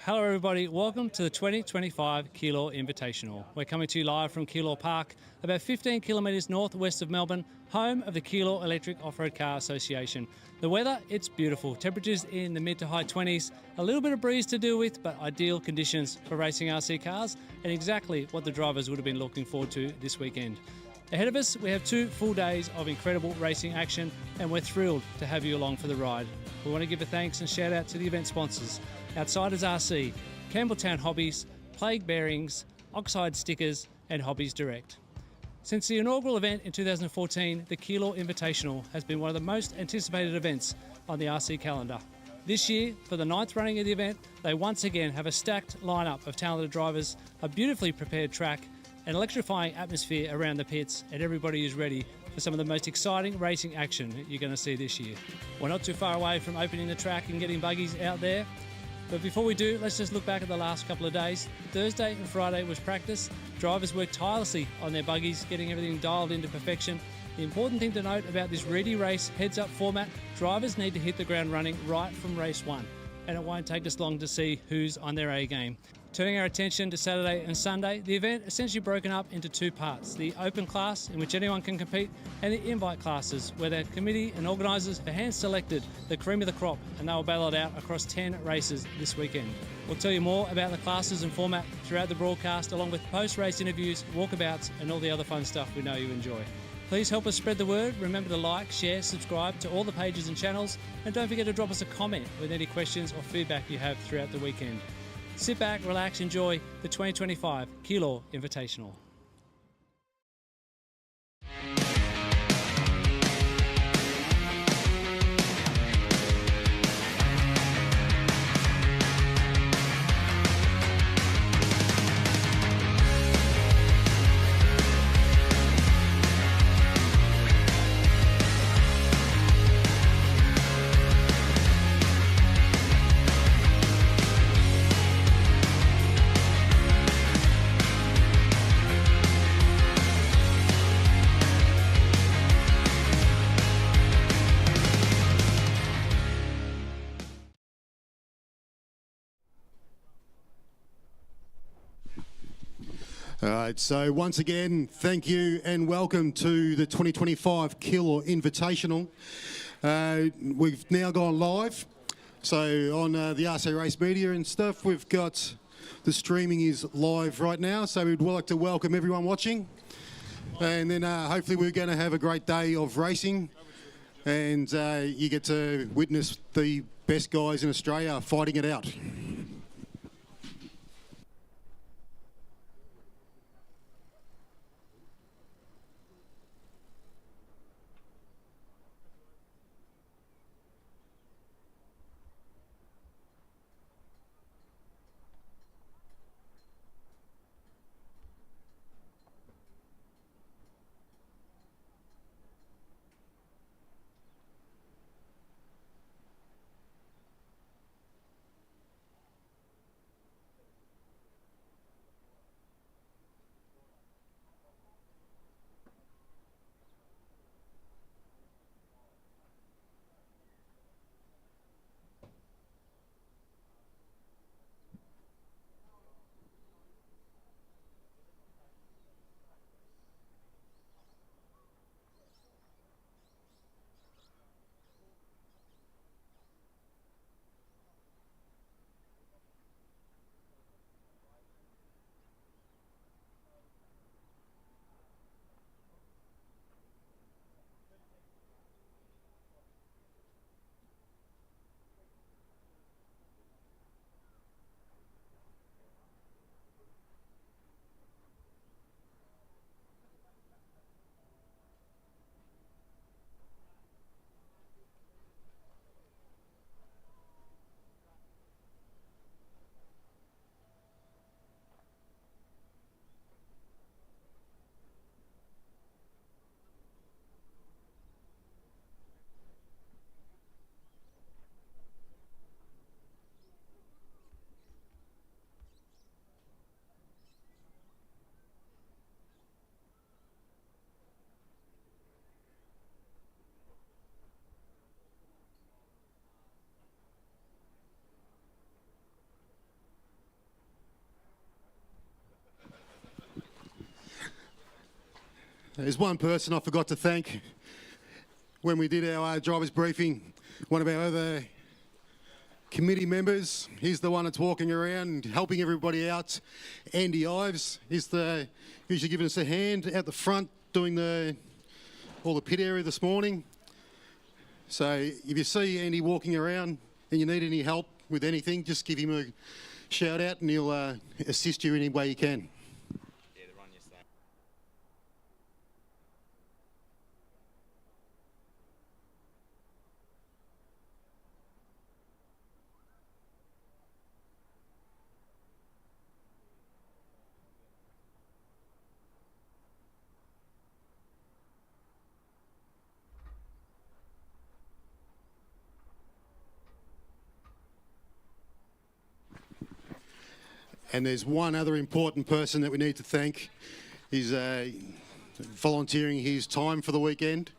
Hello everybody, welcome to the 2025 Keilor Invitational. We're coming to you live from Keilor Park, about 15 kilometres northwest of Melbourne, home of the Keilor Electric Off-Road Car Association. The weather, it's beautiful. Temperatures in the mid to high 20s, a little bit of breeze to deal with, but ideal conditions for racing RC cars and exactly what the drivers would have been looking forward to this weekend. Ahead of us, we have 2 full days of incredible racing action and we're thrilled to have you along for the ride. We want to give a thanks and shout out to the event sponsors: Outsiders RC, Campbelltown Hobbies, Plague Bearings, Oxide Stickers and Hobbies Direct. Since the inaugural event in 2014, the Keilor Invitational has been one of the most anticipated events on the RC calendar. This year, for the 9th running of the event, they once again have a stacked lineup of talented drivers, a beautifully prepared track, an electrifying atmosphere around the pits, and everybody is ready for some of the most exciting racing action that you're going to see this year. We're not too far away from opening the track and getting buggies out there. But before we do, let's just look back at the last couple of days. Thursday and Friday was practice. Drivers worked tirelessly on their buggies, getting everything dialed into perfection. The important thing to note about this ready race heads-up format, drivers need to hit the ground running right from race 1. And it won't take us long to see who's on their A game. Turning our attention to Saturday and Sunday, the event essentially broken up into 2 parts: the open class, in which anyone can compete, and the invite classes, where the committee and organisers have hand-selected the cream of the crop, and they will battle it out across 10 races this weekend. We'll tell you more about the classes and format throughout the broadcast, along with post-race interviews, walkabouts, and all the other fun stuff we know you enjoy. Please help us spread the word. Remember to like, share, subscribe to all the pages and channels, and don't forget to drop us a comment with any questions or feedback you have throughout the weekend. Sit back, relax, enjoy the 2025 Keilor Invitational. All right, so once again, thank you and welcome to the 2025 Keilor Invitational. We've now gone live, so on the RC Race Media and stuff, we've got the streaming is live right now, so we'd like to welcome everyone watching. And then hopefully we're going to have a great day of racing, and you get to witness the best guys in Australia fighting it out. There's one person I forgot to thank when we did our driver's briefing, one of our other committee members. He's the one that's walking around helping everybody out. Andy Ives is usually giving us a hand out the front doing all the pit area this morning. So if you see Andy walking around and you need any help with anything, just give him a shout out and he'll assist you any way he can. And there's one other important person that we need to thank. He's volunteering his time for the weekend.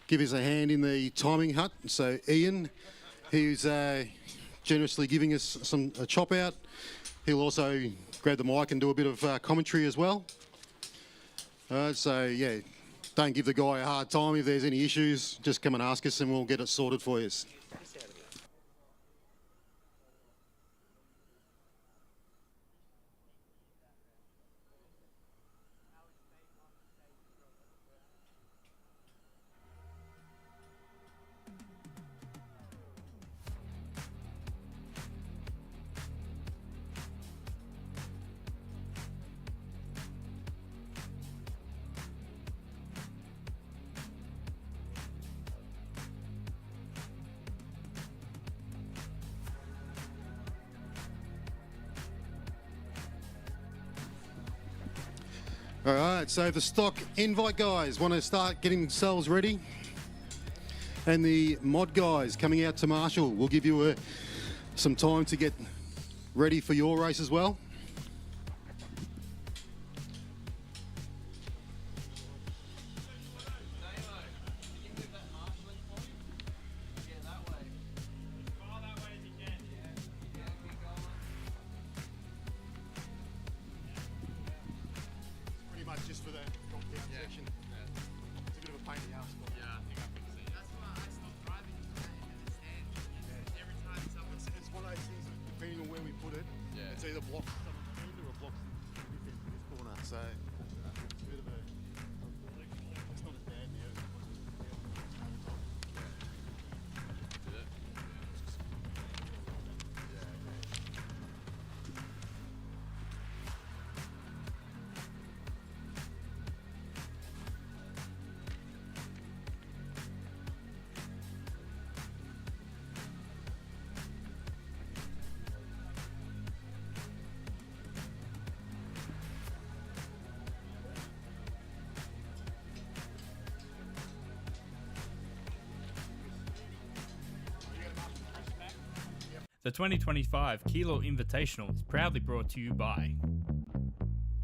Give us a hand in the timing hut. So Ian, he's generously giving us a chop out. He'll also grab the mic and do a bit of commentary as well. So yeah, don't give the guy a hard time. If there's any issues, just come and ask us and we'll get it sorted for you. All right, so the stock invite guys want to start getting themselves ready. And the mod guys coming out to Marshall will give you some time to get ready for your race as well. Just for the drop-down section. It's a bit of a pain in the ass. Yeah, I think I can see. That's why I stopped driving today because it stands. Every time someone says It's one of those things, depending on where we put it, it's either blocks something or it blocks this corner. So it's a bit of a... It's not as bad now. The 2025 Keilor Invitational is proudly brought to you by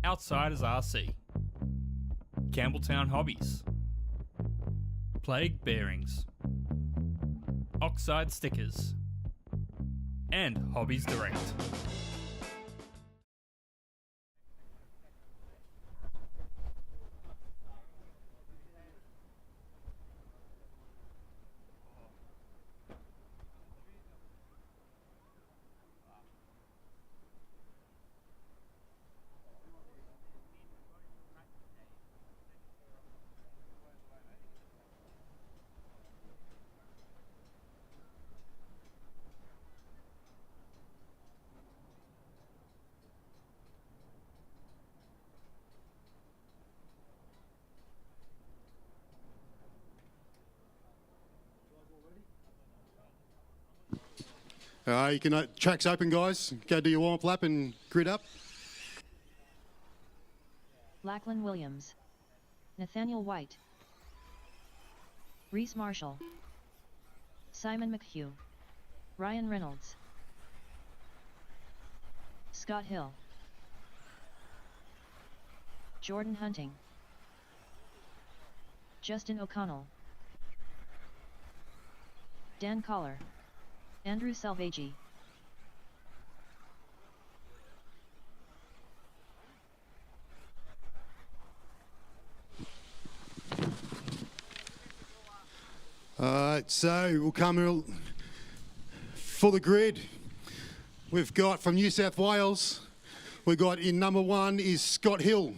Outsiders RC, Campbelltown Hobbies, Plague Bearings, Oxide Stickers, and Hobbies Direct. You can, track's open, guys. Go do your warm-up lap and grid up. Lachlan Williams, Nathaniel White, Reese Marshall, Simon McHugh, Ryan Reynolds, Scott Hill, Jordan Hunting, Justin O'Connell, Dan Collar, Andrew Salvaggi. So we'll come for the grid. We've got from New South Wales, we've got in number 1 is Scott Hill.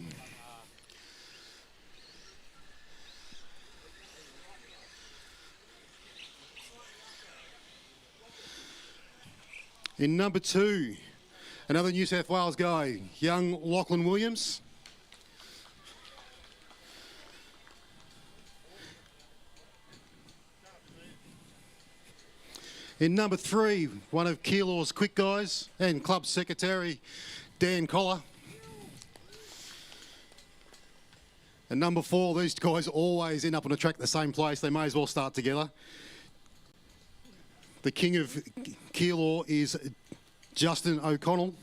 In number 2, another New South Wales guy, young Lachlan Williams. In number 3, one of Keilor's quick guys and club secretary, Dan Collar. And number 4, these guys always end up on a track the same place. They may as well start together. The king of Keilor is Justin O'Connell.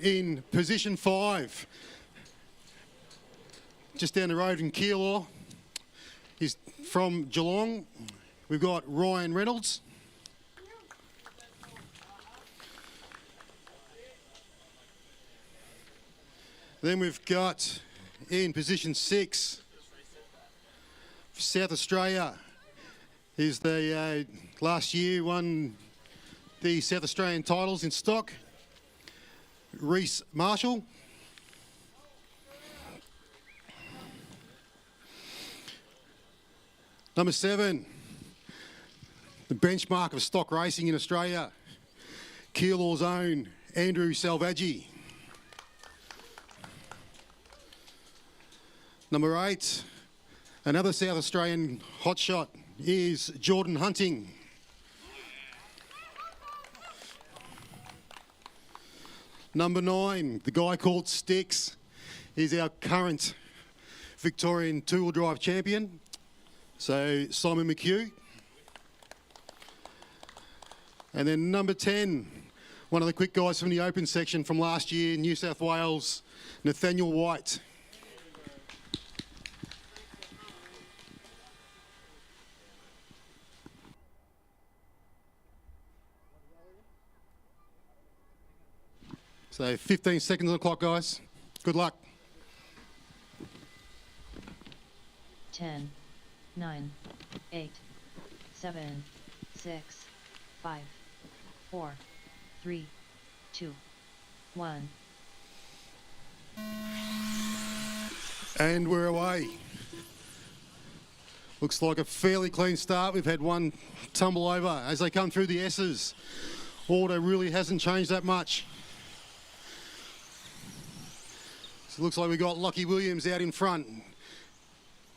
In position 5, just down the road in Keilor, he's from Geelong. We've got Ryan Reynolds. Then we've got in position 6, South Australia. He's the last year won the South Australian titles in stock. Reece Marshall. Number 7, the benchmark of stock racing in Australia, Keilor's own Andrew Salvaggi. Number 8, another South Australian hotshot is Jordan Hunting. Number 9, the guy called Sticks, is our current Victorian two-wheel drive champion. So Simon McHugh. And then number 10, one of the quick guys from the open section from last year, New South Wales, Nathaniel White. So 15 seconds on the clock, guys. Good luck. 10, 9, 8, 7, 6, 5, 4, 3, 2, 1. And we're away. Looks like a fairly clean start. We've had one tumble over as they come through the S's. Order really hasn't changed that much. So it looks like we've got Lockie Williams out in front.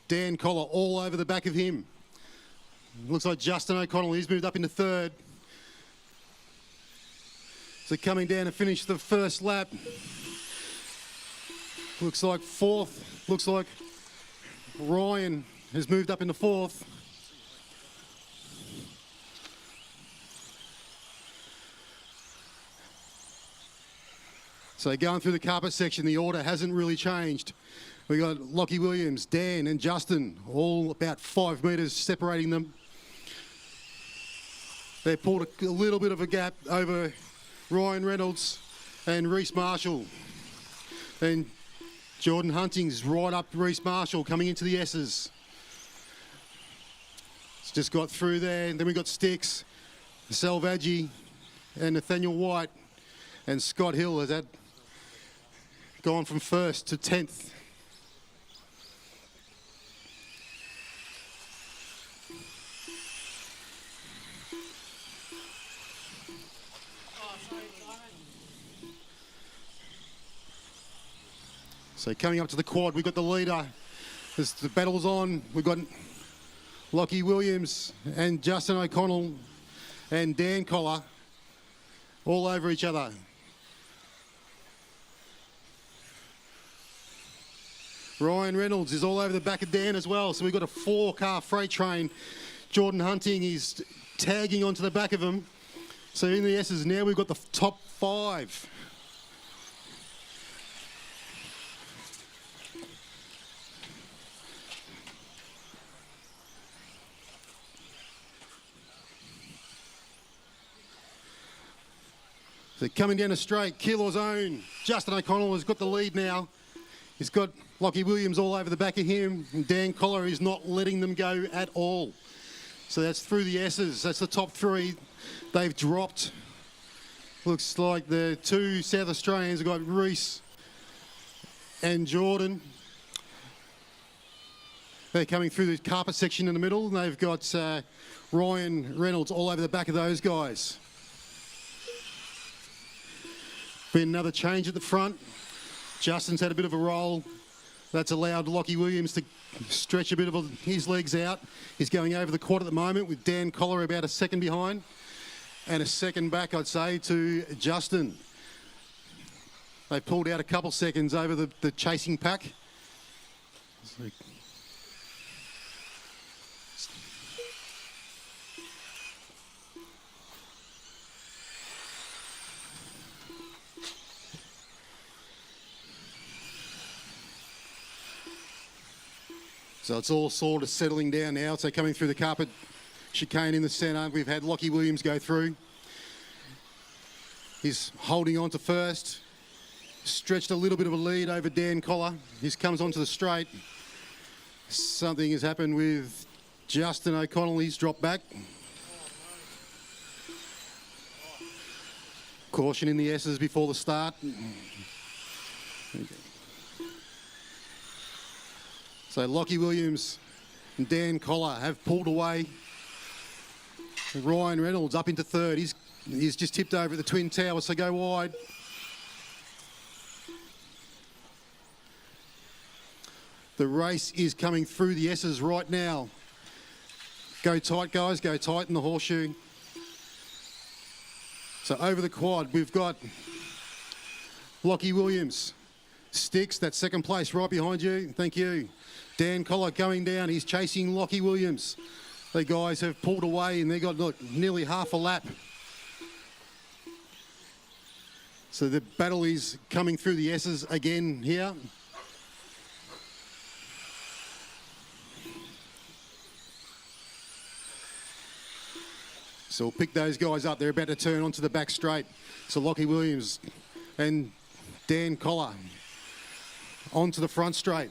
Dan Collar all over the back of him. Looks like Justin O'Connell, he's moved up into third. So coming down to finish the first lap. Looks like fourth. Looks like Ryan has moved up into fourth. So going through the carpet section, the order hasn't really changed. We got Lockie Williams, Dan and Justin, all about 5 metres separating them. They pulled a little bit of a gap over Ryan Reynolds and Reece Marshall. And Jordan Hunting's right up Reece Marshall coming into the S's. It's just got through there. And then we got Sticks, Salvaggi and Nathaniel White. And Scott Hill has had gone from first to 10th. So coming up to the quad, we've got the leader. As the battle's on, we've got Lockie Williams and Justin O'Connell and Dan Collar all over each other. Ryan Reynolds is all over the back of Dan as well. So we've got a 4-car freight train. Jordan Hunting is tagging onto the back of him. So in the S's now, we've got the top 5. So coming down the straight, Keilor's own Justin O'Connell has got the lead now. He's got Lockie Williams all over the back of him, and Dan Collar is not letting them go at all. So that's through the S's. That's the top 3. They've dropped. Looks like the 2 South Australians have got Reese and Jordan. They're coming through the carpet section in the middle, and they've got Ryan Reynolds all over the back of those guys. Been another change at the front. Justin's had a bit of a roll. That's allowed Lockie Williams to stretch a bit of his legs out. He's going over the quad at the moment with Dan Collar about a second behind. And a second back, I'd say, to Justin. They pulled out a couple seconds over the chasing pack. So it's all sort of settling down now. So coming through the carpet chicane in the centre, we've had Lockie Williams go through. He's holding on to first. Stretched a little bit of a lead over Dan Collar. He comes onto the straight. Something has happened with Justin O'Connell. He's dropped back. Caution in the S's before the start. So Lockie Williams and Dan Collar have pulled away. Ryan Reynolds up into third. He's just tipped over at the Twin Towers, so go wide. The race is coming through the S's right now. Go tight, guys. Go tight in the horseshoe. So over the quad, we've got Lockie Williams. Sticks, that second place right behind you. Thank you. Dan Collar going down. He's chasing Lockie Williams. The guys have pulled away and they got, look, nearly half a lap. So the battle is coming through the S's again here. So we'll pick those guys up. They're about to turn onto the back straight. So Lockie Williams and Dan Collar onto the front straight.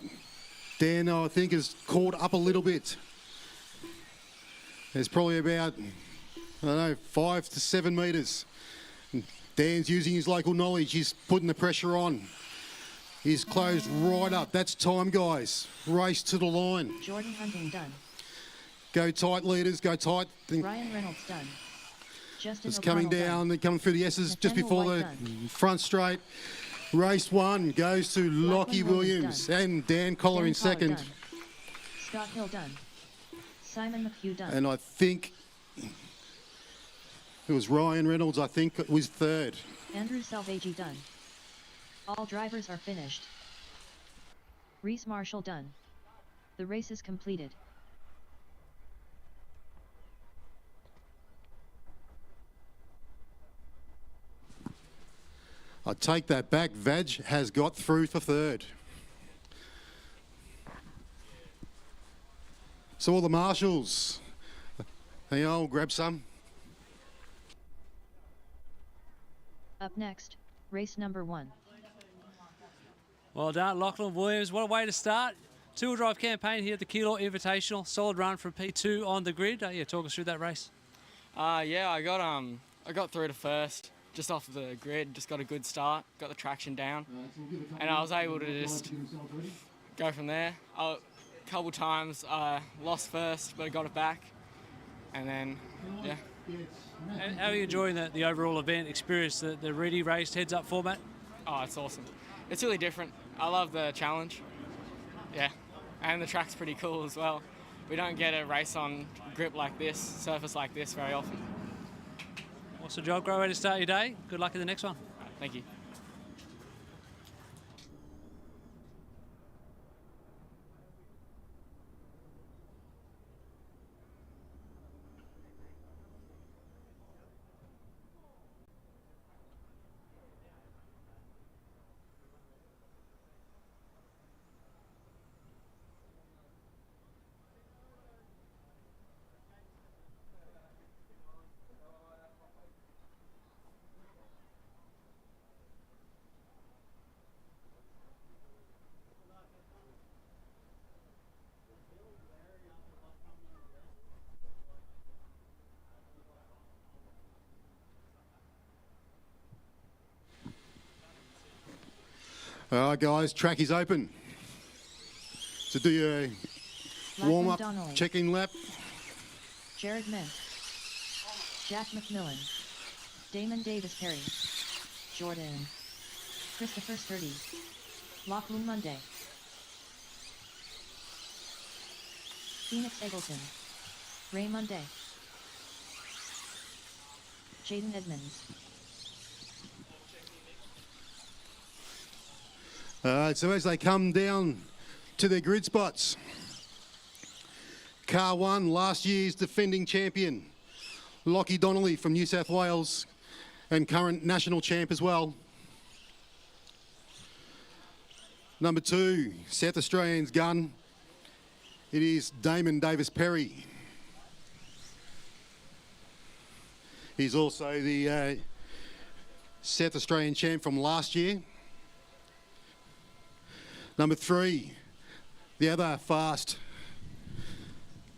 Dan, I think, has caught up a little bit. There's probably about, I don't know, 5 to 7 metres. Dan's using his local knowledge. He's putting the pressure on. He's closed right up. That's time, guys. Race to the line. Jordan Hunting done. Go tight, leaders. Go tight. Ryan Reynolds done. Justin It's coming O'Connell down. done. They're coming through the S's just Nathaniel before White the done. front straight. Race 1 goes to Lockie Williams Williams done. and Dan Collar Dan in Collar second. done. Scott Hill done. Simon McHugh done. And I think it was Ryan Reynolds, I think, was third. Andrew Salvaggi done. All drivers are finished. Reese Marshall done. The race is completed. I take that back. Vag has got through for third. So all the marshals, hang on, grab some. Up next, race number 1. Well done, Lachlan Williams. What a way to start. Two-wheel drive campaign here at the Keilor Invitational. Solid run from P2 on the grid. Yeah, talk us through that race. Yeah, I got through to first, just off the grid. Just got a good start, got the traction down, and I was able to just go from there. A couple times I lost first, but I got it back, and then yeah. And how are you enjoying the overall event experience, the ready raced heads-up format? Oh, it's awesome. It's really different. I love the challenge. Yeah, and the track's pretty cool as well. We don't get a race on grip like this, surface like this very often. Awesome job, great way to start your day. Good luck in the next one. Thank you. All right, guys, track is open. So do your warm-up, Donnelly. check-in lap. Jared Mint, Jack McMillan, Damon Davis Perry, Jordan, Christopher Sturdy, Lachlan Monday, Phoenix Eggleton, Ray Monday, Jaden Edmonds. All right, so as they come down to their grid spots, car 1, last year's defending champion, Lockie Donnelly from New South Wales and current national champ as well. Number 2, South Australian's gun. It is Damon Davis Perry. He's also the South Australian champ from last year. Number 3, the other fast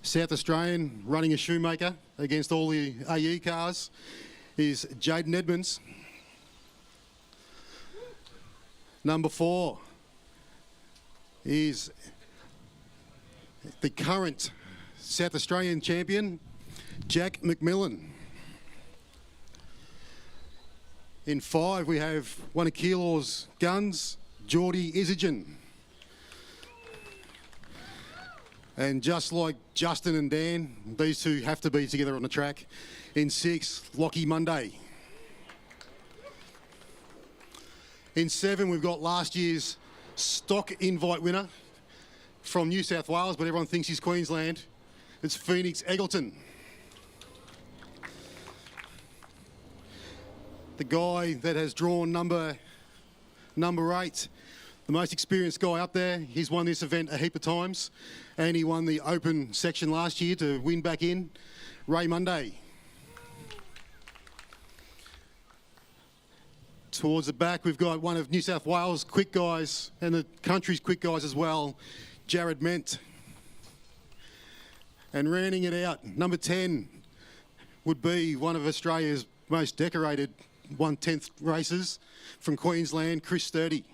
South Australian running a shoemaker against all the AE cars is Jaden Edmonds. Number 4 is the current South Australian champion, Jack McMillan. In 5, we have one of Keilor's guns, Geordie Isagen. And just like Justin and Dan, these two have to be together on the track. In 6, Lockie Monday. In 7, we've got last year's stock invite winner from New South Wales, but everyone thinks he's Queensland. It's Phoenix Eggleton. The guy that has drawn number 8, the most experienced guy up there. He's won this event a heap of times, and he won the open section last year to win back in, Ray Monday. Towards the back, we've got one of New South Wales' quick guys and the country's quick guys as well, Jared Ment. And rounding it out, number 10 would be one of Australia's most decorated 1/10 races from Queensland, Chris Sturdy.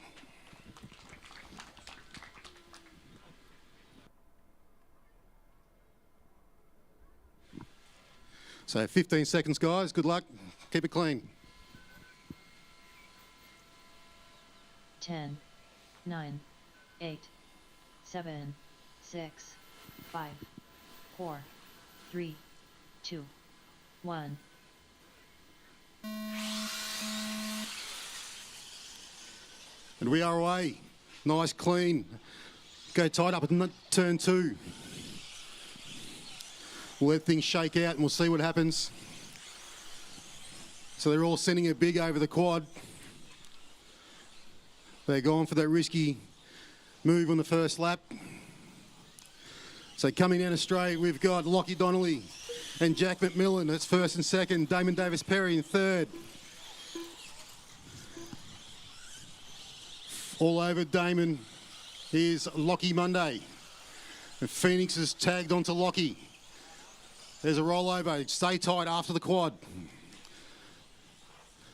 So 15 seconds, guys. Good luck. Keep it clean. 10, 9, 8, 7, 6, 5, 4, 3, 2, 1. And we are away. Nice, clean. Go tight up at turn 2. We'll let things shake out and we'll see what happens. So they're all sending it big over the quad. They're going for that risky move on the first lap. So coming down straight, we've got Lockie Donnelly and Jack McMillan. That's first and second. Damon Davis Perry in third. All over Damon is Lockie Monday. And Phoenix is tagged onto Lockie. There's a rollover. Stay tight after the quad.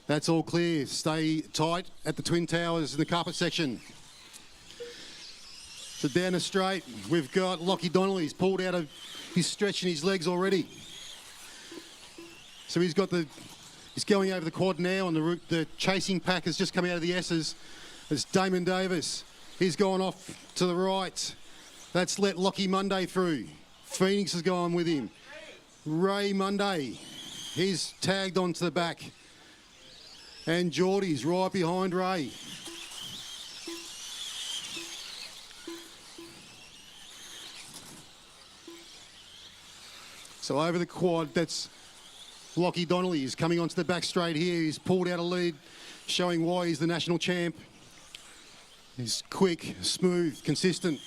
That's all clear. Stay tight at the Twin Towers in the carpet section. So down the straight, we've got Lockie Donnelly. He's pulled out of, he's stretching his legs already. So he's going over the quad now, and the chasing pack has just come out of the S's. It's Damon Davis. He's gone off to the right. That's let Lockie Monday through. Phoenix has gone with him. Ray Monday, he's tagged onto the back. And Geordie's right behind Ray. So over the quad, that's Lockie Donnelly. He's coming onto the back straight here. He's pulled out a lead, showing why he's the national champ. He's quick, smooth, consistent.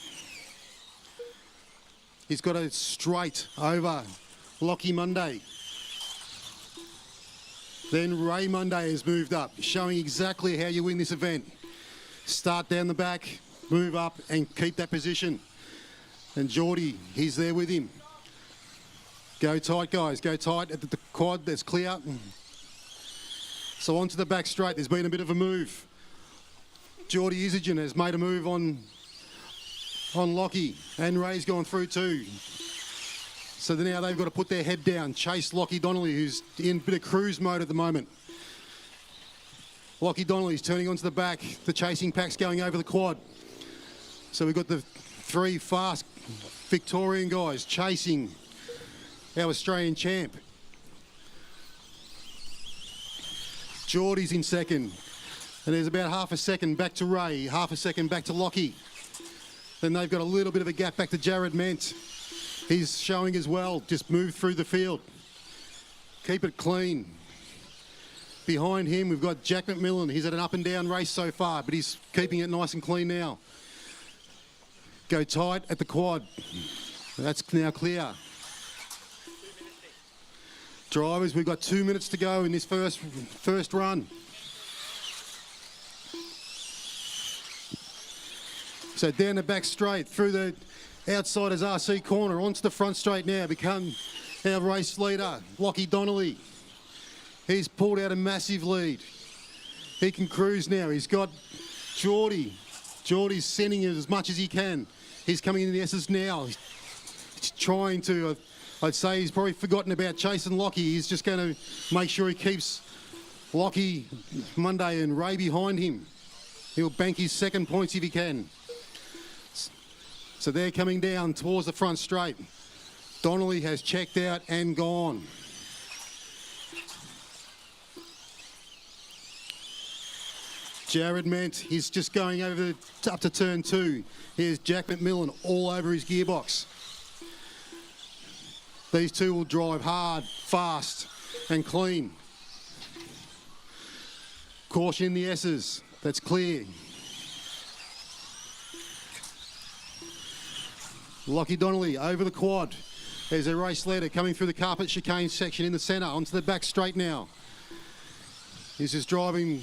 He's got a straight over Lockie Monday. Then Ray Monday has moved up, showing exactly how you win this event. Start down the back, move up and keep that position. And Geordie, he's there with him. Go tight, guys. Go tight at the quad. That's clear. So onto the back straight. There's been a bit of a move. Geordie Isogen has made a move on Lockie, and Ray's gone through too. So now they've got to put their head down, chase Lockie Donnelly, who's in a bit of cruise mode at the moment. Lockie Donnelly's turning onto the back. The chasing pack's going over the quad. So we've got the 3 fast Victorian guys chasing our Australian champ. Geordie's in second. And there's about half a second back to Ray, half a second back to Lockie. Then they've got a little bit of a gap back to Jared Ment. He's showing as well, just move through the field. Keep it clean. Behind him, we've got Jack McMillan. He's had an up and down race so far, but he's keeping it nice and clean now. Go tight at the quad. That's now clear. Drivers, we've got 2 minutes to go in this first run. So down the back straight, through the outsider's RC corner, onto the front straight now, become our race leader, Lockie Donnelly. He's pulled out a massive lead. He can cruise now. He's got Geordie. Geordie's sending it as much as he can. He's coming into the S's now. He's trying to, I'd say he's probably forgotten about chasing Lockie. He's just going to make sure he keeps Lockie, Monday and Ray behind him. He'll bank his second points if he can. So they're coming down towards the front straight. Donnelly has checked out and gone. Jared Ment, he's just going over up to turn 2. Here's Jack McMillan all over his gearbox. These two will drive hard, fast and clean. Caution in the S's, that's clear. Lockie Donnelly over the quad. There's a race leader coming through the carpet chicane section in the centre, onto the back straight now. He's just driving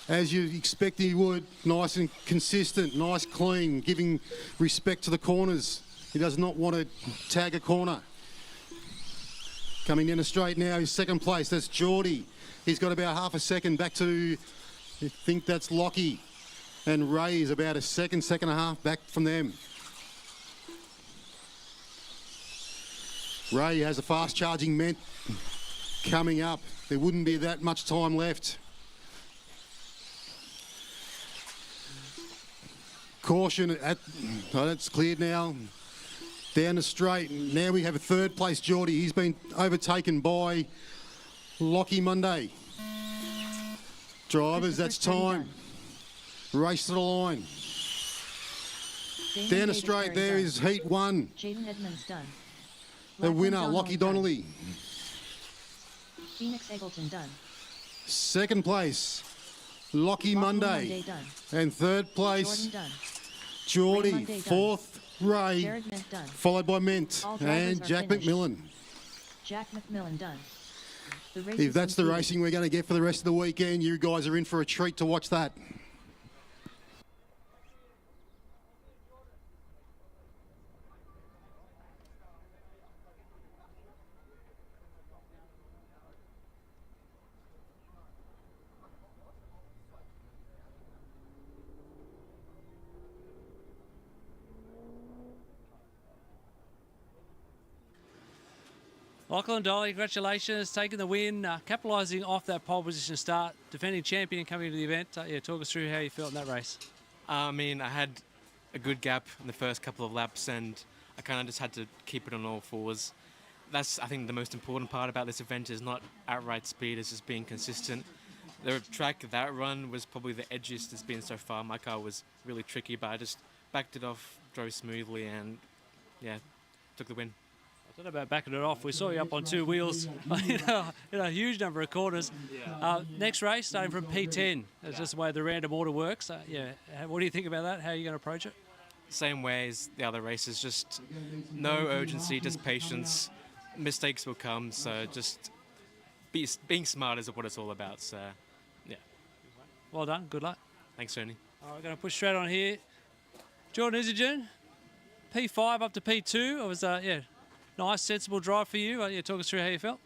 as you expect he would, nice and consistent, nice clean, giving respect to the corners. He does not want to tag a corner. Coming down the straight now, he's second place, that's Geordie. He's got about half a second back to, I think that's Lockie. And Ray is about a second and a half back from them. Ray has a fast charging Ment coming up. There wouldn't be that much time left. Caution at, oh, that's cleared now. Down the straight. Now we have a third place Geordie. He's been overtaken by Lockie Monday. Drivers, that's time. Race to the line. Down the straight there is heat 1. Jaden Edmonds done. The winner, Lockie Donnelly. Phoenix Eggleton done. Second place, Lockie Monday. done. And third place, Jordan done. Geordie. Ray Monday done. Fourth, Ray. Jared Ment done. Followed by Ment. All drivers And are Jack finished. McMillan. Jack McMillan done. The race If is that's the completed. racing we're going to get for the rest of the weekend, you guys are in for a treat to watch that. Lachlan Dolly, congratulations, taking the win, capitalising off that pole position start, defending champion coming to the event. Yeah, talk us through how you felt in that race. I mean, I had a good gap in the first couple of laps and I kind of just had to keep it on all fours. That's, I think, the most important part about this event is not outright speed, it's just being consistent. The track that run was probably the edgiest it's been so far. My car was really tricky, but I just backed it off, drove smoothly and, yeah, took the win. I don't know about backing it off. We saw you up on 2 wheels in a huge number of corners. Next race, starting from P10. That's just the way the random order works. Yeah, what do you think about that? How are you going to approach it? Same way as the other races, just no urgency, just patience. Mistakes will come, so just being smart is what it's all about. So, yeah. Well done. Good luck. Thanks, Tony. All right, we're going to push straight on here. Jordan Isogen, P5 up to P2. It was, nice, sensible drive for you. Yeah, talk us through how you felt.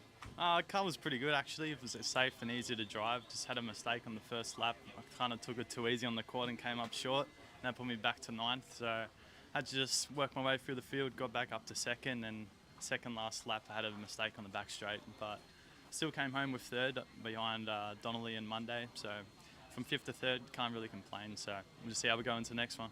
Car was pretty good actually. It was safe and easy to drive. Just had a mistake on the first lap. I kind of took it too easy on the quad and came up short. And that put me back to ninth. So I had to just work my way through the field, got back up to second, and second last lap I had a mistake on the back straight. But still came home with third behind Donnelly and Monday. So from fifth to third, can't really complain. So we'll just see how we go into the next one.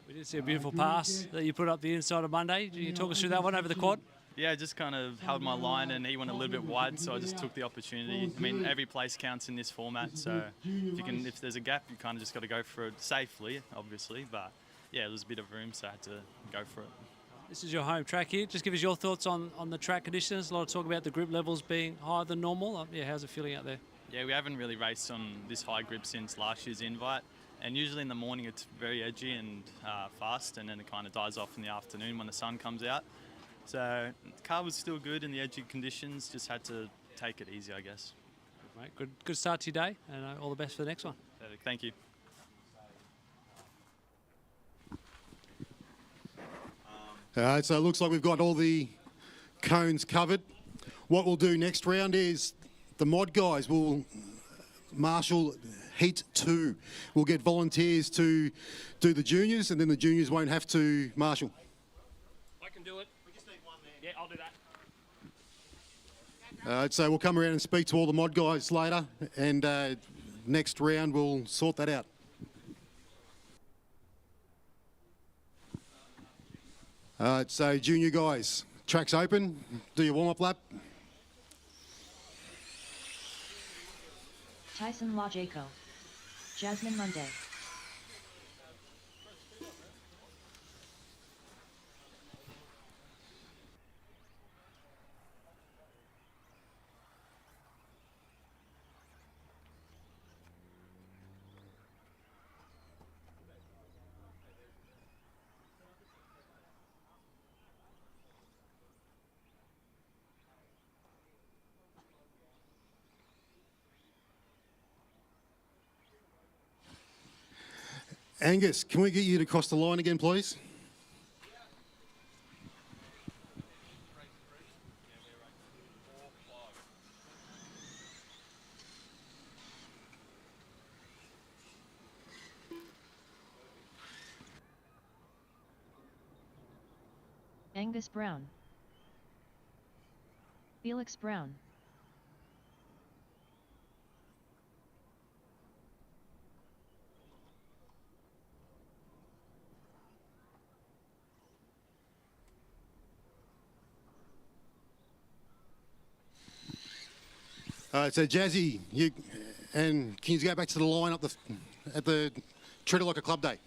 We did see a beautiful pass that you put up the inside of Monday. Can you talk us through that one over the quad? Yeah, just kind of held my line and he went a little bit wide, so I just took the opportunity. I mean, every place counts in this format, so if there's a gap, you kind of just got to go for it safely, obviously. But yeah, there was a bit of room, so I had to go for it. This is your home track here. Just give us your thoughts on the track conditions. A lot of talk about the grip levels being higher than normal. Yeah, how's it feeling out there? Yeah, we haven't really raced on this high grip since last year's invite. And usually in the morning it's very edgy and fast, and then it kind of dies off in the afternoon when the sun comes out. So the car was still good in the edgy conditions, just had to take it easy, I guess. Mate, good start to your day, and all the best for the next one. Thank you. All right, so it looks like we've got all the cones covered. What we'll do next round is the mod guys will marshal Heat 2. We'll get volunteers to do the juniors, and then the juniors won't have to marshal. I can do it. We just need one there. Yeah, I'll do that. All right, so we'll come around and speak to all the mod guys later, and next round we'll sort that out. All right, so junior guys, track's open. Do your warm-up lap. Tyson Lajako. Jasmine Monday. Angus, can we get you to cross the line again, please? Angus Brown. Felix Brown. All right, so Jazzy, can you go back to the line up at the treat it like a club day?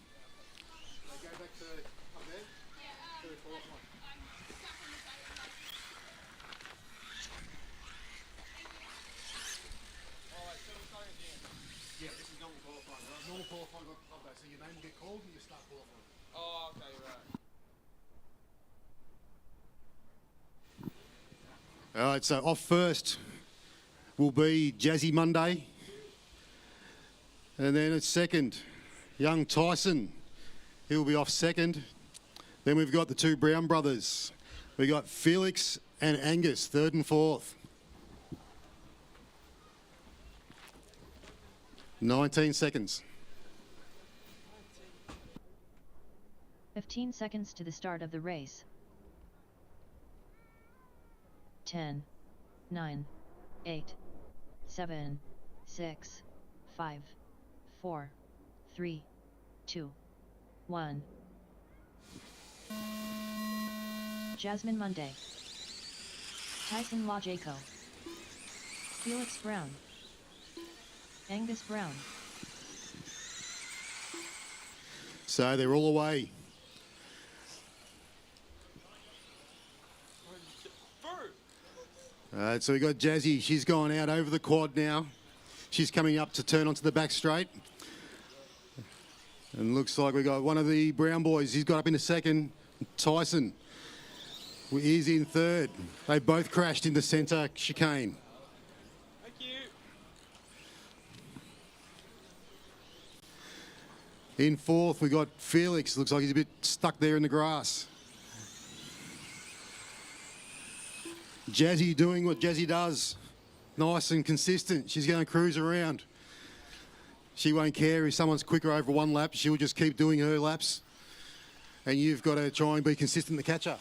Yeah, this is normal qualifying. Normal qualifying like a club day, so your name will get called and you start qualifying. Oh, okay, right. All right, so off first will be Jazzy Monday. And then at second, young Tyson. He'll be off second. Then we've got the two Brown brothers. We got Felix and Angus, third and fourth. 19 seconds. 15 seconds to the start of the race. 10, 9, 8, 7, 6, 5, 4, 3, 2, 1. Jasmine Monday. Tyson Lajako. Felix Brown. Angus Brown. So they're all away. All right, so we got Jazzy. She's gone out over the quad now. She's coming up to turn onto the back straight. And looks like we got one of the Brown boys. He's got up into second. Tyson. He's in third. They both crashed in the centre chicane. Thank you. In fourth, we got Felix. Looks like he's a bit stuck there in the grass. Jazzy doing what Jazzy does. nice and consistent. She's going to cruise around. She won't care if someone's quicker over one lap. She'll just keep doing her laps. And you've got to try and be consistent to catch her.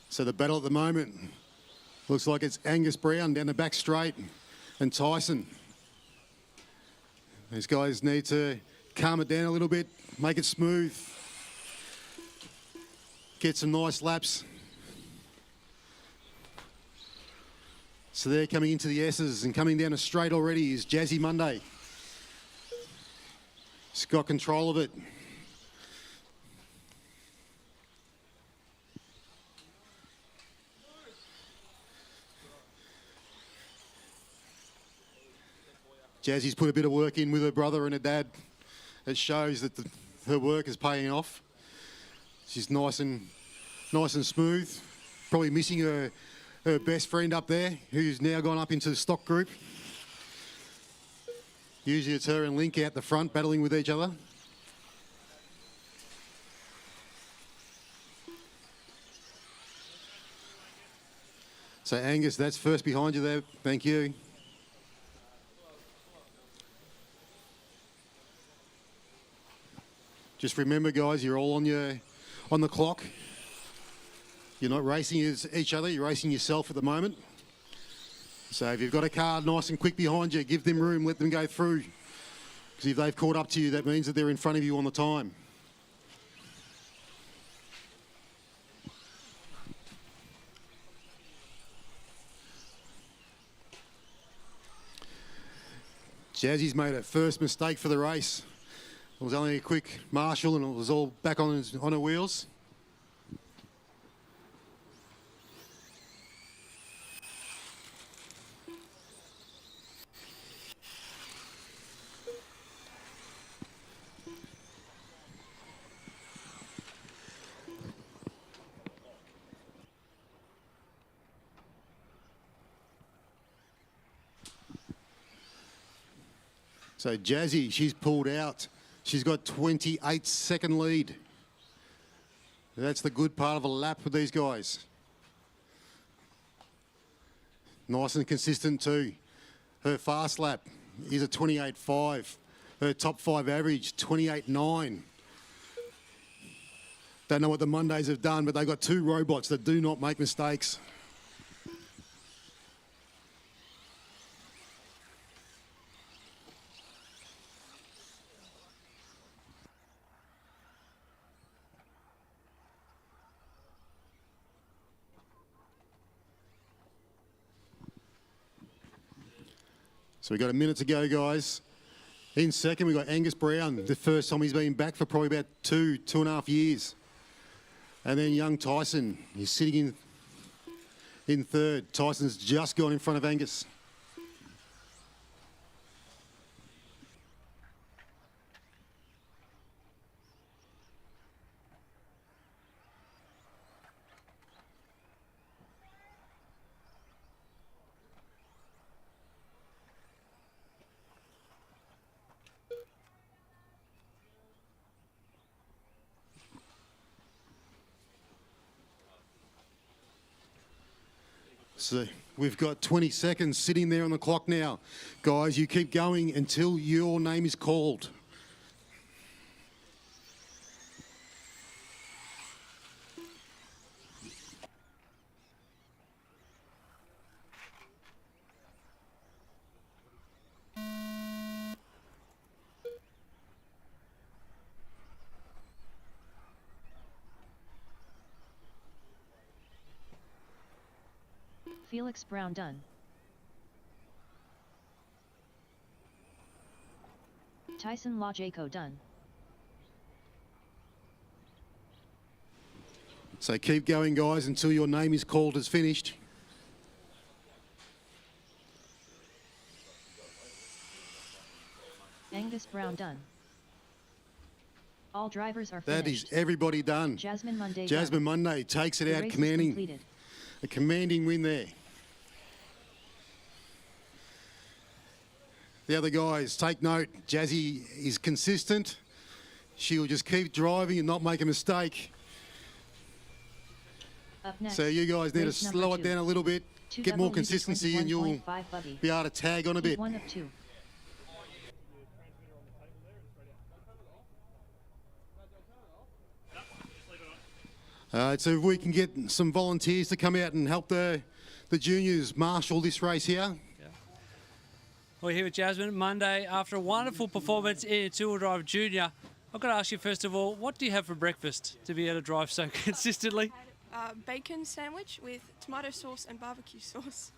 So the battle at the moment looks like it's Angus Brown down the back straight and Tyson. These guys need to calm it down a little bit, make it smooth, get some nice laps. So they're coming into the S's, and coming down a straight already is Jazzy Monday. She's got control of it. Jazzy's put a bit of work in with her brother and her dad. It shows that her work is paying off. She's nice and smooth. Probably missing her best friend up there, who's now gone up into the stock group. Usually it's her and Link out the front battling with each other. So Angus, that's first behind you there. Thank you. Just remember, guys, you're all on the clock. You're not racing each other, you're racing yourself at the moment. So if you've got a car nice and quick behind you, give them room, let them go through. Because if they've caught up to you, that means that they're in front of you on the time. Jazzy's made her first mistake for the race. It was only a quick marshal and it was all back on her wheels. So Jazzy, she's pulled out. She's got 28-second lead. That's the good part of a lap with these guys. Nice and consistent too. Her fast lap is a 28.5. Her top 5 average, 28.9. Don't know what the Mondays have done, but they've got 2 robots that do not make mistakes. So we've got a minute to go, guys. In second, we've got Angus Brown, the first time he's been back for probably about 2.5 years. And then young Tyson, he's sitting in third. Tyson's just gone in front of Angus. So we've got 20 seconds sitting there on the clock now. Guys, you keep going until your name is called. Felix Brown done. Tyson Lajaco done. So keep going, guys, until your name is called as finished. Angus Brown done. All drivers are finished. That is everybody done. Jasmine Monday Jasmine done. Monday takes it The out, race is commanding completed. a commanding win there. The other guys, take note, Jazzy is consistent. she'll just keep driving and not make a mistake. Up next, So you guys need to race number slow it 2. down a little bit, get more consistency, and you'll 2W21.5 Buddy. be able to tag on a Heat bit. 1 of 2. So if we can get some volunteers to come out and help the juniors marshal this race here. We're here with Jasmine Monday after a wonderful performance in two-wheel drive junior. I've got to ask you first of all, what do you have for breakfast to be able to drive so consistently? Bacon sandwich with tomato sauce and barbecue sauce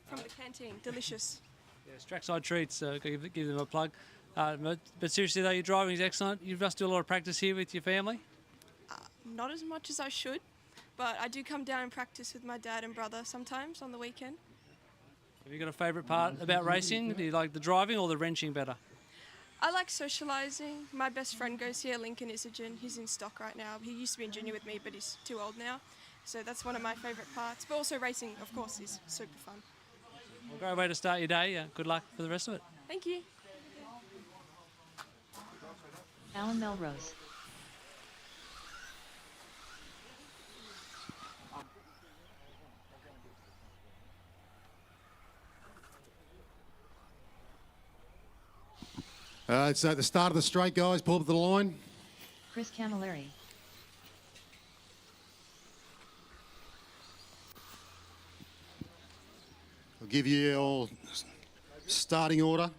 from the canteen. Delicious. Yeah, Trackside Treats, give them a plug. But seriously though, your driving is excellent. You must do a lot of practice here with your family. Not as much as I should, but I do come down and practice with my dad and brother sometimes on the weekend. Have you got a favourite part about racing? Do you like the driving or the wrenching better? I like socialising. My best friend goes here, Lincoln Isagen. He's in stock right now. He used to be in junior with me, but he's too old now. So that's one of my favourite parts. But also racing, of course, is super fun. Well, great way to start your day. Good luck for the rest of it. Thank you. Alan Melrose. It's at the start of the straight, guys. Pull up the line. Chris Camilleri. I'll give you your starting order.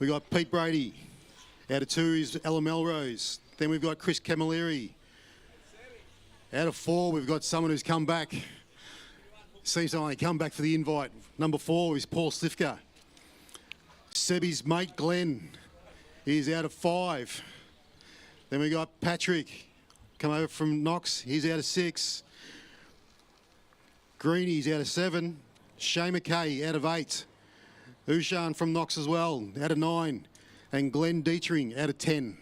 We've got Pete Brady. Out of 2 is Ella Melrose. Then we've got Chris Camilleri. Out of 4, we've got someone who's come back. Seems to only come back for the invite. Number 4 is Paul Slifka. Sebi's mate Glenn is out of 5. Then we got Patrick, come over from Knox. He's out of 6. Greeny's out of 7. Shay McKay out of 8. Ushan from Knox as well, out of 9. And Glenn Dietering out of 10.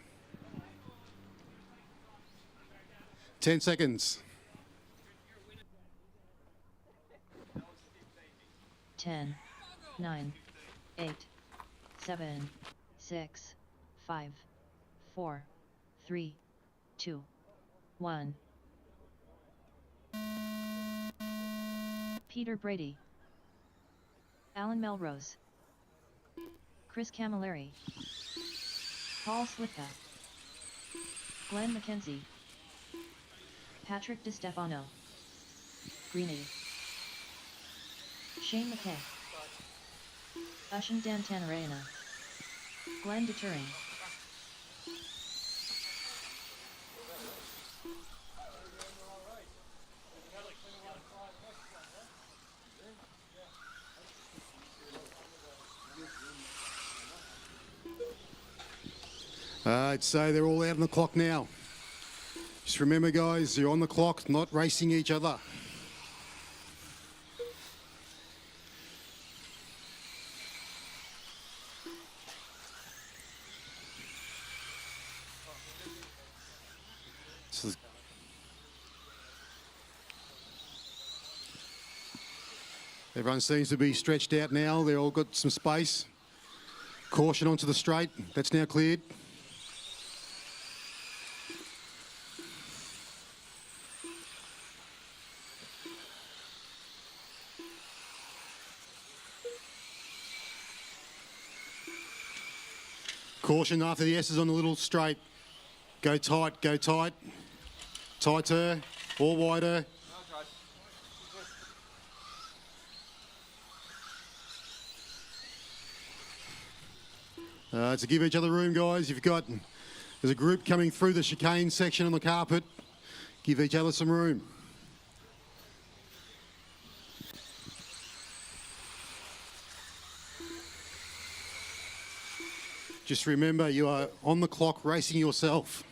10 seconds. 10, 9, 8, 7, 6, 5, 4, 3, 2, 1. Peter Brady. Alan Melrose. Chris Camilleri. Paul Slifka. Glenn McKenzie. Patrick DiStefano. Greeny. Shane McKay. Ushan Dantanarayana. Glenn Deturing. So they're all out on the clock now. Just remember, guys, you're on the clock, not racing each other. So everyone seems to be stretched out now. They've all got some space. Caution onto the straight. That's now cleared. Caution after the S's on the little straight. Go tight, go tight. Tighter or wider. To give each other room, guys. There's a group coming through the chicane section on the carpet. Give each other some room. Just remember, you are on the clock racing yourself.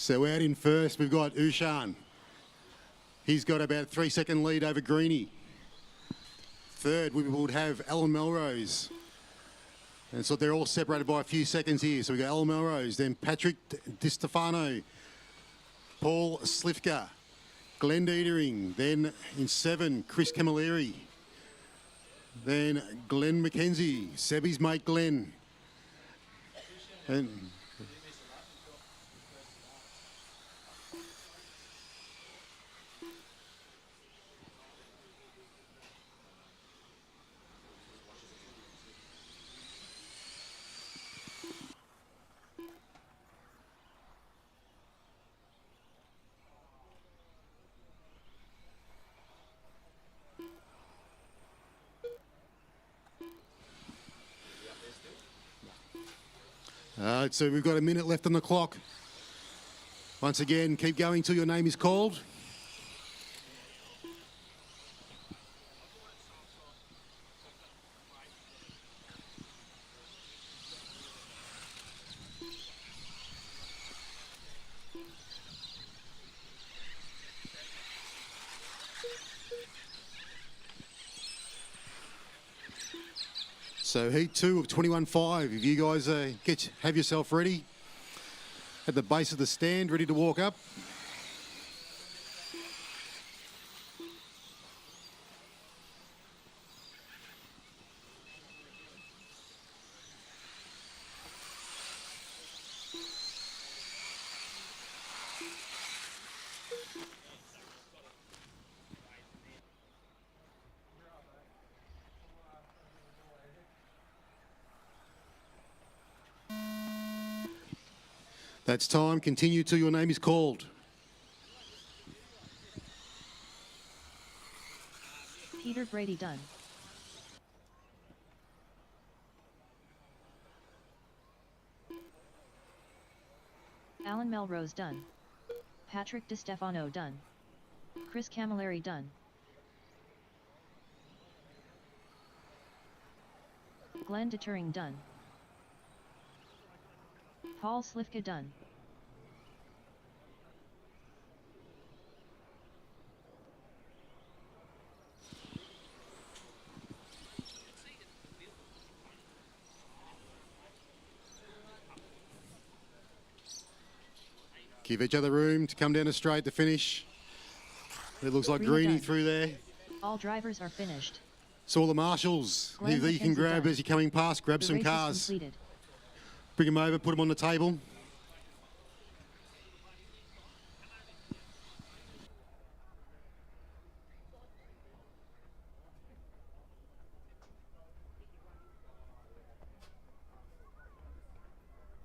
So out in first, we've got Ushan. He's got about a 3-second lead over Greenie. Third, we would have Alan Melrose. And so they're all separated by a few seconds here. So we got Alan Melrose, then Patrick Di Stefano, Paul Slifka, Glenn Dietering, then in 7, Chris Camilleri, then Glenn McKenzie, Sebby's mate Glenn. And so we've got a minute left on the clock. Once again, keep going till your name is called. So heat 2 of 21.5. If you guys have yourself ready at the base of the stand, ready to walk up. That's time. Continue till your name is called. Peter Brady done. Alan Melrose done. Patrick Di Stefano done. Chris Camilleri done. Glenn Dietering done. Paul Slifka done. Give each other room to come down a straight to finish. It looks like Greenie through there. All drivers are finished. So all the marshals, Glenn if you can McKenzie grab done. as you're coming past, grab The some race is cars. completed. Bring them over, put them on the table.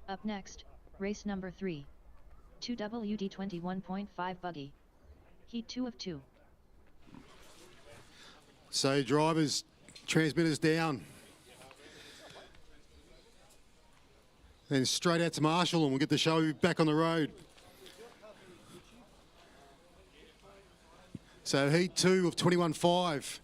Up next, race number 3. 2WD 21.5 buggy. Heat 2 of 2. So drivers, transmitters down. Then straight out to Marshall and we'll get the show back on the road. So heat 2 of 21.5.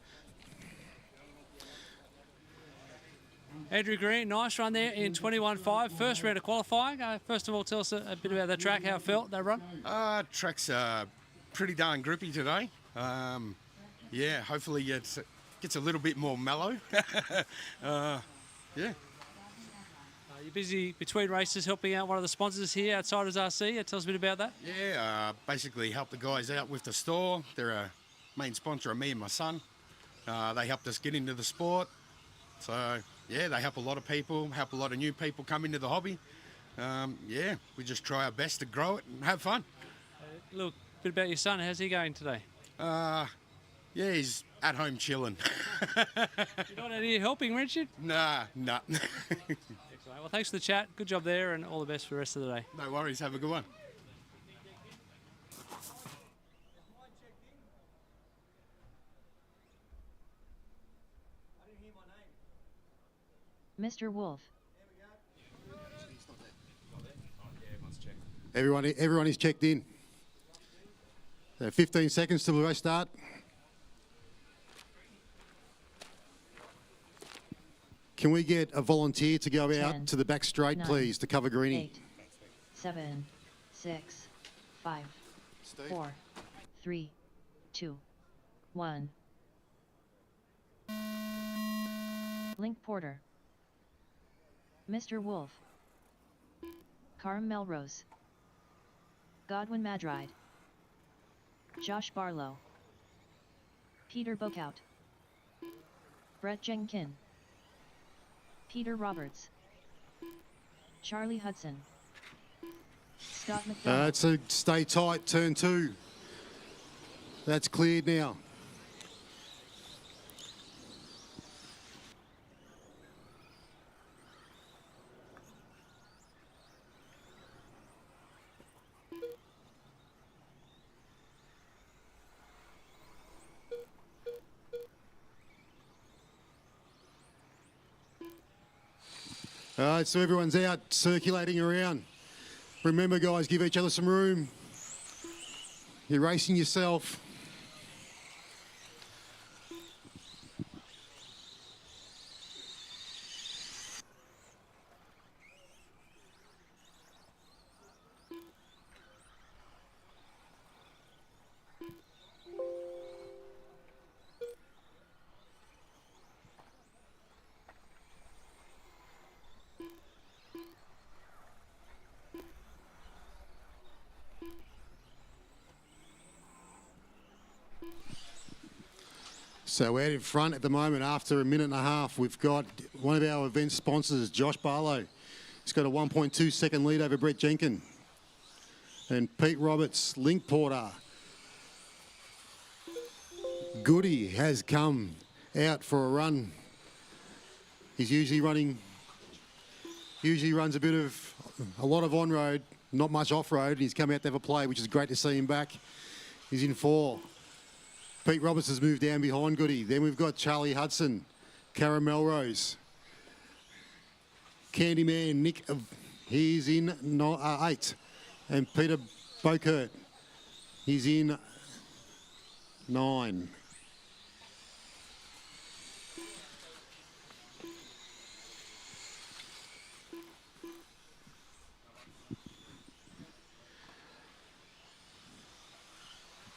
Andrew Green, nice run there in 21.5. First round of qualifying. First of all, tell us a bit about the track, how it felt, that run. Track's pretty darn grippy today. Yeah, hopefully it gets a little bit more mellow. Yeah. You're busy between races helping out one of the sponsors here, Outsiders RC. Tell us a bit about that. Yeah, basically help the guys out with the store. They're a main sponsor of me and my son. They helped us get into the sport. So, yeah, they help a lot of people, help a lot of new people come into the hobby. Yeah, we just try our best to grow it and have fun. Look, a bit about your son. How's he going today? Yeah, he's at home chilling. You're not out here helping, Richard? Nah. Excellent. Well, thanks for the chat. Good job there and all the best for the rest of the day. No worries, have a good one. Mr. Wolf. Everyone is checked in. 15 seconds till the race start. Can we get a volunteer to go out 10, to the back straight, 9, please, to cover Greenie? 8, 7, 6, 5, Steve. 4, 3, 2, 1. Link Porter. Mr. Wolf. Karam Melrose. Godwin Madride. Josh Barlow. Peter Bokout. Brett Jenkin. Peter Roberts. Charlie Hudson. Scott McDonald. It's a stay tight, turn 2. That's cleared now. All right, so everyone's out circulating around. Remember, guys, give each other some room. You're racing yourself. So out in front at the moment, after a minute and a half, we've got one of our event sponsors, Josh Barlow. He's got a 1.2 second lead over Brett Jenkin. And Pete Roberts, Link Porter. Goody has come out for a run. He's usually runs a lot of on-road, not much off-road. He's come out to have a play, which is great to see him back. He's in 4. Pete Roberts has moved down behind Goody. Then we've got Charlie Hudson, Karen Melrose, Candyman Nick, he's in 8. And Peter Bokert, he's in 9.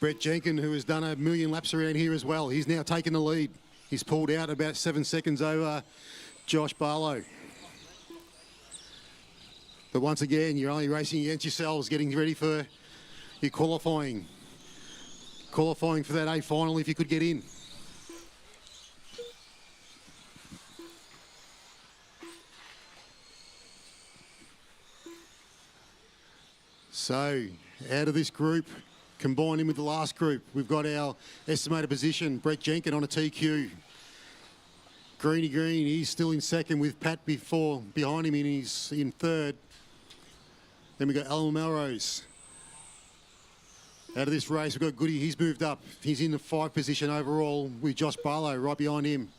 Brett Jenkin, who has done a million laps around here as well, he's now taken the lead. He's pulled out about 7 seconds over Josh Barlow. But once again, you're only racing against yourselves, getting ready for your qualifying. Qualifying for that A final if you could get in. So, out of this group, combined in with the last group, we've got our estimated position, Brett Jenkin on a TQ. Greeny Green, he's still in second with Pat behind him, and he's in 3rd. Then we've got Alan Melrose. Out of this race, we've got Goody, he's moved up. He's in the 5th position overall with Josh Barlow right behind him.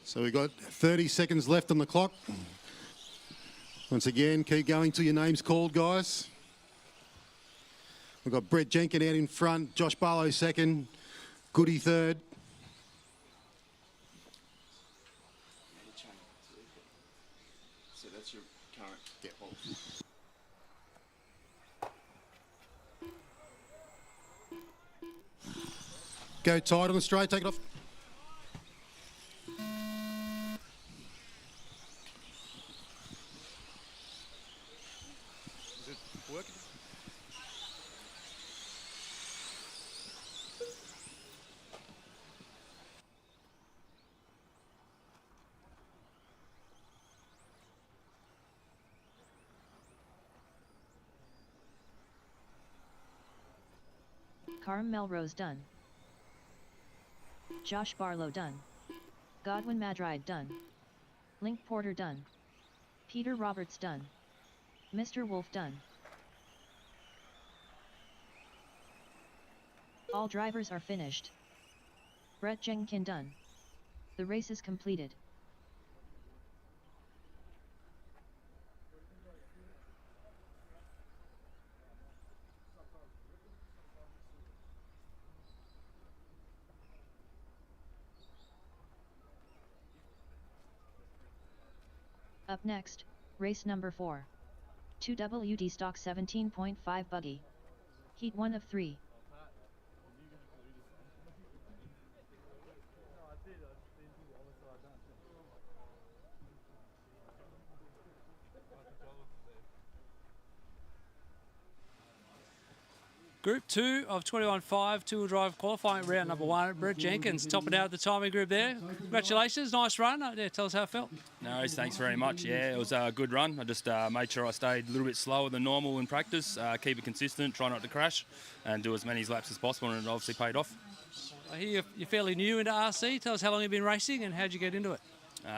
So we've got 30 seconds left on the clock. Once again, keep going till your name's called, guys. We've got Brett Jenkin out in front, Josh Barlow 2nd, Goody 3rd. So that's your current get hold. Go tight on the straight, take it off. Is it working? Karam Melrose done. Josh Barlow done. Godwin Madride done. Link Porter done. Peter Roberts done. Mr. Wolf done. All drivers are finished. Brett Jenkin done. The race is completed. Up next, race number 4. 2WD stock 17.5 buggy. Heat 1 of 3. Group 2 of 21.5 two-wheel drive qualifying round number 1. Brett Jenkins topping out the timing group there. Congratulations, nice run. Yeah, tell us how it felt. No worries, thanks very much. Yeah, it was a good run. I just made sure I stayed a little bit slower than normal in practice, keep it consistent, try not to crash, and do as many laps as possible, and it obviously paid off. I hear you're fairly new into RC. Tell us how long you've been racing and how'd you get into it?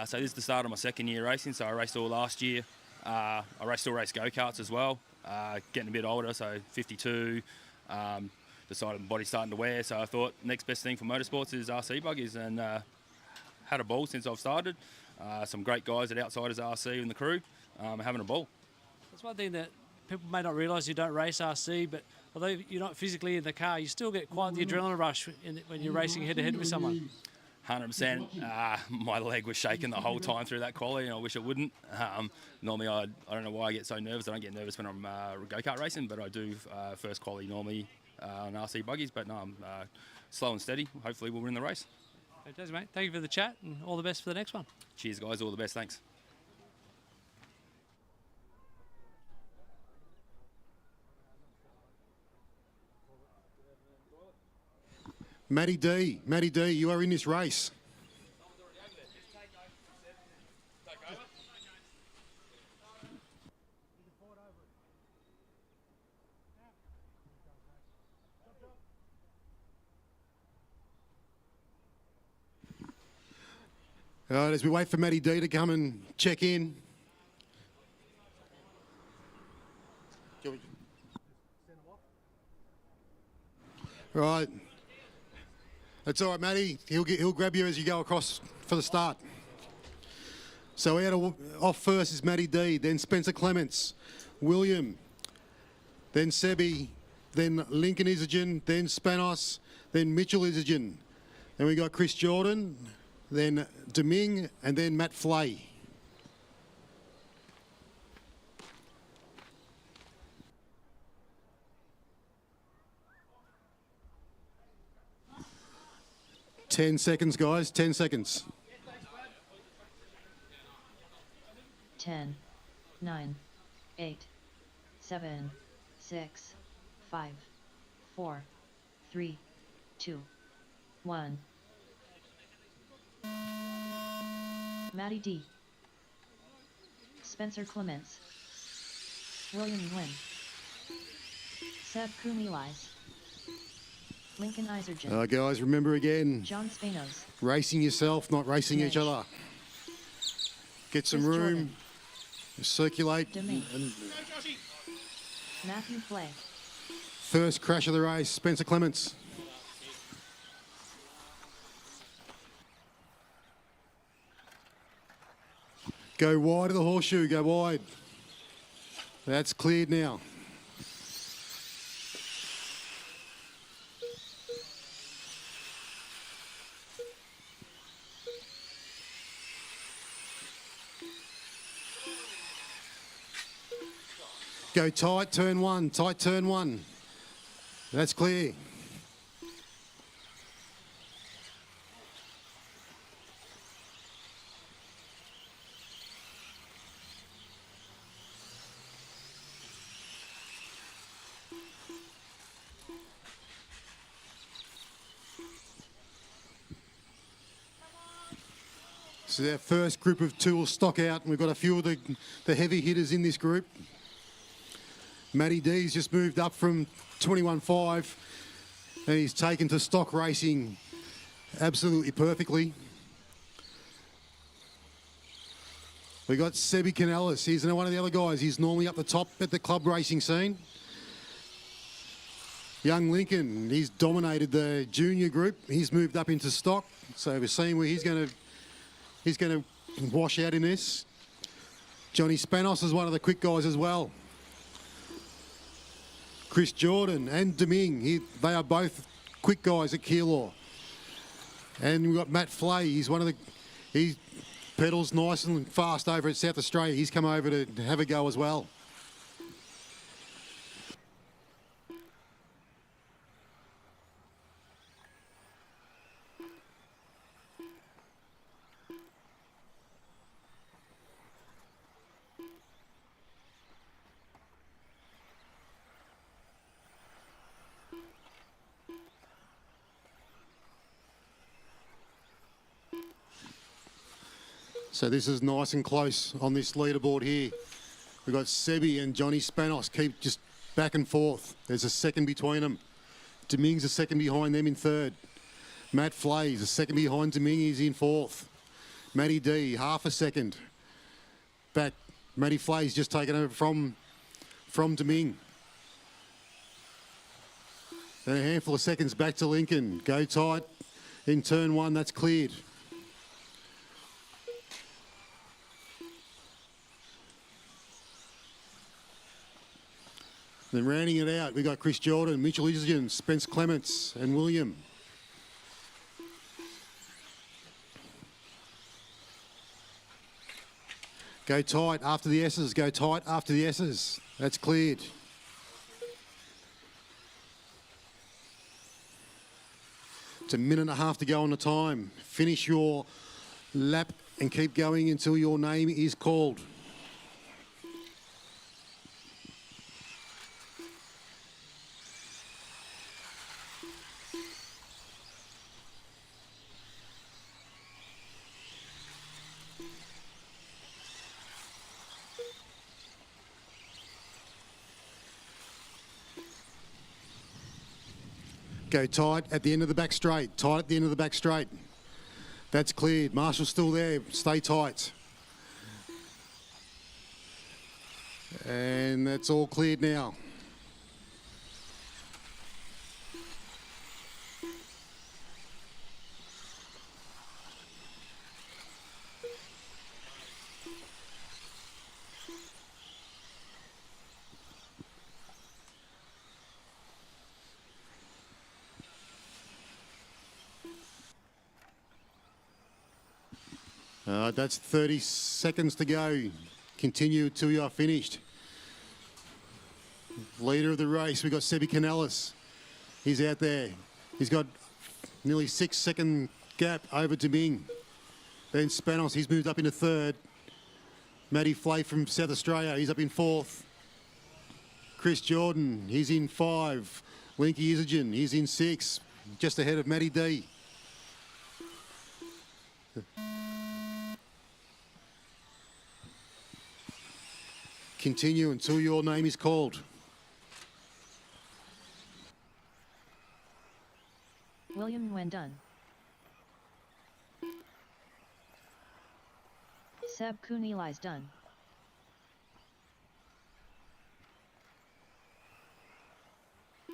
So this is the start of my second year racing, so I raced all last year. I still race go-karts as well, getting a bit older, so 52. Decided my body's starting to wear, so I thought next best thing for motorsports is RC buggies, and had a ball since I've started. Some great guys at Outsiders RC in the crew, having a ball. That's one thing that people may not realise. You don't race RC, but although you're not physically in the car, you still get quite the adrenaline rush when you're racing head-to-head with someone. 100%. My leg was shaking the whole time through that quali, and I wish it wouldn't. Normally, I don't know why I get so nervous. I don't get nervous when I'm go-kart racing, but I do first quali normally on RC buggies. But no, I'm slow and steady. Hopefully, we'll win the race. Fantastic, mate. Thank you for the chat, and all the best for the next one. Cheers, guys. All the best. Thanks. Matty D, you are in this race. All right, as we wait for Matty D to come and check in. Right. That's all right, Matty. He'll grab you as you go across for the start. So off first is Matty D, then Spencer Clements, William, then Sebi, then Lincoln Isogen, then Spanos, then Mitchell Isogen. Then we got Chris Jordan, then Deming, and then Matt Flay. Ten seconds, guys. 10 seconds. 10, 9, 8, 7, 6, 5, 4, 3, 2, 1. Matty D. Spencer Clements. William Nguyen. Seb Kumilais. Lincoln Isergen. Guys, remember again. John Spanos. Racing yourself, not racing each other. Get some Chris room. Jordan. Circulate. Domingue. And Matthew Flay. first crash of the race, Spencer Clements. Go wide of the horseshoe, go wide. That's cleared now. Go tight turn one. That's clear. So our first group of two will stock out, and we've got a few of the heavy hitters in this group. Matty D's just moved up from 21.5, and he's taken to stock racing absolutely perfectly. We got Sebi Canellis. He's one of the other guys. He's normally up the top at the club racing scene. Young Lincoln, he's dominated the junior group. He's moved up into stock, so we're seeing where he's going to wash out in this. Johnny Spanos is one of the quick guys as well. Chris Jordan and Deming, they are both quick guys at Keilor. And we've got Matt Flay. He pedals nice and fast over at South Australia. He's come over to have a go as well. So this is nice and close on this leaderboard here. We've got Sebi and Johnny Spanos keep just back and forth. There's a second between them. Deming's a second behind them in third. Matt Flay's a second behind Deming, he's in fourth. Matty D, half a second. Back, Matty Flay's just taken over from Deming. Then a handful of seconds back to Lincoln. Go tight in turn one, that's cleared. Then rounding it out, we got Chris Jordan, Mitchell Islington, Spence Clements and William. Go tight after the S's, go tight after the S's. That's cleared. It's a minute and a half to go on the time. Finish your lap and keep going until your name is called. Go tight at the end of the back straight. Tight at the end of the back straight. That's cleared. Marshall's still there. Stay tight. And that's all cleared now. That's 30 seconds to go. Continue till you are finished. Leader of the race, we've got Sebi Canellis. He's out there. He's got nearly 6 second gap over Deming. Then Spanos, he's moved up into third. Matty Flay from South Australia, he's up in fourth. Chris Jordan, he's in 5. Linky Islington, he's in 6. Just ahead of Matty D. Continue until your name is called. William when done. Seb Kunili's done.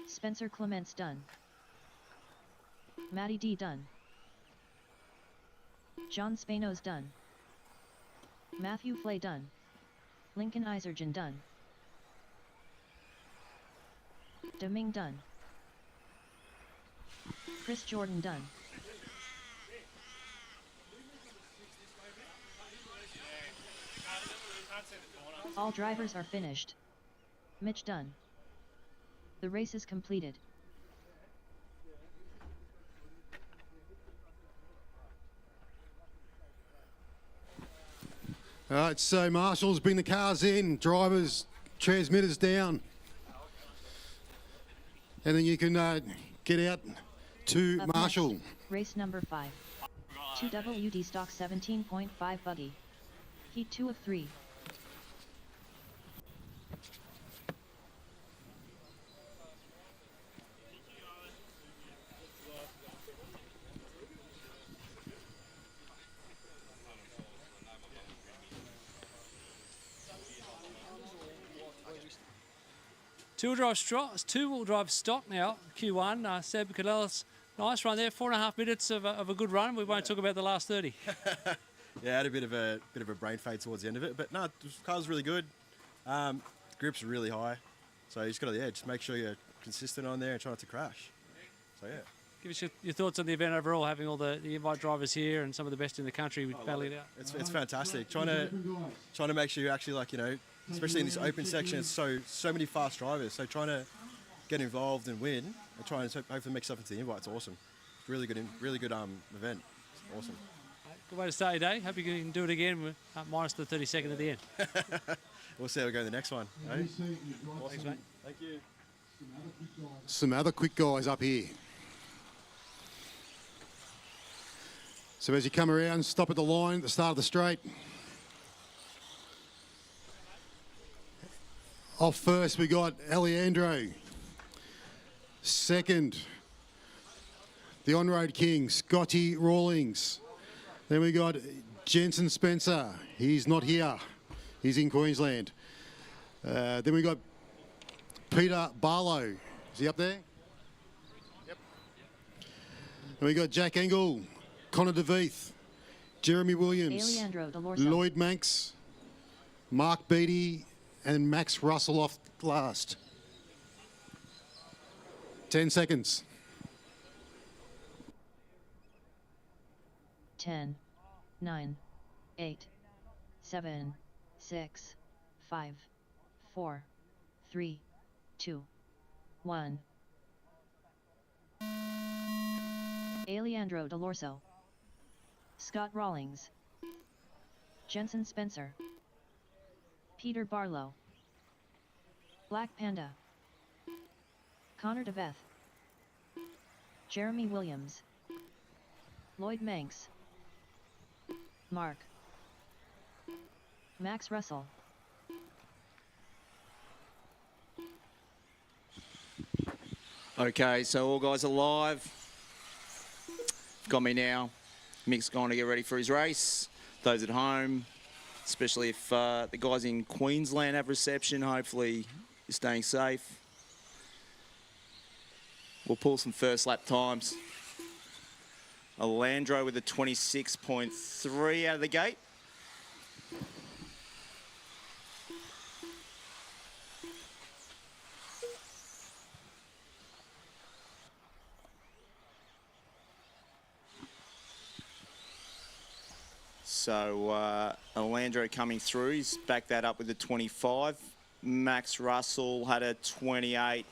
Spencer Clements done. Matty D done. John Spanos done. Matthew Flay done. Lincoln Isergen done. Deming done. Chris Jordan done. All drivers are finished. Mitch done. The race is completed. All right, so marshals, bring the cars in, drivers, transmitters down. and then you can get out to Up Marshall. next, race number 5. 2 WD stock 17.5 buggy. Heat 2 of 3. Two-wheel drive stock now, Q1. Seb Cadellis, nice run there, 4.5 minutes of a good run. We won't talk about the last 30. Yeah, I had a bit of a brain fade towards the end of it, but no, the car was really good. Grip's really high, so you just got to just make sure you're consistent on there and try not to crash. So yeah. Give us your thoughts on the event overall, having all the invite drivers here and some of the best in the country battling it out. It's fantastic. Trying to make sure you actually, like, you know, especially in this open section, it's so many fast drivers. So trying to get involved and win and try and hopefully make stuff into the invite. It's awesome. Really good event. It's awesome. Good way to start your day. Hope you can do it again with minus the 30-second at the end. We'll see how we go in the next one. Eh? Thanks, mate. Thank you. Some other quick guys up here. So as you come around, stop at the line at the start of the straight. Off first, we got Alejandro. Second, the on-road king, Scotty Rawlings. Then we got Jensen Spencer. He's not here. He's in Queensland. Then we got Peter Barlow. Is he up there? Yep. And we got Jack Engel, Connor DeVeith, Jeremy Williams, Lloyd Manx, Mark Beattie, and Max Russell off last. 10 seconds. 10, 9, 8, 7, 6, 5, 4, 3, 2, 1. Alejandro Delorso, Scott Rawlings, Jensen Spencer, Peter Barlow, Black Panda, Connor DeVeth, Jeremy Williams, Lloyd Manx, Mark, Max Russell. Okay, so all guys are live. Got me now. Mick's going to get ready for his race. Those at home, especially if the guys in Queensland have reception, hopefully you're staying safe. We'll pull some first lap times. Alandro with a 26.3 out of the gate. So Alandro coming through, he's backed that up with a 25. Max Russell had a 28.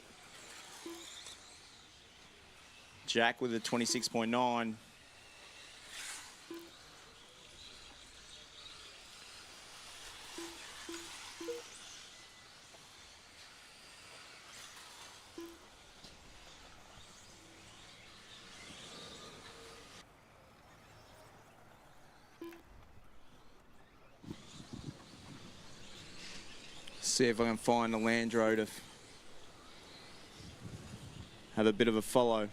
Jack with a 26.9. See if I can find Alandro to have a bit of a follow.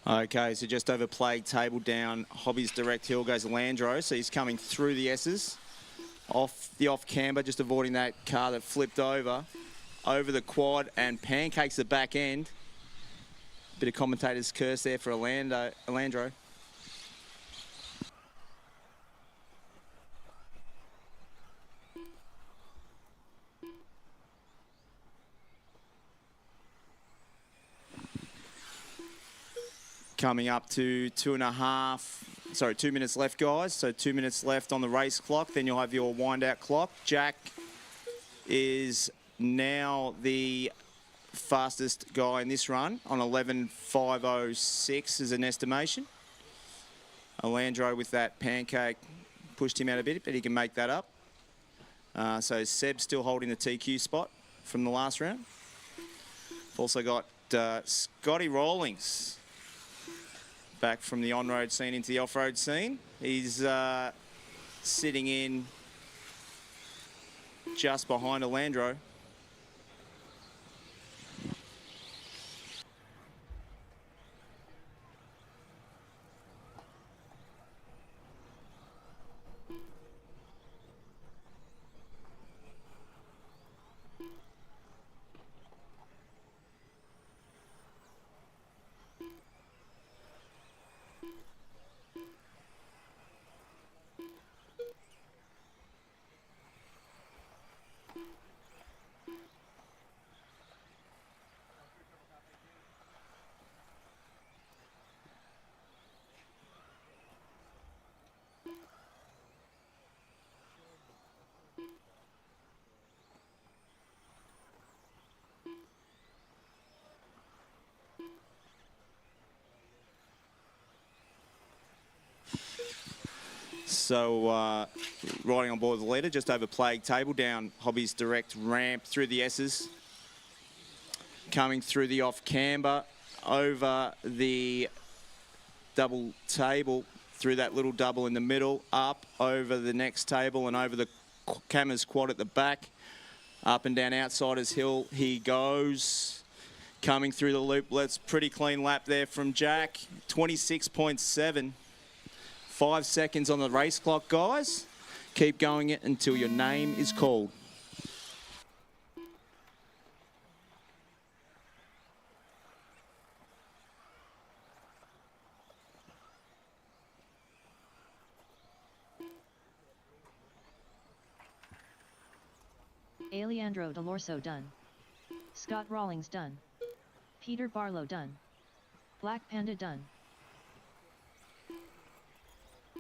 Okay, so just over Plague Table down Hobby's direct hill goes Landro, so he's coming through the S's. Off the off camber, just avoiding that car that flipped over the quad and pancakes the back end. Bit of commentator's curse there for Alandro. coming up to 2 minutes left, guys. So 2 minutes left on the race clock. Then you'll have your wind out clock. Jack is now the fastest guy in this run on 11.506 as an estimation. Alandro with that pancake pushed him out a bit, but he can make that up. So Seb's still holding the TQ spot from the last round. We've also got Scotty Rawlings back from the on-road scene into the off-road scene. He's sitting in just behind Alandro. So riding on board the leader, just over Plague Table, down Hobby's direct ramp through the S's. Coming through the off camber, over the double table, through that little double in the middle, up over the next table and over the Cameras quad at the back. Up and down Outsiders Hill he goes. Coming through the loop, let's pretty clean lap there from Jack. 26.7. 5 seconds on the race clock, guys. Keep going it until your name is called. Alejandro Delorso done. Scott Rawlings done. Peter Barlow done. Black Panda done.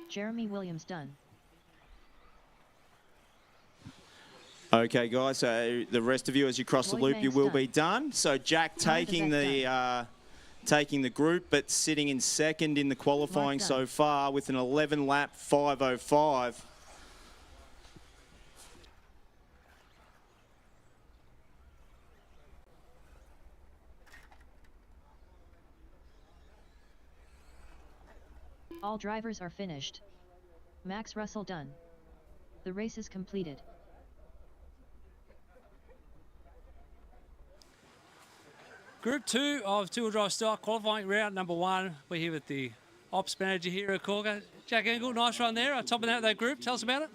Jeremy Williams done. Okay, guys, so the rest of you, as you cross the loop, you will be done. So Jack taking the group, but sitting in second in the qualifying so far with an 11 lap 5:05. All drivers are finished. Max Russell done. The race is completed. Group 2 of two-wheel drive stock qualifying round number 1. We're here with the ops manager here at Corker. Jack Engel, nice run there. Topping out that group. Tell us about it.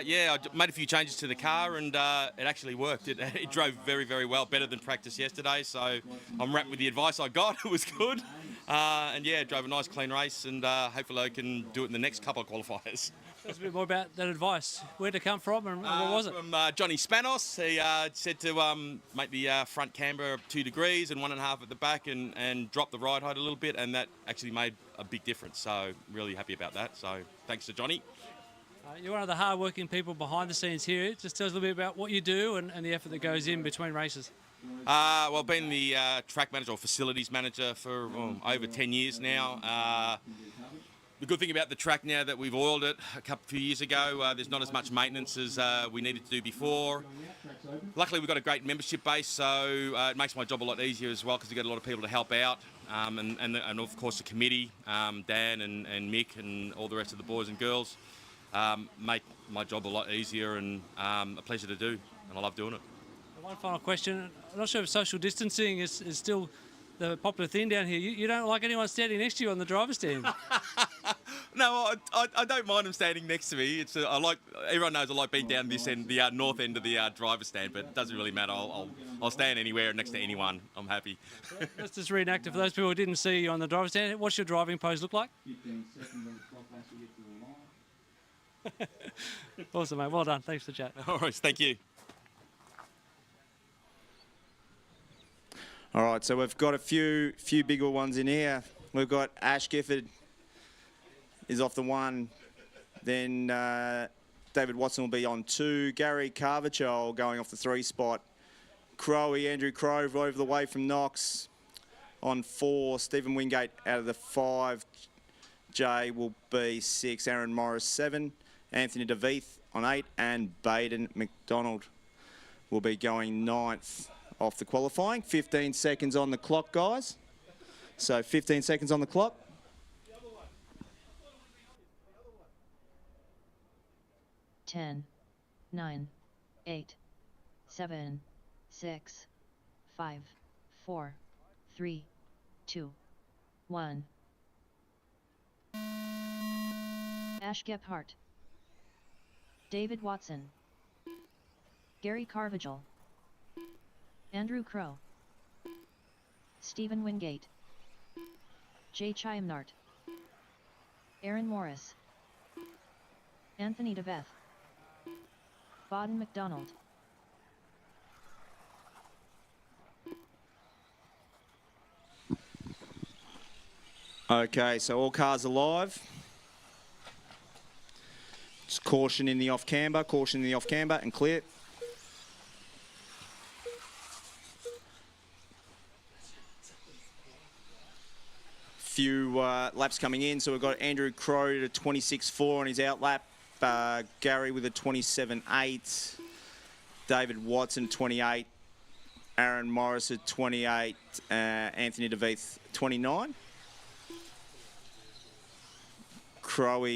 Yeah, I made a few changes to the car and it actually worked. It drove very, very well, better than practice yesterday. So I'm wrapped with the advice I got. It was good. And yeah, drove a nice clean race and hopefully I can do it in the next couple of qualifiers. Tell us a bit more about that advice. Where'd it come from and what was it? From Johnny Spanos. He said to make the front camber 2 degrees and 1.5 at the back and drop the ride height a little bit, and that actually made a big difference. So really happy about that. So thanks to Johnny. You're one of the hard-working people behind the scenes here. Just tell us a little bit about what you do and the effort that goes in between races. Well, I've been the track manager or facilities manager for over 10 years now. The good thing about the track now that we've oiled it a few years ago, there's not as much maintenance as we needed to do before. Luckily, we've got a great membership base, so it makes my job a lot easier as well because we've got a lot of people to help out. And of course, the committee, Dan and Mick and all the rest of the boys and girls make my job a lot easier and a pleasure to do, and I love doing it. One final question. I'm not sure if social distancing is still the popular thing down here. You don't like anyone standing next to you on the driver's stand? No, I don't mind them standing next to me. Everyone knows I like being down this end, the north end of the driver's stand, but it doesn't really matter. I'll stand anywhere next to anyone. I'm happy. Let's just reenact it for those people who didn't see you on the driver's stand. What's your driving pose look like? Awesome, mate. Well done. Thanks for the chat. All right, thank you. All right, so we've got a few bigger ones in here. We've got Ash Gifford is off the 1. Then David Watson will be on 2. Gary Carvachol going off the 3 spot. Andrew Crowe over the way from Knox on 4. Stephen Wingate out of the 5. Jay will be 6. Aaron Morris 7. Anthony DeVeith on 8. And Baden McDonald will be going 9th off the qualifying. 15 seconds on the clock, guys. So 15 seconds on the clock. Ten, 9, 8, 7, 6, 5, 4, 3, 2, 1. Ash Gephardt, David Watson, Gary Carvajal, Andrew Crowe, Stephen Wingate, Jay Chiamnart, Aaron Morris, Anthony DeVeth, Baden McDonald. Okay, so all cars alive. Just caution in the off camber, and clear. Few laps coming in, so we've got Andrew Crowe to 26.4 on his out lap. Gary with a 27.8. David Watson 28. Aaron Morris at 28. Anthony DeVeith 29. Crowe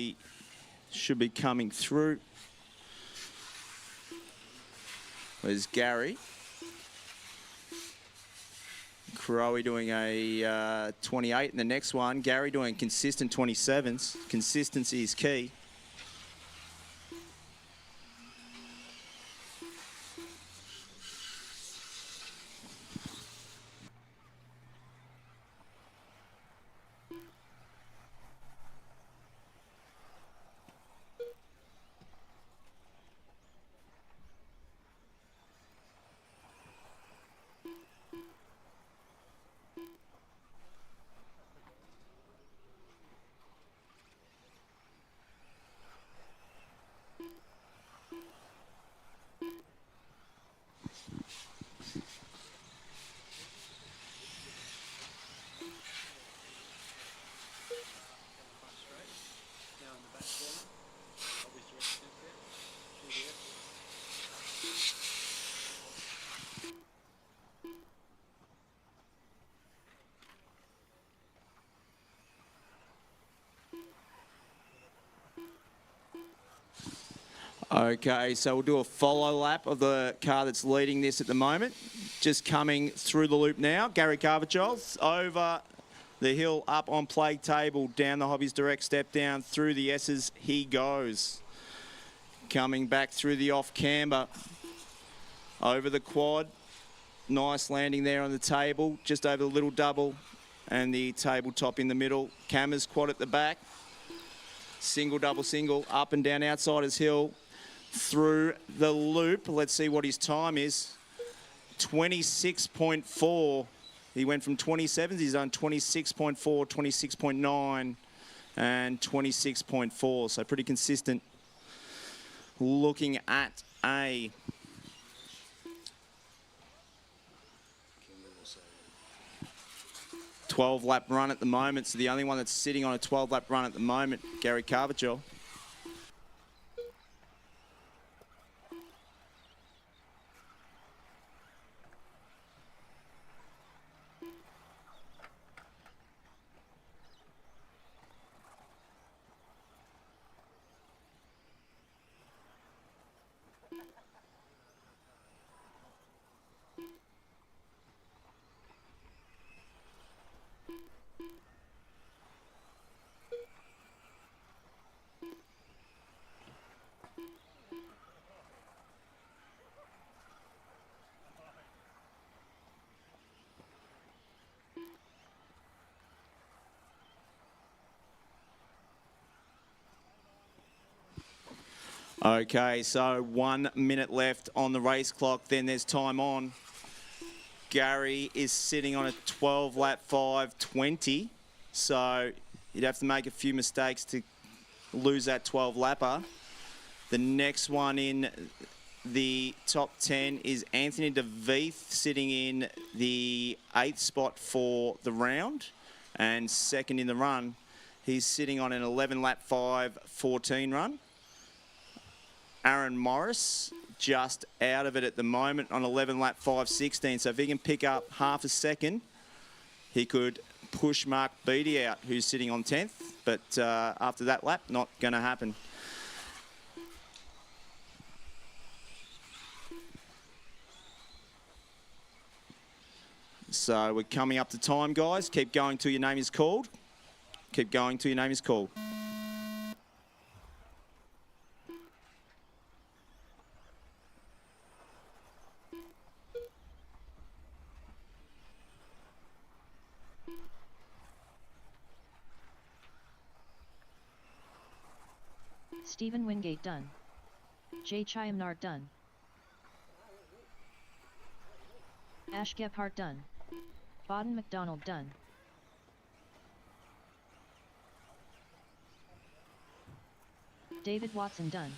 should be coming through. There's Gary. Crowe doing a 28 in the next one. Gary doing consistent 27s. Consistency is key. Okay, so we'll do a follow lap of the car that's leading this at the moment. Just coming through the loop now. Gary Carvajal over the hill, up on Plague Table, down the Hobbies Direct, step down through the S's. He goes. Coming back through the off camber. Over the quad. Nice landing there on the table, just over the little double. And the tabletop in the middle. Cameras quad at the back. Single, double, single, up and down Outsiders Hill. Through the loop. Let's see what his time is. 26.4. He went from 27s. He's done 26.4, 26.9, and 26.4. So pretty consistent. Looking at a 12-lap run at the moment. So the only one that's sitting on a 12-lap run at the moment, Gary Carvajal. Okay, so 1 minute left on the race clock. Then there's time on. Gary is sitting on a 12-lap 5:20. So you'd have to make a few mistakes to lose that 12 lapper. The next one in the top 10 is Anthony DeVeeth, sitting in the 8th spot for the round and second in the run. He's sitting on an 11 lap 5:14 run. Aaron Morris just out of it at the moment on 11 lap 5:16. So if he can pick up half a second, he could push Mark Beattie out, who's sitting on 10th. But after that lap, not going to happen. So we're coming up to time, guys. Keep going till your name is called. Keep going till your name is called. Stephen Wingate done. Jay Chiamnard done. Ash Gephardt done. Baden McDonald done. David Watson done.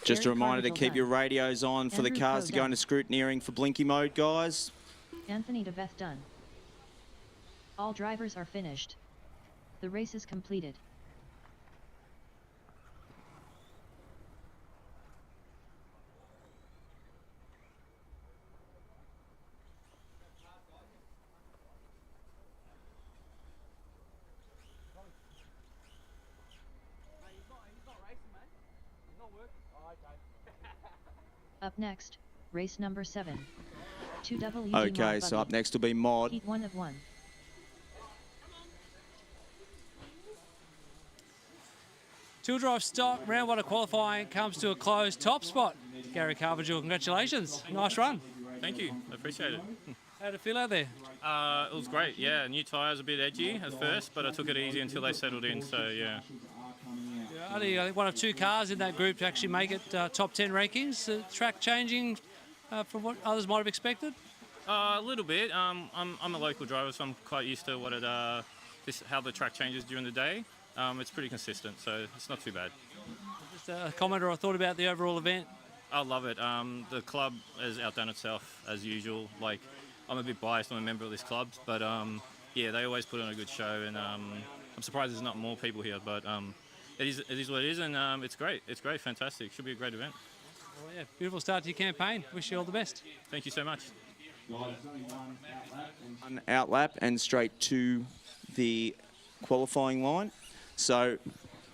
Just a Eric reminder to Carmichael keep done. your radios on for the Andrew cars Crowe to go done. into scrutineering for blinky mode, guys. Anthony DeVeth done. All drivers are finished. The race is completed. Up next, race number 7. 2WD Okay, Mod so up Buggy. next will be Mod. Heat 1 of 1. Two drive stock, round 1 of qualifying comes to a close. Top spot, Gary Carvajal, congratulations. Nice run. Thank you, I appreciate it. How'd it feel out there? It was great, yeah. New tyres a bit edgy at first, but I took it easy until they settled in, so yeah. Only, I think, one of 2 cars in that group to actually make it top 10 rankings. Track changing from what others might have expected? A little bit. I'm a local driver, so I'm quite used to what how the track changes during the day. It's pretty consistent, so it's not too bad. Just a comment or a thought about the overall event? I love it. The club has outdone itself as usual. Like, I'm a bit biased. I'm a member of this club, but yeah, they always put on a good show, and I'm surprised there's not more people here. But it is what it is, and it's great. It's great, fantastic. Should be a great event. Well, yeah, beautiful start to your campaign. Wish you all the best. Thank you so much. One out lap and straight to the qualifying line. So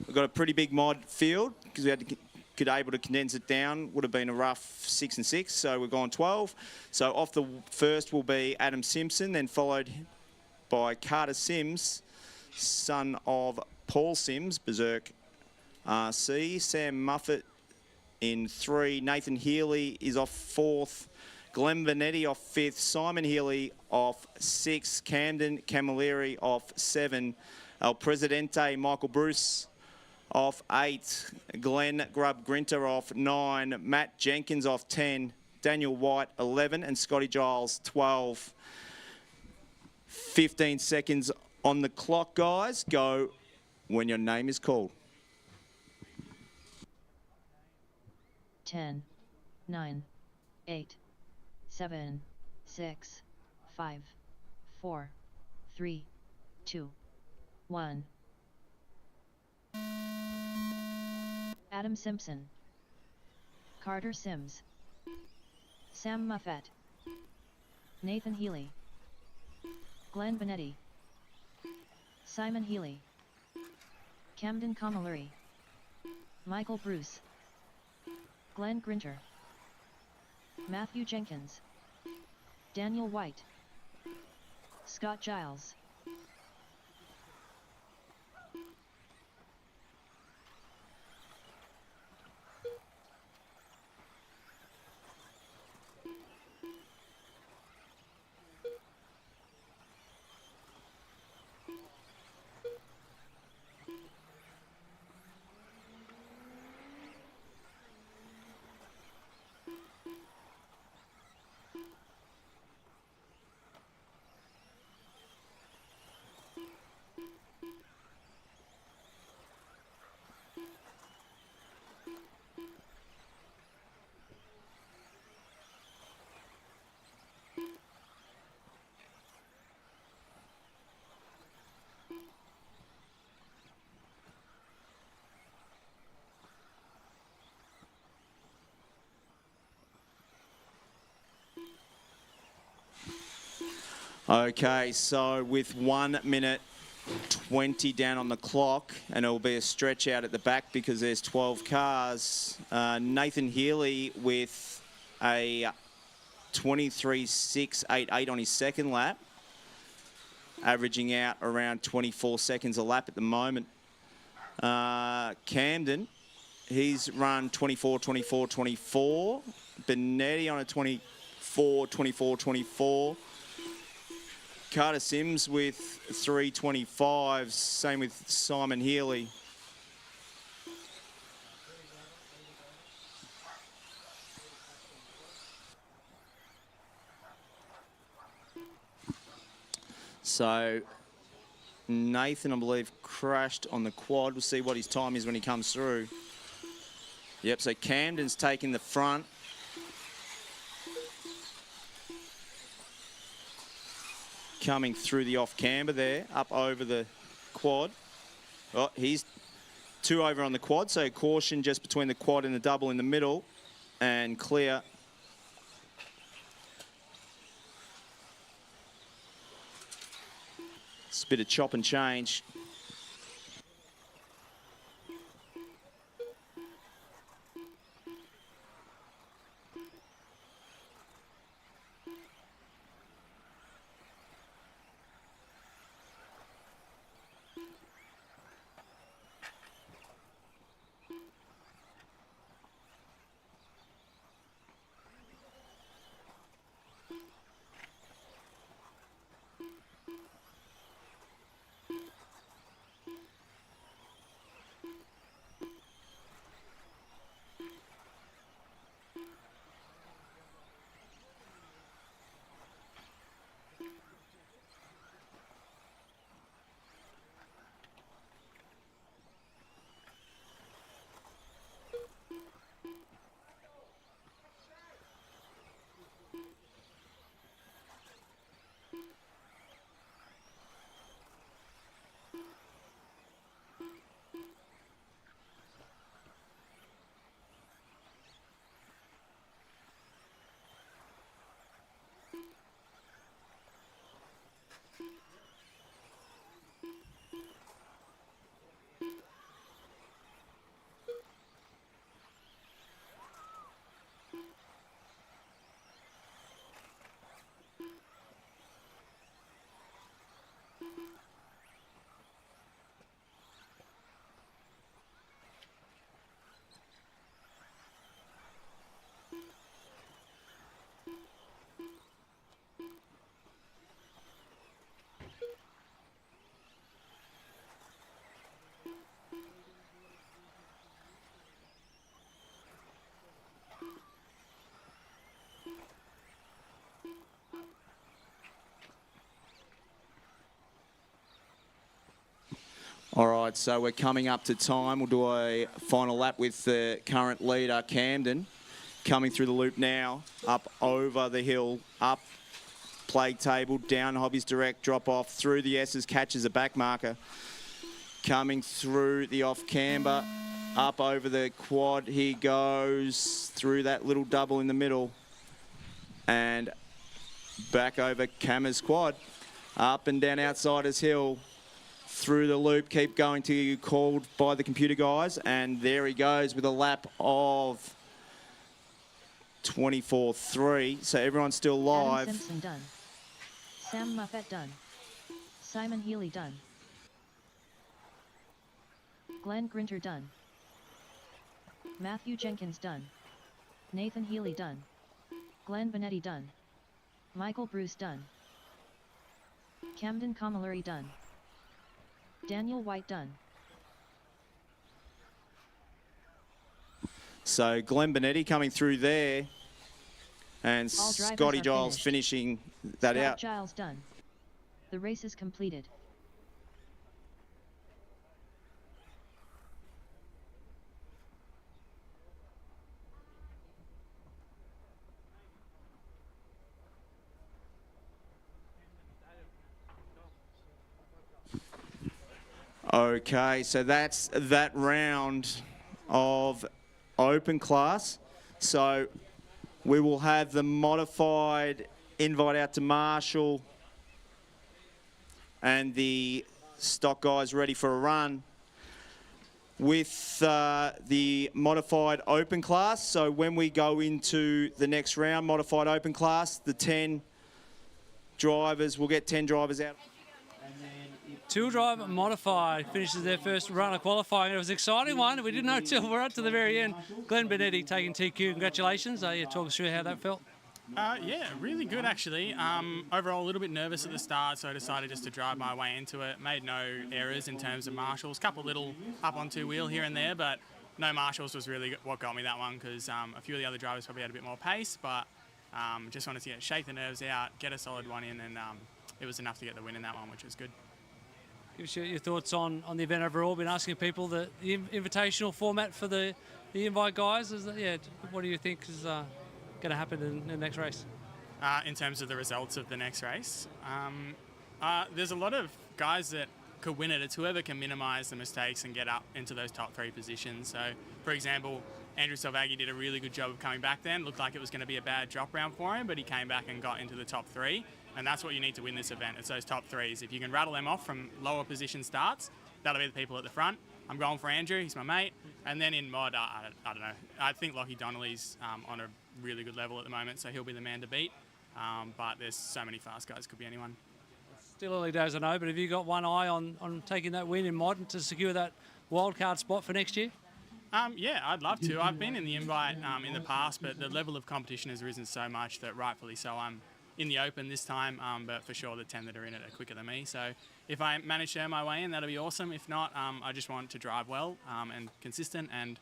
we've got a pretty big mod field because we had to could able to condense it down. Would have been a rough 6 and 6, so we're going 12. So off the first will be Adam Simpson, then followed by Carter Sims, son of Paul Sims, Berserk RC. Sam Muffet in 3. Nathan Healy is off 4th. Glenn Vanetti off 5th. Simon Healy off 6th. Camden Camilleri off 7. El Presidente Michael Bruce off 8. Glenn Grubb Grinter off 9. Matt Jenkins off 10. Daniel White 11. And Scotty Giles 12. 15 seconds on the clock, guys. Go when your name is called. 10, 9, 8, 7, 6, 5, 4, 3, 2, 1. Adam Simpson. Carter Sims. Sam Muffet. Nathan Healy. Glenn Benetti. Simon Healy. Camden Camilleri. Michael Bruce. Glenn Grinter. Matthew Jenkins. Daniel White. Scott Giles. Okay, so with 1 minute 20 down on the clock, and it'll be a stretch out at the back because there's 12 cars. Nathan Healy with a 23.688 on his second lap, averaging out around 24 seconds a lap at the moment. Camden, he's run 24.24.24. Benetti on a 24.24.24. Carter Sims with 3.25. Same with Simon Healy. So Nathan, I believe, crashed on the quad. We'll see what his time is when he comes through. Yep, so Camden's taking the front. Coming through the off camber there, up over the quad. Oh, he's 2 over on the quad, so caution just between the quad and the double in the middle, and clear. It's a bit of chop and change. All right, so we're coming up to time. We'll do a final lap with the current leader, Camden, coming through the loop now, up over the hill, up plague table, down Hobbies Direct, drop off, through the S's, catches a back marker. Coming through the off camber, up over the quad, he goes through that little double in the middle, and back over Cammer's quad, up and down Outsiders Hill, through the loop, keep going till you called by the computer guys, and there he goes with a lap of 24.3. So everyone's still live. Adam Simpson done. Sam Muffet done. Simon Healy done. Glenn Grinter done. Matthew Jenkins done. Nathan Healy done. Glenn Benetti done. Michael Bruce done. Camden Camilleri done. Daniel White done. So Glenn Benetti coming through there, and All drivers Scotty are Giles finished. finishing that Scott out. Giles done. The race is completed. Okay, so that's that round of open class. So we will have the modified invite out to Marshall and the stock guys ready for a run with the modified open class. So when we go into the next round, modified open class, the 10 drivers, we'll get 10 drivers out. Two driver modified finishes their first run of qualifying. It was an exciting one. We didn't know till we're up to the very end. Glenn Benetti taking TQ. Congratulations. Yeah, talk us through how that felt. Yeah, really good actually. Overall, a little bit nervous at the start, so I decided just to drive my way into it. Made no errors in terms of marshals. Couple little up on two wheel here and there, but no marshals was really what got me that one because a few of the other drivers probably had a bit more pace, but just wanted to shake the nerves out, get a solid one in, and it was enough to get the win in that one, which was good. Give us your thoughts on the event overall. Been asking people the invitational format for the invite guys. What do you think is going to happen in the next race? In terms of the results of the next race, there's a lot of guys that could win it. It's whoever can minimise the mistakes and get up into those top three positions. So, for example, Andrew Salvaggi did a really good job of coming back then. Looked like it was going to be a bad drop round for him, but he came back and got into the top three. And that's what you need to win this event. It's those top threes. If you can rattle them off from lower position starts, that'll be the people at the front. I'm going for Andrew. He's my mate. And then in mod, I don't know. I think Lockie Donnelly's on a really good level at the moment, so he'll be the man to beat. But there's so many fast guys. Could be anyone. Still early days, I know, but have you got one eye on taking that win in mod to secure that wildcard spot for next year? Yeah, I'd love to. I've been in the invite in the past, but the level of competition has risen so much that rightfully so I'm in the open this time, but for sure the 10 that are in it are quicker than me. So if I manage to earn my way in, that'll be awesome. If not, I just want to drive well and consistent, and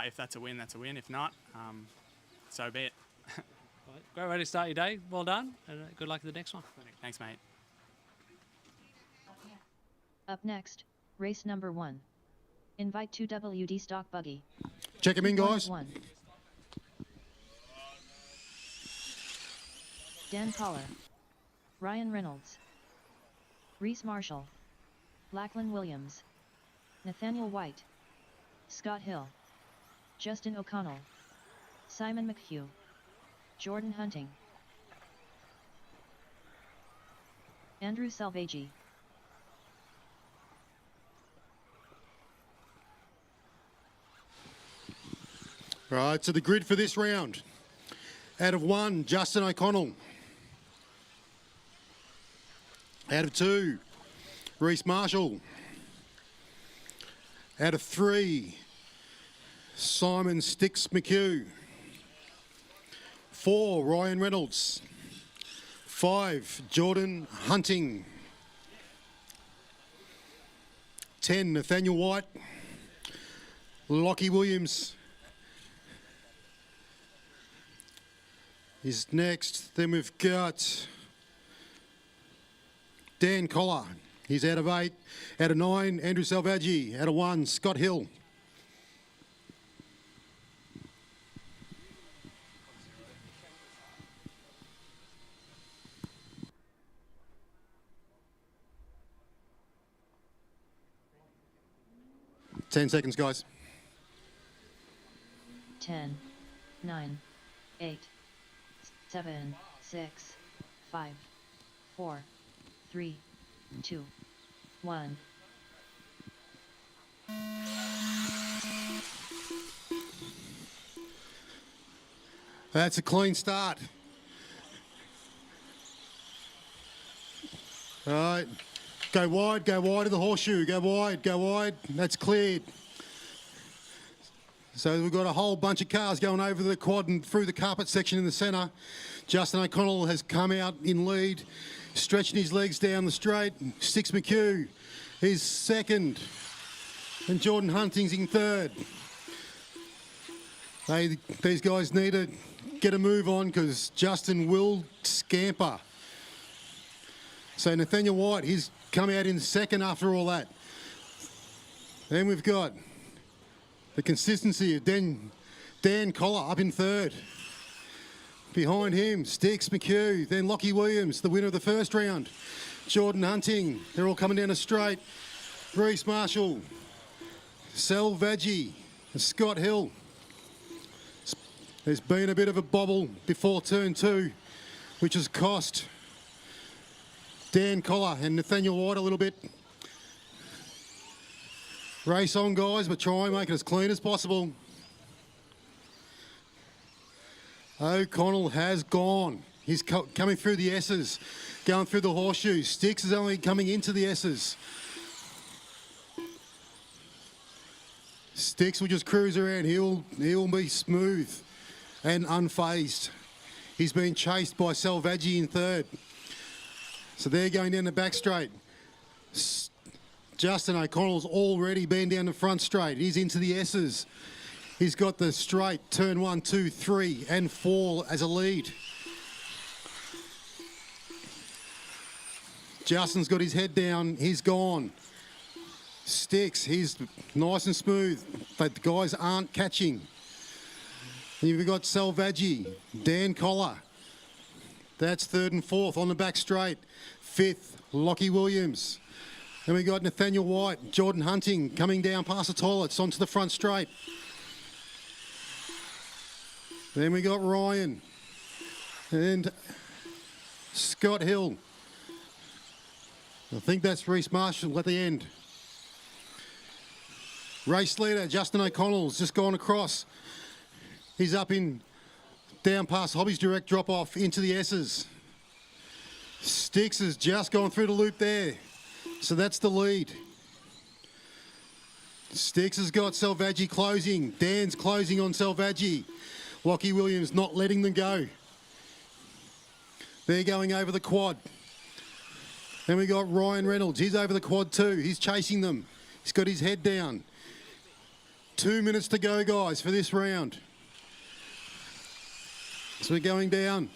if that's a win, that's a win. If not, so be it. Great way to start your day. Well done, and good luck with the next one. Thanks, mate. Up next, race number 1. Invite 2 WD stock buggy. Check him in, guys. 1. Dan Collar, Ryan Reynolds, Reese Marshall, Lachlan Williams, Nathaniel White, Scott Hill, Justin O'Connell, Simon McHugh, Jordan Hunting, Andrew Salvaggi. Right, so the grid for this round. Out of 1, Justin O'Connell. Out of 2, Reese Marshall. Out of 3, Simon Sticks McHugh. 4, Ryan Reynolds. 5, Jordan Hunting. 10, Nathaniel White. Lockie Williams is next. Then we've got Dan Collar. He's out of 8. Out of 9, Andrew Salvaggi. Out of 1, Scott Hill. Ten seconds, guys. 10, 9, 8, 7, 6, 5, 4, 3, 2, 1. That's a clean start. All right. Go wide of the horseshoe. Go wide. That's cleared. So we've got a whole bunch of cars going over the quad and through the carpet section in the centre. Justin O'Connell has come out in lead, stretching his legs down the straight. Sticks McHugh is second, and Jordan Hunting's in third. These guys need to get a move on because Justin will scamper. So Nathaniel White, he's come out in second after all that. Then we've got the consistency of Dan Collar up in third. Behind him, Sticks McHugh, then Lockie Williams, the winner of the first round. Jordan Hunting, they're all coming down a straight. Reese Marshall, Salvaggi, and Scott Hill. There's been a bit of a bobble before turn 2, which has cost Dan Collar and Nathaniel White a little bit. Race on, guys, but try and make it as clean as possible. O'Connell has gone. He's coming through the S's, going through the horseshoes. Sticks is only coming into the S's. Sticks will just cruise around. He'll be smooth and unfazed. He's been chased by Salvaggi in third. So they're going down the back straight. Justin O'Connell's already been down the front straight. He's into the S's. He's got the straight turn 1, 2, 3 and 4 as a lead. Justin's got his head down. He's gone. Sticks, he's nice and smooth. But the guys aren't catching. And you've got Salvaggi, Dan Collar. That's third and fourth on the back straight. Fifth, Lockie Williams. And we got Nathaniel White, Jordan Hunting coming down past the toilets onto the front straight. Then we got Ryan and Scott Hill. I think that's Reece Marshall at the end. Race leader, Justin O'Connell's just gone across. He's up in, down past Hobby's direct drop off into the S's. Sticks has just gone through the loop there. So that's the lead. Sticks has got Salvaggi closing. Dan's closing on Salvaggi. Lockie Williams not letting them go. They're going over the quad. Then we got Ryan Reynolds. He's over the quad too. He's chasing them. He's got his head down. 2 minutes to go, guys, for this round. So we're going down.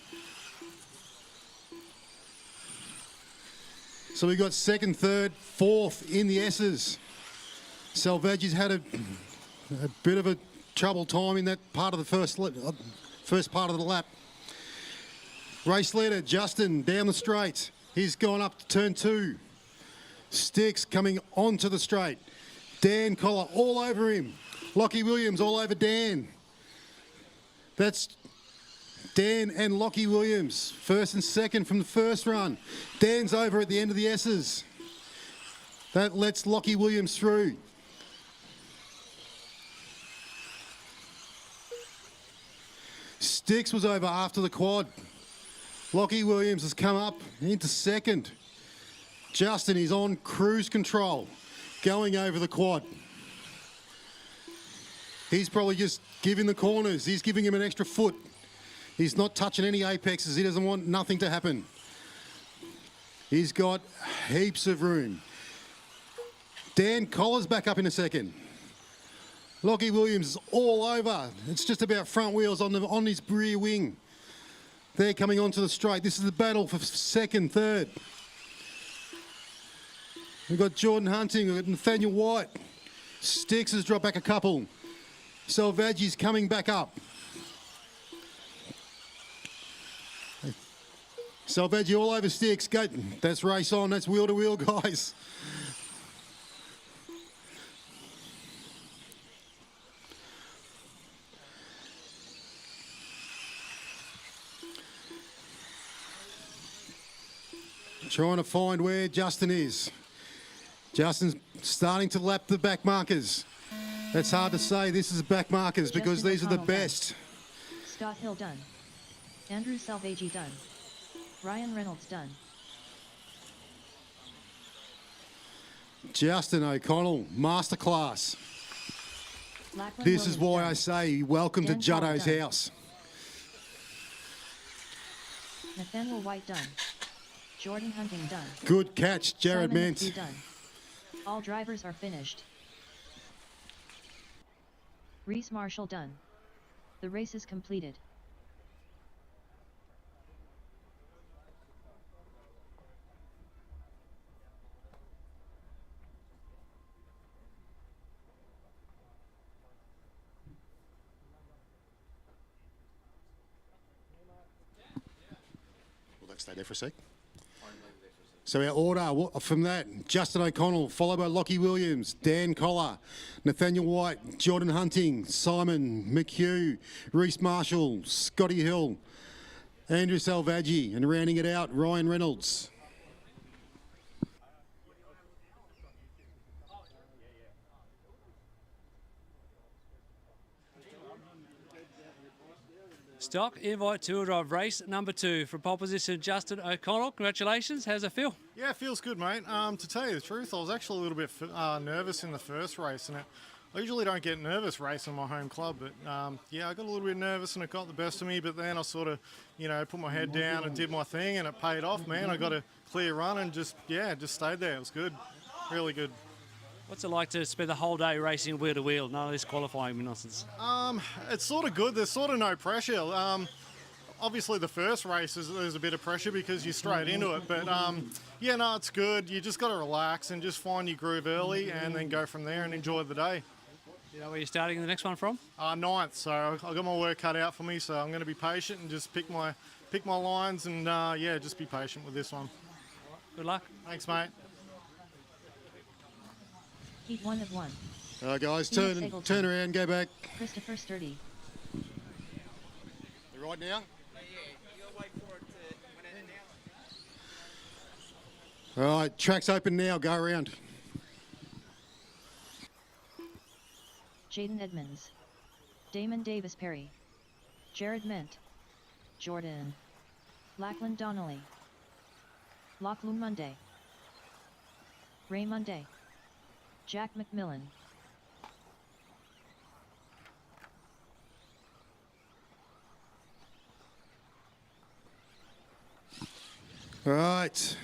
So we got second, third, fourth in the S's. Salvaggi's had a bit of a trouble time in that part of the first part of the lap. Race leader, Justin, down the straight. He's gone up to turn 2. Sticks coming onto the straight. Dan Collar all over him. Lockie Williams all over Dan. That's Dan and Lockie Williams, first and second from the first run. Dan's over at the end of the S's. That lets Lockie Williams through. Sticks was over after the quad. Lockie Williams has come up into second. Justin is on cruise control, going over the quad. He's probably just giving the corners. He's giving him an extra foot. He's not touching any apexes. He doesn't want nothing to happen. He's got heaps of room. Dan Collar's back up in a second. Lockie Williams is all over. It's just about front wheels on his rear wing. They're coming onto the straight. This is the battle for second, third. We've got Jordan Hunting, we've got Nathaniel White. Sticks has dropped back a couple. Salvaggi's coming back up. Salvaggi all over Sticks. Go. That's race on. That's wheel to wheel, guys. Trying to find where Justin is. Justin's starting to lap the back markers. That's hard to say. This is back markers because these are the best. Scott Hill done. Andrew Salvaggi done. Ryan Reynolds done. Justin O'Connell, masterclass. This is why I say welcome to Juddo's house. Nathaniel White done. Jordan Hunting done. Good catch, Jared Ment. Done. All drivers are finished. Reece Marshall done. The race is completed. Will that stay there for a sec? So our order from that, Justin O'Connell, followed by Lockie Williams, Dan Collar, Nathaniel White, Jordan Hunting, Simon McHugh, Reece Marshall, Scotty Hill, Andrew Salvaggi, and rounding it out, Ryan Reynolds. Stock Invite Tour Drive race number 2 from pole position Justin O'Connell. Congratulations. How's it feel? Yeah, it feels good, mate. To tell you the truth, I was actually a little bit nervous in the first race, and I usually don't get nervous racing my home club, but yeah, I got a little bit nervous and it got the best of me, but then I sort of, put my head down and did my thing, and it paid off, man. I got a clear run and just stayed there. It was good, really good. What's it like to spend the whole day racing wheel to wheel? None of this qualifying nonsense. It's sort of good. There's sort of no pressure. Obviously, the first race there's a bit of pressure because you're straight into it. But yeah, no, it's good. You just got to relax and just find your groove early, and then go from there and enjoy the day. You know where you're starting the next one from? 9th. So I got my work cut out for me. So I'm going to be patient and just pick my lines, and yeah, just be patient with this one. Good luck. Thanks, mate. Heat 1 of 1. All right, guys, Phoenix turn Eggleton. around, go back. Christopher Sturdy. You right now? All right, track's open now. Go around. Jaden Edmonds. Damon Davis Perry. Jared Ment. Jordan. Lachlan Donnelly. Lachlan Monday. Ray Monday. Jack McMillan. All right.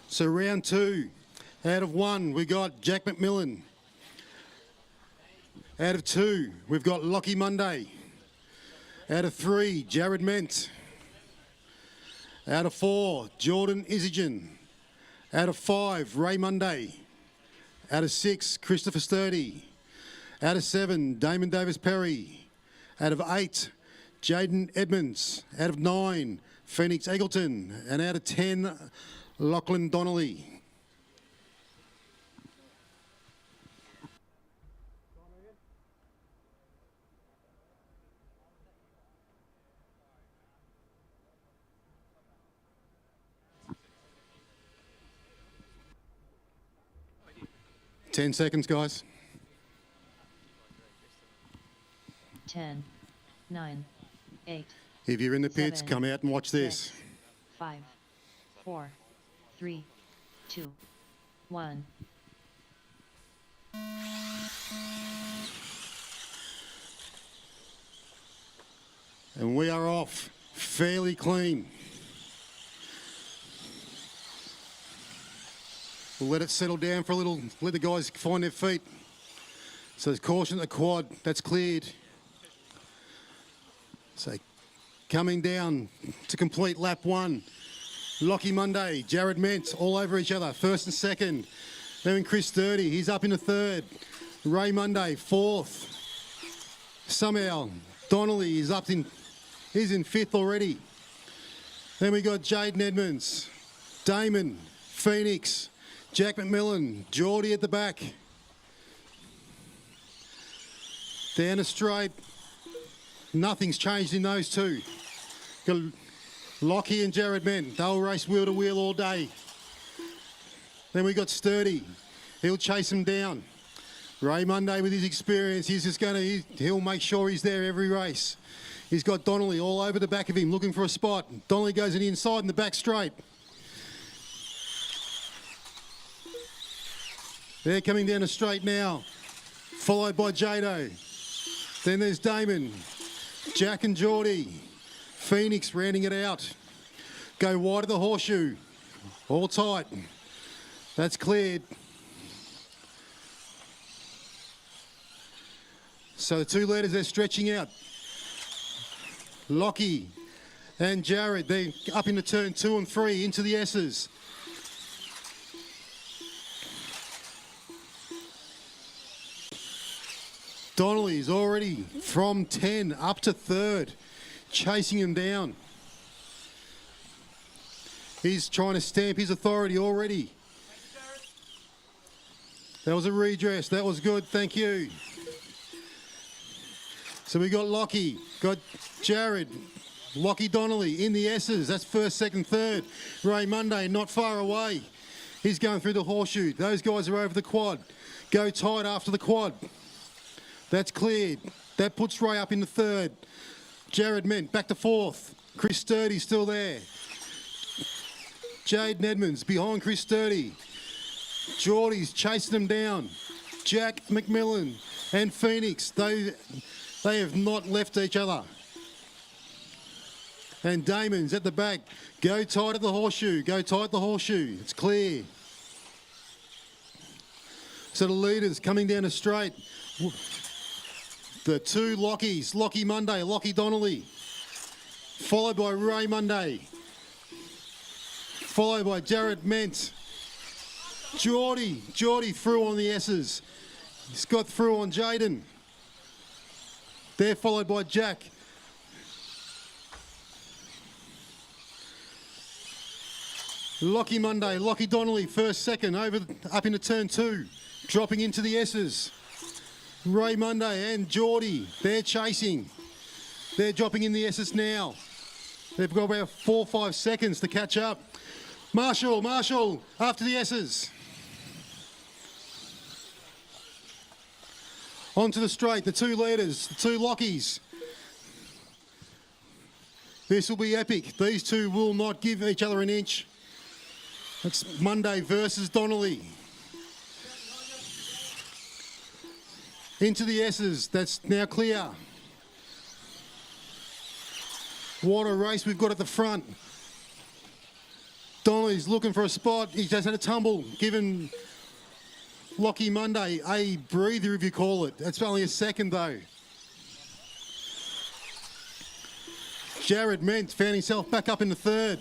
So round 2. Out of 1, we got Jack McMillan. Out of 2, we've got Lockie Monday. Out of 3, Jared Ment. Out of 4, Jordan Isagen. Out of 5, Ray Monday. Out of 6, Christopher Sturdy. Out of 7, Damon Davis Perry. Out of 8, Jaden Edmonds. Out of 9, Phoenix Eggleton. And out of 10, Lachlan Donnelly. Ten seconds, guys. 10, 9, 8. If you're in the pits, 7, come out and watch this. 6, 5, 4, 3, 2, 1. And we are off fairly clean. We'll let it settle down for a little, let the guys find their feet. So there's caution at the quad, that's cleared. So coming down to complete lap 1. Lockie Monday, Jared Ment, all over each other, first and second. Then Chris Sturdy, he's up into 3rd. Ray Monday, 4th. Somehow, Donnelly is he's in 5th already. Then we got Jaden Edmonds, Damon, Phoenix, Jack McMillan, Geordie at the back. Down the straight. Nothing's changed in those two. Got Lockie and Jared Ment. They'll race wheel to wheel all day. Then we got Sturdy. He'll chase him down. Ray Monday with his experience, he'll make sure he's there every race. He's got Donnelly all over the back of him looking for a spot. Donnelly goes in the inside and the back straight. They're coming down the straight now, followed by Jado. Then there's Damon, Jack and Geordie. Phoenix rounding it out. Go wide of the horseshoe. All tight. That's cleared. So the 2 leaders, they're stretching out. Lockie and Jared, they're up into turn 2 and 3 into the S's. Donnelly's already from 10 up to 3rd, chasing him down. He's trying to stamp his authority already. That was a redress. That was good. Thank you. So we got Lockie, got Jared, Lockie Donnelly in the S's. That's 1st, 2nd, 3rd. Ray Monday not far away. He's going through the horseshoe. Those guys are over the quad. Go tight after the quad. That's cleared. That puts Ray up in the 3rd. Jared Ment back to fourth. Chris Sturdy still there. Jaden Edmonds behind Chris Sturdy. Geordie's chasing them down. Jack McMillan and Phoenix, they have not left each other. And Damon's at the back. Go tight at the horseshoe. Go tight at the horseshoe. It's clear. So the leaders coming down the straight. The two Lockies, Lockie Monday, Lockie Donnelly. Followed by Ray Monday. Followed by Jared Ment. Geordie through on the S's. He's got through on Jaden. They're followed by Jack. Lockie Monday, Lockie Donnelly, first, second, up into turn 2, dropping into the S's. Ray Monday and Geordie, they're chasing. They're dropping in the S's now. They've got about 4 or 5 seconds to catch up. Marshall, after the S's. Onto the straight, the two leaders, the two Lockies. This will be epic. These two will not give each other an inch. It's Monday versus Donnelly. Into the S's, that's now clear. What a race we've got at the front. Donnelly's looking for a spot. He just had a tumble, giving Lockie Monday a breather, if you call it. That's only a second, though. Jared Ment found himself back up in the third.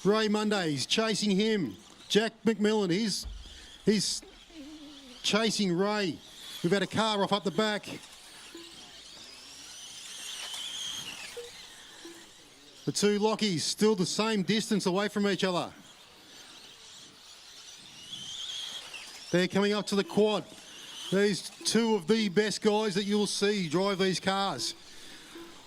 Ray Monday's chasing him. Jack McMillan, he's chasing Ray. We've had a car off up the back. The two Lockies still the same distance away from each other. They're coming up to the quad. These two of the best guys that you'll see drive these cars.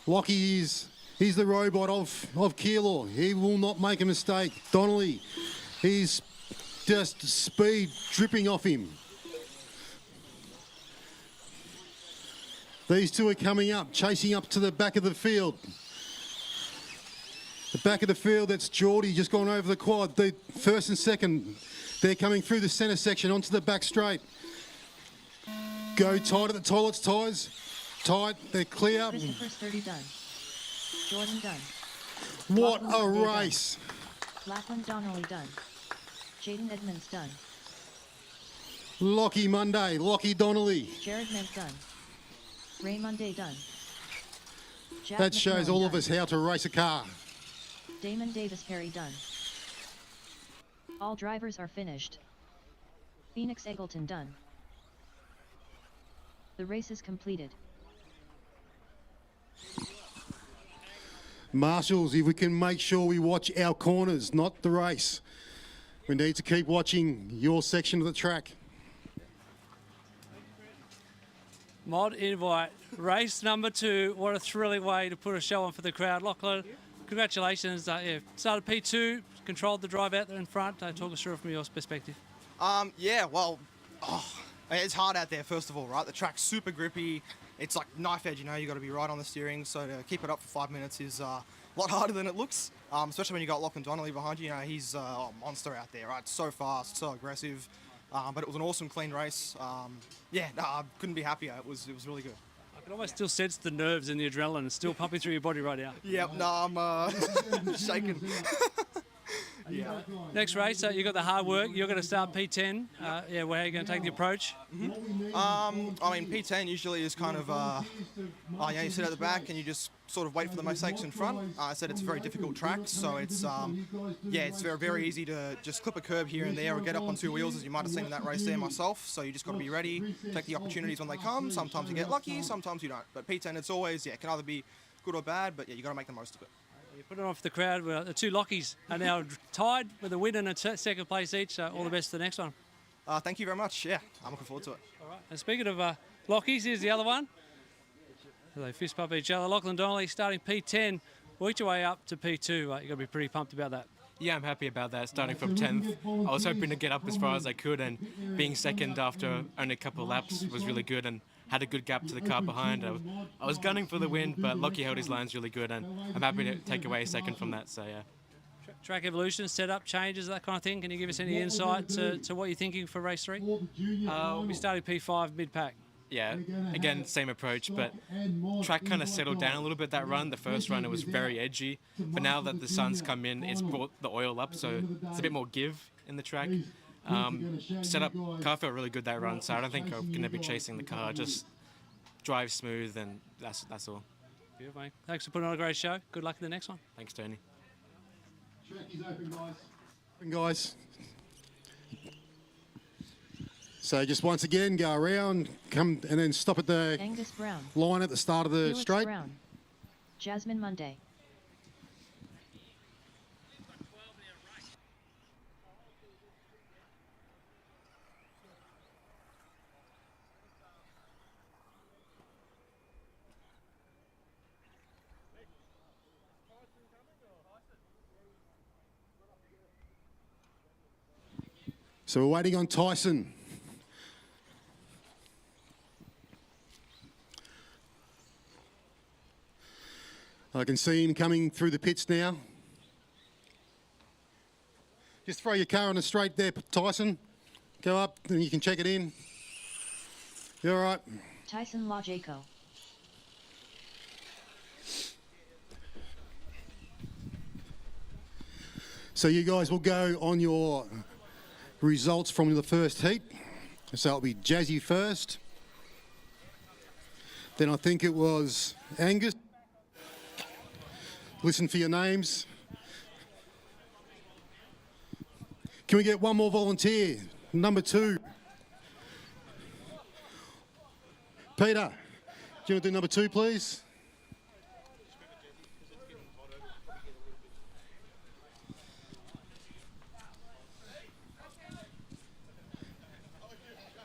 Lockie he's the robot of Keilor. He will not make a mistake. Donnelly, he's just speed dripping off him. These two are coming up, chasing up to the back of the field. The back of the field, that's Geordie just gone over the quad. The first and second, they're coming through the centre section onto the back straight. Go tight at the toilets, ties. Tight, they're clear. Christopher Sturdy done. Jordan done. What Lachlan a Monday race. Done. Lachlan Donnelly done. Jaden Edmonds done. Lockie Monday, Lockie Donnelly. Jared Ment done. Ray Monday done. Jack That shows McMillan all done. of us how to race a car. Damon Davis Perry done. All drivers are finished. Phoenix Eggleton done. The race is completed. Marshals, if we can make sure we watch our corners, not the race. We need to keep watching your section of the track. Mod invite, race number 2. What a thrilling way to put a show on for the crowd. Lachlan, congratulations. Started P2, controlled the drive out there in front. Talk us through it from your perspective. Yeah, well, it's hard out there, first of all, right? The track's super grippy. It's like knife edge, you got to be right on the steering. So to keep it up for 5 minutes is a lot harder than it looks, especially when you got Lachlan Donnelly behind you. He's a monster out there, right? So fast, so aggressive. But it was an awesome, clean race. I couldn't be happier. It was really good. I can almost still sense the nerves and the adrenaline is still pumping through your body right now. Yep, I'm shaking. Yeah. Next race, you got the hard work. You're going to start P10. Where are you going to take the approach? P10 usually is kind of, you sit at the back and you just sort of wait for the mistakes in front. I said it's a very difficult track, so it's very, very easy to just clip a curb here and there or get up on 2 wheels, as you might have seen in that race there myself. So you just got to be ready, take the opportunities when they come. Sometimes you get lucky, sometimes you don't. But P10, it's always, it can either be good or bad, but you got to make the most of it. You put it on for the crowd. The two Lockies are now tied with a win and a second place each. All the best for the next one. Thank you very much. Yeah, I'm looking forward to it. All right. And speaking of Lockies, here's the other one. They fist bump each other. Lachlan Donnelly starting P10. Worked your way up to P2. You've got to be pretty pumped about that. Yeah, I'm happy about that, starting from 10th. I was hoping to get up as far as I could, and being second after only a couple of laps was really good, and had a good gap to the car behind. I was gunning for the win, but Lockie held his lines really good, and I'm happy to take away a second from that. So yeah. Track evolution, setup changes, that kind of thing. Can you give us any insight to what you're thinking for race 3? We started P5 mid-pack. Yeah, again, same approach, but track kind of settled down a little bit that run. The first run, it was very edgy, but now that the sun's come in, it's brought the oil up, so it's a bit more give in the track. Setup, car felt really good that run, so I don't think I'm going to be chasing the car, just drive smooth, and that's all. Beautiful, mate. Thanks for putting on a great show. Good luck in the next one. Thanks, Tony. Track is open, guys. Open, guys. So just once again, go around, come and then stop at the Angus Brown. line at the start of the Felix straight. Brown. Jasmine Monday. So we're waiting on Tyson. I can see him coming through the pits now. Just throw your car on the straight there, Tyson. Go up and you can check it in. You all right? Tyson Lajaco. So you guys will go on your results from the first heat. So it'll be Jazzy first. Then I think it was Angus. Listen for your names. Can we get one more volunteer? Number 2. Peter, do you want to do number 2, please?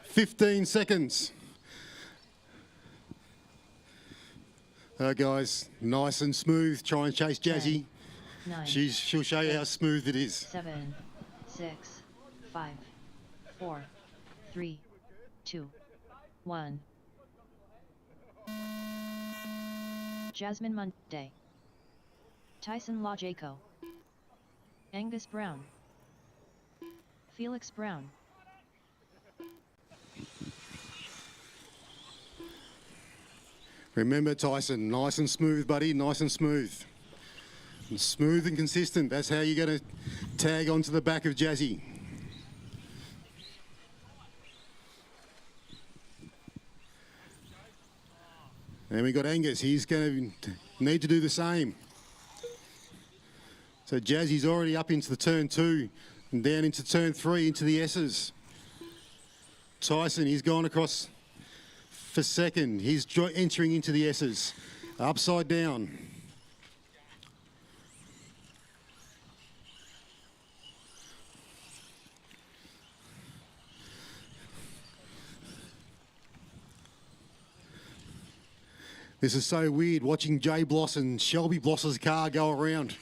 "15 seconds. Guys, nice and smooth. Try and chase Jazzy. 9, She'll show you how smooth it is. 7, 6, 5, 4, 3, 2, 1. Jasmine Monday. Tyson Lajaco. Angus Brown. Felix Brown. Remember, Tyson, nice and smooth, buddy, nice and smooth. And smooth and consistent. That's how you're going to tag onto the back of Jazzy. And we got Angus. He's going to need to do the same. So Jazzy's already up into the turn 2 and down into turn 3 into the S's. Tyson, he's gone across for second. He's entering into the S's. Upside down. This is so weird watching Jay Bloss and Shelby Bloss's car go around.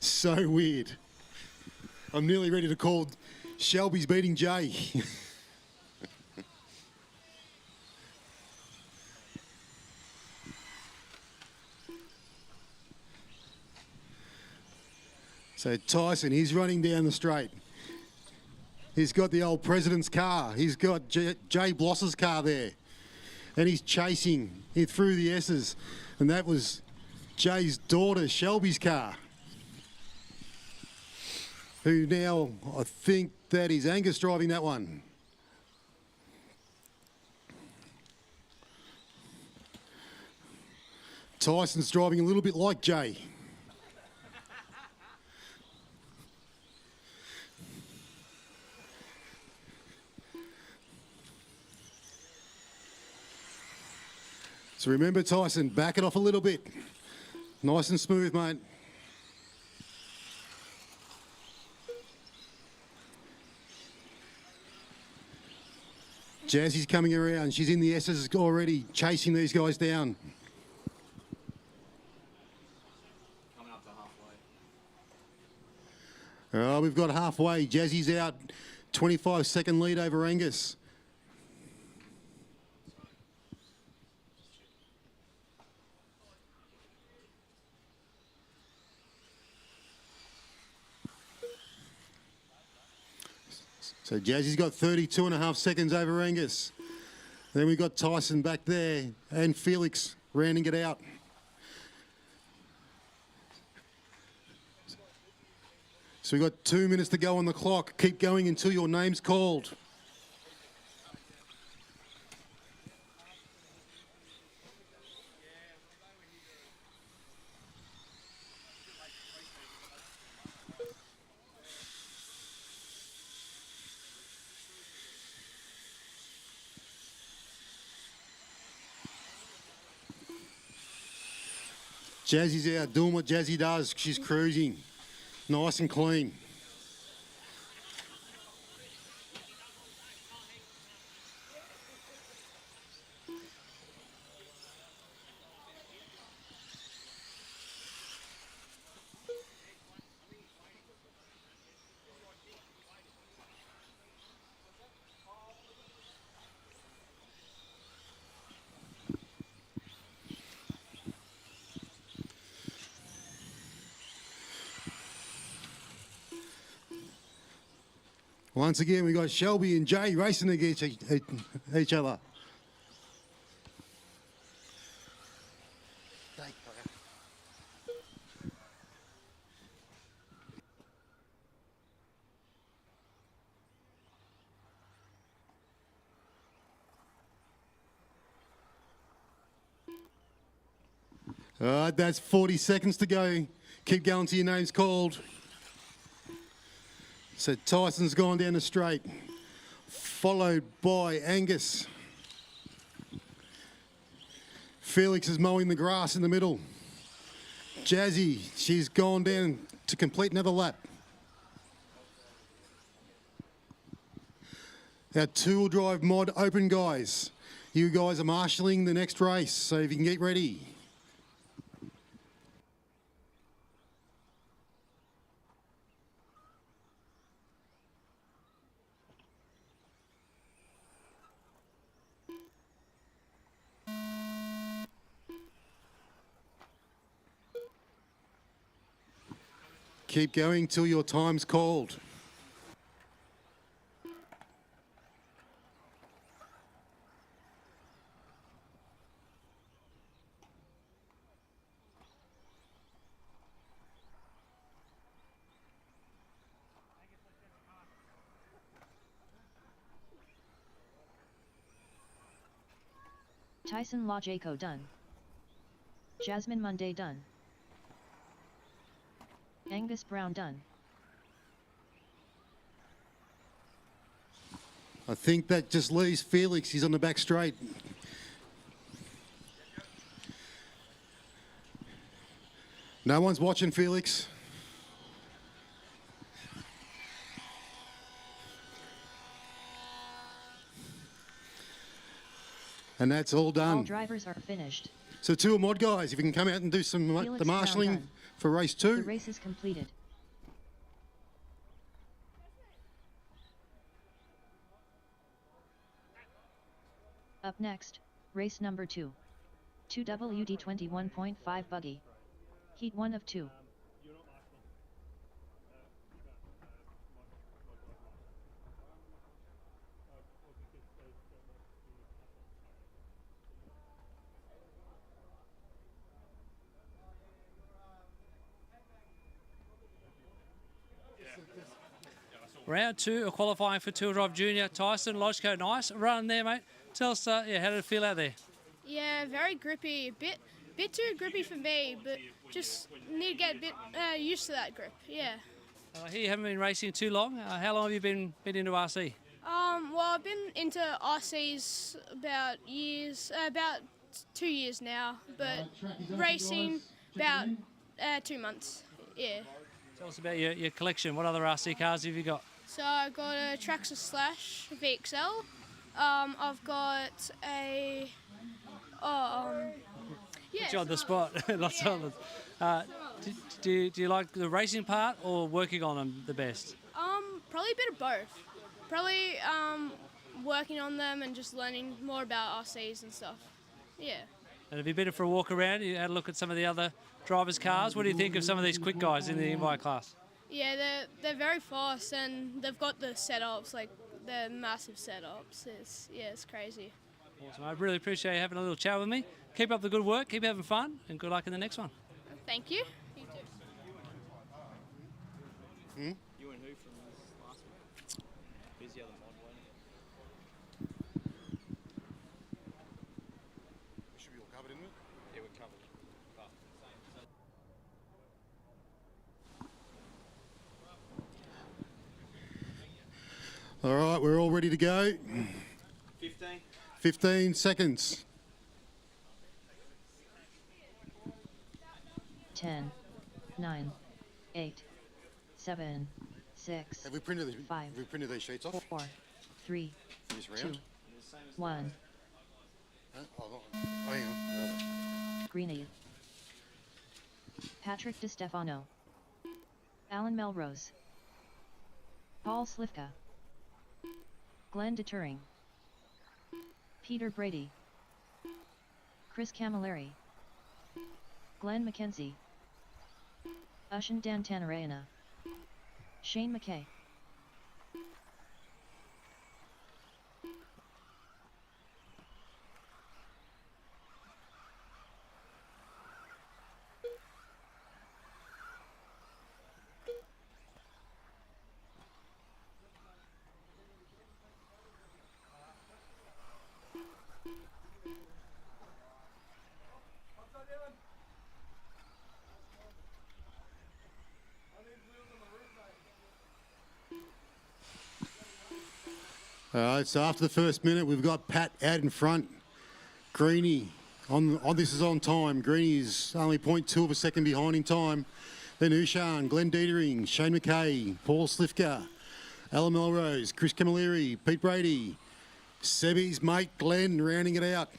So weird. I'm nearly ready to call Shelby's beating Jay. So Tyson, he's running down the straight. He's got the old president's car. He's got Jay Bloss's car there. And he's chasing it through the S's. And that was Jay's daughter, Shelby's car. Who now, I think that is Angus driving that one. Tyson's driving a little bit like Jay. So remember, Tyson, back it off a little bit. Nice and smooth, mate. Jazzy's coming around. She's in the S's already, chasing these guys down. Coming up to halfway. We've got halfway. Jazzy's out. 25-second lead over Angus. So Jazzy's got 32.5 seconds over Angus. Then we've got Tyson back there and Felix rounding it out. So we've got 2 minutes to go on the clock. Keep going until your name's called. Jazzy's out doing what Jazzy does. She's cruising. Nice and clean. Once again, we got Shelby and Jay racing against each other. All right, that's 40 seconds to go. Keep going till your name's called. So Tyson's gone down the straight, followed by Angus. Felix is mowing the grass in the middle. Jazzy, she's gone down to complete another lap. Our two-wheel drive mod open, guys. You guys are marshalling the next race, so if you can get ready. Keep going till your time's called. Tyson Lajako done. Jasmine Monday done. Angus Brown done. I think that just leaves Felix. He's on the back straight. No one's watching Felix. And that's all done. All drivers are finished. So two mod guys, if you can come out and do some Felix the marshalling Brown done. for race 2. The race is completed. Up next, race number 2. 2WD 21.5 buggy. Heat 1 of 2. Round 2 of qualifying for Two Drive Junior. Tyson Lodgeko, nice run there, mate. Tell us, how did it feel out there? Yeah, very grippy. Bit too grippy for me, but just need to get a bit used to that grip. Yeah. Here you haven't been racing too long. How long have you been into RC? Well, I've been into RCs about 2 years now, but racing about 2 months. Yeah. Tell us about your collection. What other RC cars have you got? So I got a Traxxas Slash VXL. I've got a Put you on the spot. Lots of others. Do you like the racing part or working on them the best? Probably a bit of both. Probably working on them and just learning more about RCs and stuff. Yeah. And have you been for a walk around? You had a look at some of the other drivers' cars. What do you think of some of these quick guys in the invite class? Yeah, they're very fast and they've got the setups, like they're massive setups. It's crazy. Awesome. I really appreciate you having a little chat with me. Keep up the good work, keep having fun, and good luck in the next one. Thank you. You too. You and who from last week? Busy other mod, weren't We should be all covered, isn't it? Yeah, we're covered. All right, we're all ready to go. 15. 15 seconds. 10, 9, 8, 7, 6. Have we printed 5. Have we printed these sheets off? 4, 3, For this 2, round? 1. Oh, hang on. Greeny. Patrick DiStefano. Alan Melrose. Paul Slivka. Glenn Deturing. Peter Brady. Chris Camilleri. Glenn McKenzie. Ushan Dantanarayana. Shane McKay. All right, so after the first minute, we've got Pat out in front. Greeny, this is on time. Greeny is only 0.2 of a second behind in time. Then Ushan, Glenn Dietering, Shane McKay, Paul Slivka, Alan Melrose, Chris Camilleri, Pete Brady, Sebi's mate Glenn rounding it out.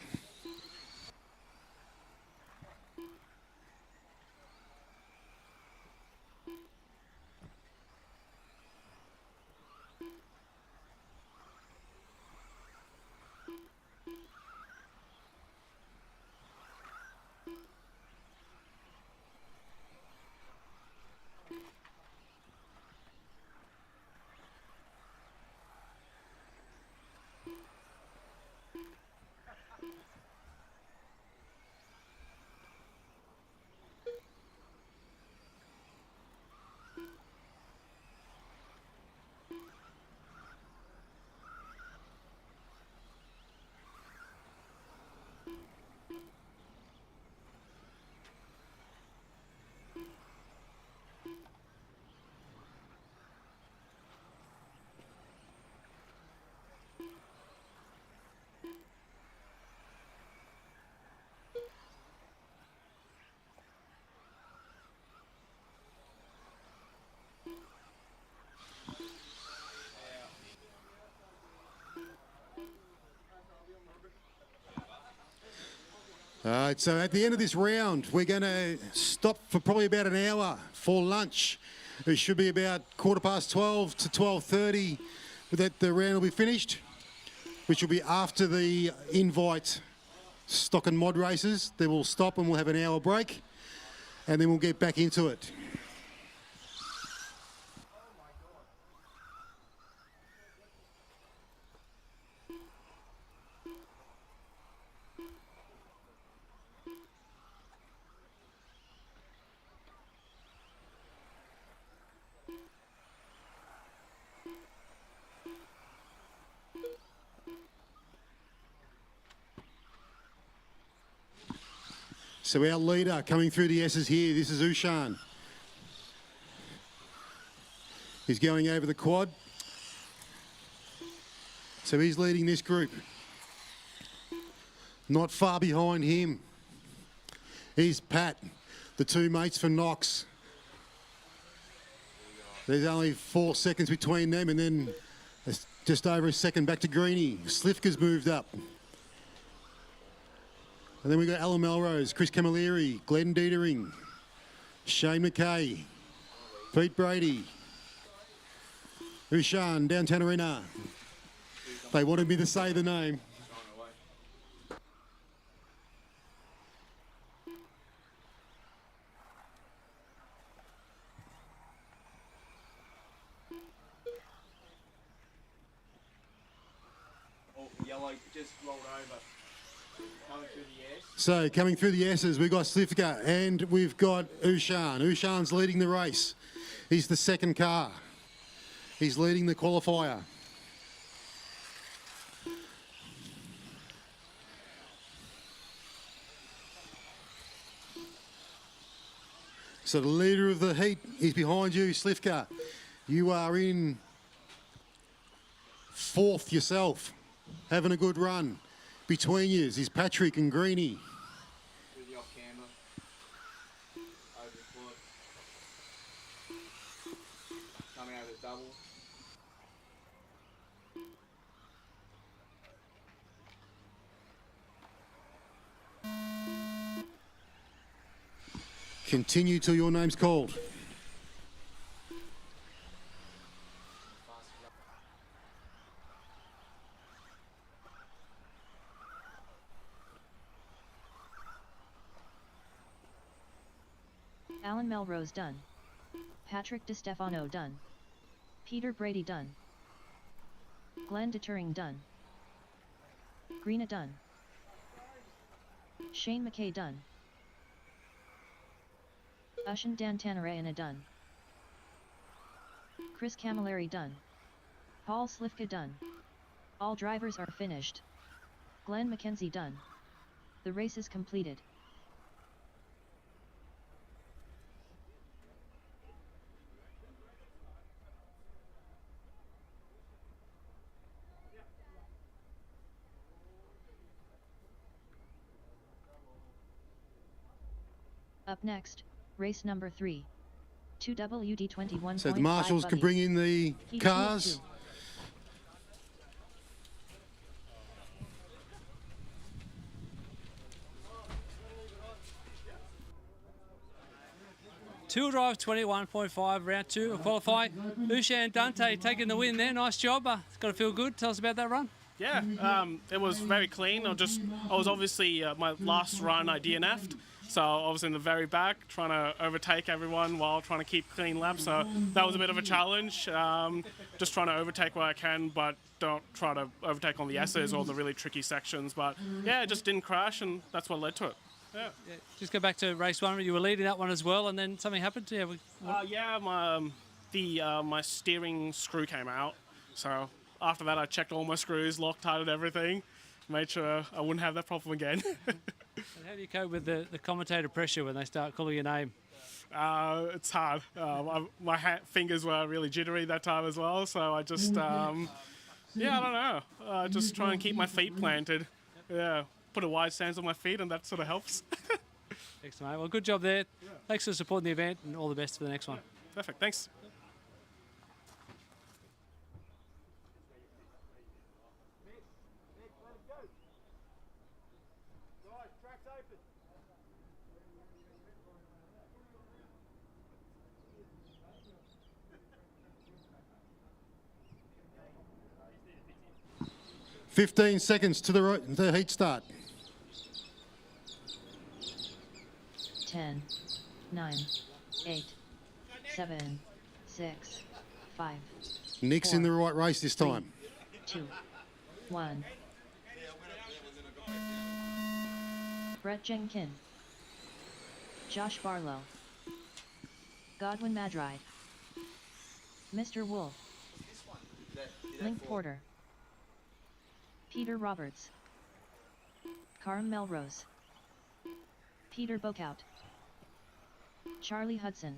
All right, so at the end of this round, we're going to stop for probably about an hour for lunch. It should be about 12:15 to 12:30 that the round will be finished, which will be after the invite stock and mod races. Then we'll stop and we'll have an hour break, and then we'll get back into it. So our leader coming through the S's here, this is Ushan. He's going over the quad. So he's leading this group. Not far behind him is Pat, the two mates for Knox. There's only 4 seconds between them, and then just over a second back to Greeny. Slivka's moved up. And then we've got Alan Melrose, Chris Camilleri, Glenn Dietering, Shane McKay, Pete Brady, Ushan, Downtown Arena. They wanted me to say the name. just rolled over. Coming through the air. So coming through the S's, we've got Slivka and we've got Ushan. Ushan's leading the race. He's the second car. He's leading the qualifier. So the leader of the heat is behind you, Slivka. You are in fourth yourself, having a good run. Between you is Patrick and Greenie. Through the off camber. Over the foot. Coming out of the double. Continue till your name's called. Alan Melrose done. Patrick DeStefano done. Peter Brady done. Glenn Deturing done. Greena done. Shane McKay done. Ushan Dantanarayana done. Chris Camilleri done. Paul Slivka done. All drivers are finished. Glenn McKenzie done. The race is completed. Up next, race number 3. 2WD21. So the marshals can bring in the cars. Two drive 21.5, round 2 of qualifying. Ushan Dante taking the win there. Nice job. It's got to feel good. Tell us about that run. Yeah, it was very clean. I was obviously my last run I DNF'd, so I was in the very back trying to overtake everyone while trying to keep clean laps. So that was a bit of a challenge. Just trying to overtake where I can, but don't try to overtake on the S's or the really tricky sections. But yeah, it just didn't crash, and that's what led to it. Yeah. Just go back to race 1. You were leading that one as well, and then something happened. Yeah, my steering screw came out. So after that, I checked all my screws, Loctited everything, made sure I wouldn't have that problem again. And how do you cope with the commentator pressure when they start calling your name? It's hard. My fingers were really jittery that time as well, so I just, I don't know. Just try and keep my feet planted. Yeah, put a wide stance on my feet, and that sort of helps. Excellent, mate. Well, good job there. Thanks for supporting the event, and all the best for the next one. Perfect, thanks. $15 seconds to the heat start. 10, 9, 8, 7, 6, 5. Nick's 4, in the right race this time. 2, 1. Brett Jenkin. Josh Barlow. Godwin Madride. Mr. Wolf. Link Porter. Peter Roberts. Karim Melrose. Peter Bokout. Charlie Hudson.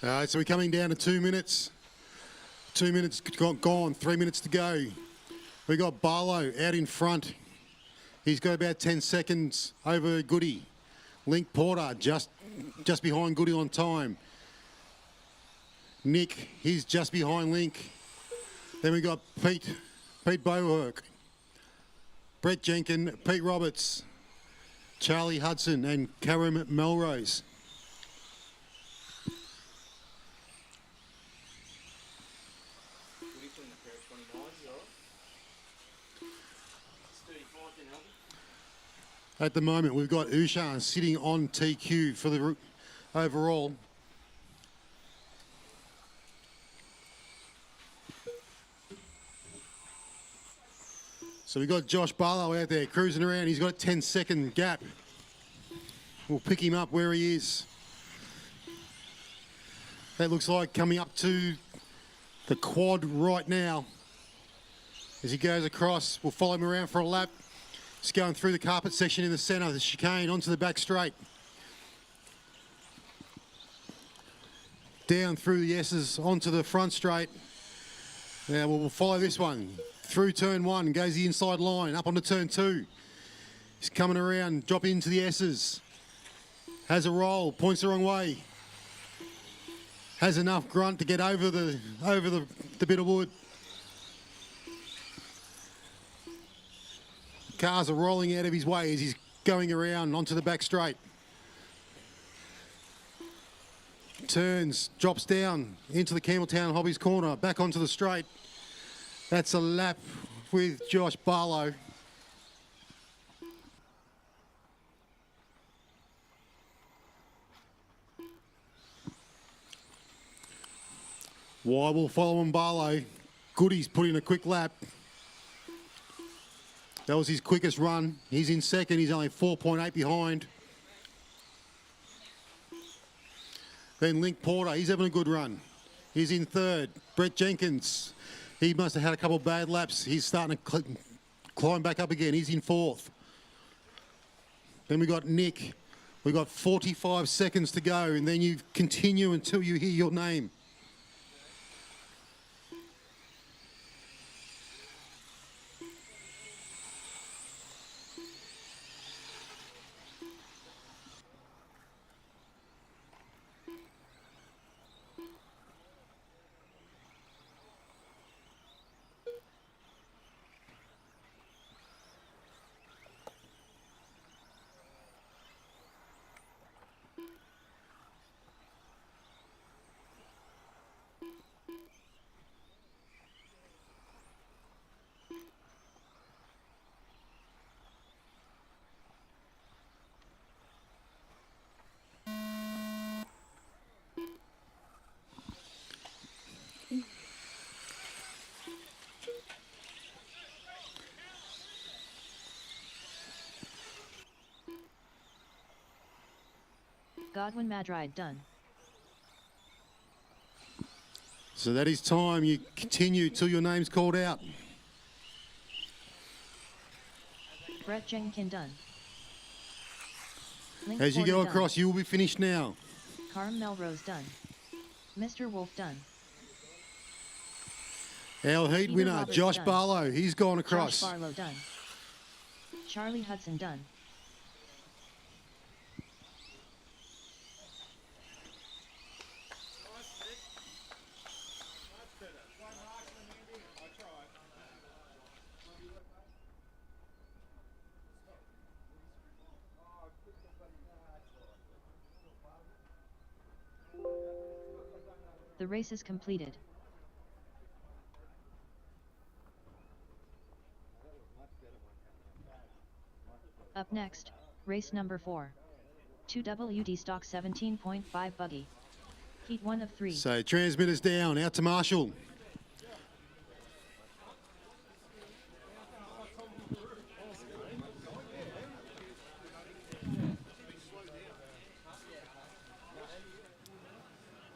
All right, so we're coming down to 2 minutes. 2 minutes gone, 3 minutes to go. We got Barlow out in front. He's got about 10 seconds over Goody. Link Porter just behind Goody on time. Nick, he's just behind Link. Then we got Pete Bowerk, Brett Jenkins, Pete Roberts, Charlie Hudson and Karim Melrose. At the moment, we've got Ushan sitting on TQ for the overall. So we've got Josh Barlow out there cruising around. He's got a 10-second gap. We'll pick him up where he is. That looks like coming up to the quad right now. As he goes across, we'll follow him around for a lap. Just going through the carpet section in the centre of the chicane onto the back straight. Down through the S's onto the front straight. Now we'll follow this one. Through turn 1, goes the inside line, up onto turn 2. He's coming around, dropping into the S's. Has a roll, points the wrong way. Has enough grunt to get over the bit of wood. Cars are rolling out of his way as he's going around onto the back straight. Turns, drops down into the Campbelltown Hobbies corner, back onto the straight. That's a lap with Josh Barlow. Why will follow on Barlow. Goody's put in a quick lap. That was his quickest run. He's in second. He's only 4.8 behind. Then Link Porter, he's having a good run. He's in third. Brett Jenkins, he must have had a couple of bad laps. He's starting to climb back up again. He's in fourth. Then we got Nick. We've got 45 seconds to go, and then you continue until you hear your name. Godwin Madride done. So that is time. You continue till your name's called out. Brett Jenkins done. Link As you Porter go done. across, you will be finished now. Karim Melrose done. Mr. Wolf done. Our heat Peter winner, Roberts Josh done. Barlow. He's gone across. Josh Barlow done. Charlie Hudson done. The race is completed. Up next, race number 4. 2WD stock 17.5 buggy. Heat 1 of 3. So transmitters down, out to Marshall.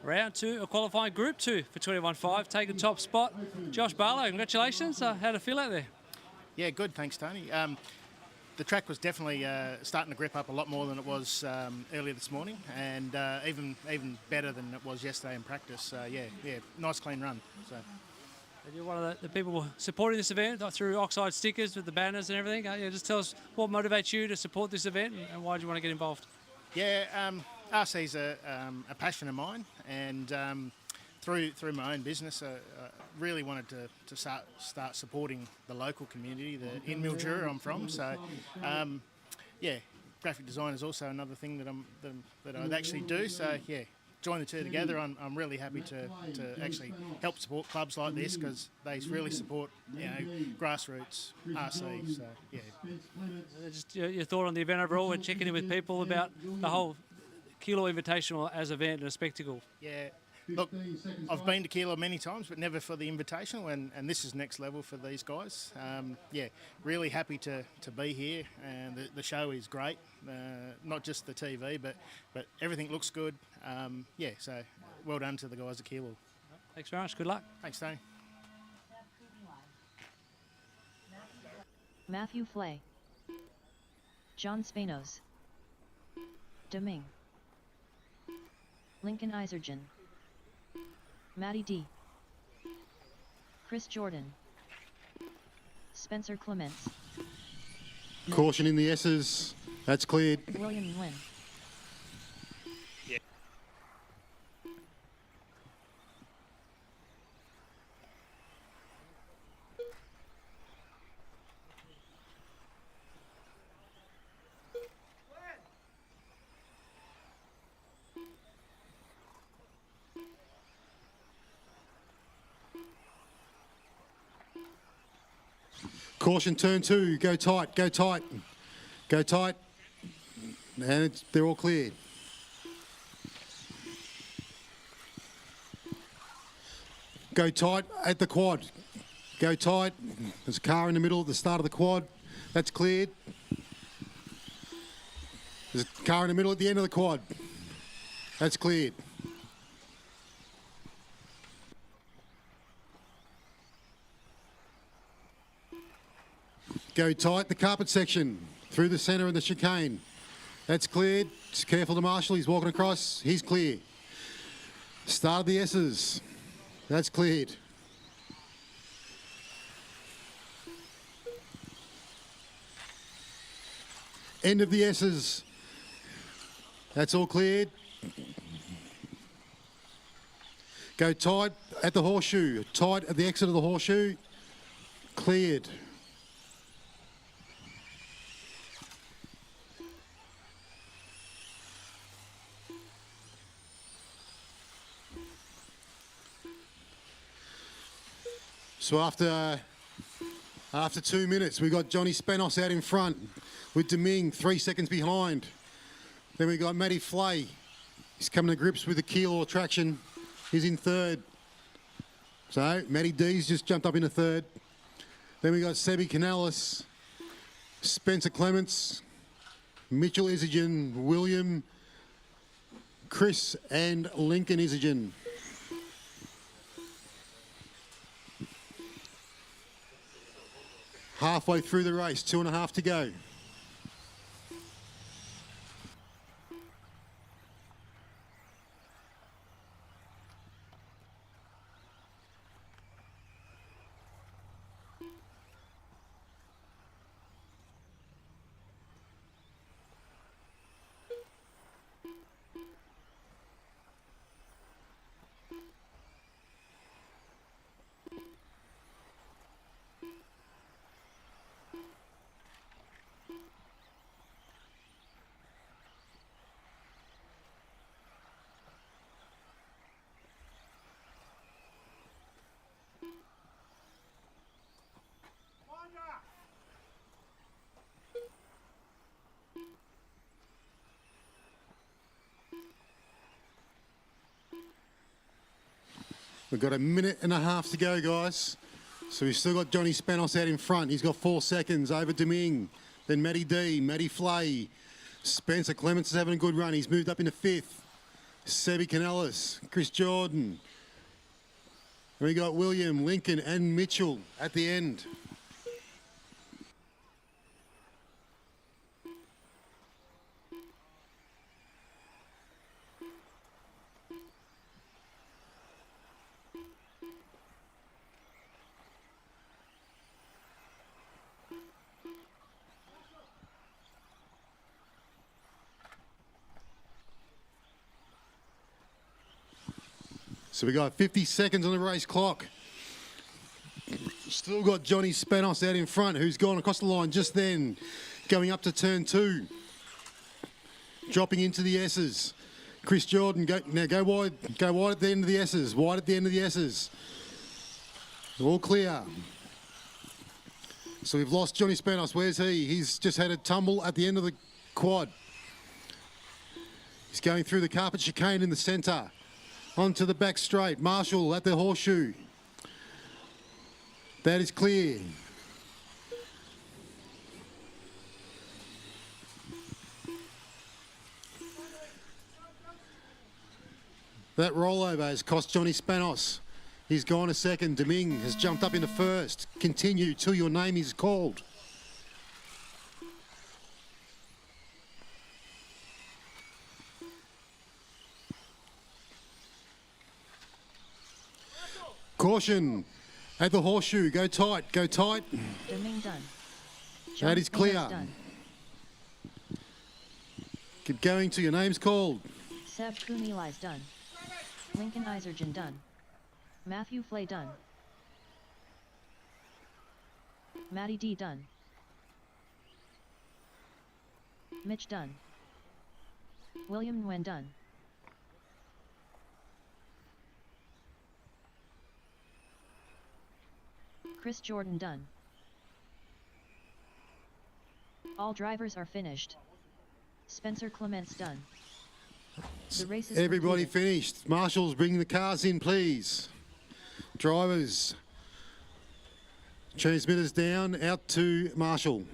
Round 2, a qualifying Group 2 for 21.5, taking top spot. Josh Barlow, congratulations. How'd it feel out there? Yeah, good. Thanks, Tony. the track was definitely starting to grip up a lot more than it was earlier this morning, and even better than it was yesterday in practice. Yeah, nice clean run. So. And you're one of the people supporting this event through Oxide stickers with the banners and everything. Yeah, just tell us what motivates you to support this event and why do you want to get involved? Yeah, RC's a passion of mine, and through my own business, I really wanted to start supporting the local community, in Mildura I'm from. So, yeah, graphic design is also another thing that I'd actually do. So, yeah, join the two together. I'm really happy to actually help support clubs like this because they really support grassroots RC. So, yeah. Just your thought on the event overall and checking in with people about the whole Keilor Invitational as an event and a spectacle. Yeah. Look, I've been to Keilor many times, but never for the Invitational, and this is next level for these guys. Yeah, really happy to be here, and the show is great. Not just the TV, but everything looks good. Yeah, so well done to the guys at Keilor. Thanks very much. Good luck. Thanks, Tony. Matthew Flay, John Spanos, Deming, Lincoln Isergen, Matty D, Chris Jordan, Spencer Clements, Caution in the S's. That's cleared. William Nguyen. Caution, turn 2. Go tight, go tight. Go tight. And they're all cleared. Go tight at the quad. Go tight. There's a car in the middle at the start of the quad. That's cleared. There's a car in the middle at the end of the quad. That's cleared. Go tight, the carpet section, through the centre and the chicane. That's cleared. Just careful to Marshall, he's walking across. He's clear. Start of the S's. That's cleared. End of the S's. That's all cleared. Go tight at the horseshoe. Tight at the exit of the horseshoe. Cleared. So after 2 minutes, we got Johnny Spanos out in front with Deming 3 seconds behind. Then we got Matty Flay. He's coming to grips with the Keilor traction. He's in third. So Matty D's just jumped up into third. Then we got Sebi Canales, Spencer Clements, Mitchell Isergen, William, Chris and Lincoln Isergen. Halfway through the race, 2.5 to go. We've got 1.5 minutes to go, guys. So we've still got Johnny Spanos out in front. He's got 4 seconds over Deming. Then Matty D, Matty Flay. Spencer Clements is having a good run. He's moved up into 5th. Sebi Canales, Chris Jordan. And we got William, Lincoln and Mitchell at the end. So we got 50 seconds on the race clock. Still got Johnny Spanos out in front, who's gone across the line just then, going up to turn 2. Dropping into the S's. Chris Jordan, go wide at the end of the S's, wide at the end of the S's. All clear. So we've lost Johnny Spanos. Where's he? He's just had a tumble at the end of the quad. He's going through the carpet chicane in the centre. Onto the back straight. Marshall at the horseshoe. That is clear. That rollover has cost Johnny Spanos. He's gone a second. Deming has jumped up into first. Continue till your name is called. Caution at the horseshoe. Go tight, go tight. Deming done. That is clear. Done. Keep going till your name's called. Seb Kunili's done. Lincoln Isergen done. Matthew Flay done. Matty D done. Mitch done. William Nguyen done. Chris Jordan done. All drivers are finished. Spencer Clements done. The race is Everybody completed. finished. Marshals, bring the cars in, please. Drivers. Transmitters down, out to Marshall.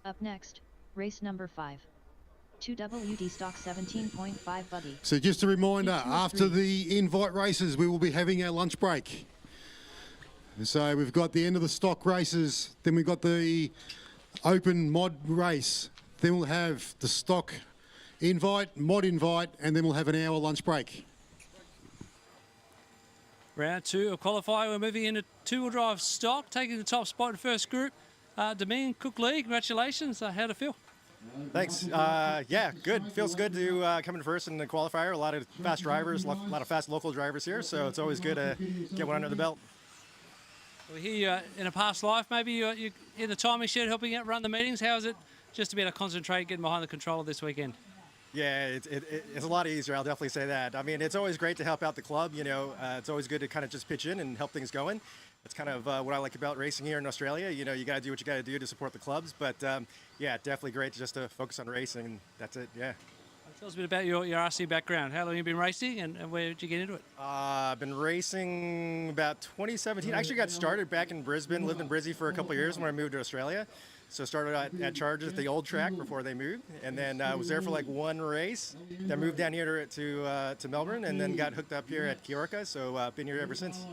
Up next, race number 5. 2WD stock 17.5 buggy. So just a reminder, P2 after 3. the invite races, we will be having our lunch break. So we've got the end of the stock races, then we've got the open mod race, then we'll have the stock invite, mod invite, and then we'll have an hour lunch break. Round 2 of qualifying. We're moving into two-wheel drive stock, taking the top spot in first group. Deming, Cook Lee, congratulations. How'd it feel? Thanks. Yeah, good. Feels good to come in first in the qualifier. A lot of fast drivers, a lot of fast local drivers here, so it's always good to get one under the belt. We hear you in a past life, maybe you're in the timing shed helping out run the meetings. How is it just to be able to concentrate, getting behind the controller this weekend? Yeah, it's a lot easier, I'll definitely say that. I mean, it's always great to help out the club, you know. It's always good to kind of just pitch in and help things going. That's kind of what I like about racing here in Australia. You know, you got to do what you got to do to support the clubs. But, yeah, definitely great just to focus on racing, and that's it, yeah. Tell us a bit about your RC background. How long have you been racing and where did you get into it? I've been racing about 2017. I actually got started back in Brisbane, lived in Brizzy for a couple of years when I moved to Australia. So started at Chargers at the old track before they moved, and then was there for like one race. Then moved down here to Melbourne, and then got hooked up here at Keilor, so been here ever since.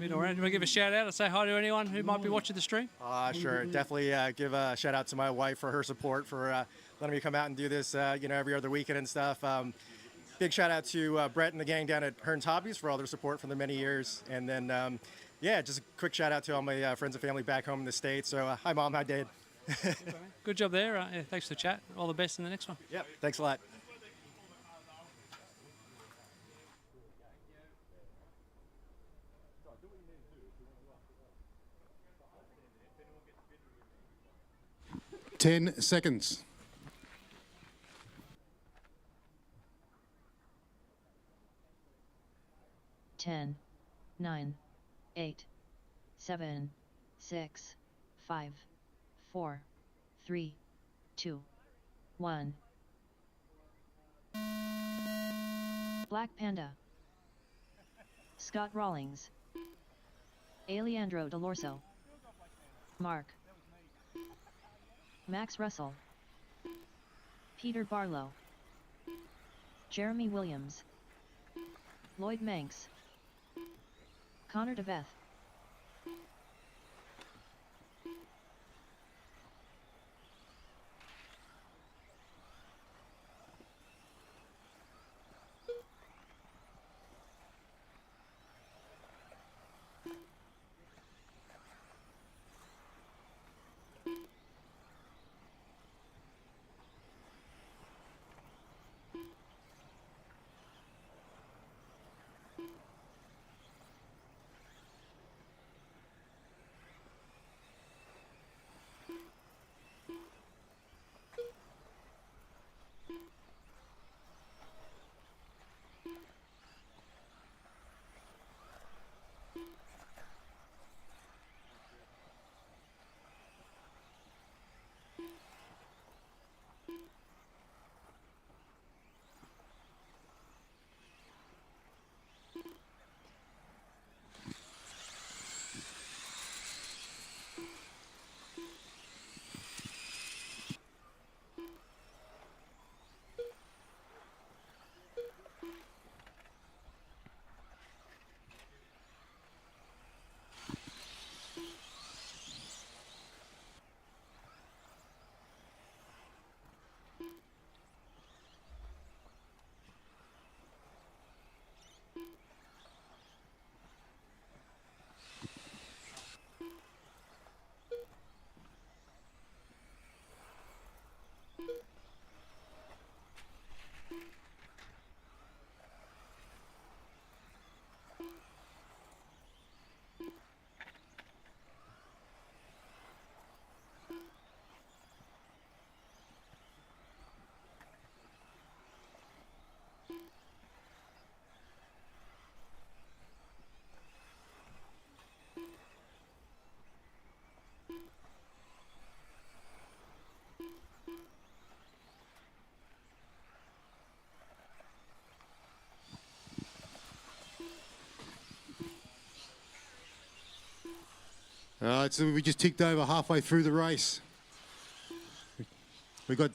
Been around. Do you want to give a shout out and say hi to anyone who might be watching the stream? Sure, definitely give a shout out to my wife for her support for letting me come out and do this, you know, every other weekend and stuff. Big shout out to Brett and the gang down at Hearns Hobbies for all their support for the many years, and then. Yeah, just a quick shout out to all my friends and family back home in the States. So, hi, Mom. Hi, Dad. Good job there. Yeah, thanks for the chat. All the best in the next one. Yep, thanks a lot. Ten seconds. 10, 9, 8, 7, 6, 5, 4, 3, 2, 1. Black Panda. Scott Rawlings. Alejandro Delorso. Mark. Max Russell. Peter Barlow. Jeremy Williams. Lloyd Manx. Connor DeVeth. All right, so we just ticked over halfway through the race. We've got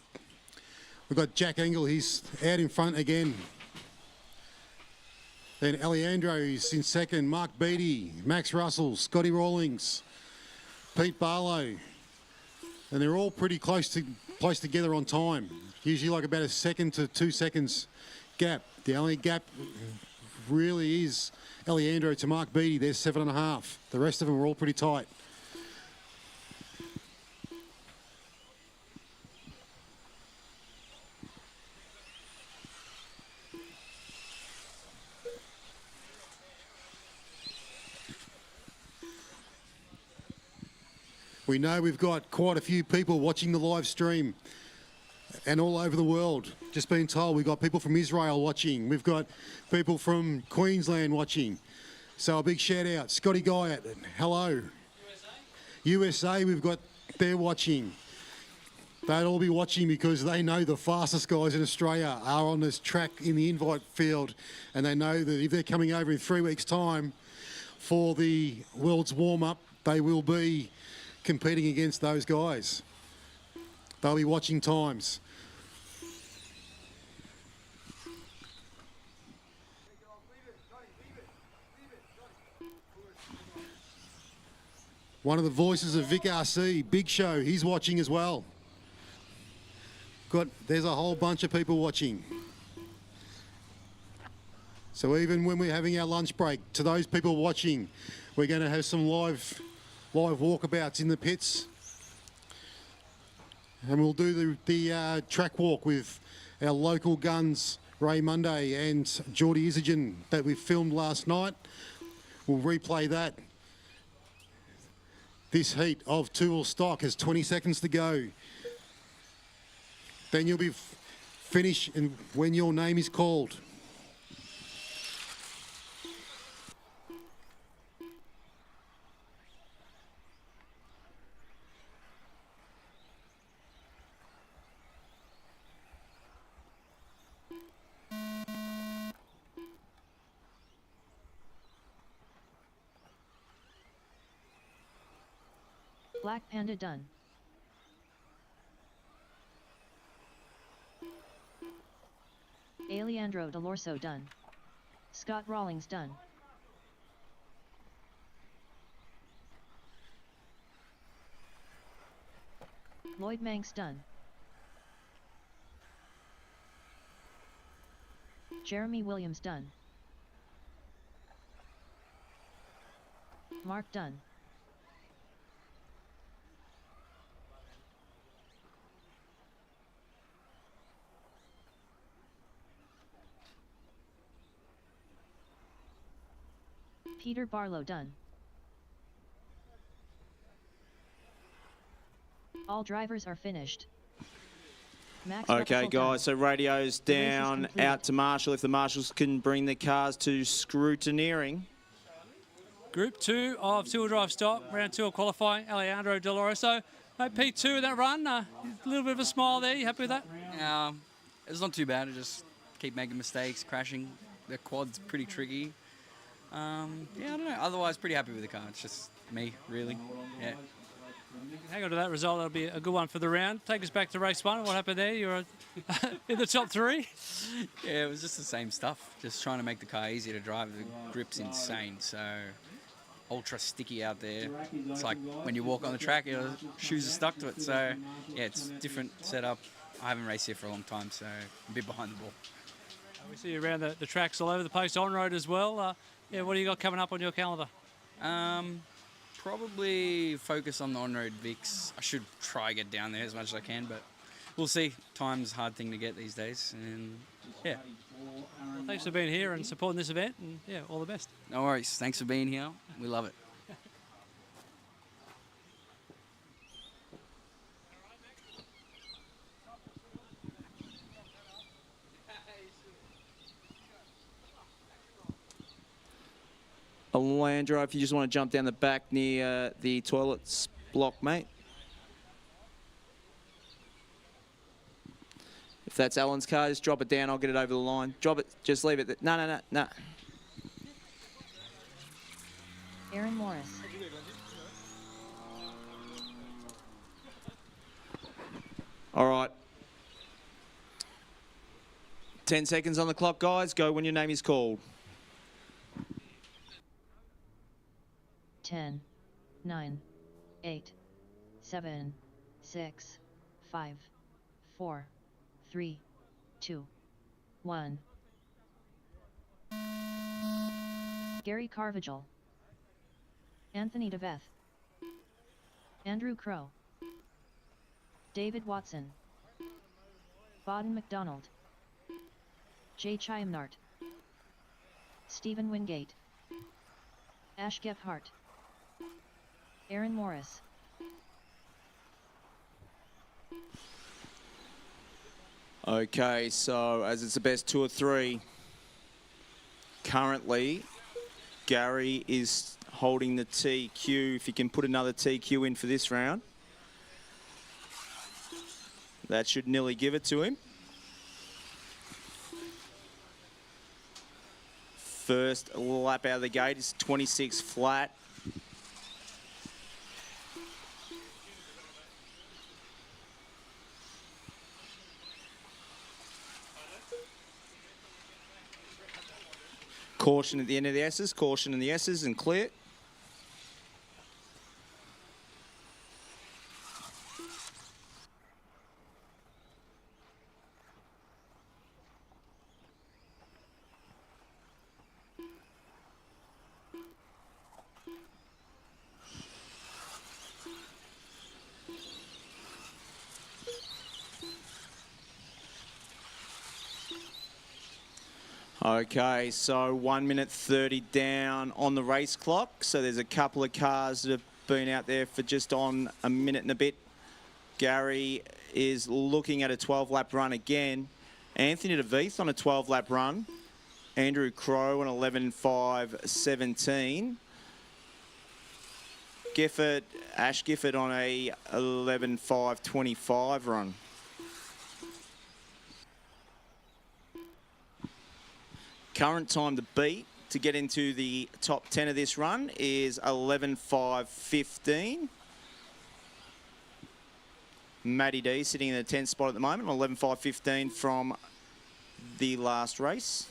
Jack Engel, he's out in front again. Then Alejandro is in second, Mark Beattie, Max Russell, Scotty Rawlings, Pete Barlow. And they're all pretty close together on time. Usually like about a second to 2 seconds gap. The only gap really is Alejandro to Mark Beattie. There's 7.5. The rest of them are all pretty tight. We know we've got quite a few people watching the live stream and all over the world. Just been told we've got people from Israel watching. We've got people from Queensland watching. So a big shout out. Scotty Guyot, hello. USA, we've got, they're watching. They'll all be watching because they know the fastest guys in Australia are on this track in the invite field, and they know that if they're coming over in 3 weeks' time for the world's warm-up, they will be competing against those guys. They'll be watching times. One of the voices of Vic RC, Big Show, he's watching as well. There's a whole bunch of people watching. So even when we're having our lunch break, to those people watching, we're going to have some live walkabouts in the pits, and we'll do the track walk with our local guns, Ray Monday and Geordie Isagen, that we filmed last night. We'll replay that. This heat of 2-wheel stock has 20 seconds to go. Then you'll be finished when your name is called. Black Panda done. Alejandro Delorso done. Scott Rawlings done. Lloyd Manx done. Jeremy Williams done. Mark done. Peter Barlow done. All drivers are finished. Max Okay, Russell guys, so radio's down, out to Marshall. If the Marshals can bring the cars to scrutineering. Group 2 of two-wheel drive stock, round 2 of qualifying, Alejandro Delorso. P2 in that run, a little bit of a smile there. You happy with that? It's not too bad. I just keep making mistakes, crashing. The quad's pretty tricky. Yeah, I don't know. Otherwise, pretty happy with the car. It's just me, really. Yeah. Hang on to that result. That'll be a good one for the round. Take us back to race 1. What happened there? You're in the top 3? Yeah, it was just the same stuff. Just trying to make the car easier to drive. The grip's insane, so ultra sticky out there. It's like when you walk on the track, your shoes are stuck to it. So, yeah, it's different setup. I haven't raced here for a long time, so I'm a bit behind the ball. We see you around the tracks all over the place, on-road as well. Yeah, what do you got coming up on your calendar? Probably focus on the on-road Vics. I should try get down there as much as I can, but we'll see. Time's a hard thing to get these days, and yeah. Well, thanks for being here and supporting this event, and yeah, all the best. No worries. Thanks for being here. We love it. Alejandro, if you just want to jump down the back near the toilets block, mate. If that's Alan's car, just drop it down. I'll get it over the line. Drop it. Just leave it. No. Aaron Morris. All right. 10 seconds on the clock, guys. Go when your name is called. 10, 9, 8, 7, 6, 5, 4, 3, 2, 1. Gary Carvajal, Anthony DeVeth, Andrew Crow, David Watson, Baden McDonald, Jay Chiamnart, Stephen Wingate, Ash Gephardt, Aaron Morris. Okay, so as it's the best 2 or 3, currently Gary is holding the TQ. If he can put another TQ in for this round, that should nearly give it to him. First lap out of the gate is 26 flat. Caution at the end of the S's, caution in the S's and clear. Okay, so 1 minute 30 down on the race clock. So there's a couple of cars that have been out there for just on a minute and a bit. Gary is looking at a 12-lap run again. Anthony DeVeth on a 12-lap run. Andrew Crow on 11.5.17. Ash Gifford on a 11.5.25 run. Current time to beat to get into the top 10 of this run is 11.5.15. Matty D sitting in the 10th spot at the moment, 11.5.15 from the last race.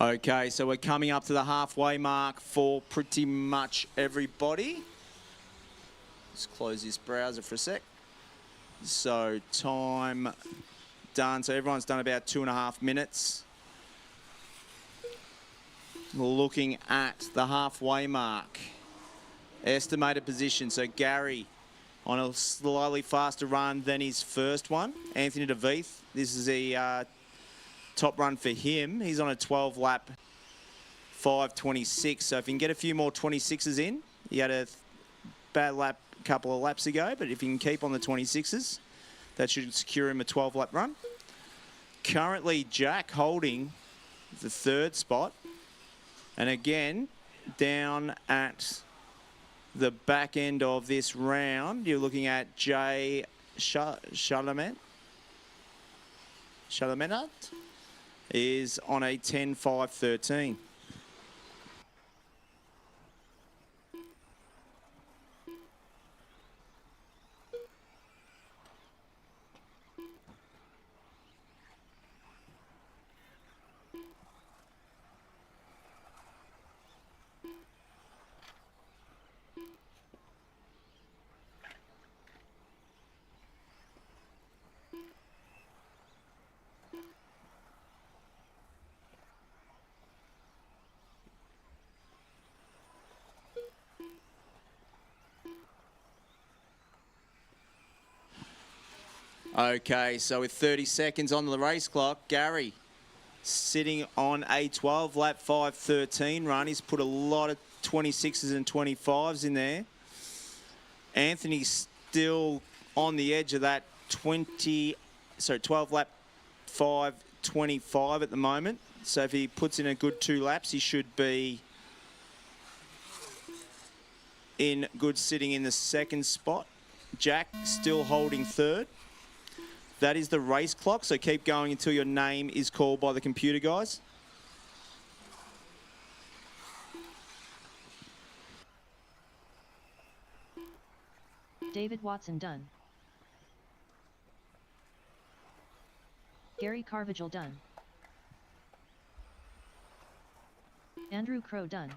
Okay, so we're coming up to the halfway mark for pretty much everybody. Let's close this browser for a sec. So time done. So everyone's done about 2.5 minutes. Looking at the halfway mark. Estimated position. So Gary on a slightly faster run than his first one. Anthony DeVeth, this is a top run for him. He's on a 12-lap 5.26. So if he can get a few more 26s in, he had a bad lap a couple of laps ago, but if he can keep on the 26s, that should secure him a 12-lap run. Currently, Jack holding the 3rd spot. And again, down at the back end of this round, you're looking at Jay Charlemagne is on a 10.5.13. Okay, so with 30 seconds on the race clock, Gary sitting on a 12 lap 5:13 run. He's put a lot of 26s and 25s in there. Anthony's still on the edge of that 12 lap 5:25 at the moment. So if he puts in a good 2 laps, he should be in good sitting in the second spot. Jack still holding third. That is the race clock, so keep going until your name is called by the computer, guys. David Watson done. Gary Carvajal done. Andrew Crow done.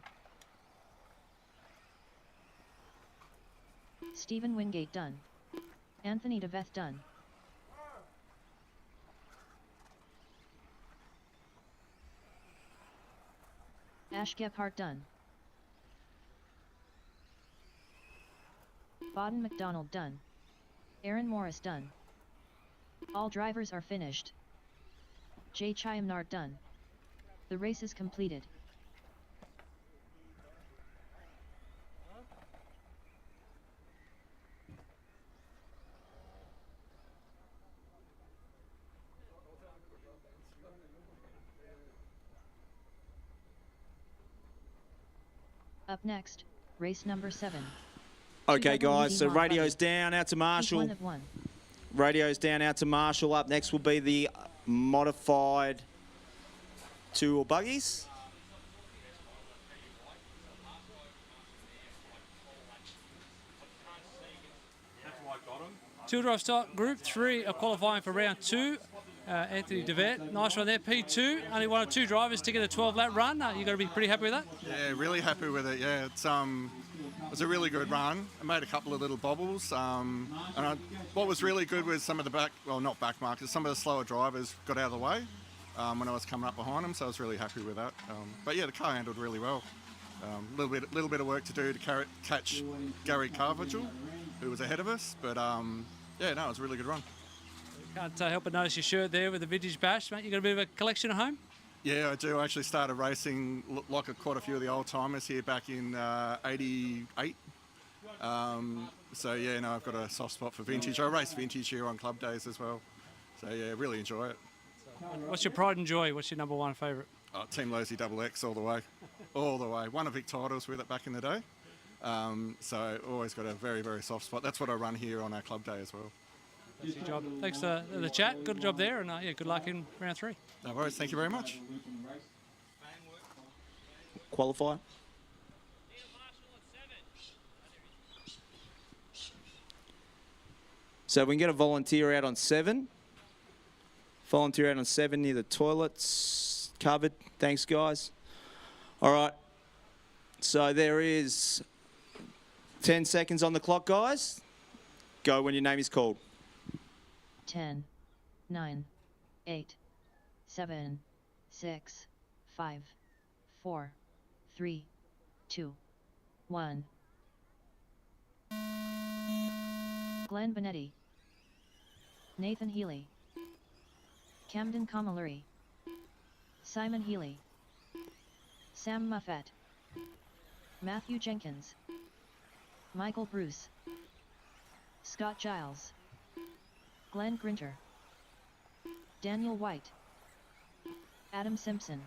Stephen Wingate done. Anthony DeVeth done. Ash Gephardt done. Baden McDonald done. Aaron Morris done. All drivers are finished. Jay Chiamnard done. The race is completed. Up next, race number 7. Okay, guys, so radio's down out to Marshall. One of one. Radio's down out to Marshall. Up next will be the modified 2 buggies. Two-drive start. Group 3 are qualifying for round 2. Anthony DeVette, nice one there. P2, only 1 or 2 drivers to get a 12-lap run. You got to be pretty happy with that. Yeah, really happy with it. Yeah, it was a really good run. I made a couple of little bobbles. What was really good was some of the not back markers, some of the slower drivers got out of the way when I was coming up behind them. So I was really happy with that. But yeah, the car handled really well. Little bit of work to do to catch Gary Carvajal, who was ahead of us. But yeah, no, it was a really good run. Can't help but notice your shirt there with the vintage bash, mate. You got a bit of a collection at home? Yeah, I do. I actually started racing like quite a few of the old timers here back in '88. So yeah, no, I've got a soft spot for vintage. I race vintage here on club days as well. So yeah, really enjoy it. What's your pride and joy? What's your number 1 favourite? Team Lozy XX all the way, all the way. Won a Vic titles with it back in the day. So always got a very, very soft spot. That's what I run here on our club day as well. That's your job. Thanks for the chat. Good job there, and yeah, good luck in round 3. No worries. Thank you very much. Qualify. So we can get a volunteer out on 7. Volunteer out on 7 near the toilets. Covered. Thanks, guys. All right. So there is 10 seconds on the clock, guys. Go when your name is called. 10, 9, 8, 7, 6, 5, 4, 3, 2, 1. Glenn Benetti. Nathan Healy. Camden Kamiluri. Simon Healy. Sam Muffett. Matthew Jenkins. Michael Bruce. Scott Giles. Glenn Grinter. Daniel White. Adam Simpson.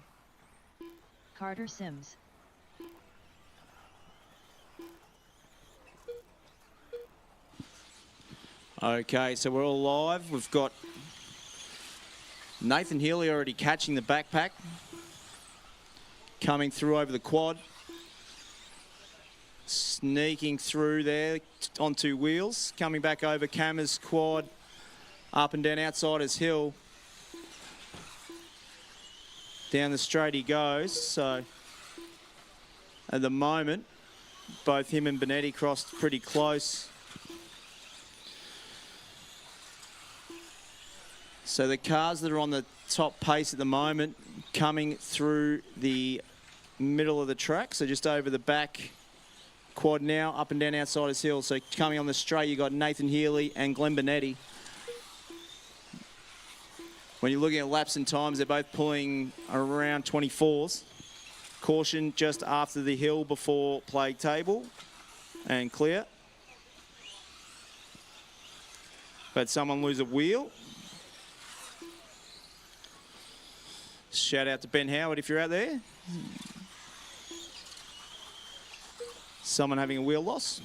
Carter Sims. Okay, so we're all live. We've got Nathan Healy already catching the backpack. Coming through over the quad. Sneaking through there on 2 wheels. Coming back over Cammer's quad. Up and down Outsiders Hill. Down the straight he goes. So at the moment, both him and Benetti crossed pretty close. So the cars that are on the top pace at the moment coming through the middle of the track. So just over the back quad now, up and down Outsiders Hill. So coming on the straight, you got Nathan Healy and Glenn Benetti. When you're looking at laps and times, they're both pulling around 24s. Caution just after the hill before Plague Table and clear. But someone lose a wheel. Shout out to Ben Howard if you're out there. Someone having a wheel loss.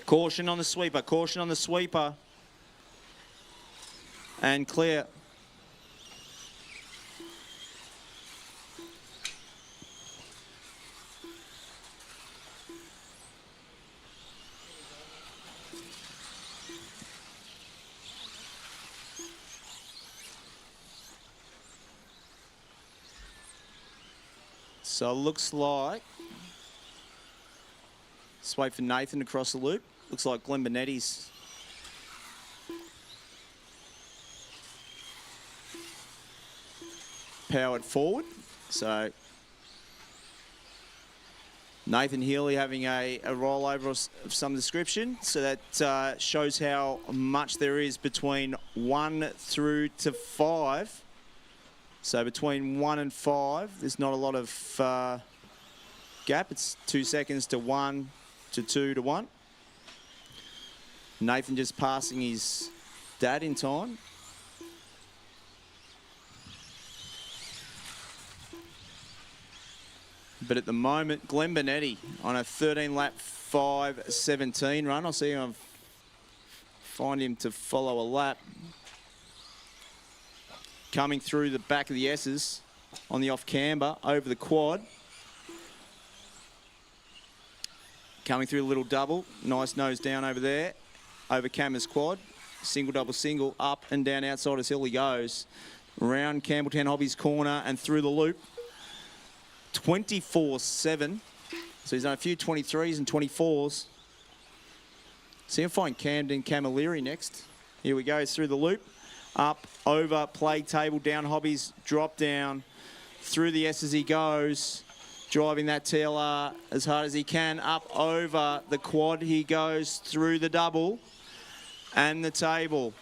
Caution on the sweeper, caution on the sweeper. And clear. So it looks like, let's wait for Nathan to cross the loop. Looks like Glenn Benetti's powered forward. So Nathan Healy having a rollover of some description. So that shows how much there is between 1 through to 5. So between 1 and 5, there's not a lot of gap. It's 2 seconds to 1 to 2 to 1. Nathan just passing his dad in time. But at the moment, Glenn Benetti on a 13-lap 5:17 run. I'll see if I find him to follow a lap. Coming through the back of the S's on the off-camber over the quad. Coming through a little double. Nice nose down over there. Over Cammer's quad. Single, double, single. Up and down outside as hill he goes. Round Campbelltown Hobbies corner and through the loop. 24-7. So he's done a few 23s and 24s. See him find Camden Camilleri next. Here we go, through the loop. Up, over, Plague Table, down Hobbies, drop down. Through the S as he goes. Driving that TLR as hard as he can. Up, over the quad he goes. Through the double and the table.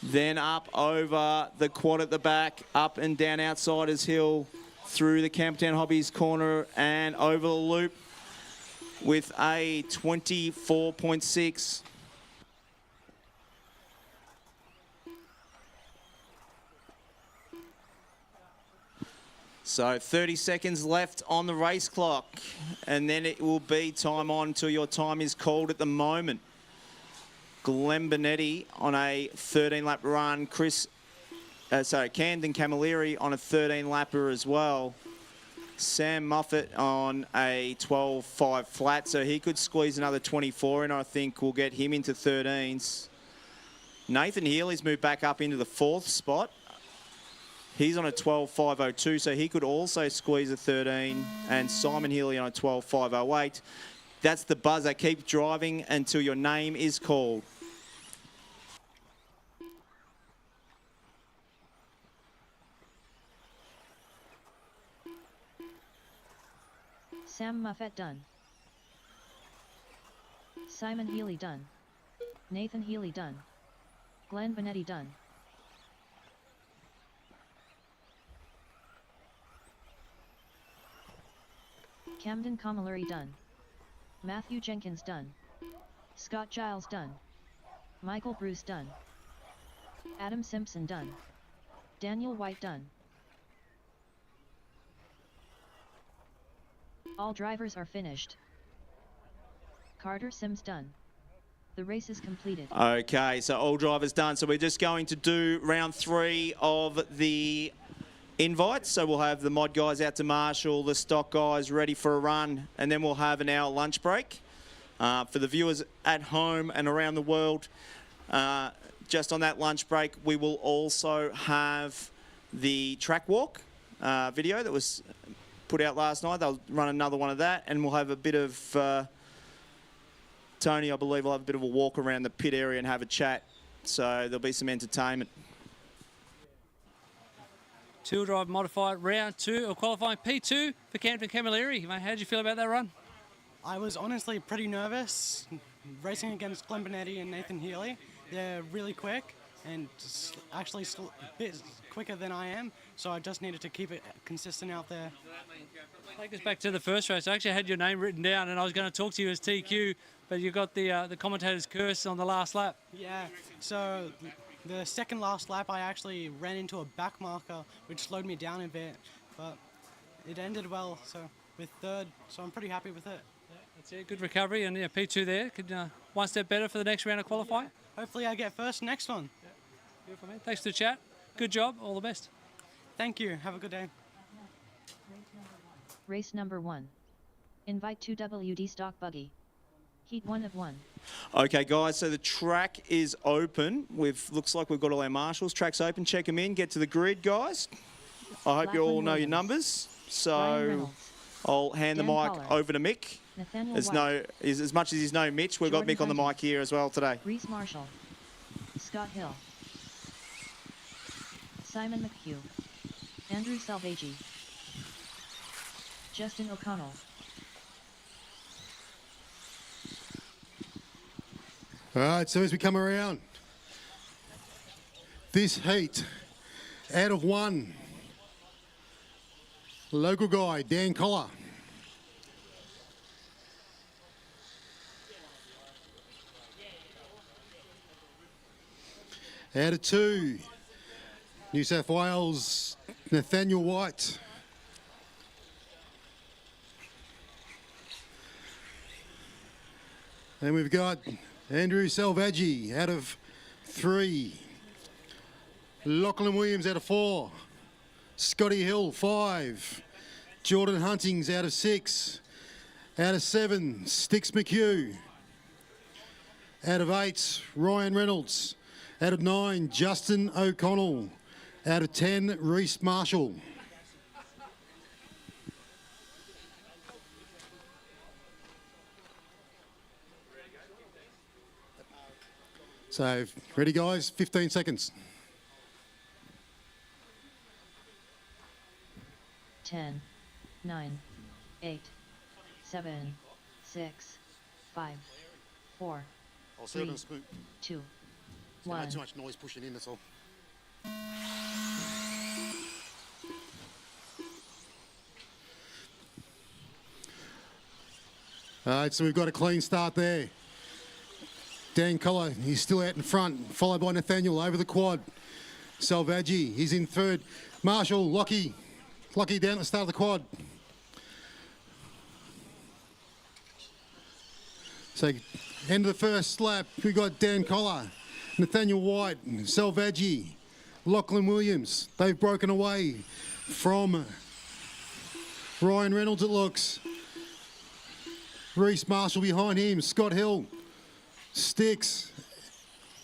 Then up, over the quad at the back. Up and down Outsiders Hill. Through the Campbelltown Hobbies corner and over the loop with a 24.6. So 30 seconds left on the race clock, and then it will be time on till your time is called at the moment. Glenn Benetti on a 13-lap run. Camden Camilleri on a 13-lapper as well. Sam Moffat on a 12.5 flat, so he could squeeze another 24 in. I think we'll get him into 13s. Nathan Healy's moved back up into the 4th spot. He's on a 12.502, so he could also squeeze a 13. And Simon Healy on a 12.508. That's the buzzer. Keep driving until your name is called. Sam Muffet done. Simon Healy done. Nathan Healy done. Glenn Benetti done. Camden Camilleri done. Matthew Jenkins done. Scott Giles done. Michael Bruce done. Adam Simpson done. Daniel White done. All drivers are finished. Carter Sims done. The race is completed. Okay, so all drivers done. So we're just going to do round 3 of the invites. So we'll have the mod guys out to marshal, the stock guys ready for a run, and then we'll have an hour lunch break. For the viewers at home and around the world, just on that lunch break, we will also have the track walk video that was put out last night. They'll run another one of that, and we'll have a bit of Tony, I believe, will have a bit of a walk around the pit area and have a chat. So there'll be some entertainment. Two-wheel drive modified round 2 of qualifying P2 for Camden Camilleri. Mate, how did you feel about that run? I was honestly pretty nervous racing against Glenn Benetti and Nathan Healy. They're really quick and actually a bit quicker than I am, so I just needed to keep it consistent out there. Take us back to the first race. I actually had your name written down and I was going to talk to you as TQ, but you got the commentator's curse on the last lap. Yeah, so the second last lap I actually ran into a back marker which slowed me down a bit, but it ended well, so with third, so I'm pretty happy with it. That's it, good recovery, and yeah, P2 there. Could one step better for the next round of qualifying. Hopefully I get first next one. Beautiful, man. Thanks for the chat. Good job. All the best. Thank you. Have a good day. Race number 1. Invite 2 WD stock buggy. Heat 1 of 1. Okay, guys, so the track is open. Looks like we've got all our marshals. Track's open. Check them in. Get to the grid, guys. I hope you all know your numbers. So I'll hand the mic over to Mick. As much as he's no Mitch, we've got Mick on the mic here as well today. Reese Marshall. Scott Hill. Simon McHugh. Andrew Salvaggi. Justin O'Connell. All right, so as we come around, this heat, out of 1, local guy, Dan Collar. Out of 2, New South Wales, Nathaniel White. And we've got Andrew Salvaggi out of 3. Lachlan Williams out of 4. Scotty Hill, 5. Jordan Hunting's out of 6. Out of 7, Stix McHugh. Out of 8, Ryan Reynolds. Out of 9, Justin O'Connell. Out of 10, Reese Marshall. So, ready guys? 15 seconds. 10, 9, 8, 7, 6, 5, 4, I'll 3, 2, 1. Too much noise pushing in, that's all. All right, so we've got a clean start there. Dan Collar, he's still out in front, followed by Nathaniel over the quad. Salvaggi, he's in third. Marshall, Lockie down at the start of the quad. So, end of the first lap, we've got Dan Collar, Nathaniel White, Salvaggi, Lachlan Williams. They've broken away from Ryan Reynolds, it looks. Reese Marshall behind him, Scott Hill. Stix,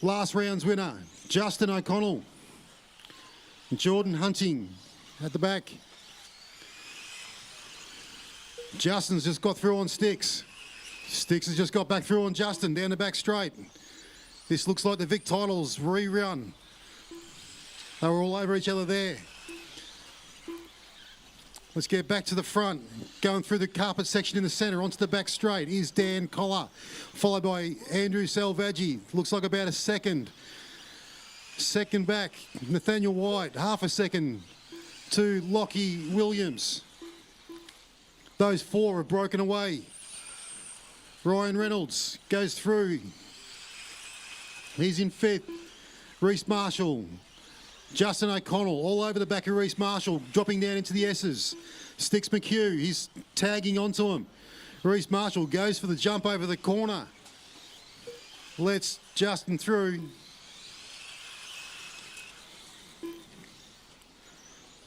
last round's winner, Justin O'Connell. Jordan Hunting at the back. Justin's just got through on Stix. Stix has just got back through on Justin, down the back straight. This looks like the Vic Titles rerun. They were all over each other there. Let's get back to the front. Going through the carpet section in the centre, onto the back straight is Dan Collar, followed by Andrew Salvaggi. Looks like about a second. Second back, Nathaniel White, half a second to Lockie Williams. Those 4 have broken away. Ryan Reynolds goes through. He's in 5th. Reese Marshall. Justin O'Connell all over the back of Reese Marshall, dropping down into the S's. Stix McHugh, he's tagging onto him. Reese Marshall goes for the jump over the corner. Lets Justin through.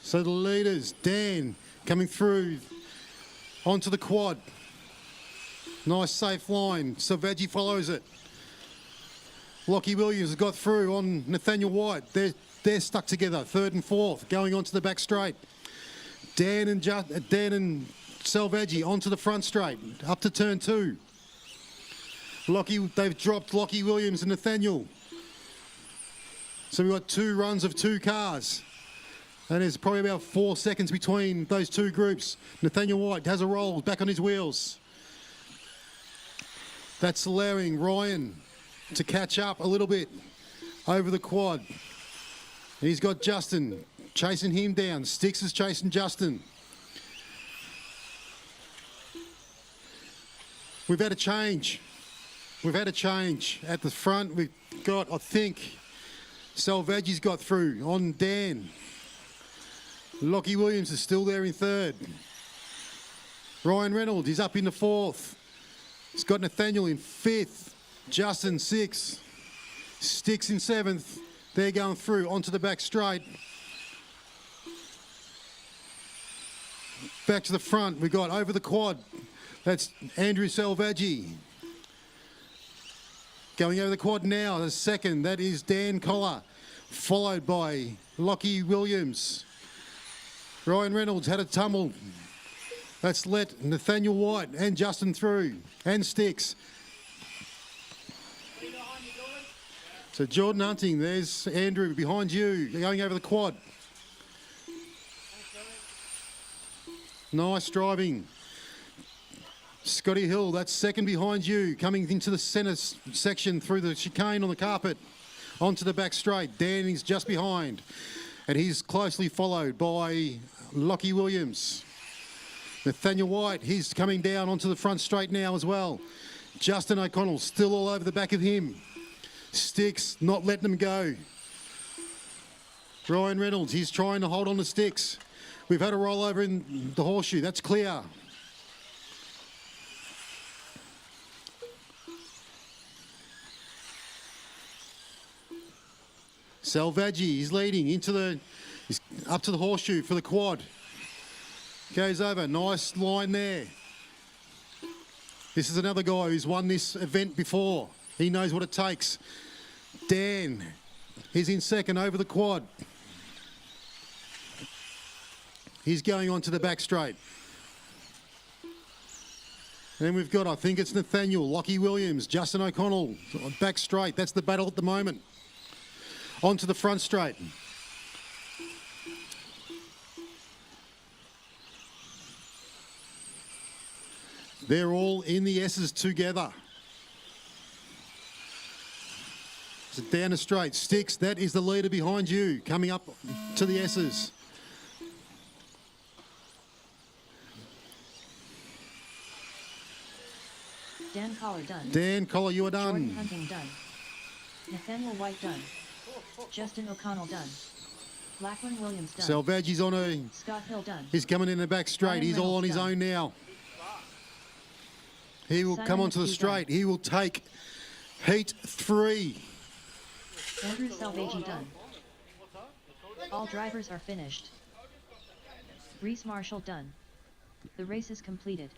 So the leaders, Dan coming through onto the quad. Nice safe line. Salvaggi follows it. Lockie Williams has got through on Nathaniel White. They're stuck together, 3rd and 4th, going onto the back straight. Dan and Salvaggi onto the front straight, up to turn 2. They've dropped Lockie Williams and Nathaniel. So we've got 2 runs of 2 cars. And there's probably about 4 seconds between those 2 groups. Nathaniel White has a roll, back on his wheels. That's allowing Ryan to catch up a little bit over the quad. And he's got Justin chasing him down. Sticks is chasing Justin. We've had a change. We've had a change. At the front, we've got, I think, Salvaggio's got through on Dan. Lockie Williams is still there in 3rd. Ryan Reynolds is up in the 4th. He's got Nathaniel in 5th. Justin 6th. Sticks in 7th. They're going through onto the back straight. Back to the front, we've got over the quad. That's Andrew Salvaggi. Going over the quad now, the 2nd, that is Dan Collar, followed by Lockie Williams. Ryan Reynolds had a tumble. That's let Nathaniel White and Justin through, and Sticks. So Jordan Hunting, there's Andrew behind you, going over the quad. Nice driving. Scotty Hill, that's 2nd behind you, coming into the centre section through the chicane on the carpet, onto the back straight. Dan is just behind, and he's closely followed by Lockie Williams. Nathaniel White, he's coming down onto the front straight now as well. Justin O'Connell still all over the back of him. Sticks not letting them go. Ryan Reynolds, he's trying to hold on to Sticks. We've had a rollover in the horseshoe, that's clear. Salvaggi, he's leading he's up to the horseshoe for the quad. Goes over, nice line there. This is another guy who's won this event before. He knows what it takes. Dan, he's in 2nd over the quad. He's going on to the back straight. Then we've got, I think it's Nathaniel, Lockie Williams, Justin O'Connell, back straight. That's the battle at the moment. Onto the front straight. They're all in the S's together. So down the straight. Sticks, that is the leader behind you, coming up to the S's. Dan Collar done. Dan Collar, you are done. Jordan Hunting done. Nathaniel White done. Justin O'Connell done. Lachlan Williams done. Salvaggi's on a... Scott Hill done. He's coming in the back straight. Ryan He's all on his Reynolds own now. He will come onto the straight. He will take heat 3. Andrew Salvaggi done. All drivers are finished. Reese Marshall done. The race is completed.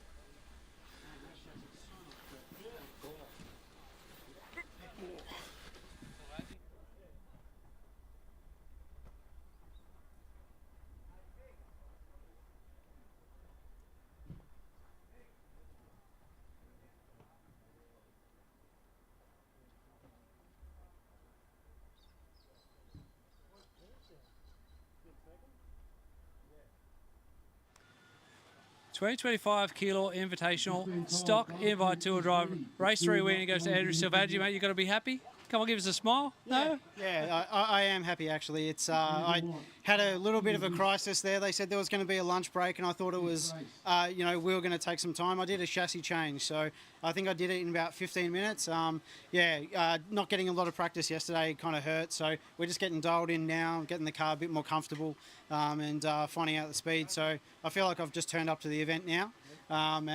$2025 Keilor Invitational Stock Invite Tour Drive Race 3 winner goes to Andrew Salvaggi, mate. You got to be happy. Come on, give us a smile. No? Yeah, I am happy actually. It's I had a little bit of a crisis there. They said there was going to be a lunch break, and I thought it was, we were going to take some time. I did a chassis change, so I think I did it in about 15 minutes. Not getting a lot of practice yesterday kind of hurt, so we're just getting dialed in now, getting the car a bit more comfortable, and finding out the speed. So I feel like I've just turned up to the event now, I'm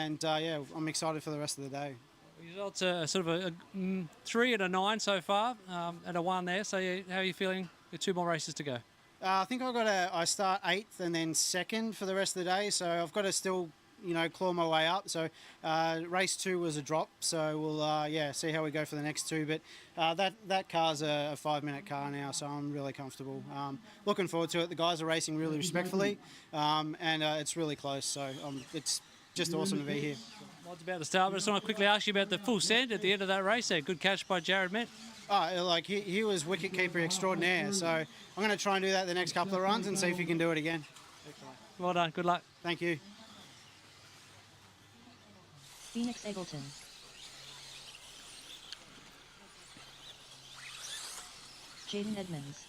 excited for the rest of the day. Results are sort of a 3 and a 9 so far, and a 1 there. So how are you feeling with 2 more races to go? I think I start 8th and then 2nd for the rest of the day, so I've got to still, claw my way up. So race 2 was a drop, so we'll see how we go for the next 2. But that car's a 5-minute car now, so I'm really comfortable. Looking forward to it. The guys are racing really respectfully, and it's really close, so it's just awesome to be here. What's about to start, but I just want to quickly ask you about the full send at the end of that race there. Good catch by Jared Met. Like he was wicket-keeper extraordinaire, so I'm going to try and do that the next couple of runs and see if he can do it again. Well done, good luck. Thank you. Phoenix Eggleton. Jaden Edmonds.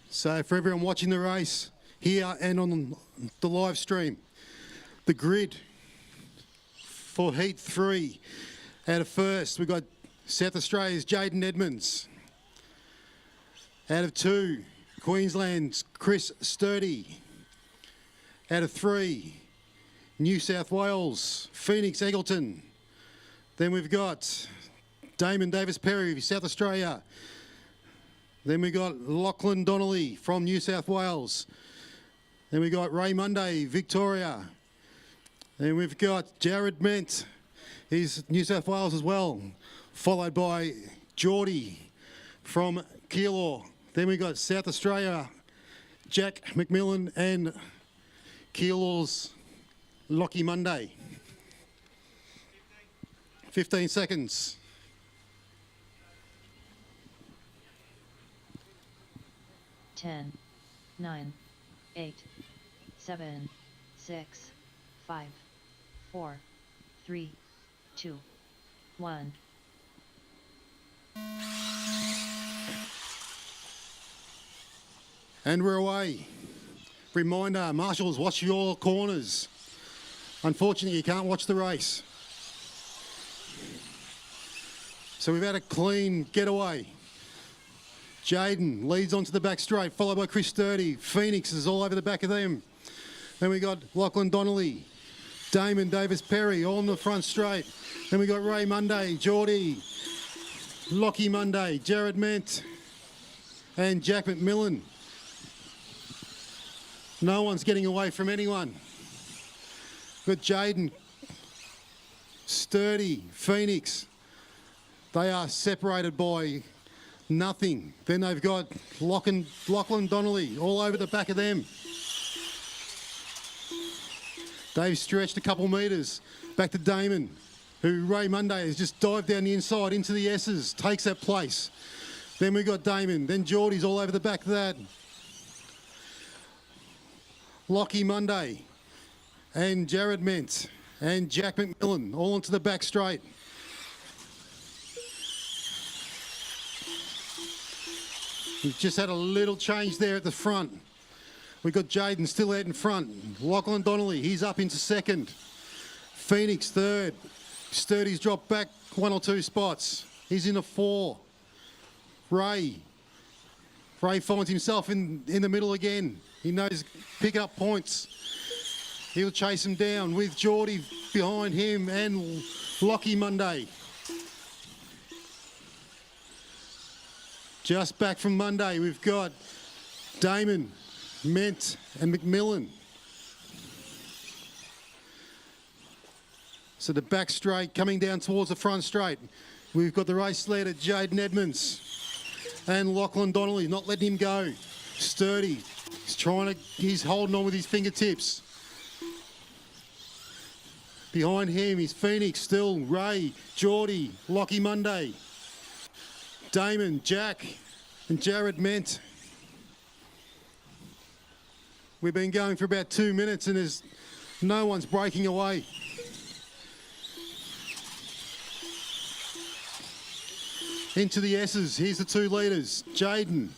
So for everyone watching the race here and on the live stream, the grid for Heat 3. Out of first, we've got South Australia's Jaden Edmonds. Out of 2, Queensland's Chris Sturdy. Out of 3, New South Wales, Phoenix Eggleton. Then we've got Damon Davis-Perry, South Australia. Then we got Lachlan Donnelly from New South Wales. Then we got Ray Monday, Victoria. Then we've got Jared Ment, he's New South Wales as well, followed by Geordie from Keilor. Then we got South Australia, Jack McMillan and Keilor's Lockie Monday. 15 seconds. 10, 9, 8, 7, 6, 5, 4, 3, 2, 1. And we're away. Reminder, marshals, watch your corners. Unfortunately, you can't watch the race. So we've had a clean getaway. Jaden leads onto the back straight, followed by Chris Sturdy. Phoenix is all over the back of them. Then we got Lachlan Donnelly, Damon Davis-Perry all on the front straight. Then we got Ray Monday, Geordie, Lockie Monday, Jared Ment, and Jack McMillan. No one's getting away from anyone. Got Jaden, Sturdy, Phoenix. They are separated by nothing. Then they've got Lachlan Donnelly all over the back of them. They've stretched a couple metres. Back to Damon, who Ray Monday has just dived down the inside into the S's, takes that place. Then we've got Damon. Then Geordie's all over the back of that. Lockie Monday and Jared Ment and Jack McMillan all onto the back straight. We've just had a little change there at the front. We've got Jaden still out in front. Lachlan Donnelly, he's up into second. Phoenix third. Sturdy's dropped back 1 or 2 spots. He's in a 4. Ray finds himself in the middle again. He knows picking up points. He'll chase him down with Geordie behind him and Lockie Monday. Just back from Monday, we've got Damon, Ment and McMillan. So the back straight coming down towards the front straight. We've got the race leader, Jaden Edmonds. And Lachlan Donnelly, not letting him go. Sturdy, he's holding on with his fingertips. Behind him is Phoenix still, Ray, Geordie, Lockie Monday. Damon, Jack and Jared Ment. We've been going for about 2 minutes and there's no one's breaking away. Into the S's, here's the 2 leaders, Jaden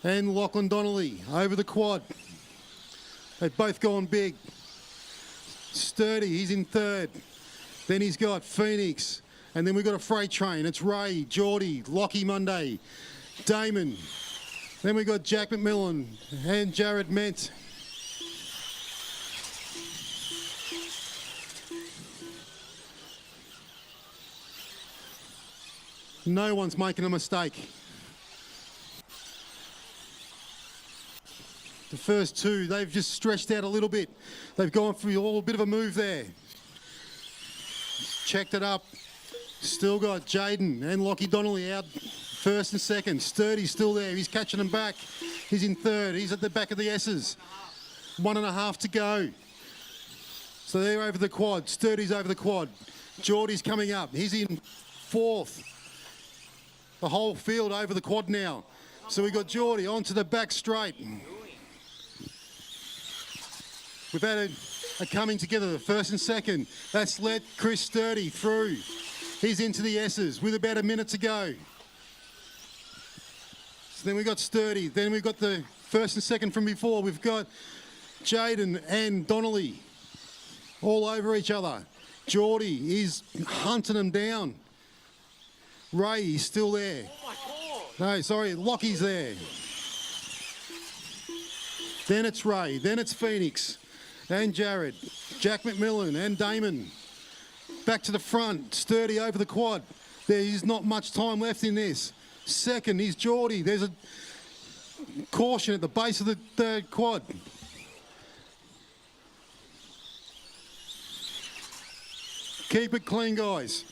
and Lachlan Donnelly over the quad. They've both gone big. Sturdy, he's in third. Then he's got Phoenix. And then we've got a freight train. It's Ray, Geordie, Lockie Monday, Damon. Then we've got Jack McMillan and Jared Ment. No one's making a mistake. The first 2, they've just stretched out a little bit. They've gone through a bit of a move there. Checked it up. Still got Jaden and Lockie Donnelly out first and second. Sturdy's still there. He's catching them back. He's in third. He's at the back of the S's. 1.5 to go. So they're over the quad. Sturdy's over the quad. Geordie's coming up. He's in fourth. The whole field over the quad now. So we've got Geordie onto the back straight. We've had a coming together, the first and second. That's let Chris Sturdy through. He's into the S's with about a minute to go. So then we've got Sturdy. Then we've got the first and second from before. We've got Jaden and Donnelly all over each other. Geordie is hunting them down. Ray is still there. No, sorry, Lockie's there. Then it's Ray. Then it's Phoenix and Jared. Jack McMillan and Damon. Back to the front. Sturdy over the quad. There is not much time left in this. Second is Geordie. There's a caution at the base of the quad. Keep it clean, guys.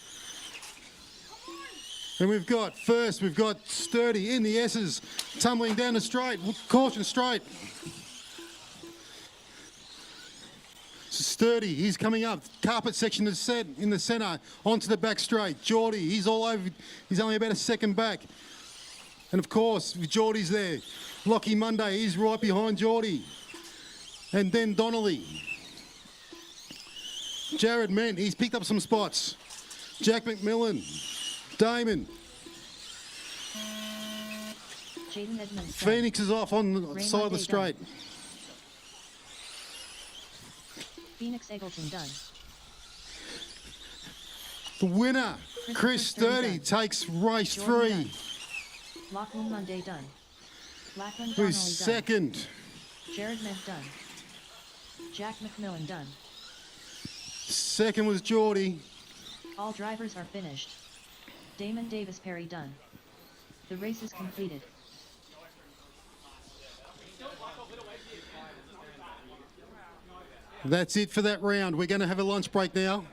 And we've got Sturdy in the S's, tumbling down the straight. Caution straight. Sturdy, he's coming up. Carpet section is set in the centre, onto the back straight. Geordie, he's all over. He's only about a second back. And of course, Geordie's there. Lockie Monday, he's right behind Geordie. And then Donnelly. Jared Ment, he's picked up some spots. Jack McMillan. Damon. Phoenix is off on the side of the straight. Phoenix Eggleton done. The winner, Chris Sturdy, takes race 3. Lachlan Monday done. Lachlan Who's Donnelly second? done. Jared Ment done. Jack McMillan done. Second was Geordie. All drivers are finished. Damon Davis Perry done. The race is completed. That's it for that round. We're going to have a lunch break now.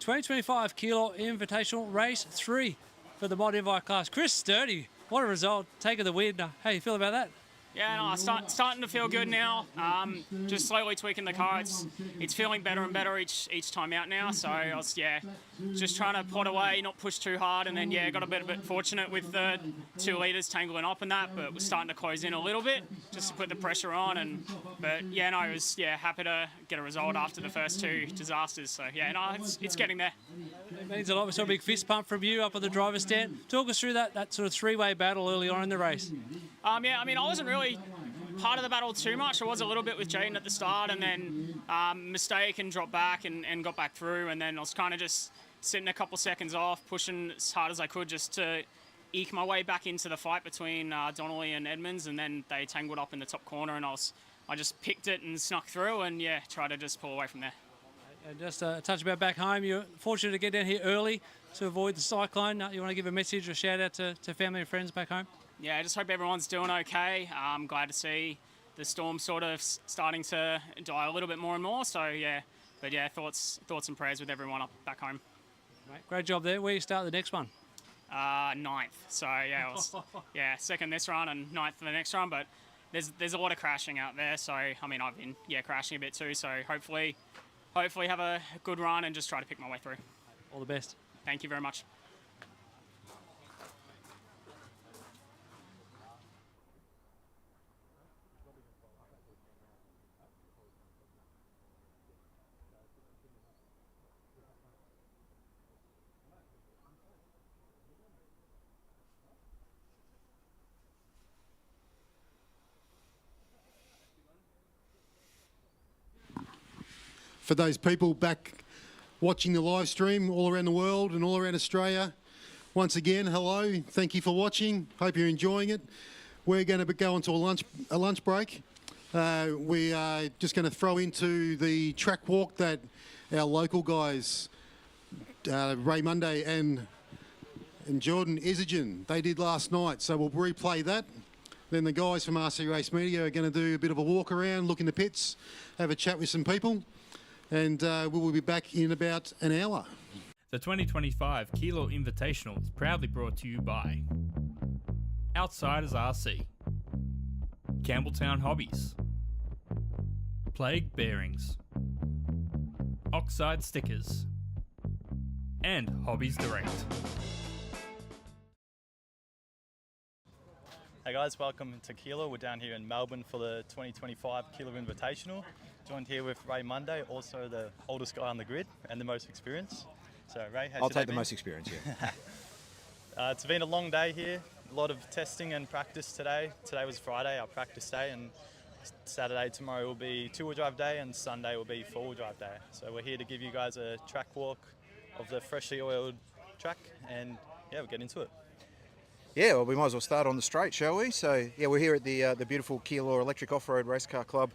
(2025) Keilor Invitational Race 3 for the Mod Invite class. Chris Sturdy, what a result. Taking the win. How you feel about that? Yeah, no, starting to feel good now. Just slowly tweaking the car. It's feeling better and better each time out now. So I was just trying to plot away, not push too hard, and then got a bit fortunate with the 2 litres tangling up and that, but we're starting to close in a little bit just to put the pressure on. I was happy to get a result after the first 2 disasters. So it's getting there. It means a lot. We saw a big fist pump from you up at the driver's stand. Talk us through that sort of 3-way battle early on in the race. I wasn't really part of the battle too much. I was a little bit with Jaden at the start, and then mistake and dropped back and got back through, and then I was kind of just sitting a couple seconds off, pushing as hard as I could just to eke my way back into the fight between Donnelly and Edmonds, and then they tangled up in the top corner, and I just picked it and snuck through, and tried to just pull away from there. And just a touch about back home, you're fortunate to get down here early to avoid the cyclone. You want to give a message or shout out to family and friends back home? Yeah, I just hope everyone's doing okay. I'm glad to see the storm sort of starting to die a little bit more and more. So thoughts and prayers with everyone up back home. Mate, great job there. Where you start the next one? 9th. So I was second this run and 9th for the next run. But there's a lot of crashing out there. So I've been crashing a bit too. So hopefully have a good run and just try to pick my way through. All the best. Thank you very much. For those people back watching the live stream all around the world and all around Australia, once again, hello. Thank you for watching. Hope you're enjoying it. We're going to go into a lunch break. We are just going to throw into the track walk that our local guys, Ray Monday and Jordan Isagen, they did last night. So we'll replay that. Then the guys from RC Race Media are going to do a bit of a walk around, look in the pits, have a chat with some people, and we will be back in about an hour. The 2025 Keilor Invitational is proudly brought to you by Outsiders RC, Campbelltown Hobbies, Plague Bearings, Oxide Stickers, and Hobbies Direct. Hey guys, welcome to Keilor. We're down here in Melbourne for the 2025 Keilor Invitational. Joined here with Ray Monday, also the oldest guy on the grid and the most experienced. So Ray, how's I'll your day take the been? most experience, yeah. It's been a long day here. A lot of testing and practice today. Today was Friday, our practice day, and Saturday, tomorrow will be two-wheel drive day, and Sunday will be four-wheel drive day. So we're here to give you guys a track walk of the freshly oiled track, and yeah, we'll get into it. Yeah, well, we might as well start on the straight, shall we? So, yeah, we're here at the beautiful Keilor Electric Off-Road Race Car Club,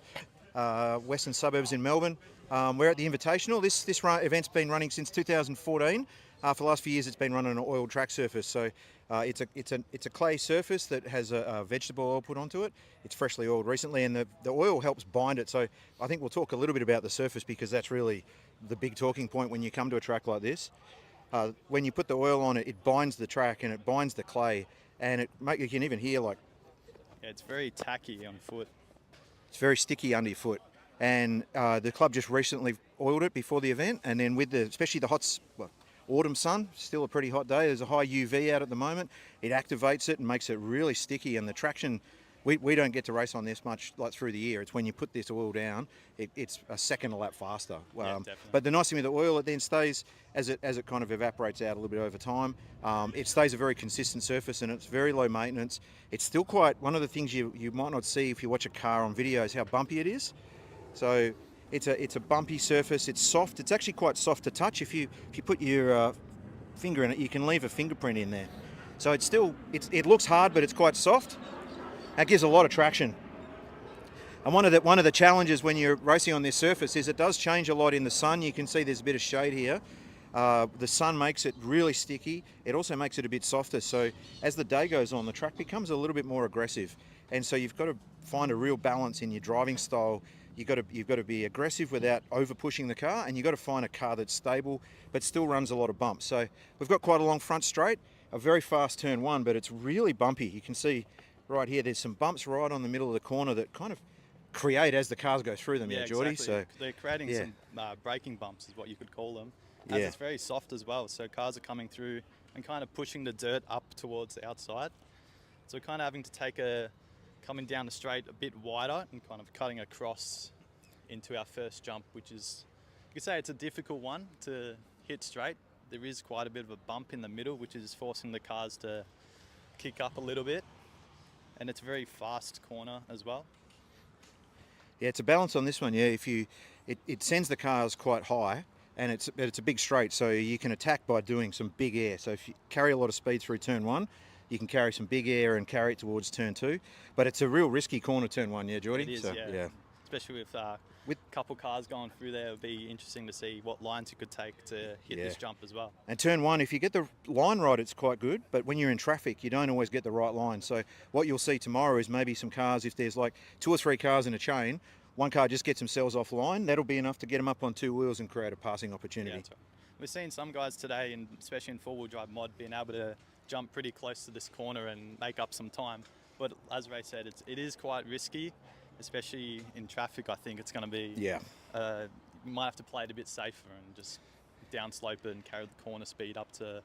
Western Suburbs in Melbourne. We're at the Invitational. This event's been running since 2014. For the last few years, it's been run on an oiled track surface. So, it's a clay surface that has a vegetable oil put onto it. It's freshly oiled recently, and the oil helps bind it. So, I think we'll talk a little bit about the surface because that's really the big talking point when you come to a track like this. When you put the oil on it, it binds the track and it binds the clay, and you can even hear like... Yeah, it's very tacky on foot. It's very sticky under your foot. And the club just recently oiled it before the event, and then with especially the autumn sun, still a pretty hot day, there's a high UV out at the moment, it activates it and makes it really sticky, and the traction... We don't get to race on this much like through the year. It's when you put this oil down, it's a second a lap faster. But the nice thing with the oil, it then stays, as it kind of evaporates out a little bit over time, it stays a very consistent surface, and it's very low maintenance. It's still quite, one of the things you might not see if you watch a car on video is how bumpy it is. So it's a bumpy surface, it's soft, it's actually quite soft to touch. If you put your finger in it, you can leave a fingerprint in there. So it looks hard, but it's quite soft. That gives a lot of traction. And one of the challenges when you're racing on this surface is it does change a lot in the sun. You can see there's a bit of shade here. The sun makes it really sticky. It also makes it a bit softer. So as the day goes on, the track becomes a little bit more aggressive. And so you've got to find a real balance in your driving style. You've got to be aggressive without over pushing the car, and you've got to find a car that's stable but still runs a lot of bumps. So we've got quite a long front straight, a very fast turn one, but it's really bumpy. You can see right here, there's some bumps right on the middle of the corner that kind of create as the cars go through them, yeah, Geordie. Exactly. So they're creating some braking bumps, is what you could call them. As it's very soft as well, so cars are coming through and kind of pushing the dirt up towards the outside. So kind of having to coming down the straight a bit wider and kind of cutting across into our first jump, which is, you could say it's a difficult one to hit straight. There is quite a bit of a bump in the middle, which is forcing the cars to kick up a little bit. And it's a very fast corner as well. Yeah, it's a balance on this one. Yeah, it sends the cars quite high, and it's a big straight, so you can attack by doing some big air. So if you carry a lot of speed through turn one, you can carry some big air and carry it towards turn two. But it's a real risky corner, turn one, yeah, Geordie? It is, so, yeah. Especially with a couple cars going through there, it would be interesting to see what lines you could take to hit this jump as well. And turn one, if you get the line right, it's quite good. But when you're in traffic, you don't always get the right line. So what you'll see tomorrow is maybe some cars, if there's like 2 or 3 cars in a chain, one car just gets themselves offline. That'll be enough to get them up on 2 wheels and create a passing opportunity. Yeah, that's right. We're seeing some guys today, and especially in four-wheel drive mod, being able to jump pretty close to this corner and make up some time. But as Ray said, it is quite risky, especially in traffic. I think it's going to be... Yeah. You might have to play it a bit safer and just downslope it and carry the corner speed up to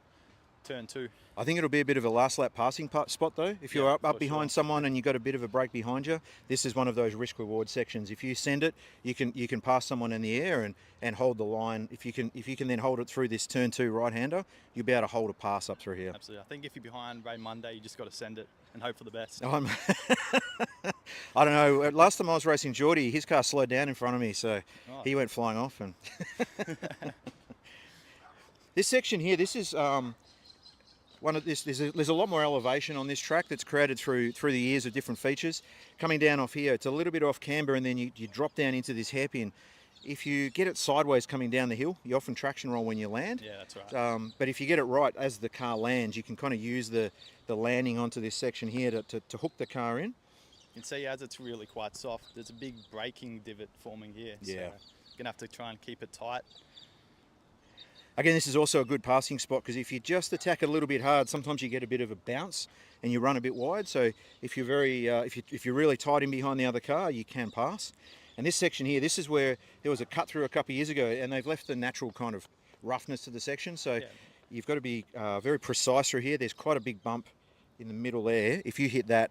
turn two. I think it'll be a bit of a last lap passing spot though. If you're up behind someone and you've got a bit of a break behind you, this is one of those risk reward sections. If you send it, you can pass someone in the air and hold the line. If you can then hold it through this turn two right hander, you'll be able to hold a pass up through here. Absolutely. I think if you're behind Ray Monday, you just got to send it and hope for the best. I don't know. Last time I was racing Geordie, his car slowed down in front of me, so he went flying off. And this section here, this is there's a lot more elevation on this track that's created through the years of different features. Coming down off here, it's a little bit off camber, and then you drop down into this hairpin. if you get it sideways coming down the hill, you often traction roll when you land. Yeah, that's right. But if you get it right as the car lands, you can kind of use the landing onto this section here to hook the car in. You can see as it's really quite soft, there's a big braking divot forming here. So Yeah. you're going to have to try and keep it tight. Again, this is also a good passing spot because if you just attack it a little bit hard, sometimes you get a bit of a bounce and you run a bit wide. So if you're if you're really tight in behind the other car, you can pass. And this section here, this is where there was a cut through a couple of years ago, and they've left the natural kind of roughness to the section. So you've got to be very precise through here. There's quite a big bump in the middle there. If you hit that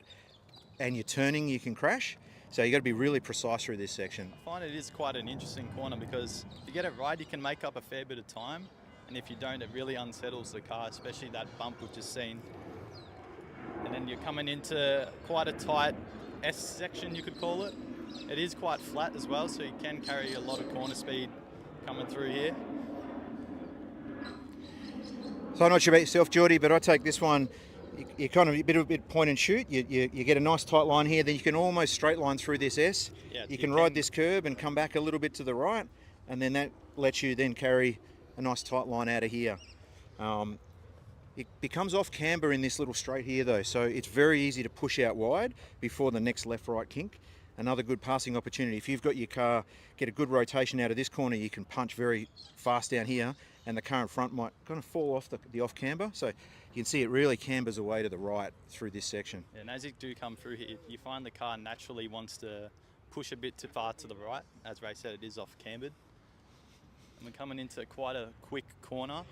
and you're turning, you can crash. So you've got to be really precise through this section. I find it is quite an interesting corner because if you get it right, you can make up a fair bit of time. And if you don't, it really unsettles the car, especially that bump we've just seen. And then you're coming into quite a tight S section, you could call it. It is quite flat as well, so you can carry a lot of corner speed coming through here. So I'm not sure about yourself, Geordie, but I take this one, you kind of a bit point and shoot. You get a nice tight line here, then you can almost straight line through this S. Yeah, you can ride this curb and come back a little bit to the right, and then that lets you then carry a nice tight line out of here. It becomes off camber in this little straight here though, so it's very easy to push out wide before the next left-right kink. Another good passing opportunity. If you've got your car, get a good rotation out of this corner, you can punch very fast down here, and the car in front might kind of fall off the off camber. So you can see it really cambers away to the right through this section. And as you do come through here, you find the car naturally wants to push a bit too far to the right. As Ray said, it is off cambered. And we're coming into quite a quick corner,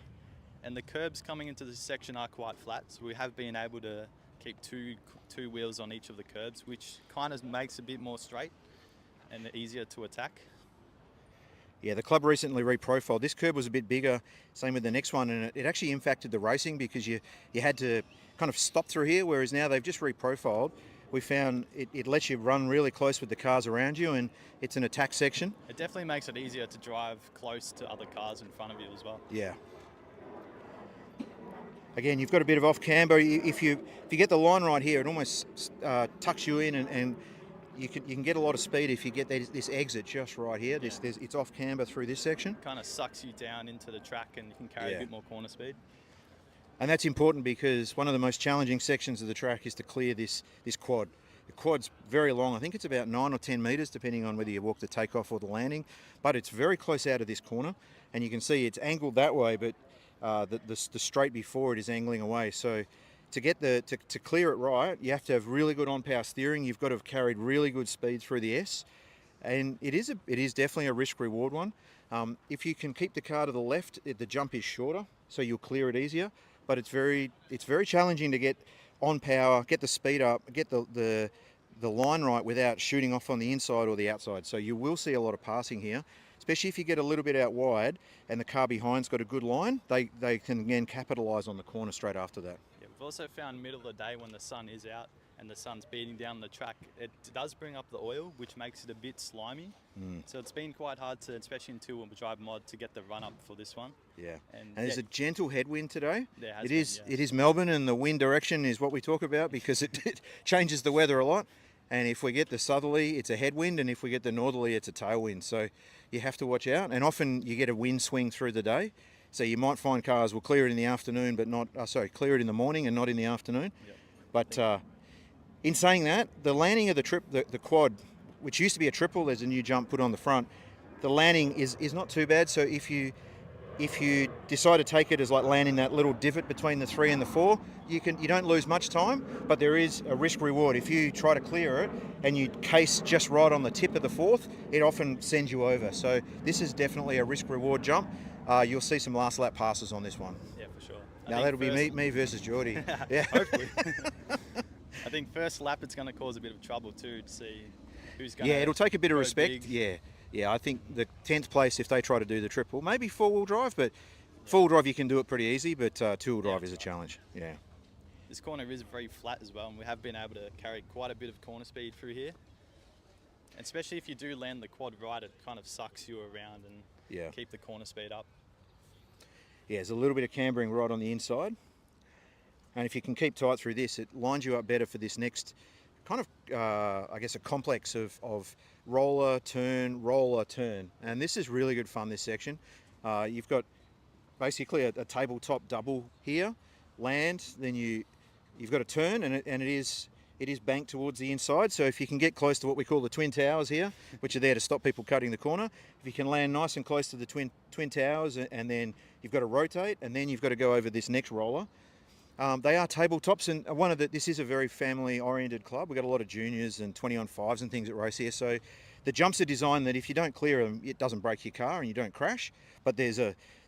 and the curbs coming into this section are quite flat, so we have been able to keep two wheels on each of the curbs, which kind of makes it a bit more straight and easier to attack. Yeah, the club recently reprofiled. This curb was a bit bigger, same with the next one, and it actually impacted the racing because you had to kind of stop through here, whereas now they've just reprofiled. We found it lets you run really close with the cars around you, and it's an attack section. It definitely makes it easier to drive close to other cars in front of you as well. Yeah. Again, you've got a bit of off camber. If you get the line right here, it almost tucks you in, and you can get a lot of speed if you get this exit just right here. Yeah. It's off camber through this section. Kind of sucks you down into the track, and you can carry a bit more corner speed. And that's important because one of the most challenging sections of the track is to clear this quad. The quad's very long. I think it's about 9 or 10 metres, depending on whether you walk the takeoff or the landing. But it's very close out of this corner, and you can see it's angled that way, but the straight before it is angling away. So to get to clear it right, you have to have really good on-power steering. You've got to have carried really good speed through the S, and it is definitely a risk-reward one. If you can keep the car to the left, the jump is shorter, so you'll clear it easier. But it's very challenging to get on power, get the speed up, get the line right without shooting off on the inside or the outside. So you will see a lot of passing here, especially if you get a little bit out wide and the car behind's got a good line. They can again capitalise on the corner straight after that. Yeah, we've also found middle of the day when the sun is out and the sun's beating down the track, it does bring up the oil, which makes it a bit slimy. So it's been quite hard to, especially in two-wheel drive mod, to get the run up for this one. Yeah, and there's a gentle headwind today. There has it been, is. yes. It is Melbourne, and the wind direction is what we talk about because it changes the weather a lot. And if we get the southerly, it's a headwind, and if we get the northerly, it's a tailwind. So you have to watch out. And often you get a wind swing through the day. So you might find cars will clear it in the afternoon, but not clear it in the morning and not in the afternoon. Yep. But in saying that, the landing of the quad, which used to be a triple, there's a new jump put on the front. The landing is not too bad. So if you decide to take it as like landing that little divot between the 3 and the 4, you don't lose much time, but there is a risk reward. If you try to clear it and you case just right on the tip of the 4th, it often sends you over. So this is definitely a risk reward jump. You'll see some last lap passes on this one. Yeah, for sure. Now that'll be me versus Geordie. Yeah. Hopefully. I think first lap it's going to cause a bit of trouble too to see who's going to. Yeah, it'll take a bit of go respect. big. Yeah. I think the 10th place if they try to do the triple, maybe 4-wheel drive, but 4-wheel drive you can do it pretty easy, but 2-wheel drive is a challenge. Yeah. This corner is very flat as well, and we have been able to carry quite a bit of corner speed through here. And especially if you do land the quad right, it kind of sucks you around and keep the corner speed up. Yeah, there's a little bit of cambering right on the inside. And if you can keep tight through this, it lines you up better for this next kind of, I guess, a complex of roller, turn, and this is really good fun, this section. You've got basically a tabletop double here, land, then you've got a turn, and it is banked towards the inside. So if you can get close to what we call the twin towers here, which are there to stop people cutting the corner, if you can land nice and close to the twin towers, and then you've got to rotate, and then you've got to go over this next roller. They are tabletops, and this is a very family-oriented club. We've got a lot of juniors and 20-on-5s and things that race here. So the jumps are designed that if you don't clear them, it doesn't break your car and you don't crash. But there's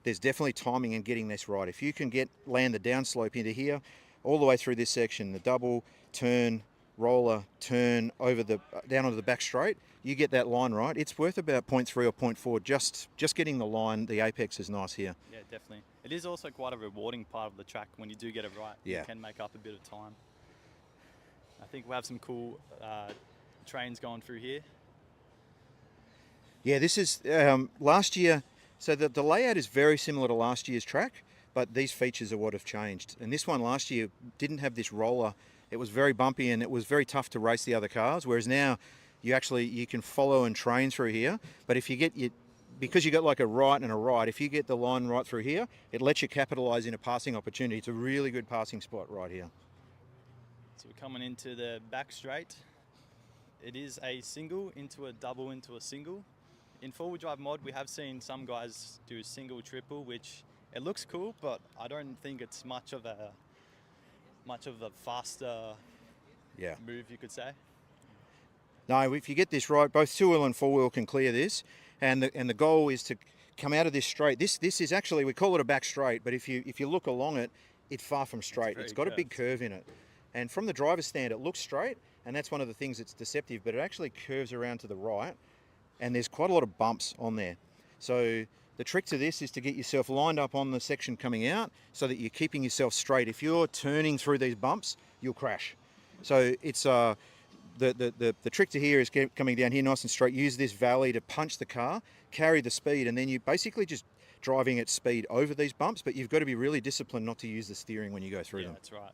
definitely timing in getting this right. If you can land the downslope into here, all the way through this section, the double, turn, roller, turn, down onto the back straight, you get that line right. It's worth about 0.3 or 0.4. Just getting the line, the apex is nice here. Yeah, definitely. It is also quite a rewarding part of the track when you do get it right. Yeah. You can make up a bit of time. I think we'll have some cool trains going through here. Yeah, this is last year. So the layout is very similar to last year's track, but these features are what have changed. And this one last year didn't have this roller. It was very bumpy and it was very tough to race the other cars, whereas now you can follow and train through here. But if because you got like a right and a right, if you get the line right through here, it lets you capitalise in a passing opportunity. It's a really good passing spot right here. So we're coming into the back straight. It is a single into a double into a single. In four-wheel drive mod, we have seen some guys do single, triple, which it looks cool, but I don't think it's much of a faster move, you could say. No, if you get this right, both two-wheel and four-wheel can clear this, and the goal is to come out of this straight. This is actually, we call it a back straight, but if you look along it, it's far from straight. It's got a big curve in it. And from the driver's stand, it looks straight, and that's one of the things that's deceptive, but it actually curves around to the right, and there's quite a lot of bumps on there. So the trick to this is to get yourself lined up on the section coming out so that you're keeping yourself straight. If you're turning through these bumps, you'll crash. So it's the trick to here is coming down here nice and straight. Use this valley to punch the car, carry the speed, and then you basically just driving at speed over these bumps, but you've got to be really disciplined not to use the steering when you go through them. That's right.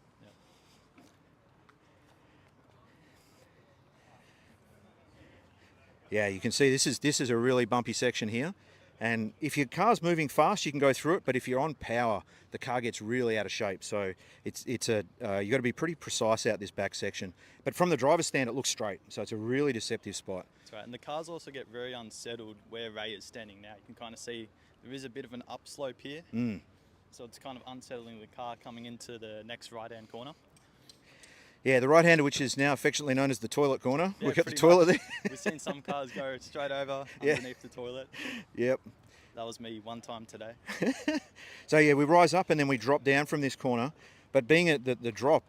Yeah, you can see this is a really bumpy section here, and if your car's moving fast, you can go through it. But if you're on power, the car gets really out of shape. So you got to be pretty precise out this back section. But from the driver's stand, it looks straight, so it's a really deceptive spot. That's right, and the cars also get very unsettled where Ray is standing now. You can kind of see there is a bit of an upslope here, so it's kind of unsettling the car coming into the next right-hand corner. Yeah, the right-hander, which is now affectionately known as the toilet corner. Yeah, We've got the toilet much. there. We've seen some cars go straight over underneath the toilet. Yep. That was me one time today. So yeah, we rise up and then we drop down from this corner. But being at the drop,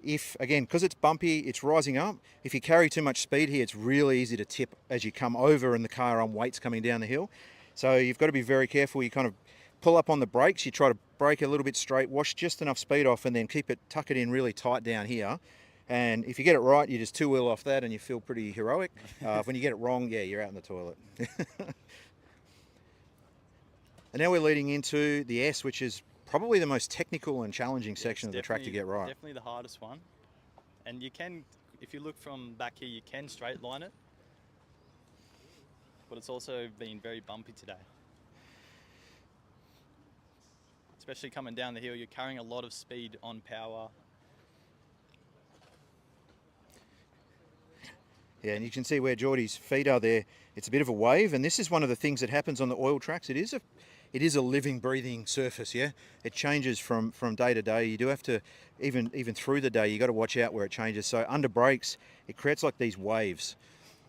because it's bumpy, it's rising up. If you carry too much speed here, it's really easy to tip as you come over and the car on weights coming down the hill. So you've got to be very careful. You kind of pull up on the brakes. You try to brake a little bit straight, wash just enough speed off, and then tuck it in really tight down here. And if you get it right, you just two-wheel off that and you feel pretty heroic. When you get it wrong, yeah, you're out in the toilet. And now we're leading into the S, which is probably the most technical and challenging section of the track to get right. Definitely the hardest one. And you can, if you look from back here, you can straight line it. But it's also been very bumpy today. Especially coming down the hill, you're carrying a lot of speed on power. Yeah, and you can see where Geordie's feet are there. It's a bit of a wave, and this is one of the things that happens on the oil tracks. It is a living, breathing surface, yeah? It changes from day to day. You do have to, even through the day, you got to watch out where it changes. So under brakes, it creates like these waves.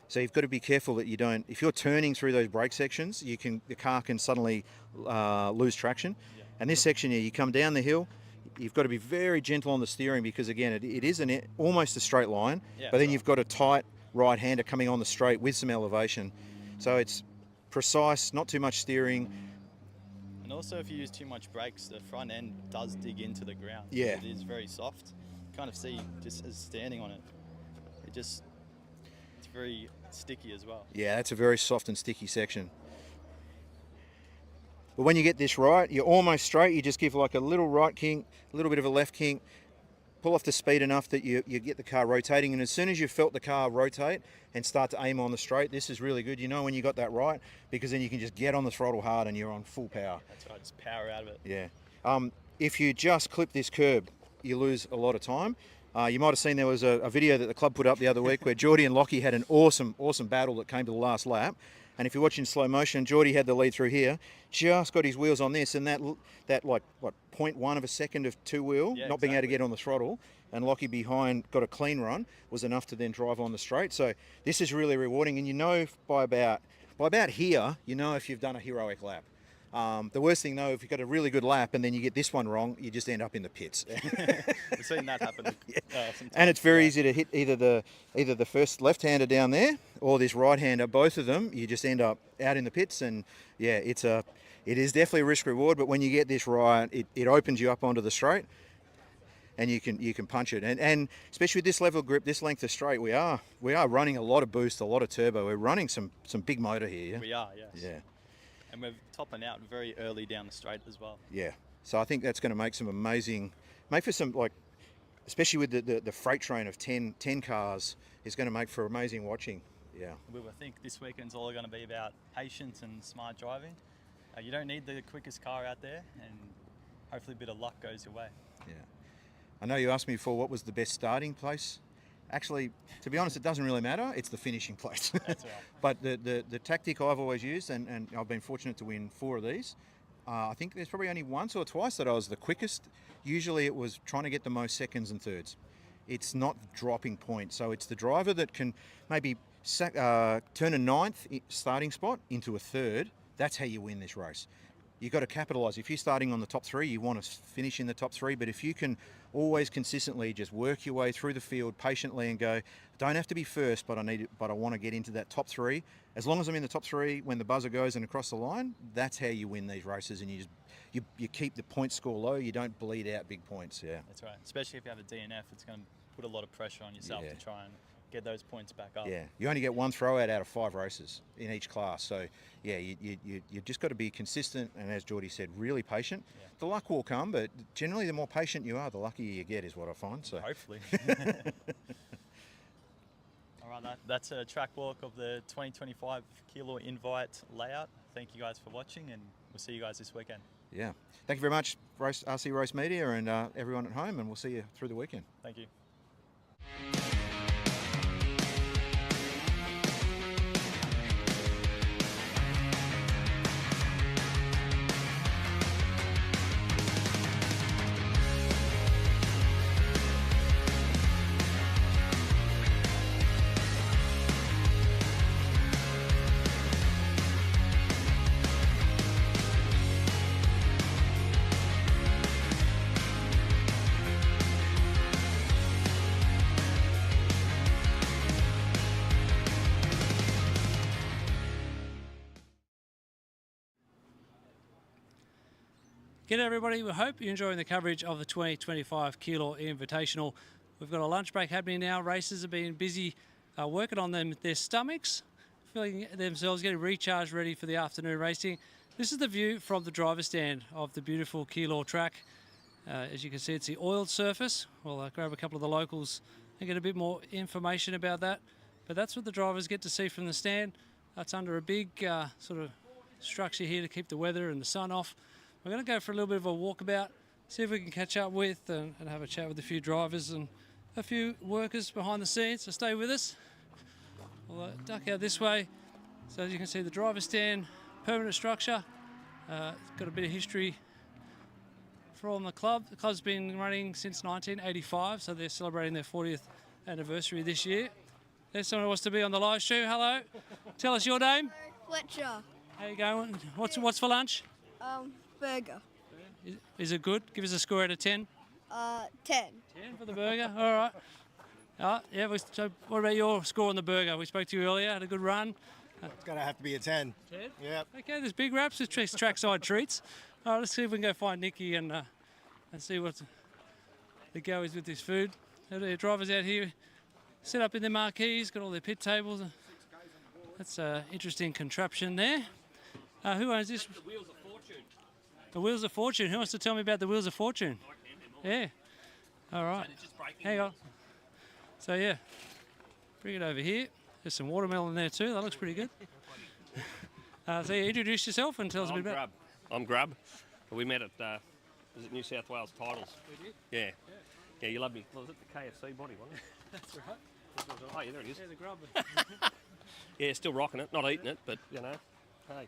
So you've got to be careful that you don't, if you're turning through those brake sections, the car can suddenly lose traction. Yeah. And this section here, you come down the hill, you've got to be very gentle on the steering because again, it is almost a straight line, but then you've got a tight right-hander coming on the straight with some elevation. So it's precise, not too much steering. And also if you use too much brakes, the front end does dig into the ground. Yeah. It is very soft. You kind of see just as standing on it, it's very sticky as well. Yeah, that's a very soft and sticky section. But when you get this right, you're almost straight. You just give like a little right kink, a little bit of a left kink, pull off the speed enough that you get the car rotating, and as soon as you felt the car rotate and start to aim on the straight, this is really good. You know when you got that right, because then you can just get on the throttle hard and you're on full power. That's right, just power out of it. Yeah. If you just clip this curb, you lose a lot of time. You might have seen there was a video that the club put up the other week where Geordie and Lockie had an awesome battle that came to the last lap. And if you're watching slow motion, Geordie had the lead through here, just got his wheels on this, and that like, what, 0.1 of a second of two-wheel, not being able to get on the throttle, and Lockie behind got a clean run, was enough to then drive on the straight. So this is really rewarding, and you know by about here, you know if you've done a heroic lap. The worst thing though, if you've got a really good lap and then you get this one wrong, you just end up in the pits. We've seen that happen. Sometimes. And it's very easy to hit either the first left-hander down there or this right-hander. Both of them, you just end up out in the pits. And yeah, it is definitely a risk-reward. But when you get this right, it opens you up onto the straight, and you can punch it. And especially with this level of grip, this length of straight, we are running a lot of boost, a lot of turbo. We're running some big motor here. Yeah? We are, yes. Yeah. And we're topping out very early down the straight as well. Yeah, so I think that's going to make for some, like, especially with the freight train of 10 cars, is going to make for amazing watching. Yeah. I think this weekend's all going to be about patience and smart driving. You don't need the quickest car out there, and hopefully a bit of luck goes your way. Yeah. I know you asked me before what was the best starting place. Actually, to be honest, it doesn't really matter. It's the finishing place. That's right. But the tactic I've always used, and I've been fortunate to win 4 of these, I think there's probably only once or twice that I was the quickest. Usually it was trying to get the most seconds and thirds. It's not dropping points. So it's the driver that can maybe turn a ninth starting spot into a third. That's how you win this race. You've got to capitalise. If you're starting on the top 3, you want to finish in the top 3. But if you can always consistently just work your way through the field patiently and go, don't have to be first, but I want to get into that top 3. As long as I'm in the top 3 when the buzzer goes and across the line, that's how you win these races. And you keep the point score low. You don't bleed out big points. Yeah. That's right. Especially if you have a DNF, it's going to put a lot of pressure on yourself to try and get those points back up. Yeah, you only get 1 throwout out of 5 races in each class. So, yeah, you just got to be consistent and, as Geordie said, really patient. Yeah. The luck will come, but generally the more patient you are, the luckier you get is what I find. So hopefully. All right, that's a track walk of the 2025 Keilor Invite layout. Thank you guys for watching, and we'll see you guys this weekend. Yeah. Thank you very much, RC Race Media, and everyone at home, and we'll see you through the weekend. Thank you. G'day everybody, we hope you're enjoying the coverage of the 2025 Keilor Invitational. We've got a lunch break happening now. Racers have been busy working on their stomachs, feeling themselves getting recharged, ready for the afternoon racing. This is the view from the driver's stand of the beautiful Keilor track. As you can see, it's the oiled surface. We'll grab a couple of the locals and get a bit more information about that. But that's what the drivers get to see from the stand. That's under a big sort of structure here to keep the weather and the sun off. We're going to go for a little bit of a walkabout, see if we can catch up with and have a chat with a few drivers and a few workers behind the scenes. So stay with us. We'll duck out this way. So as you can see, the driver's stand, permanent structure. It's got a bit of history from the club. The club's been running since 1985, so they're celebrating their 40th anniversary this year. There's someone who wants to be on the live show. Hello. Tell us your name. Fletcher. How you going? What's for lunch? Burger. Is it good? Give us a score out of 10. 10. 10 for the burger. All right. Yeah. So what about your score on the burger? We spoke to you earlier. Had a good run. It's going to have to be a 10. 10? Yep. Okay. There's big wraps. There's trackside treats. All right. Let's see if we can go find Nicky and see what the go is with this food. The drivers out here set up in their marquees. Got all their pit tables. That's an interesting contraption there. Who owns this? The Wheels of Fortune. The Wheels of Fortune. Who wants to tell me about the Wheels of Fortune? Yeah. All right. Hang on. So yeah, bring it over here. There's some watermelon there too. That looks pretty good. So you introduce yourself and tell us a bit about. Grub. I'm Grub. We met at was it New South Wales Titles? We did. Yeah. Yeah, you loved me. Was it the KFC body one? That's right. Oh, yeah, there it is. Yeah, the grub. Yeah, still rocking it. Not eating it, but, you know, hey,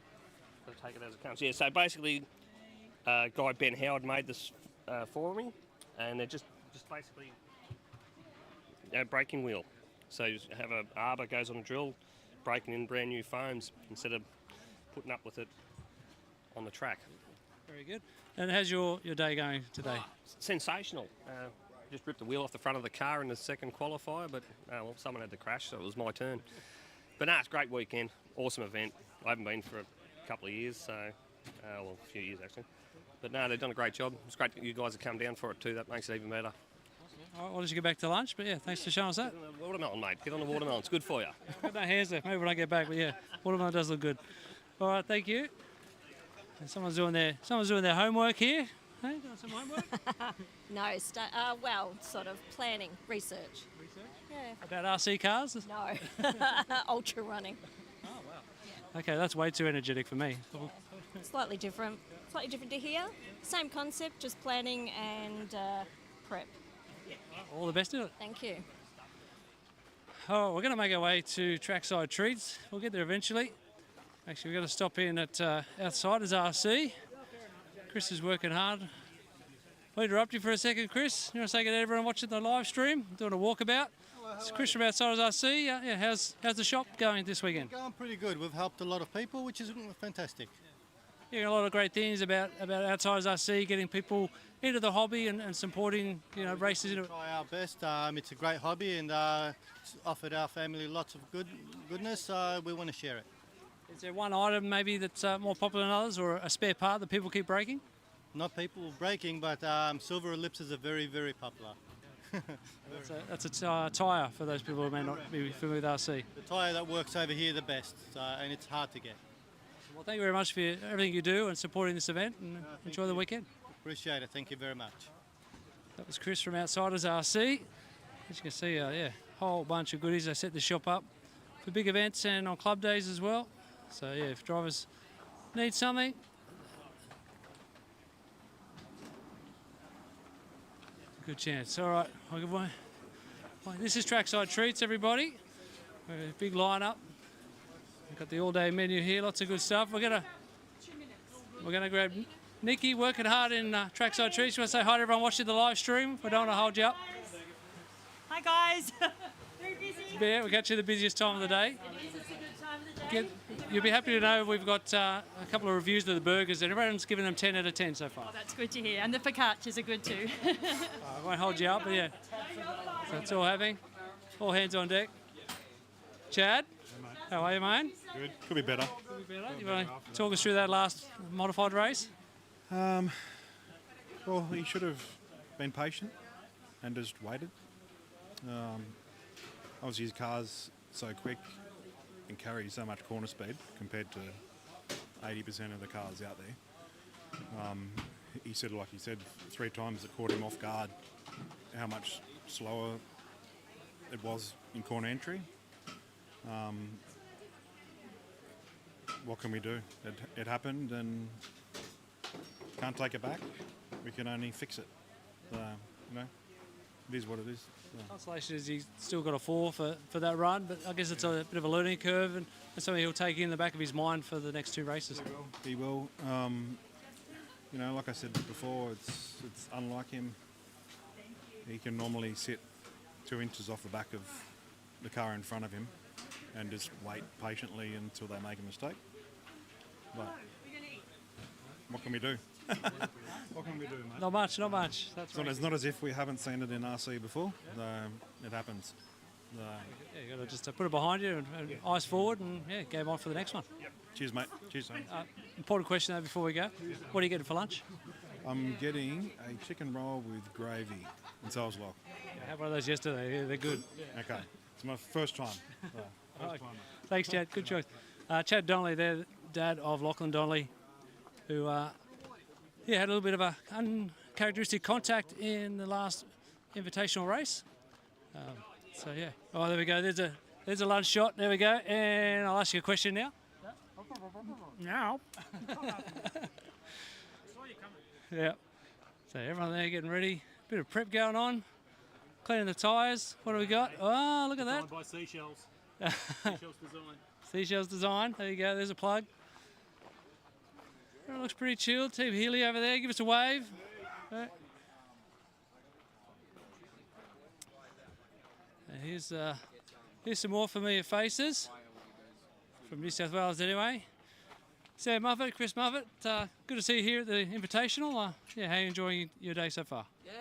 got to take it as it comes. Yeah, so basically, guy Ben Howard made this for me, and they're just basically a braking wheel. So you have a arbor goes on a drill, breaking in brand new foams instead of putting up with it on the track. Very good. And how's your day going today? Oh, sensational. Just ripped the wheel off the front of the car in the second qualifier, but well, someone had to crash, so it was my turn. But no, it's a great weekend. Awesome event. I haven't been for a couple of years, so, well, a few years actually. But no, they've done a great job. It's great that you guys have come down for it too. That makes it even better. All right, I'll let you get back to lunch, but yeah, thanks for showing us that. Watermelon, mate. Get on the watermelon. It's good for you. I've got no hands left. Maybe when I get back, but yeah, watermelon does look good. All right, thank you. And someone's doing their homework here. Hey, doing some homework? No, well, sort of planning, research. Yeah. About RC cars? No, ultra running. Oh, wow. Okay, that's way too energetic for me. Slightly different to here. Same concept, just planning and prep. All the best of it. Thank you. Oh, we're going to make our way to Trackside Treats. We'll get there eventually. Actually, we've got to stop in at Outsiders RC. Chris is working hard. I'll interrupt you for a second, Chris. You want to say good to everyone watching the live stream, doing a walkabout? It's Chris from Outsiders RC. Yeah, how's the shop going this weekend? Going pretty good. We've helped a lot of people, which is fantastic. Hearing a lot of great things about Outsiders RC, getting people into the hobby and supporting races. Try our best. It's a great hobby and it's offered our family lots of goodness. So we want to share it. Is there one item maybe that's more popular than others, or a spare part that people keep breaking? Not people breaking, but silver ellipses are very, very popular. That's a tyre for those people who may not be familiar with RC. The tyre that works over here the best, and it's hard to get. Well, thank you very much for everything you do and supporting this event, and enjoy the weekend. Appreciate it. Thank you very much. That was Chris from Outsiders RC. As you can see, a whole bunch of goodies. They set the shop up for big events and on club days as well. So yeah, if drivers need something, good chance. All right, I'll give away. This is Trackside Treats, everybody. A big lineup. We've got the all-day menu here, lots of good stuff. We're gonna grab Nikki, working hard in Trackside Treats. You want to say hi to everyone watching the live stream? We don't want to hold you up. Hi guys. Very busy. Yeah, we got you the busiest time of the day. It is. It's a good time of the day. You'll be happy to know we've got a couple of reviews of the burgers and everyone's given them 10 out of 10 so far. Oh, that's good to hear. And the focaccias are good too. I won't hold you up, but yeah. So that's all having. All hands on deck. Chad, how are you, mate? Good. Could be better. You want to talk us through that last modified race? Well, he should have been patient and just waited. Obviously, his car's so quick and carry so much corner speed compared to 80% of the cars out there. He said, like he said, 3 times it caught him off guard how much slower it was in corner entry. What can we do? It happened and can't take it back. We can only fix it. It is what it is. Consolation is he's still got a 4 for that run, but I guess it's a bit of a learning curve and something he'll take in the back of his mind for the next 2 races. He will. Like I said before, it's unlike him. He can normally sit 2 inches off the back of the car in front of him and just wait patiently until they make a mistake. But what can we do? What can we do, mate? Not much. It's not as if we haven't seen it in RC before. It happens. You got to just put it behind you and eyes forward and game on for the next one. Yep. Cheers, mate. Cheers, mate. Important question though before we go. What are you getting for lunch? I'm getting a chicken roll with gravy and salsa lock. I had one of those yesterday. Yeah, they're good. Okay. It's my first time. Thanks, Chad. Good choice. Chad Donnelly, there, dad of Lachlan Donnelly, who had a little bit of a uncharacteristic contact in the last Invitational race. So yeah. Oh, there we go. There's a lunch shot. There we go. And I'll ask you a question now. Now. Yeah. So everyone there getting ready. Bit of prep going on. Cleaning the tyres. What do we got? Oh, look at that. Designed by Seashells. Seashells Design. Seashells Design. There you go. There's a plug. It looks pretty chilled. Team Healy over there. Give us a wave. And here's some more familiar faces from New South Wales anyway. Sam Muffet, Chris Muffet, good to see you here at the Invitational. Yeah, how are you enjoying your day so far? Yeah,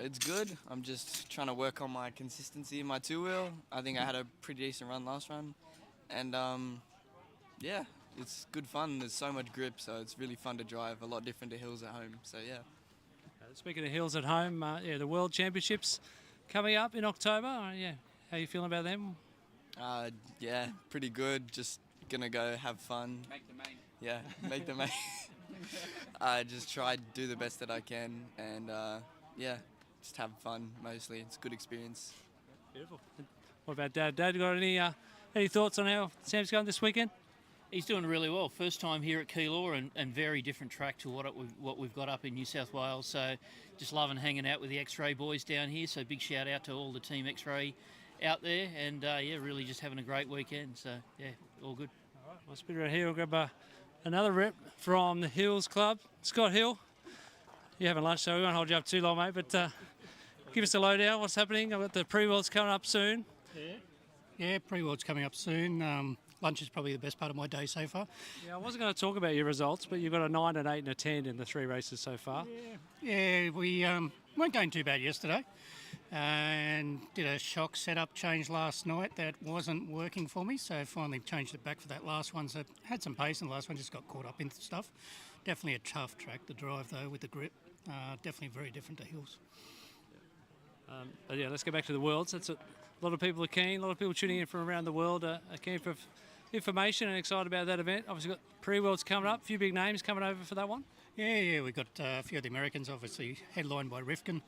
it's good. I'm just trying to work on my consistency in my two-wheel. I think I had a pretty decent run last run. And yeah, it's good fun. There's so much grip, so it's really fun to drive. A lot different to hills at home, so yeah. Speaking of hills at home, yeah, the World Championships coming up in October. Yeah, how are you feeling about them? Yeah, pretty good. Just gonna go have fun. Make the main. Yeah, make the main. Just try to do the best that I can, and yeah, just have fun mostly. It's a good experience. Beautiful. What about Dad? Dad, got any thoughts on how Sam's going this weekend? He's doing really well. First time here at Keilor, and very different track to what we've got up in New South Wales. So just loving hanging out with the X-Ray boys down here. So big shout out to all the team X-Ray out there, and yeah, really just having a great weekend. So yeah, all good. All right, we'll spin around here. We'll grab another rep from the Hills Club, Scott Hill. You're having lunch, so we won't hold you up too long, mate. But give us a lowdown. What's happening? I've got the pre-worlds coming up soon. Yeah, pre-world's coming up soon. Lunch is probably the best part of my day so far. Yeah, I wasn't going to talk about your results, but you've got a 9, an 8 and a 10 in the 3 races so far. Yeah, we weren't going too bad yesterday and did a shock setup change last night that wasn't working for me, so finally changed it back for that last one. So had some pace in the last one, just got caught up in stuff. Definitely a tough track to drive though with the grip. Definitely very different to hills. But yeah, let's go back to the Worlds. That's a lot of people are keen. A lot of people tuning in from around the world are keen for information and excited about that event. Obviously got pre-Worlds coming up. A few big names coming over for that one. Yeah, we got a few of the Americans, obviously headlined by Rifkin,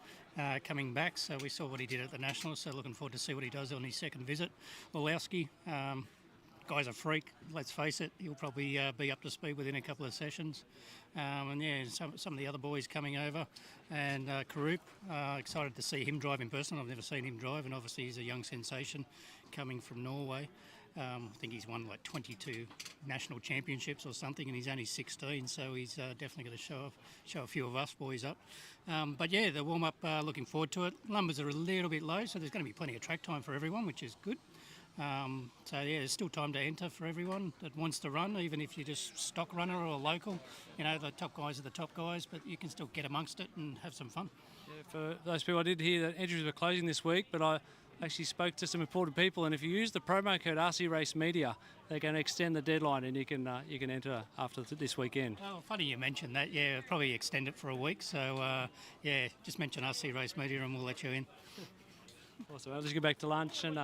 coming back. So we saw what he did at the Nationals. So looking forward to see what he does on his second visit. Orlowski, guy's a freak. Let's face it, he'll probably be up to speed within a couple of sessions. And yeah, some of the other boys coming over, and Karup, excited to see him drive in person. I've never seen him drive, and obviously he's a young sensation coming from Norway. I think he's won like 22 national championships or something, and he's only 16, so he's definitely going to show a few of us boys up. But yeah, the warm-up, looking forward to it. Numbers are a little bit low, so there's going to be plenty of track time for everyone, which is good. So yeah, there's still time to enter for everyone that wants to run, even if you're just stock runner or local. You know, the top guys are the top guys, but you can still get amongst it and have some fun. Yeah, for those people, I did hear that entries were closing this week, but I actually spoke to some important people, and if you use the promo code RC Race Media, they're going to extend the deadline, and you can enter after this weekend. Oh, funny you mentioned that. Yeah, probably extend it for a week. So yeah, just mention RC Race Media, and we'll let you in. Awesome. I'll just get back to lunch, and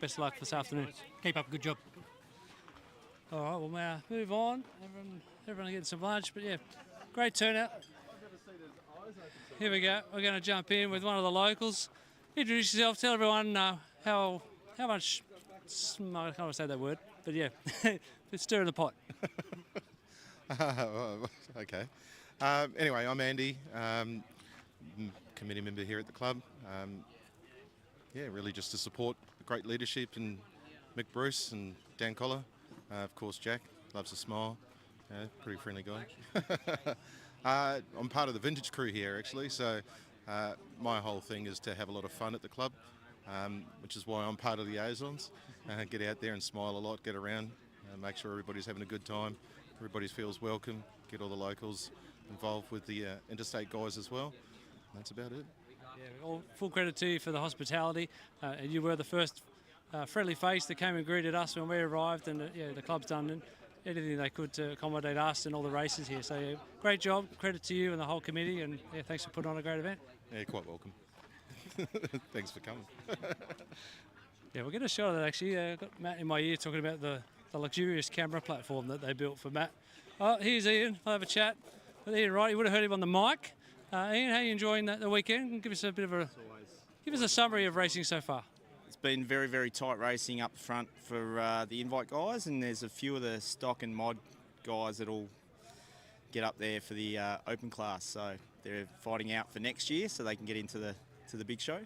best of luck this afternoon. Keep up, good job. All right, we'll now move on. Everyone getting some lunch, but yeah, great turnout. Here we go. We're going to jump in with one of the locals. Introduce yourself. Tell everyone how much. I can't want to say that word, but yeah, stir in the pot. Okay. Anyway, I'm Andy, committee member here at the club. Yeah, really just to support the great leadership and Mick Bruce and Dan Collar. Of course, Jack loves to smile. Pretty friendly guy. I'm part of the vintage crew here actually, so my whole thing is to have a lot of fun at the club, which is why I'm part of the liaisons. Get out there and smile a lot, get around, make sure everybody's having a good time, everybody feels welcome, get all the locals involved with the interstate guys as well. And that's about it. Yeah, all full credit to you for the hospitality. And you were the first friendly face that came and greeted us when we arrived, and yeah, the club's done anything they could to accommodate us and all the races here. So yeah, great job, credit to you and the whole committee, and yeah, thanks for putting on a great event. Yeah, quite welcome. Thanks for coming. Yeah, we'll get a shot of that actually. I've got Matt in my ear talking about the luxurious camera platform that they built for Matt. Oh, here's Ian. I'll have a chat with Ian Wright. You would have heard him on the mic. Ian, how are you enjoying the weekend? Give us a bit of a summary of racing so far. It's been very, very tight racing up front for the invite guys, and there's a few of the stock and mod guys that'll get up there for the open class. So they're fighting out for next year so they can get into the big show.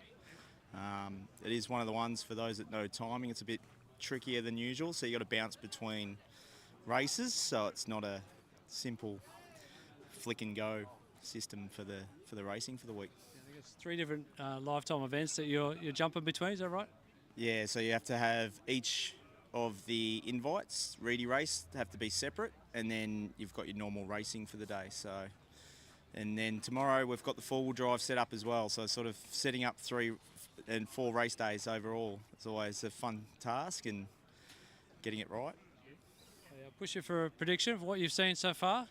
It is one of the ones, for those that know timing, it's a bit trickier than usual, so you got to bounce between races, so it's not a simple flick and go system for the racing for the week. I think it's 3 different lifetime events that you're jumping between, is that right? Yeah, so you have to have each of the invites, reedy race, have to be separate, and then you've got your normal racing for the day. So, and then tomorrow we've got the 4-wheel drive set up as well, so sort of setting up 3 and 4 race days overall. It's always a fun task and getting it right. I'll push you for a prediction of what you've seen so far.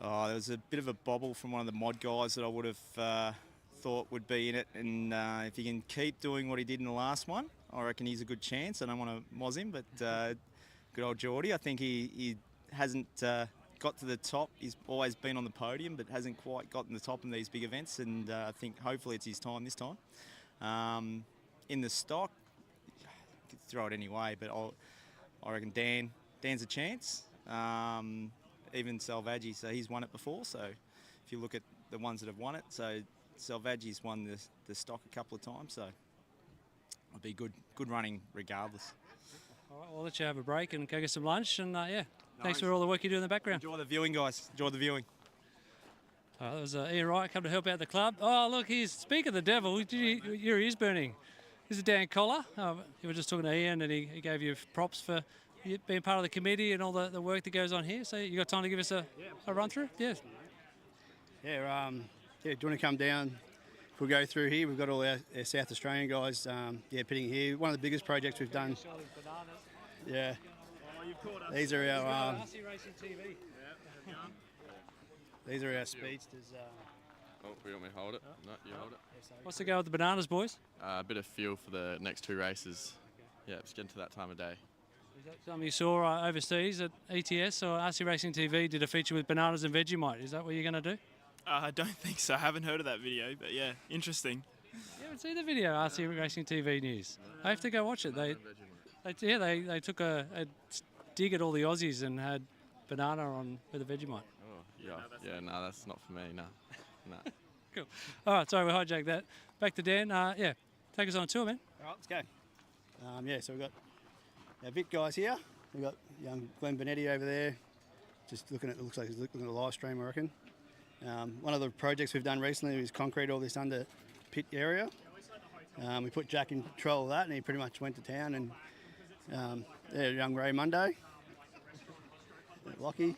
Oh, there was a bit of a bobble from one of the mod guys that I would have thought would be in it, and if he can keep doing what he did in the last one, I reckon he's a good chance. I don't want to moz him, but good old Geordie. I think he hasn't got to the top. He's always been on the podium, but hasn't quite gotten the top in these big events, and I think hopefully it's his time this time. In the stock, you could throw it anyway, but I reckon Dan's a chance. Even Salvaggi, so he's won it before. So if you look at the ones that have won it, so Salvaggi's won the stock a couple of times, so it'll be good running regardless. All right, we'll let you have a break and go get some lunch, and thanks for all the work you do in the background. Enjoy the viewing, guys. Enjoy the viewing. That was Ian Wright, come to help out the club. Oh, look, speak of the devil, your ears burning. This is Dan Collar. You were just talking to Ian, and he gave you props for being part of the committee and all the work that goes on here. So you got time to give us a run through? Yes. Yeah, do you want to come down? If we go through here, we've got all our South Australian guys pitting here. One of the biggest projects we've done. Yeah. These are our... These are our speedsters. Oh, you want me to hold it? No, you hold it. What's the go with the bananas, boys? A bit of fuel for the next 2 races. Yeah, it's getting to that time of day. Is that something you saw overseas at ETS or RC Racing TV did a feature with bananas and Vegemite? Is that what you're going to do? I don't think so. I haven't heard of that video, but yeah, interesting. You haven't seen the video, RC Racing TV news? I have to go watch it. They took a dig at all the Aussies and had banana on with a Vegemite. Oh, yeah, no, that's not for me, no. No. Cool. All right, sorry we hijacked that. Back to Dan. Take us on a tour, man. All right, let's go. So we've got our Vic guys here. We've got young Glenn Benetti over there. Just looking at, it looks like he's looking at a live stream, I reckon. One of the projects we've done recently is concrete all this under pit area. We put Jack in control of that, and he pretty much went to town. And young Ray Monday, Lockie,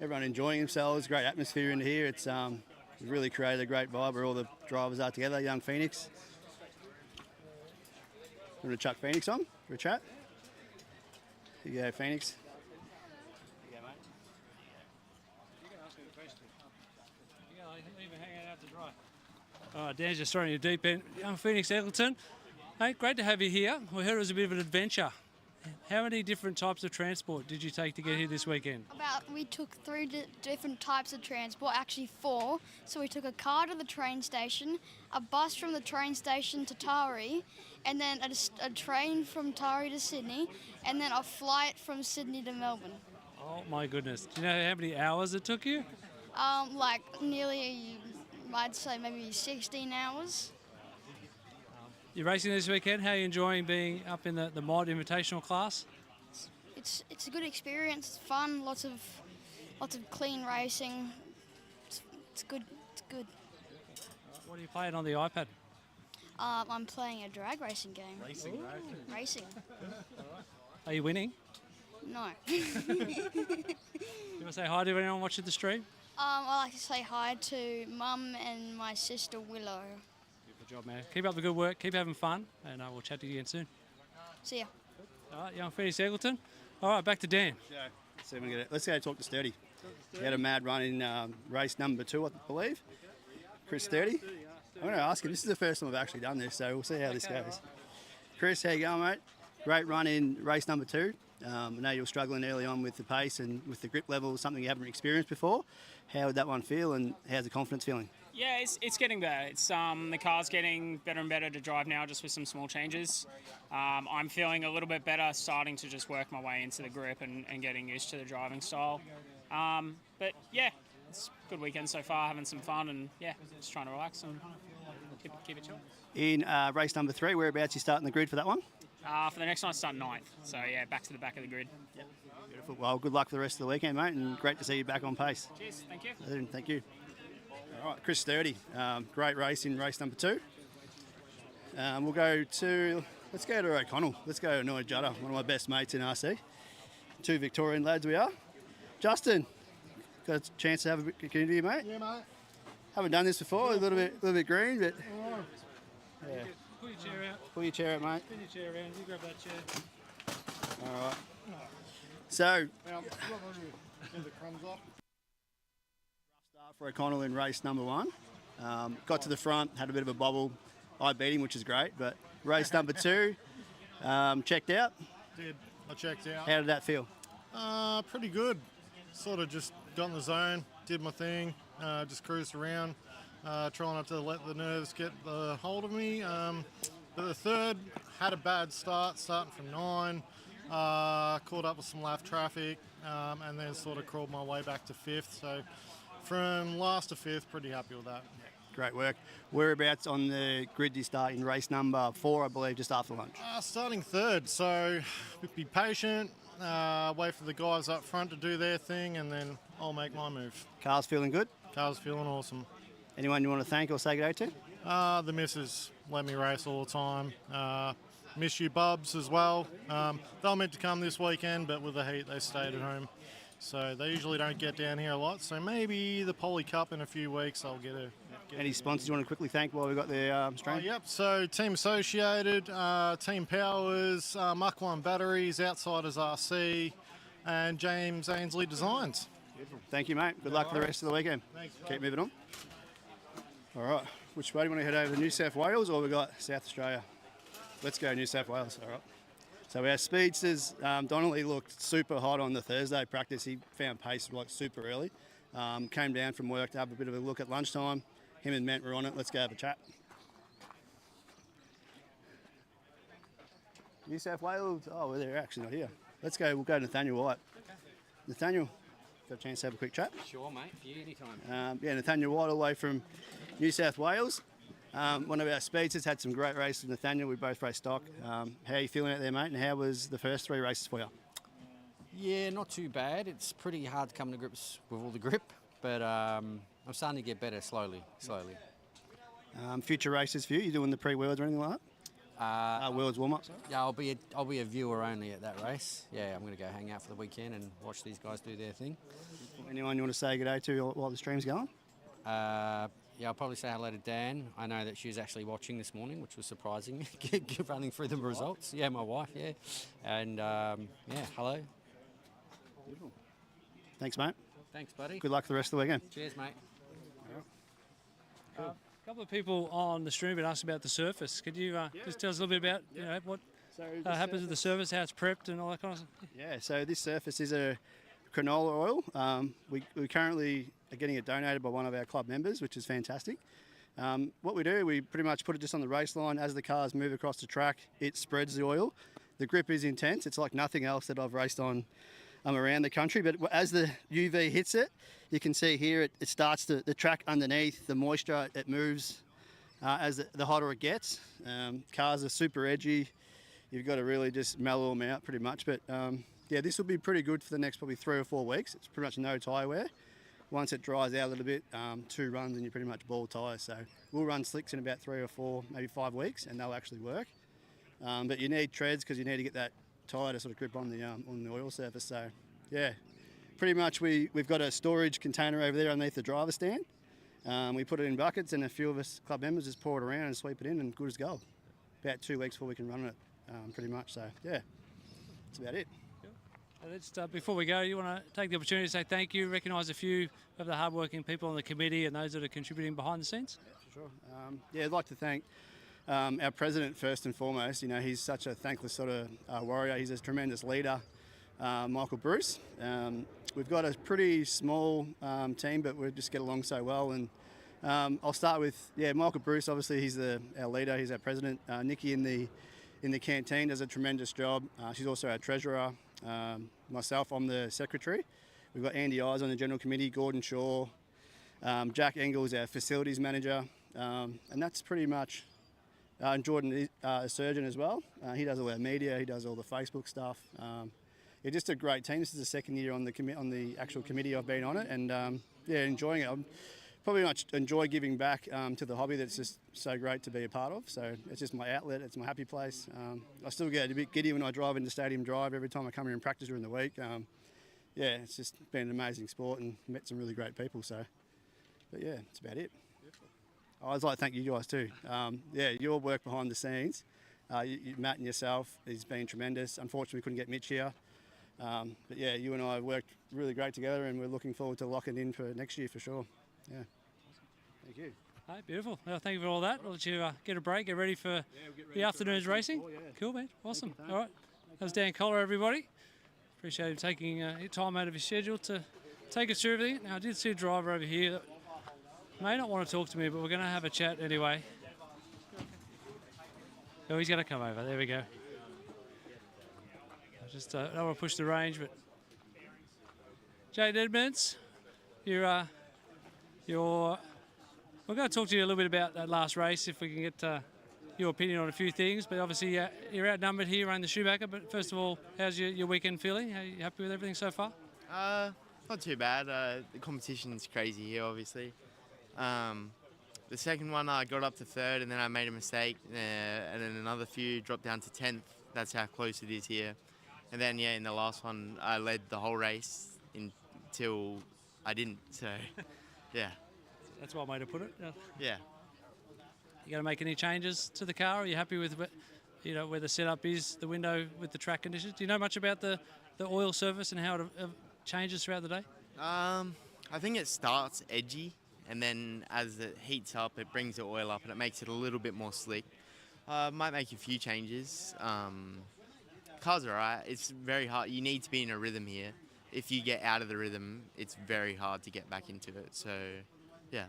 everyone enjoying themselves. Great atmosphere in here. It's really created a great vibe where all the drivers are together. Young Phoenix. You want to chuck Phoenix on for a chat? Here you go, Phoenix. Here you go, mate. You can ask me a question. You can leave it hanging out to dry. All right, Dan's just throwing you deep in. Young Phoenix Eggleton. Hey, great to have you here. We heard it was a bit of an adventure. How many different types of transport did you take to get here this weekend? We took 3 different types of transport, actually 4. So we took a car to the train station, a bus from the train station to Taree, and then a train from Taree to Sydney, and then a flight from Sydney to Melbourne. Oh my goodness. Do you know how many hours it took you? Like nearly, I'd say maybe 16 hours. You're racing this weekend. How are you enjoying being up in the mod invitational class? It's a good experience. It's fun. Lots of clean racing. It's good. It's good. What are you playing on the iPad? I'm playing a drag racing game. Racing. Are you winning? No. You want to say hi to anyone watching the stream? I like to say hi to Mum and my sister Willow. Good job, man. Keep up the good work. Keep having fun, and we'll chat to you again soon. See ya. All right, young Phoenix Eggleton. All right, back to Dan. Let's go talk to Sturdy. He had a mad run in race number 2, I believe. Chris Sturdy. I'm going to ask him. This is the first time I've actually done this, so we'll see how this goes. Chris, how you going, mate? Great run in race number 2. I know you were struggling early on with the pace and with the grip level, something you haven't experienced before. How would that one feel, and how's the confidence feeling? Yeah, it's getting better. It's the car's getting better and better to drive now, just with some small changes. I'm feeling a little bit better, starting to just work my way into the grip and getting used to the driving style. But yeah, it's a good weekend so far, having some fun, and yeah, just trying to relax and keep it chill. In race number 3, whereabouts you starting the grid for that one? For the next one, I start 9th. So yeah, back to the back of the grid. Yep. Beautiful. Well, good luck for the rest of the weekend, mate, and great to see you back on pace. Cheers. Thank you. Thank you. All right, Chris Sturdy, great race in race number 2. Let's go to O'Connell. Let's go to Noy Jutta, one of my best mates in RC. 2 Victorian lads we are. Justin, got a chance to have a bit of interview, mate? Yeah, mate. Haven't done this before, a little bit green, but yeah. Pull your chair out. Pull your chair out, mate. Spin your chair around. You grab that chair. All right. So, Get the crumbs off. start for O'Connell in race number 1. Got to the front, had a bit of a bobble. I beat him, which is great, but race number 2, checked out. I checked out. How did that feel? Pretty good. Sort of just got in the zone, did my thing, just cruised around, trying not to let the nerves get the hold of me. But the third had a bad start, starting from 9, caught up with some left traffic, and then sort of crawled my way back to 5th. So from last to 5th, pretty happy with that. Great work. Whereabouts on the grid do you start in race number 4, I believe, just after lunch? Starting 3rd, so be patient, wait for the guys up front to do their thing, and then I'll make my move. Car's feeling good? Car's feeling awesome. Anyone you want to thank or say good day to? The missus let me race all the time. Miss you, Bubs, as well. They were meant to come this weekend, but with the heat, they stayed at home. So they usually don't get down here a lot. So maybe the Poly Cup in a few weeks, I'll get a... Any sponsors you want to quickly thank while we've got the stream? Yep, so Team Associated, Team Powers, Mach 1 Batteries, Outsiders RC, and James Ainsley Designs. Beautiful. Thank you, mate. Good luck for the rest of the weekend. Thanks. Keep moving on. All right. Which way do you want to head over to New South Wales, or we got South Australia? Let's go New South Wales. All right. So our speedsters, Donnelly looked super hot on the Thursday practice. He found pace like super early. Came down from work to have a bit of a look at lunchtime. Him and Ment were on it. Let's go have a chat. New South Wales. Oh, well, they're actually not here. Let's go. We'll go to Nathaniel White. Nathaniel, got a chance to have a quick chat? Sure, mate. For you, anytime. Yeah, Nathaniel White, all the way from New South Wales. One of our speedsters had some great races with Nathaniel. We both raced stock. How are you feeling out there, mate? And how was the first 3 races for you? Yeah, not too bad. It's pretty hard to come to grips with all the grip, but I'm starting to get better slowly. Future races for you? You doing the pre-Worlds or anything like that? Worlds warm-up, sorry? Yeah, I'll be a viewer only at that race. Yeah, I'm going to go hang out for the weekend and watch these guys do their thing. Anyone you want to say good day to while the stream's going? Yeah, I'll probably say hello to Dan. I know that she was actually watching this morning, which was surprising, running through the results. Yeah, my wife, yeah. And, yeah, hello. Beautiful. Thanks, mate. Thanks, buddy. Good luck for the rest of the weekend. Cheers, mate. A couple of people on the stream have asked about the surface. Could you just tell us a little bit about what happens with the surface, how it's prepped and all that kind of stuff? Yeah, so this surface is a canola oil. We currently are getting it donated by one of our club members, which is fantastic. What we do, we pretty much put it just on the race line. As the cars move across the track, it spreads the oil. The grip is intense. It's like nothing else that I've raced on around the country, but as the UV hits it, you can see here it starts to, the track underneath, the moisture, it moves as the hotter it gets. Cars are super edgy. You've got to really just mellow them out pretty much, but yeah, this will be pretty good for the next probably 3 or 4 weeks. It's pretty much no tyre wear. Once it dries out a little bit, 2 runs and you're pretty much ball tyres. So we'll run slicks in about 3 or 4, maybe 5 weeks, and they'll actually work. But you need treads because you need to get that tyre to sort of grip on the oil surface. So yeah, pretty much we've got a storage container over there underneath the driver stand. We put it in buckets and a few of us club members just pour it around and sweep it in and good as gold. About 2 weeks before we can run it pretty much. So yeah, that's about it. Before we go, you want to take the opportunity to say thank you, recognise a few of the hardworking people on the committee and those that are contributing behind the scenes? Yeah, for sure. Yeah, I'd like to thank our president first and foremost. You know, he's such a thankless sort of warrior. He's a tremendous leader. Michael Bruce. We've got a pretty small team, but we just get along so well. And I'll start with Michael Bruce. Obviously, he's our leader. He's our president. Nikki in the canteen does a tremendous job. She's also our treasurer. Myself, I'm the secretary. We've got Andy Eyes on the general committee. Gordon Shaw, Jack Engels, our facilities manager, and that's pretty much. And Jordan is a surgeon as well. He does all our media. He does all the Facebook stuff. It's just a great team. This is the second year on the actual committee I've been on it, and enjoying it. I'm probably much enjoy giving back to the hobby that's just so great to be a part of. So it's just my outlet. It's my happy place. I still get a bit giddy when I drive into Stadium Drive every time I come here and practice during the week. It's just been an amazing sport and met some really great people. So, but yeah, that's about it. I always like to thank you guys too. Your work behind the scenes, Matt and yourself, has been tremendous. Unfortunately, we couldn't get Mitch here. But yeah, you and I have worked really great together, and we're looking forward to locking in for next year for sure. Yeah. Thank you. Hey, beautiful. Well, thank you for all that. We'll let you get a break, get ready for the afternoon's racing. Cool, man. Awesome. All right. That was Dan Keilor, everybody. Appreciate him taking time out of his schedule to take us through everything. Now, I did see a driver over here that may not want to talk to me, but we're going to have a chat anyway. Oh, he's going to come over. There we go. I just don't want to push the range, but Jade Edmonds, we're going to talk to you a little bit about that last race, if we can get your opinion on a few things. But obviously, you're outnumbered here running the Shoebacker. But first of all, how's your weekend feeling? Are you happy with everything so far? Not too bad. The competition's crazy here, obviously. The second one, I got up to third, and then I made a mistake, and then another few dropped down to 10th. That's how close it is here. And then, in the last one, I led the whole race until I didn't. So, yeah. That's one way to put it. Yeah. You got to make any changes to the car? Are you happy with where the setup is, the window with the track conditions? Do you know much about the oil surface and how it changes throughout the day? I think it starts edgy, and then as it heats up, it brings the oil up and it makes it a little bit more slick. Might make a few changes. Car's alright. It's very hard. You need to be in a rhythm here. If you get out of the rhythm, it's very hard to get back into it. So, yeah.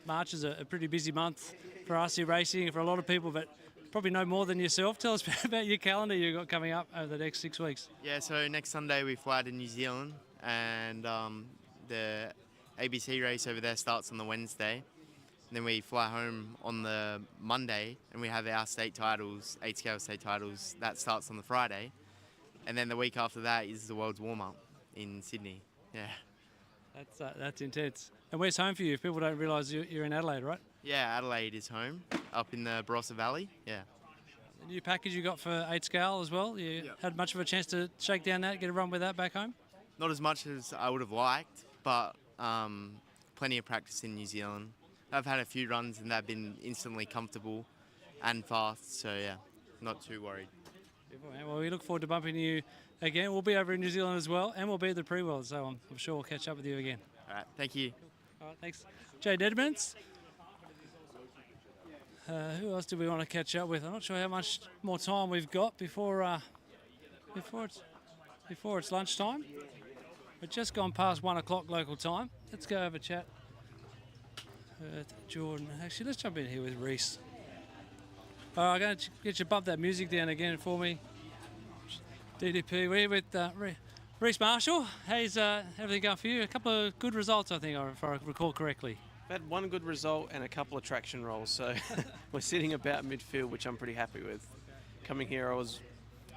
March is a pretty busy month for RC racing, for a lot of people, but probably no more than yourself. Tell us about your calendar you've got coming up over the next 6 weeks. Yeah, so next Sunday we fly to New Zealand, and the ABC race over there starts on the Wednesday. And then we fly home on the Monday, and we have our state titles, 8-scale state titles. That starts on the Friday. And then the week after that is the World's Warm-Up in Sydney. Yeah. That's intense. And where's home for you? If people don't realise you're in Adelaide, right? Yeah, Adelaide is home, up in the Barossa Valley. Yeah. The new package you got for 8-scale as well. You had much of a chance to shake down that, get a run with that back home? Not as much as I would have liked, but plenty of practice in New Zealand. I've had a few runs and they've been instantly comfortable and fast, so yeah, not too worried. Well, we look forward to bumping you again. We'll be over in New Zealand as well, and we'll be at the pre-world, so I'm sure we'll catch up with you again. All right, thank you. All right, thanks. Jade Edmonds. Who else do we want to catch up with? I'm not sure how much more time we've got before it's lunchtime. We've just gone past 1 o'clock local time. Let's go have a chat with Jordan. Actually, let's jump in here with Reese. All right, I'm going to get you bump that music down again for me. DDP, we're with Reese Marshall. How's everything going for you? A couple of good results, I think, if I recall correctly. I've had one good result and a couple of traction rolls, so we're sitting about midfield, which I'm pretty happy with. Coming here, I was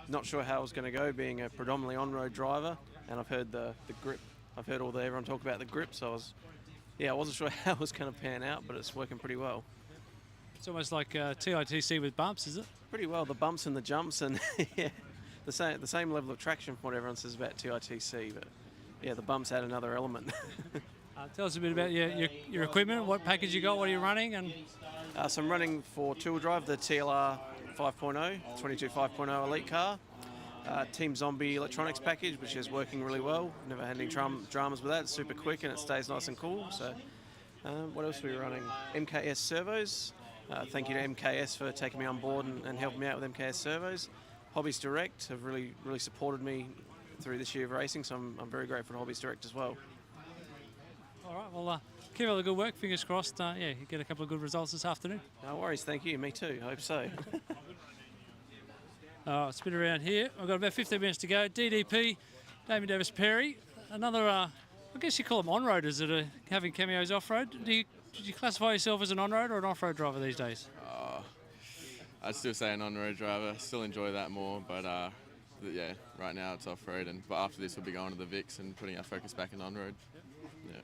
not sure how I was going to go, being a predominantly on-road driver, and I've heard the grip. I've heard everyone talk about the grip, so I wasn't sure how it was going to pan out, but it's working pretty well. It's almost like TITC with bumps, is it? Pretty well, the bumps and the jumps, and yeah, the same level of traction from what everyone says about TITC, but yeah, the bumps add another element. Tell us a bit about your equipment, what package you got, what are you running? And so I'm running for two-wheel drive, the TLR 5.0, 22 5.0 Elite car. Team Zombie electronics package, which is working really well. Never had any dramas with that. It's super quick and it stays nice and cool. So, what else are we running? MKS servos. Thank you to MKS for taking me on board and helping me out with MKS servos. Hobbies Direct have really supported me through this year of racing, so I'm very grateful to Hobbies Direct as well. All right, well, keep up the good work. Fingers crossed. Yeah, you get a couple of good results this afternoon. No worries, thank you. Me too. I hope so. Spin around here. I've got about 15 minutes to go. DDP, Damien Davis Perry. Another, I guess you call them on-roaders that are having cameos off-road. Did you classify yourself as an on-road or an off-road driver these days? I'd still say an on-road driver. Still enjoy that more, but yeah, right now it's off-road. But after this, we'll be going to the Vics and putting our focus back in on-road. Yeah.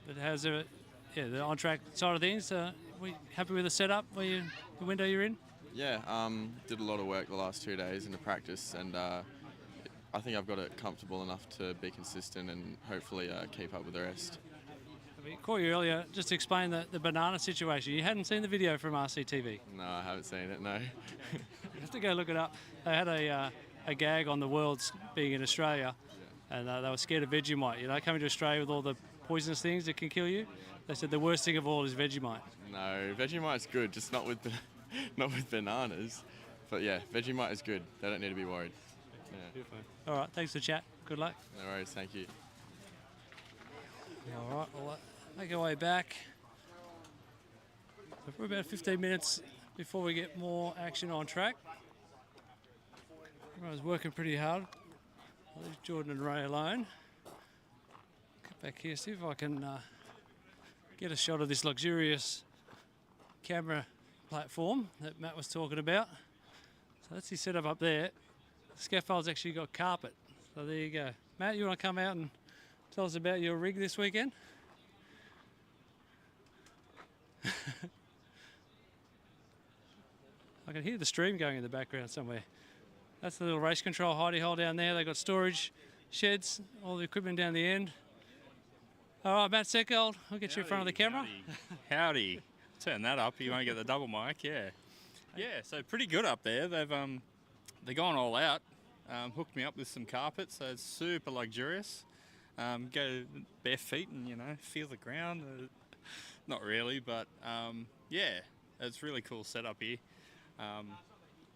But how's the on-track side of things? We happy with the setup? The window you're in? Yeah, did a lot of work the last 2 days in the practice, and I think I've got it comfortable enough to be consistent and hopefully keep up with the rest. I caught you earlier just to explain the banana situation. You hadn't seen the video from RCTV? No, I haven't seen it, no. You have to go look it up. They had a gag on the Worlds being in Australia, and they were scared of Vegemite. You know, coming to Australia with all the poisonous things that can kill you. They said the worst thing of all is Vegemite. No, Vegemite's good, just not with bananas. But yeah, Vegemite is good. They don't need to be worried. Yeah. All right, thanks for the chat. Good luck. No worries, thank you. All right, we'll make our way back. So for about 15 minutes before we get more action on track. Everyone's working pretty hard. I'll leave Jordan and Ray alone. Get back here, see if I can get a shot of this luxurious camera platform that Matt was talking about. So that's his setup up there. The scaffold's actually got carpet. So there you go. Matt, you want to come out and tell us about your rig this weekend? I can hear the stream going in the background somewhere. That's the little race control hidey hole down there. They've got storage sheds, all the equipment down the end. All right, Matt Seckold, I'll get you in front of the camera. Howdy. Turn that up, you won't get the double mic, yeah. Yeah, so pretty good up there. They've gone all out, hooked me up with some carpet, so it's super luxurious. Go bare feet and, feel the ground. Not really, but yeah, it's really cool setup here.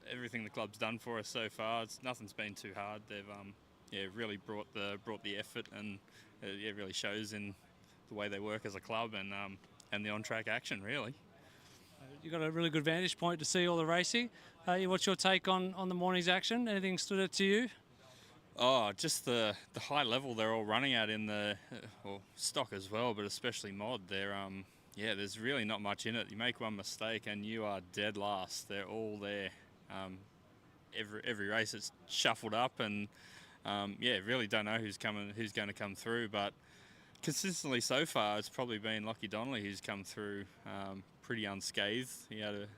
Everything the club's done for us so far, nothing's been too hard. They've really brought the effort, and it really shows in the way they work as a club and the on-track action, really. You've got a really good vantage point to see all the racing. What's your take on the morning's action? Anything stood out to you? Oh, just the high level they're all running at in the stock as well, but especially mod. There's really not much in it. You make one mistake and you are dead last. They're all there. Every race it's shuffled up, and really don't know who's going to come through. But consistently so far, it's probably been Lockie Donnelly who's come through pretty unscathed. He had a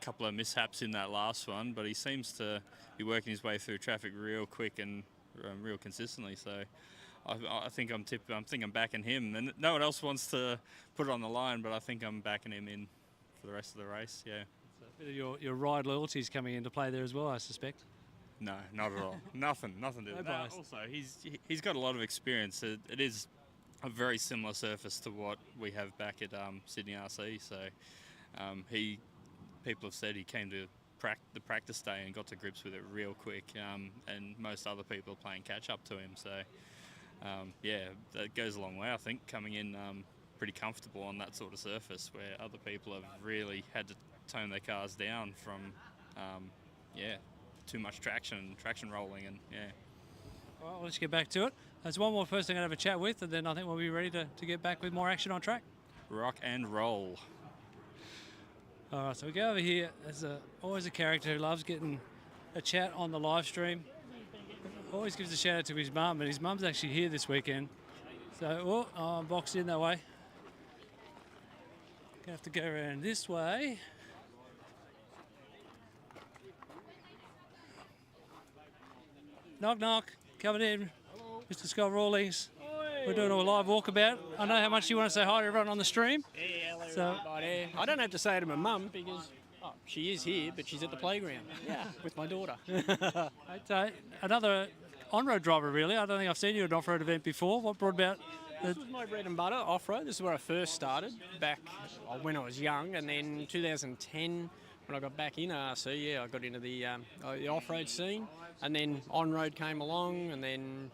couple of mishaps in that last one, but he seems to be working his way through traffic real quick and real consistently. So I think I'm backing him. And no one else wants to put it on the line, but I think I'm backing him in for the rest of the race. Yeah. So a bit of your ride loyalty is coming into play there as well, I suspect. No, not at all. Nothing to do with that. Also, he's got a lot of experience. It is a very similar surface to what we have back at Sydney RC. So people have said he came to the practice day and got to grips with it real quick, and most other people are playing catch up to him. So that goes a long way, I think, coming in pretty comfortable on that sort of surface where other people have really had to tone their cars down from too much traction rolling, and All right, let's get back to it. There's one more person I'm going to have a chat with, and then I think we'll be ready to get back with more action on track. Rock and roll. All right, so we go over here. There's always a character who loves getting a chat on the live stream. Always gives a shout out to his mum, and his mum's actually here this weekend. So, I'm boxed in that way. Gonna have to go around this way. Knock, knock. Coming in. Hello. Mr. Scott Rawlings. We're doing a live walkabout. I know how much you want to say hi to everyone on the stream. Yeah, hello, everybody. I don't have to say it to my mum because she is here, but she's at the playground. Yeah, with my daughter. Another on-road driver, really. I don't think I've seen you at an off-road event before. What brought about? This was my bread and butter, off-road. This is where I first started back when I was young, and then 2010 when I got back in RC, I got into the off-road scene, and then on-road came along, and then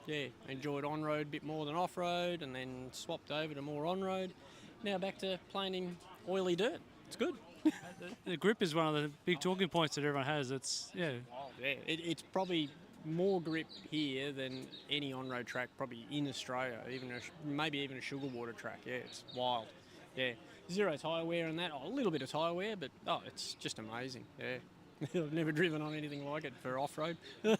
enjoyed on-road a bit more than off-road, and then swapped over to more on-road. Now back to playing in oily dirt. It's good. The grip is one of the big talking points that everyone has. It's It's probably more grip here than any on-road track probably in Australia, maybe even a sugar water track. Yeah, it's wild. Yeah, zero tyre wear and that. A little bit of tyre wear, but it's just amazing. Yeah, I've never driven on anything like it for off-road. We'll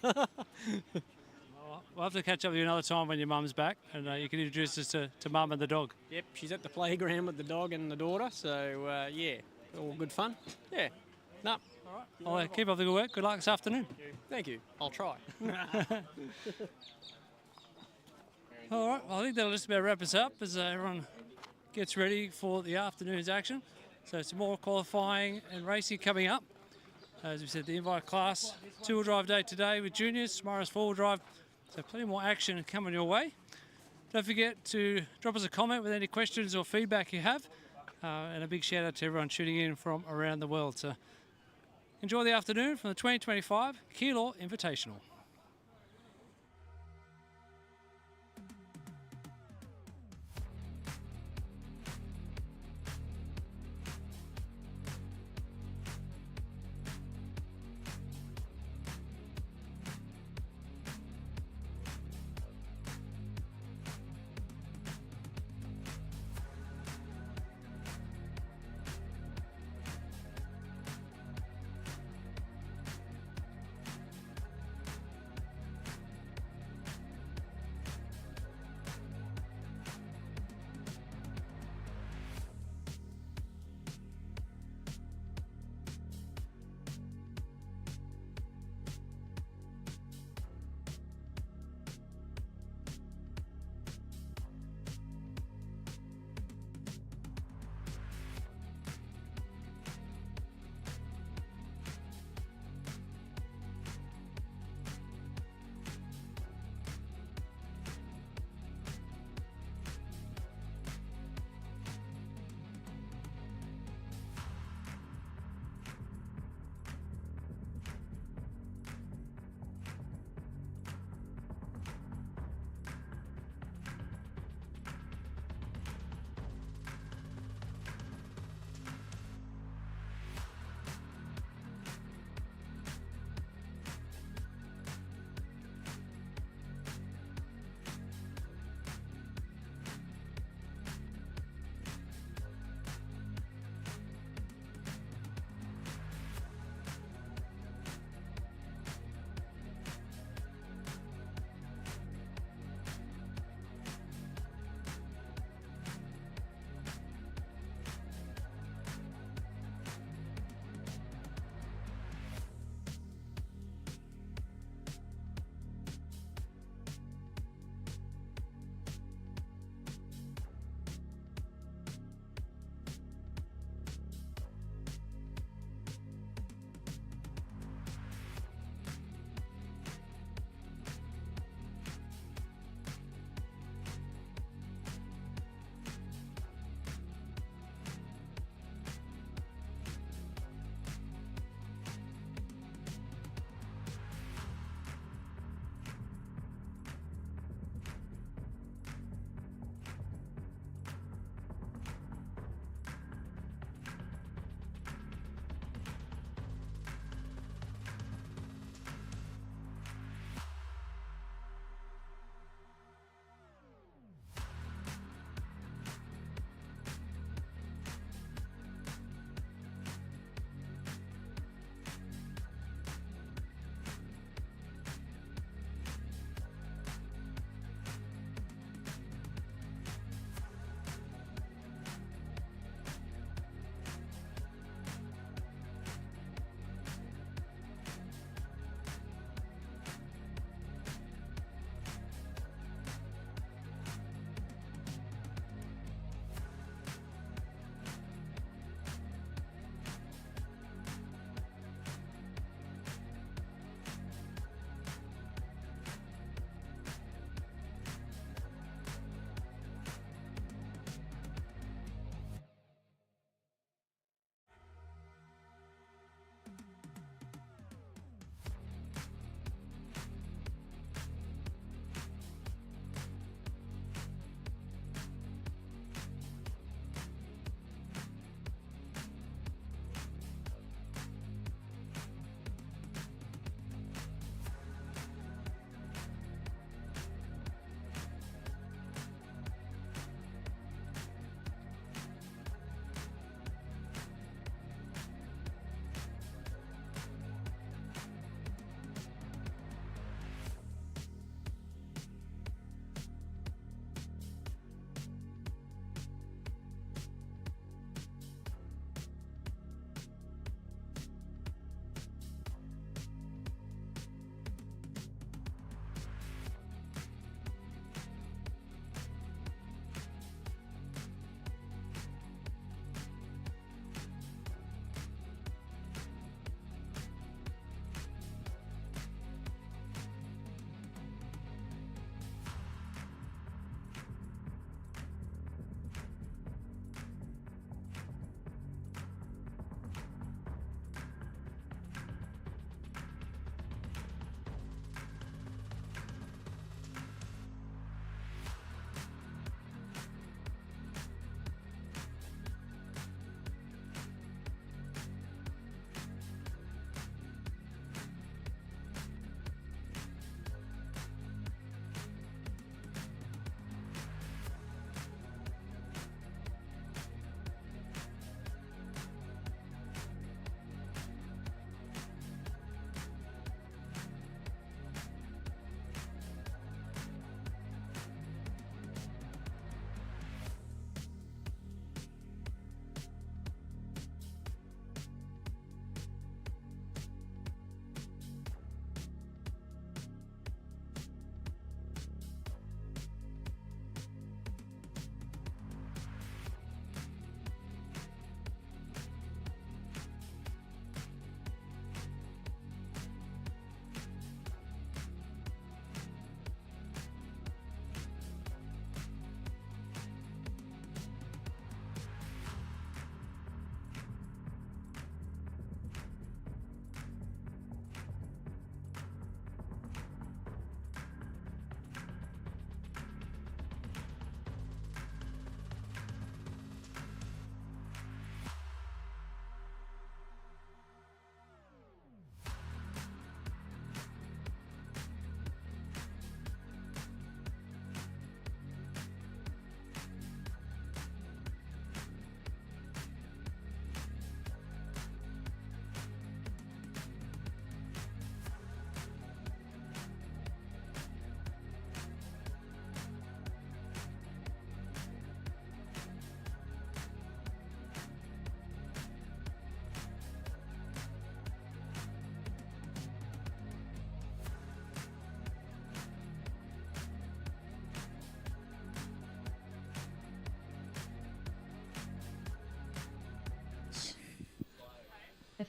have to catch up with you another time when your mum's back, and you can introduce us to mum and the dog. Yep, she's at the playground with the dog and the daughter, so all good fun. Yeah, no. All right. Keep up the good work. Good luck this afternoon. Thank you. I'll try. All right, well, I think that'll just about wrap us up as everyone gets ready for the afternoon's action. So some more qualifying and racing coming up. As we said, the invite class, two-wheel drive day today with juniors, tomorrow's four-wheel drive. So plenty more action coming your way. Don't forget to drop us a comment with any questions or feedback you have. And a big shout out to everyone tuning in from around the world. So enjoy the afternoon from the 2025 Keilor Invitational.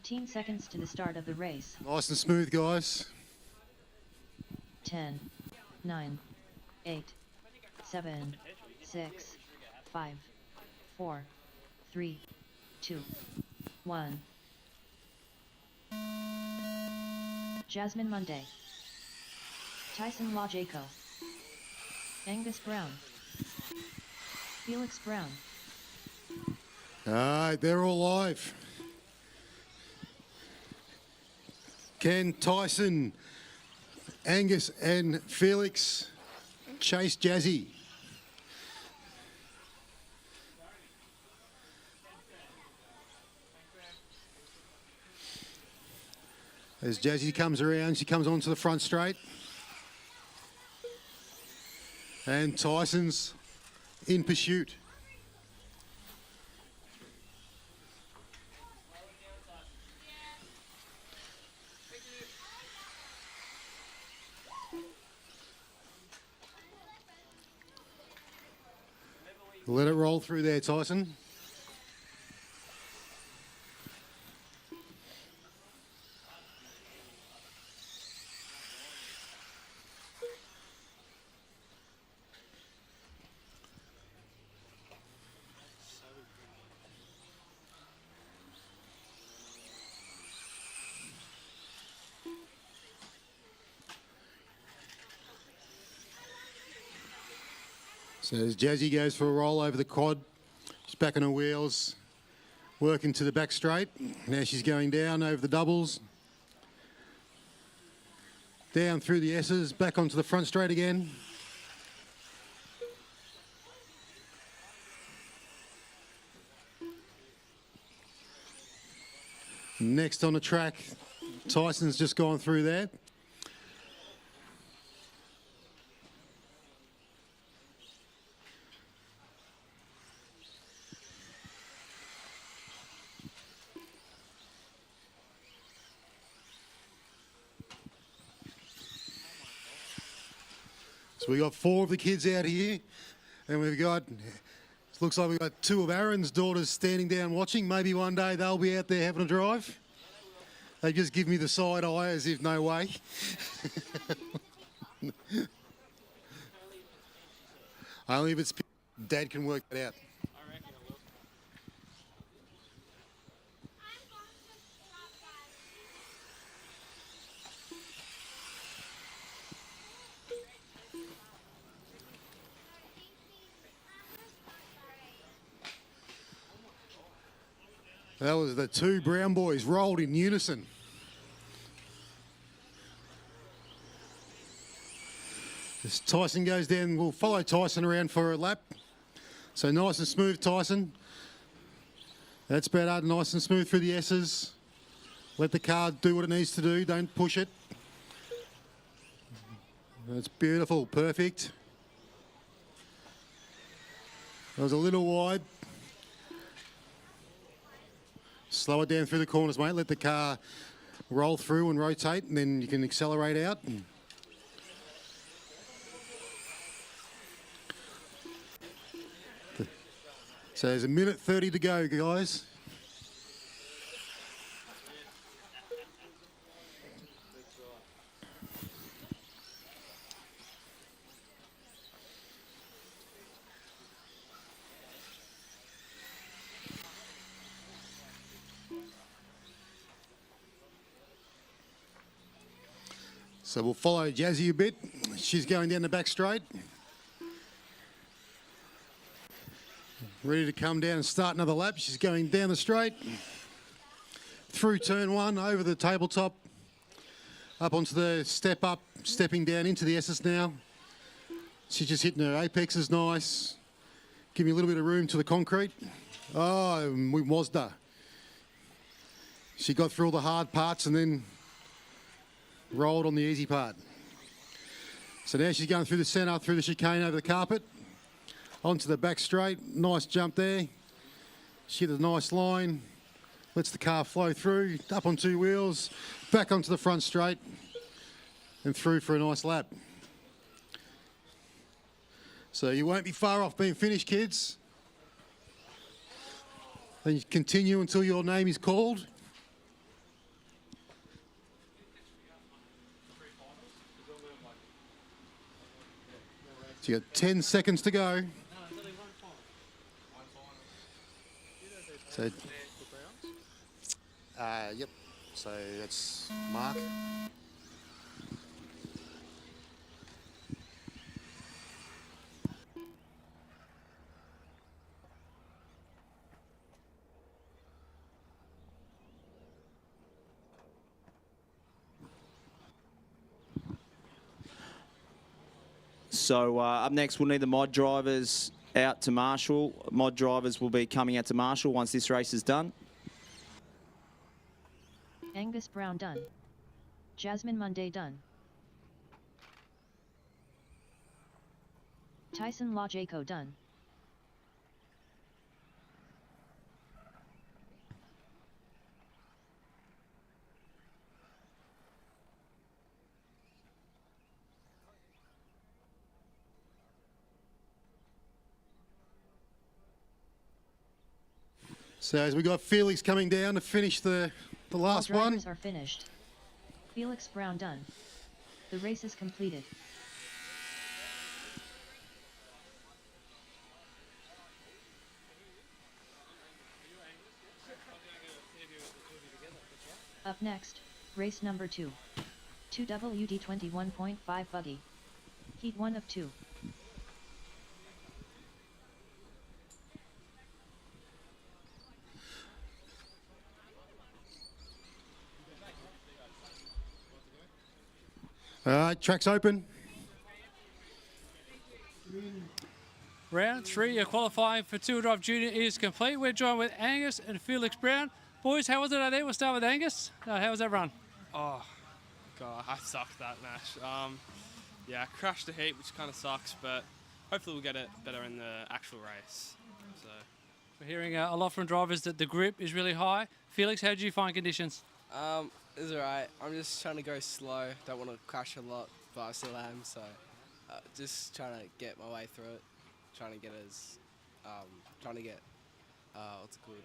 15 seconds to the start of the race. Nice and smooth, guys. 10, 9, 8, 7, 6, 5, 4, 3, 2, 1. Jasmine Monday. Tyson Lajaco. Angus Brown. Felix Brown. All right, they're all live. Ken, Tyson, Angus and Felix chase Jazzy. As Jazzy comes around, she comes onto the front straight. And Tyson's in pursuit. Let it roll through there, Tyson. So as Jazzy goes for a roll over the quad, she's back on her wheels, working to the back straight. Now she's going down over the doubles, down through the S's, back onto the front straight again. Next on the track, Tyson's just gone through there. So we got 4 of the kids out here, and we've got, it looks like we've got 2 of Aaron's daughters standing down watching. Maybe one day they'll be out there having a drive. They just give me the side eye as if no way. Only if it's Dad can work that out. That was the 2 brown boys rolled in unison. As Tyson goes down, we'll follow Tyson around for a lap. So nice and smooth, Tyson. That's better, nice and smooth through the S's. Let the car do what it needs to do, don't push it. That's beautiful, perfect. That was a little wide. Slow it down through the corners, mate. Let the car roll through and rotate, and then you can accelerate out. So there's 1:30 to go, guys. So we'll follow Jazzy a bit. She's going down the back straight. Ready to come down and start another lap. She's going down the straight, through turn 1, over the tabletop, up onto the step up, stepping down into the S's now. She's just hitting her apexes nice. Give me a little bit of room to the concrete. Oh, we Mazda. She got through all the hard parts and then rolled on the easy part. So now she's going through the centre, through the chicane, over the carpet, onto the back straight. Nice jump there. She hit a nice line. Lets the car flow through, up on 2 wheels, back onto the front straight, and through for a nice lap. So you won't be far off being finished, kids. Then you continue until your name is called. So you got 10 seconds to go. So, Yep. So that's Mark. So up next, we'll need the mod drivers out to Marshall. Mod drivers will be coming out to Marshall once this race is done. Angus Brown done. Jasmine Monday done. Tyson Lojako done. so as we got Felix coming down to finish the last All one. drivers are finished. Felix Brown done. The race is completed. Up next, race number 2. 2WD 21.5 buggy. Heat 1 of 2. All right, track's open. Round 3, your qualifying for Two Drive Junior is complete. We're joined with Angus and Felix Brown. Boys, how was it out there? We'll start with Angus. How was that run? Oh, God, I sucked that match. Yeah, I crashed the heat, which kind of sucks, but hopefully we'll get it better in the actual race. So We're hearing a lot from drivers that the grip is really high. Felix, how did you find conditions? It's alright. I'm just trying to go slow. Don't want to crash a lot, but I still am. So just trying to get my way through it. Trying to get what's it called?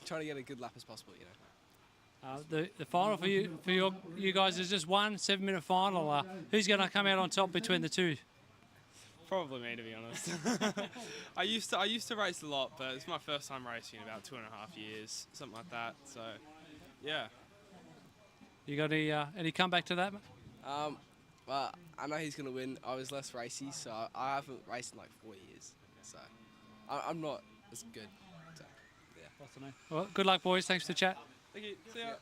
Trying to get a good lap as possible, you know. The final for you guys is just one 7-minute final. Who's going to come out on top between the two? probably me, to be honest. I used to race a lot, but it's my first time racing in about 2.5 years, something like that. So, yeah. You got any comeback to that? Well, I know he's going to win. I was less racy, so I haven't raced in like 4 years. So I'm not as good. So, yeah. Well, good luck, boys. Thanks for the chat. Thank you. See ya.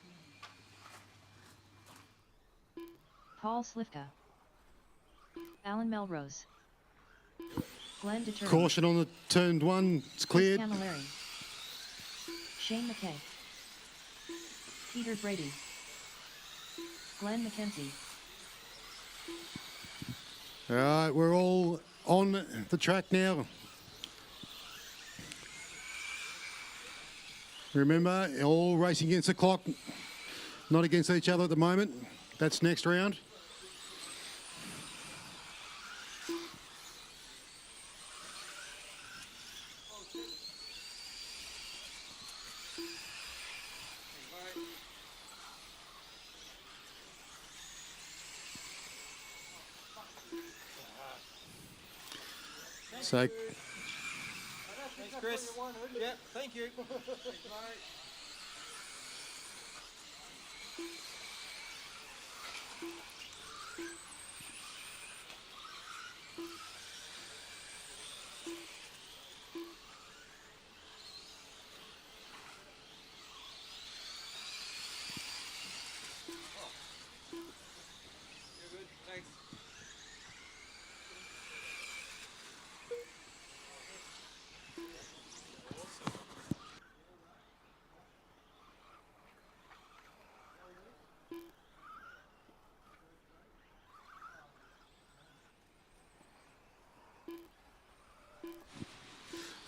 Paul Slivka. Alan Melrose. Glenn Determined. Caution on the turn one. It's cleared. Chris Camilleri. Shane McKay. Peter Brady. Glenn McKenzie. All right, we're all on the track now. Remember, all racing against the clock, not against each other at the moment. That's next round. So, Thanks, Chris. Yep, thank you.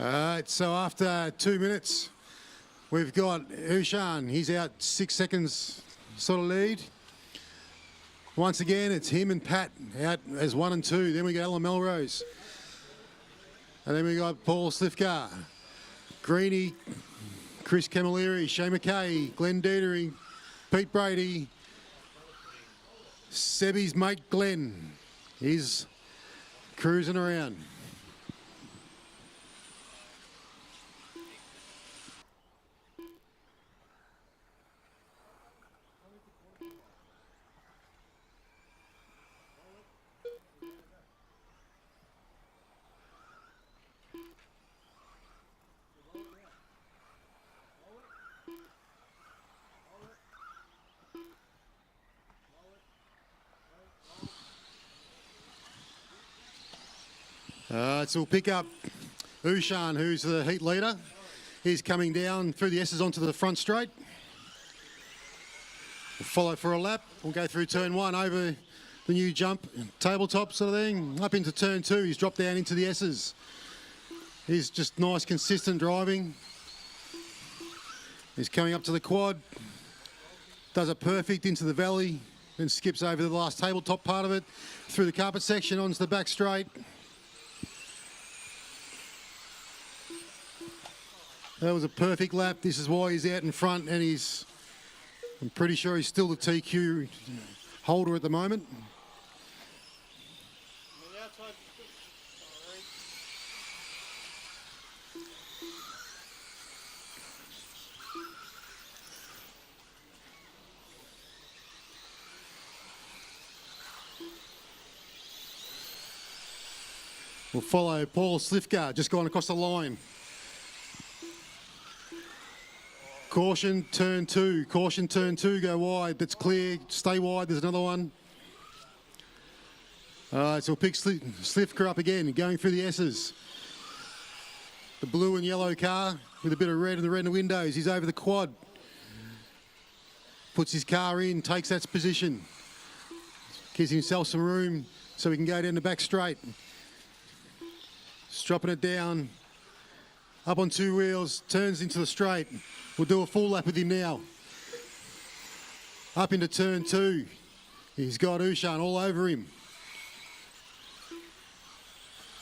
all right, so after 2 minutes, we've got Ushan. He's out 6 seconds sort of lead. Once again, it's him and Pat out as 1 and 2. Then we got Alan Melrose. And then we got Paul Slivka, Greeny, Chris Camilleri, Shane McKay, Glenn Dieterich, Pete Brady, Sebby's mate Glenn. He's cruising around. So we'll pick up Ushan, who's the heat leader. He's coming down through the S's onto the front straight. We'll follow for a lap. We'll go through turn 1 over the new jump, tabletop sort of thing, up into turn 2. He's dropped down into the S's. He's just nice, consistent driving. He's coming up to the quad, does it perfect into the valley, then skips over the last tabletop part of it, through the carpet section onto the back straight. That was a perfect lap. This is why he's out in front, and I'm pretty sure he's still the TQ holder at the moment. We'll follow Paul Slifka, just gone across the line. Caution, turn 2. Caution, turn 2, go wide. That's clear. Stay wide. There's another one. All right, so we'll pick Slifka up again, going through the S's. The blue and yellow car with a bit of red in the retina windows. He's over the quad. Puts his car in, takes that position. Gives himself some room so he can go down the back straight. Dropping it down. Up on 2 wheels, turns into the straight. We'll do a full lap with him now. Up into turn 2. He's got Ushan all over him.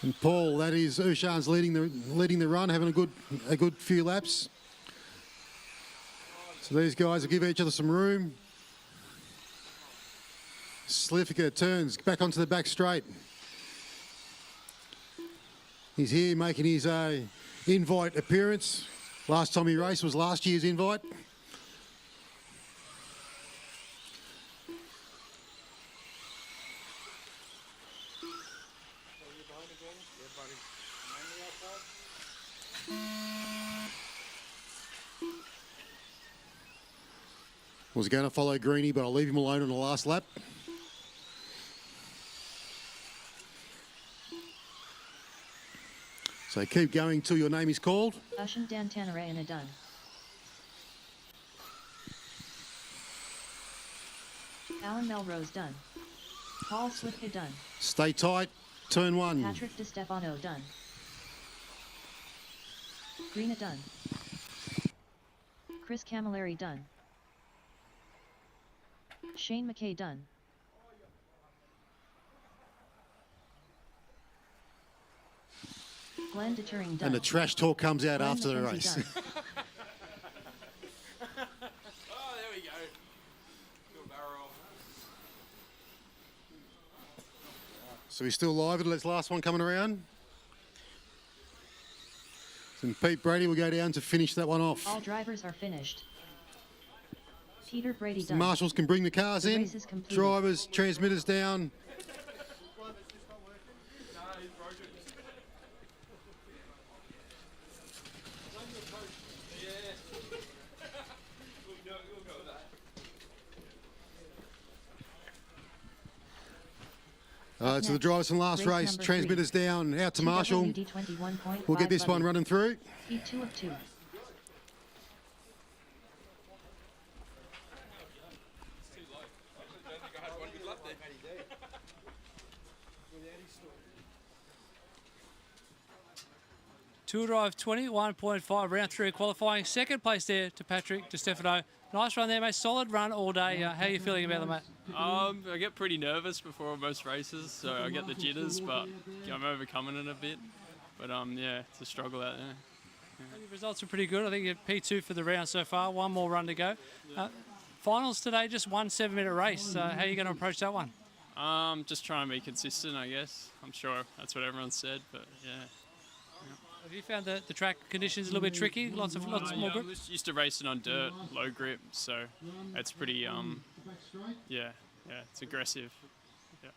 And Paul, that is Ushan's leading the run, having a good few laps. So these guys will give each other some room. Slifka turns back onto the back straight. He's here making his invite appearance. Last time he raced was last year's invite. Was going to follow Greenie, but I'll leave him alone on the last lap. So keep going till your name is called. Ushan Dan Tanarayana done. Alan Melrose done. Paul Slifka done. Stay tight. Turn 1. Patrick De Stefano done. Greena done. Chris Camilleri done. Shane McKay done. Glenn Deturing done. And the trash talk comes out Glenn after the McKenzie race. done. Oh, there we go. Good barrel. So we're still live at this last one coming around. And Pete Brady will go down to finish that one off. All drivers are finished. Peter Brady done. Marshals can bring the cars The in. race is completed. Drivers, transmitters down. So the drivers from last race, transmitters down, out to Marshall. We'll get this one running through. Heat 2 of 2. Tour drive 21.5, round 3 qualifying. Second place there to Patrick De Stefano. Nice run there, mate. Solid run all day. How are you feeling about that, mate? I get pretty nervous before most races, so I get the jitters, but I'm overcoming it a bit. But yeah, it's a struggle out there. Yeah. Your results are pretty good. I think you're P2 for the round so far. One more run to go. Finals today, just one 7-minute race. How are you going to approach that one? Just try and be consistent, I guess. I'm sure that's what everyone said, but yeah. Have you found the track conditions a little bit tricky? Lots more Yeah, grip? I'm used to racing on dirt, low grip, so it's pretty, it's aggressive. Yeah.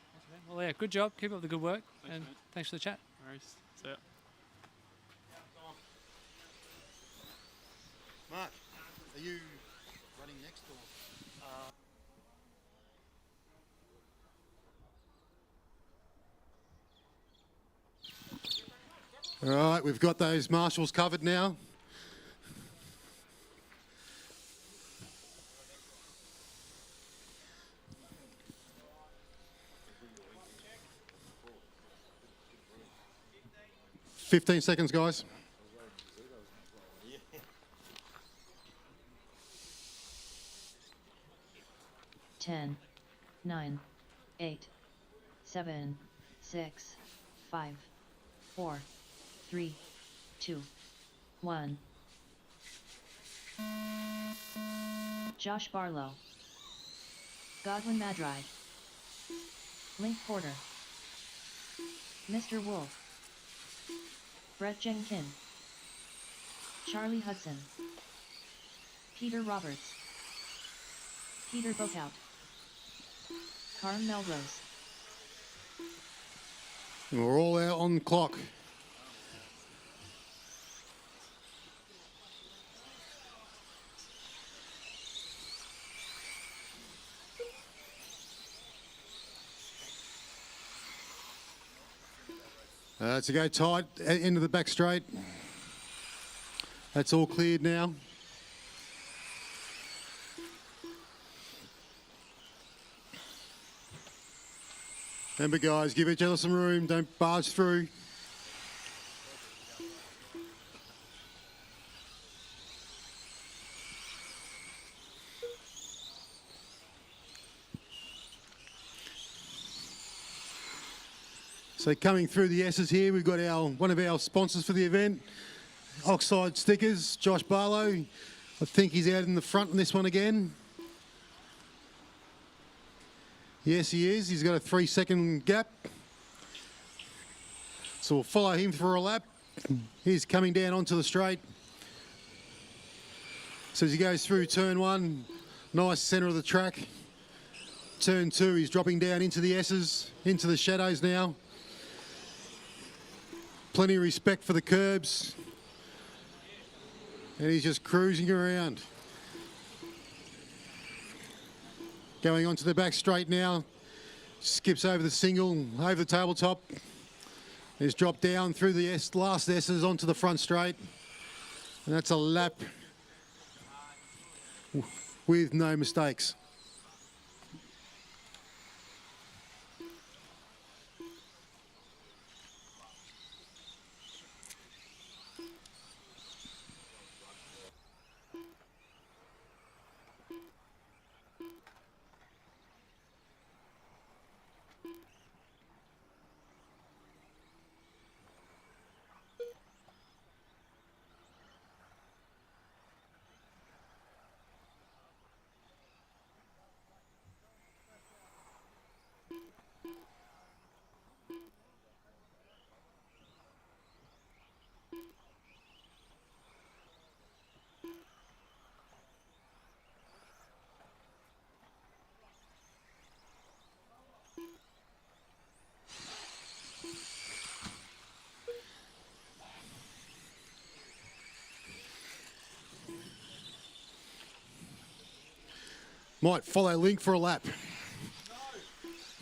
Well, yeah, good job. Keep up the good work. And mate. thanks for the chat. No worries. See ya. Mark, are you running next or? All right, we've got those marshals covered now. "15 seconds, guys." 10, 9, 8, 7, 6, 5, 4, 3, 2, 1. Josh Barlow, Godwin Madride, Link Porter, Mr. Wolf, Brett Jenkin, Charlie Hudson, Peter Roberts, Peter Bokout, Karim Melrose. And we're all out on clock. To go tight, into the back straight. That's all cleared now. Remember, guys, give each other some room. Don't barge through. So coming through the S's here, we've got one of our sponsors for the event, Oxide Stickers, Josh Barlow. I think he's out in the front on this one again. Yes, he is. He's got a 3-second gap. So we'll follow him for a lap. He's coming down onto the straight. So as he goes through turn 1, nice centre of the track. Turn 2, he's dropping down into the S's, into the shadows now. Plenty of respect for the curbs. And he's just cruising around. Going onto the back straight now. Skips over the single, over the tabletop. He's dropped down through the last S's onto the front straight. And that's a lap with no mistakes. Might follow Link for a lap.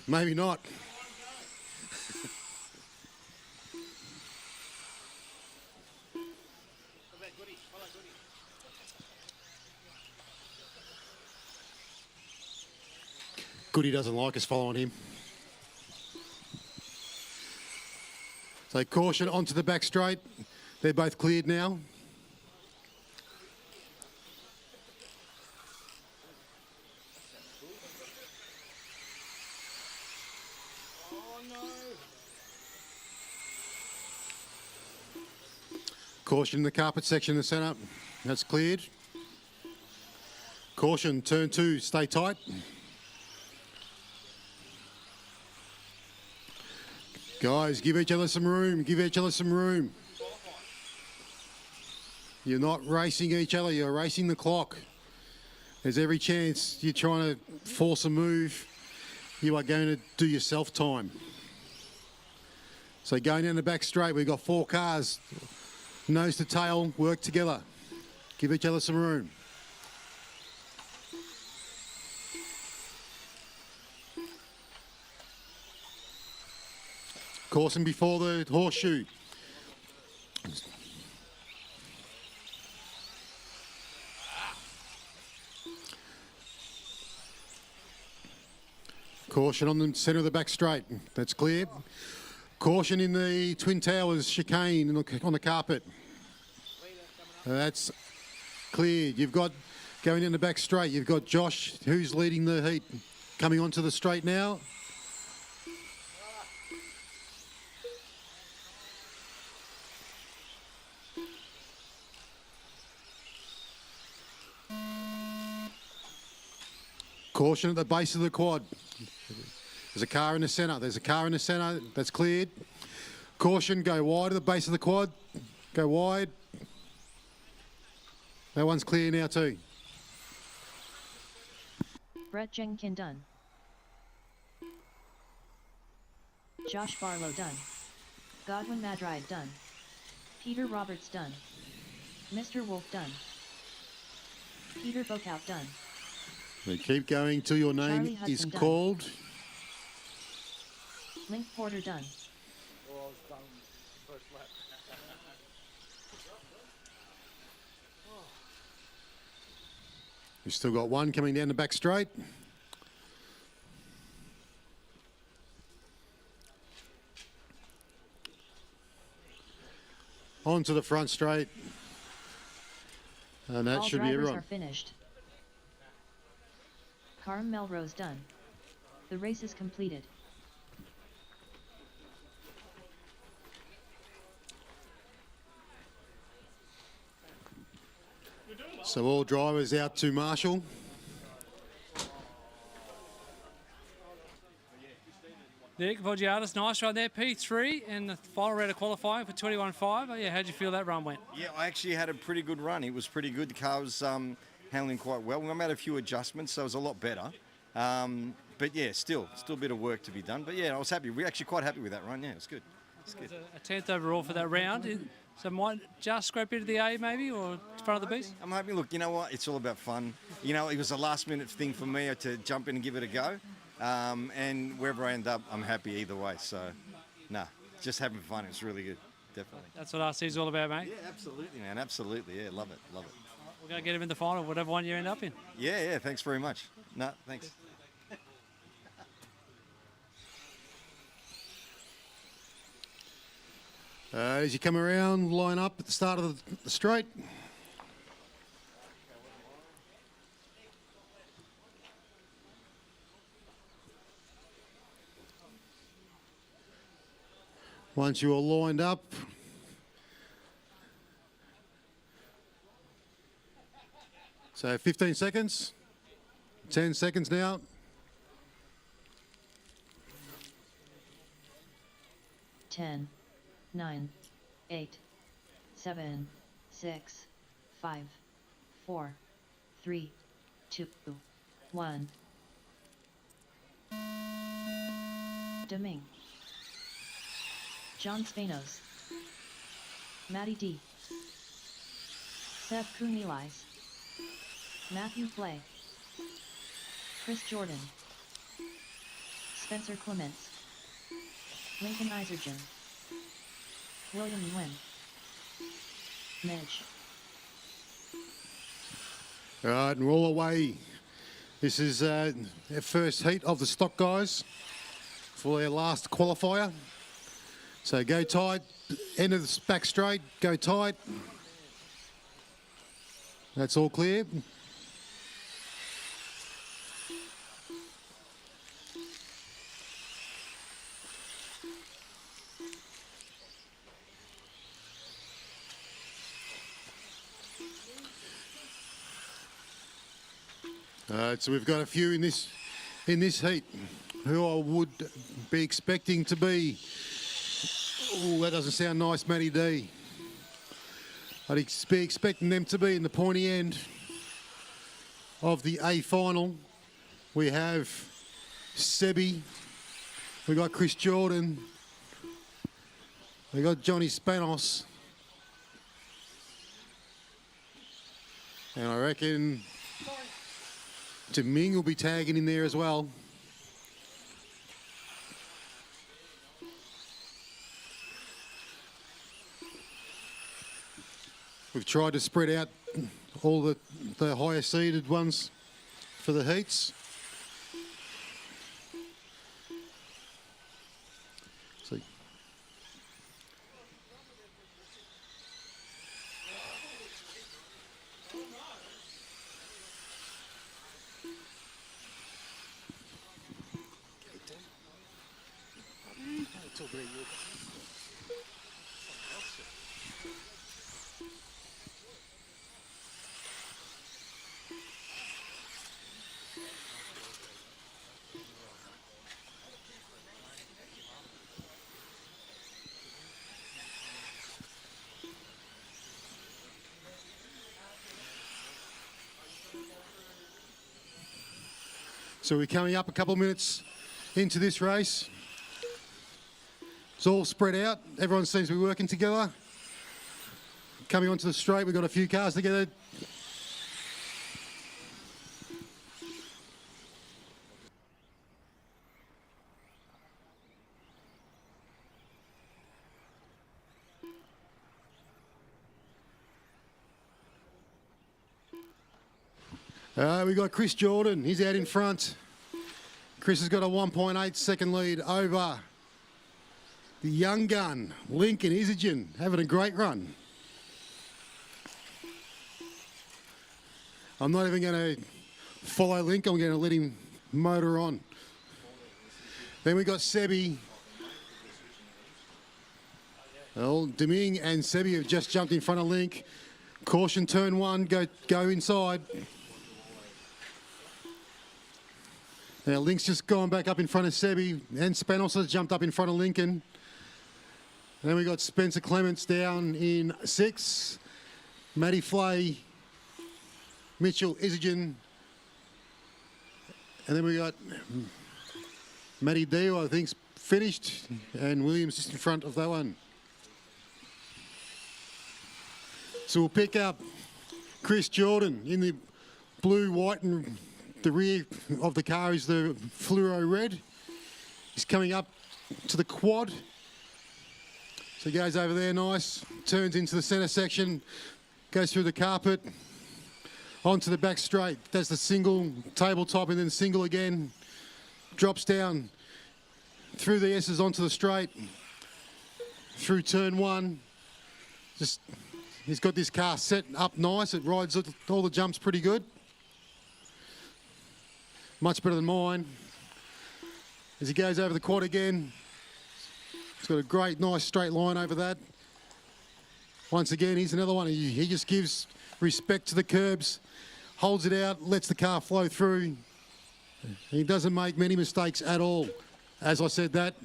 Maybe not. Goody doesn't like us following him. So caution onto the back straight. They're both cleared now. Caution in the carpet section in the centre. That's cleared. Caution, turn 2, stay tight. Guys, give each other some room. Give each other some room. You're not racing each other. You're racing the clock. There's every chance you're trying to force a move. You are going to do yourself time. So going down the back straight, we've got 4 cars. Nose to tail, work together. Give each other some room. Caution before the horseshoe. Caution on the centre of the back straight. That's clear. Caution in the Twin Towers chicane on the carpet. That's cleared. You've got, going in the back straight, you've got Josh, who's leading the heat, coming onto the straight now. Caution at the base of the quad. There's a car in the centre. There's a car in the centre. That's cleared. Caution, go wide at the base of the quad. Go wide. That one's clear now too. Brett Jenkin done. Josh Barlow done. Godwin Madride done. Peter Roberts done. Mr. Wolf done. Peter Bokout done. They keep going till your name Charlie Hudson is done. called. Link Porter done. We've still got one coming down the back straight. On to the front straight. And that All should be drivers everyone. are finished. Karim Melrose done. The race is completed. So all drivers out to Marshall. Nick Vogiatis, nice run there, P3 in the final round of qualifying for 21.5. Oh, yeah, how'd you feel that run went? Yeah, I actually had a pretty good run. It was pretty good. The car was handling quite well. We made a few adjustments, so it was a lot better. But yeah, still a bit of work to be done. But yeah, I was happy. We're actually quite happy with that run. Yeah, it was good. It's good. A 10th overall for that round. So might just scrape into the A maybe, or front of the beast? I'm hoping, look, you know what? It's all about fun. You know, it was a last minute thing for me to jump in and give it a go. And wherever I end up, I'm happy either way. So, nah, just having fun. It's really good. Definitely. That's what RC's all about, mate. Yeah, absolutely, man. Absolutely. Yeah, love it. Love it. We're going to get him in the final, whatever one you end up in. Yeah, thanks very much. No, thanks. As you come around, line up at the start of the straight. Once you're lined up, so 15 seconds, 10 seconds now. Ten, 9, 8, 7, 6, 5, 4, 3, 2, 1. Deming. John Spanos. Matty D. Seth Kunilis. Matthew Flay. Chris Jordan. Spencer Clements. Lincoln Isergen. William Nguyen. Midge. All right, and we're all away. This is their first heat of the stock guys for their last qualifier. So go tight, end of the back straight, go tight. That's all clear. So we've got a few in this heat who I would be expecting to be Oh, that doesn't sound nice, Matty D. I'd be expecting them to be in the pointy end of the A final. We have Sebi, we got Chris Jordan, we got Johnny Spanos, and I reckon Deming will be tagging in there as well. We've tried to spread out all the higher seeded ones for the heats. So So we're coming up a couple of minutes into this race. It's all spread out. Everyone seems to be working together. Coming onto the straight, we've got a few cars together. We've got Chris Jordan. He's out in front. Chris has got a 1.8 second lead over the young gun, Lincoln Isagen, having a great run. I'm not even going to follow Link. I'm going to let him motor on. Then we got Sebi. Well, Deming and Sebi have just jumped in front of Link. Caution, turn one, go inside. Now Link's just gone back up in front of Sebi, and Spanos has jumped up in front of Lincoln. Then we got Spencer Clements down in 6. Matty Flay, Mitchell Isagen. And then we got Matty Dio, I think's finished, and Williams just in front of that one. So we'll pick up Chris Jordan in the blue, white, and the rear of the car is the fluoro red. He's coming up to the quad. So he goes over there nice, turns into the centre section, goes through the carpet, onto the back straight. Does the single, tabletop, and then single again. Drops down through the S's onto the straight, through turn one. He's got this car set up nice. It rides all the jumps pretty good. Much better than mine. As he goes over the quad again, he's got a great, nice straight line over that. Once again, he's another one. He just gives respect to the curbs, holds it out, lets the car flow through. He doesn't make many mistakes at all. As I said that.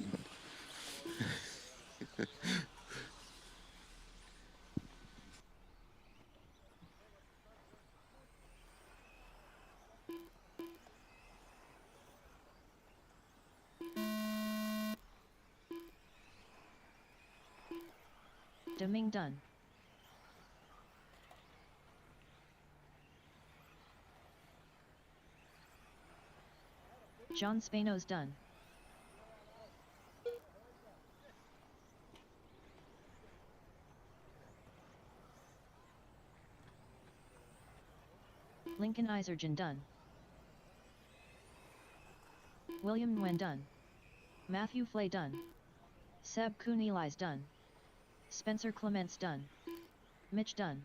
Deming done. John Spanos done. Lincoln Isagen done. William Nguyen done. Matthew Flay done. Seb Kuhn-Eli's done. Spencer Clements done. Mitch done.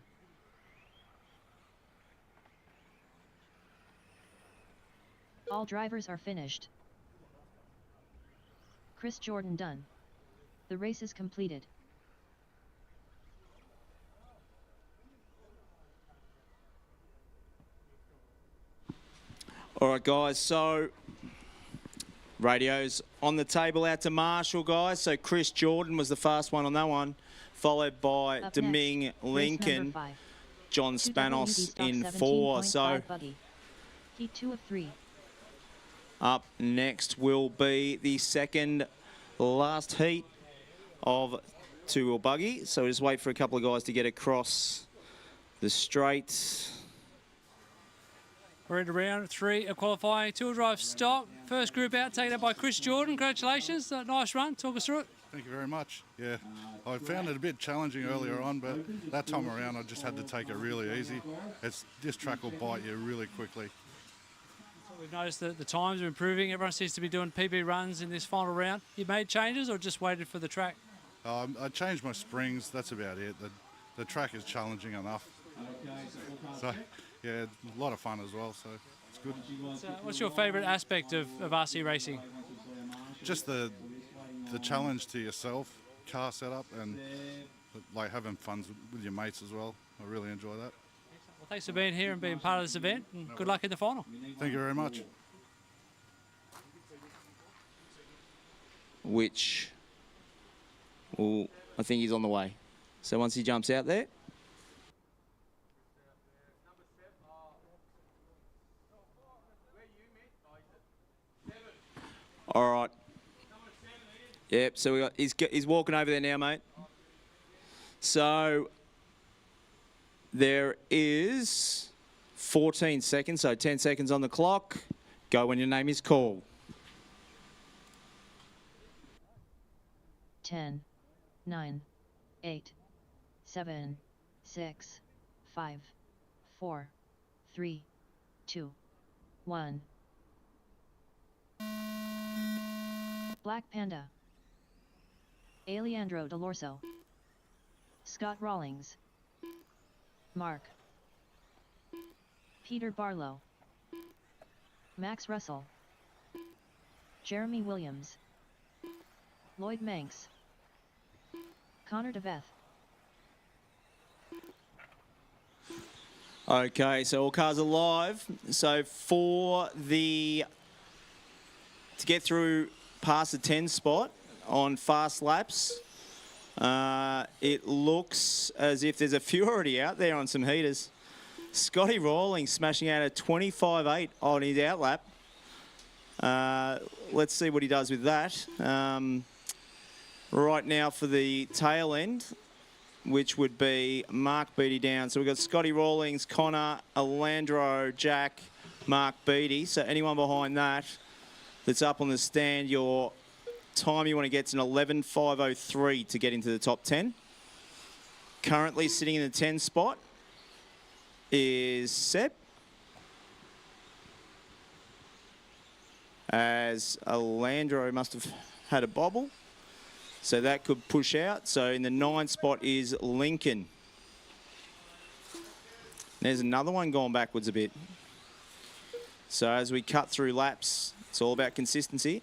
All drivers are finished. Chris Jordan done. The race is completed. All right, guys, so Radios on the table out to Marshall, guys. So Chris Jordan was the fast one on that one, followed by Up Deming next, race Lincoln, number 5. John 2 Spanos WD stock in 4. So 17.5 buggy. Heat 2 of 3. up next will be the second last heat of two-wheel buggy. So we'll just wait for a couple of guys to get across the straight. We're into round 3 of qualifying. Two-wheel drive stock. First group out, taken out by Chris Jordan. Congratulations. Nice run. Talk us through it. Thank you very much. Yeah, I found it a bit challenging earlier on, but that time around I just had to take it really easy. This track will bite you really quickly. We've noticed that the times are improving. Everyone seems to be doing PB runs in this final round. You made changes or just waited for the track? I changed my springs, that's about it. The track is challenging enough. So, yeah, a lot of fun as well, so it's good. So what's your favourite aspect of RC racing? Just the challenge to yourself, car setup, and like having fun with your mates as well. I really enjoy that. Well, thanks for being here and being part of this event, and good luck in the final. Thank you very much. Which, well, I think he's on the way. So once he jumps out there. All right. Yep, so we got he's walking over there now, mate. So there is 14 seconds, so 10 seconds on the clock. Go when your name is called. 10, 9, 8, 7, 6, 5, 4, 3, 2, 1. Black Panda. Alejandro Delorso. Scott Rawlings. Mark. Peter Barlow. Max Russell. Jeremy Williams. Lloyd Manx. Connor DeVeth. Okay, so all cars are live. So to get through past the 10 spot on fast laps, it looks as if there's a few already out there on some heaters. Scotty Rawlings smashing out a 25.8 on his outlap. Let's see what he does with that. Right now for the tail end, which would be Mark Beattie down. So we've got Scotty Rawlings, Connor, Alandro, Jack, Mark Beattie. So anyone behind that that's up on the stand, your time you want to get is an 11.503 to get into the top 10. Currently sitting in the 10 spot is Seb. As Alandro must have had a bobble. So that could push out. So in the 9 spot is Lincoln. There's another one going backwards a bit. So as we cut through laps, it's all about consistency.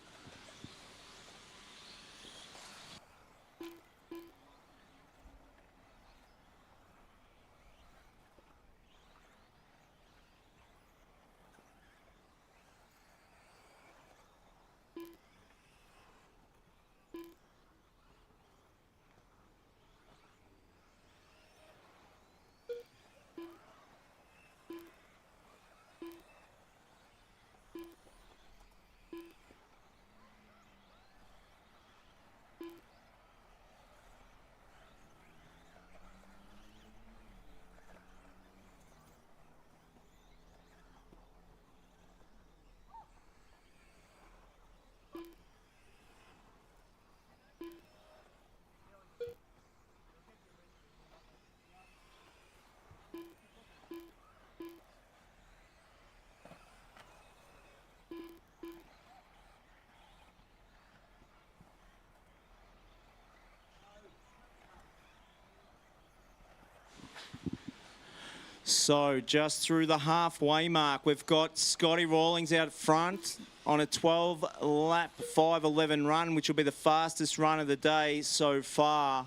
So just through the halfway mark, we've got Scotty Rawlings out front on a 12-lap 5.11 run, which will be the fastest run of the day so far.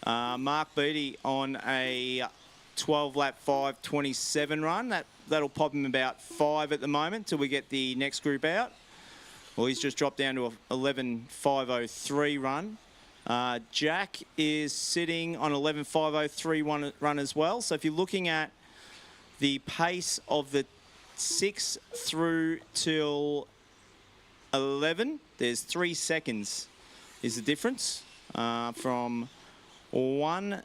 Mark Beattie on a 12-lap 5.27 run. That'll pop him about 5 at the moment till we get the next group out. Well, he's just dropped down to a 11.503 run. Jack is sitting on 11.503 run as well. So if you're looking at the pace of the 6 through till 11, there's 3 seconds is the difference from 1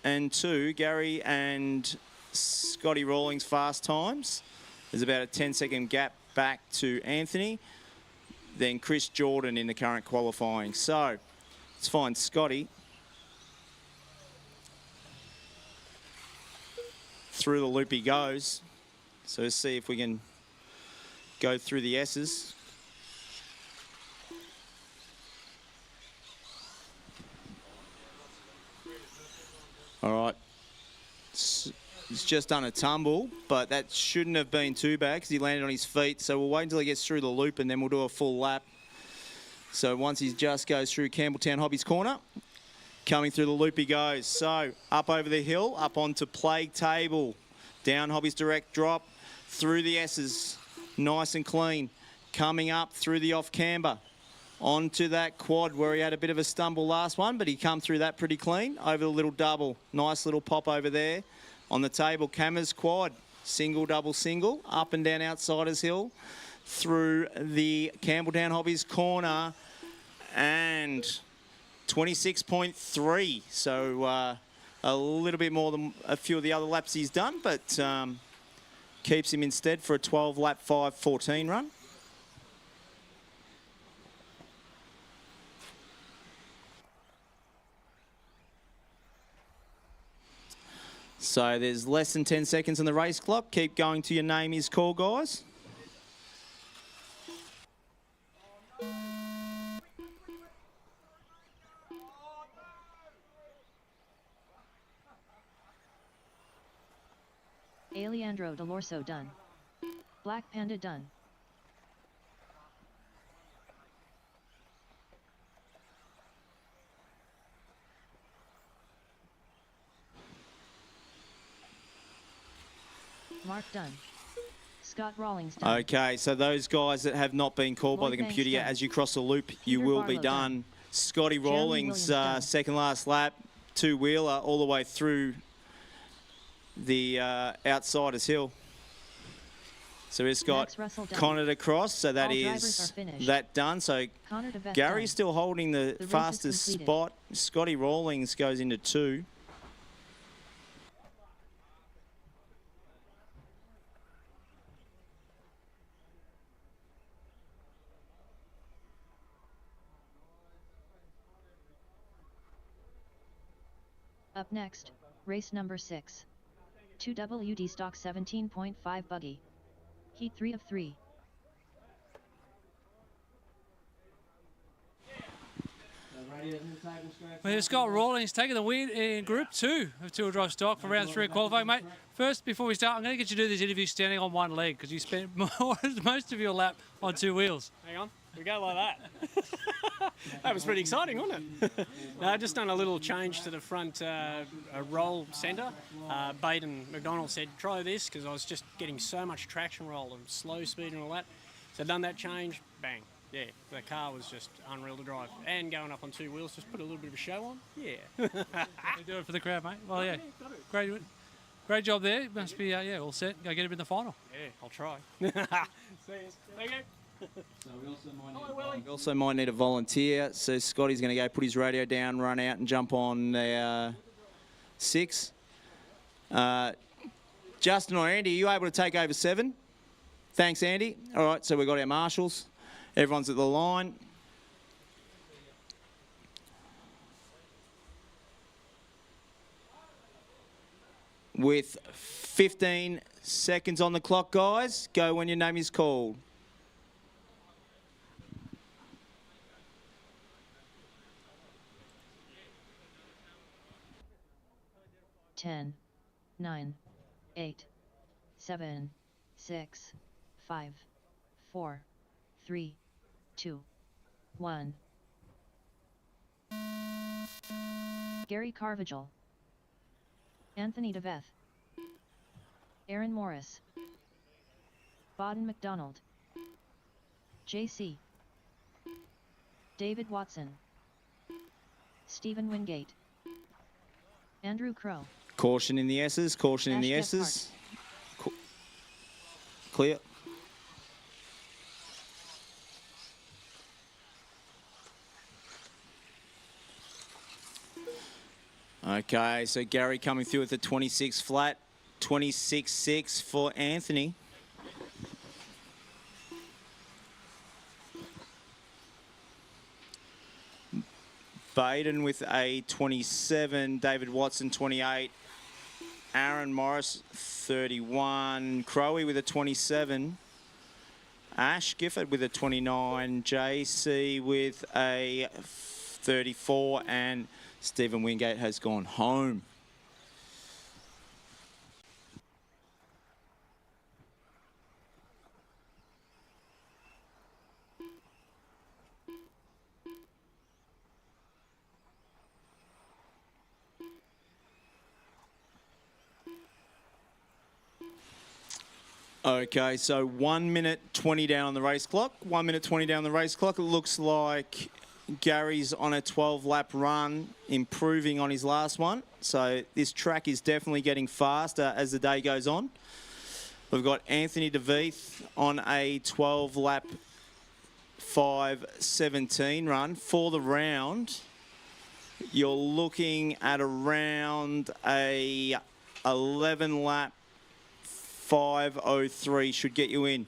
and 2. Gary and Scotty Rawlings' fast times. There's about a 10-second gap back to Anthony. Then Chris Jordan in the current qualifying. So let's find Scotty. Through the loop he goes. So let's see if we can go through the S's. All right. He's just done a tumble, but that shouldn't have been too bad because he landed on his feet. So we'll wait until he gets through the loop and then we'll do a full lap. So once he just goes through Campbelltown Hobbies Corner, coming through the loop he goes. So up over the hill, up onto Plague Table, down Hobbies Direct drop, through the S's, nice and clean. Coming up through the off camber, onto that quad where he had a bit of a stumble last one, but he come through that pretty clean. Over the little double, nice little pop over there. On the table, Cameras quad, single, double, single, up and down Outsiders Hill, through the Campbelltown Hobbies Corner, and 26.3. So a little bit more than a few of the other laps he's done, but keeps him instead for a 12-lap 5:14 run. So there's less than 10 seconds on the race clock. Keep going to your name is call, guys. Alejandro Delorso done. Black Panda done. Mark done. Scott Rawlings done. Okay, so those guys that have not been called by the Lloyd computer yet, Banks as you cross the loop, you Peter will Barlow be done. done. Scotty Jeremy Rawlings, Williams done. second last lap, two-wheeler all the way through the Outsiders Hill. So it's got Max Russell done. Connor to cross, so that All drivers is are finished. that done. So Connor to Beth Gary's done. still holding the The race is fastest completed. spot. Scotty Rawlings goes into 2. Up next, race number 6. 2WD stock 17.5 buggy. Heat 3 of 3. Well, Scott Rawlings taking the win in Group 2 of two-wheel drive stock for round 3 of qualifying, mate. First, before we start, I'm going to get you to do this interview standing on one leg because you spent most of your lap on 2 wheels. Hang on, we go like that. That was pretty exciting, wasn't it? No, I just done a little change to the front roll centre. Baden McDonald said, try this, because I was just getting so much traction roll and slow speed and all that. So done that change, bang. Yeah, the car was just unreal to drive. And going up on 2 wheels, just put a little bit of a show on. Yeah. You do it for the crowd, mate. Well, yeah, great job there. Must be, yeah, all set. Go get him in the final. Yeah, I'll try. See you. Thank you. We also might need a volunteer. So Scotty's going to go put his radio down, run out and jump on 6. Justin or Andy, are you able to take over 7? Thanks, Andy. All right, so we've got our marshals. Everyone's at the line. With 15 seconds on the clock, guys. Go when your name is called. Ten, 9, 8, 7, 6, 5, 4, 3, 2, 1. Gary Carvajal. Anthony DeVeth. Aaron Morris. Baden McDonald. JC. David Watson, Stephen Wingate, Andrew Crow, Caution in the S's, caution in Ash the Gephardt. S's. Clear. Okay, so Gary coming through with the 26 flat, 26.6 for Anthony. Baden with a 27, David Watson 28, Aaron Morris 31, Crowe with a 27, Ash Gifford with a 29, JC with a 34, and Stephen Wingate has gone home. Okay, so 1 minute 20 down on the race clock. 1 minute 20 down the race clock. It looks like Gary's on a 12-lap run, improving on his last one. So this track is definitely getting faster as the day goes on. We've got Anthony DeVeith on a 12-lap 5:17 run for the round. You're looking at around a 11-lap 5:03 should get you in.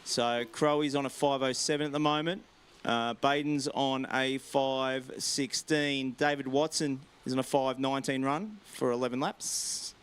So Crowe's on a 5:07 at the moment. Baden's on a 5:16. David Watson is on a 5:19 run for 11 laps.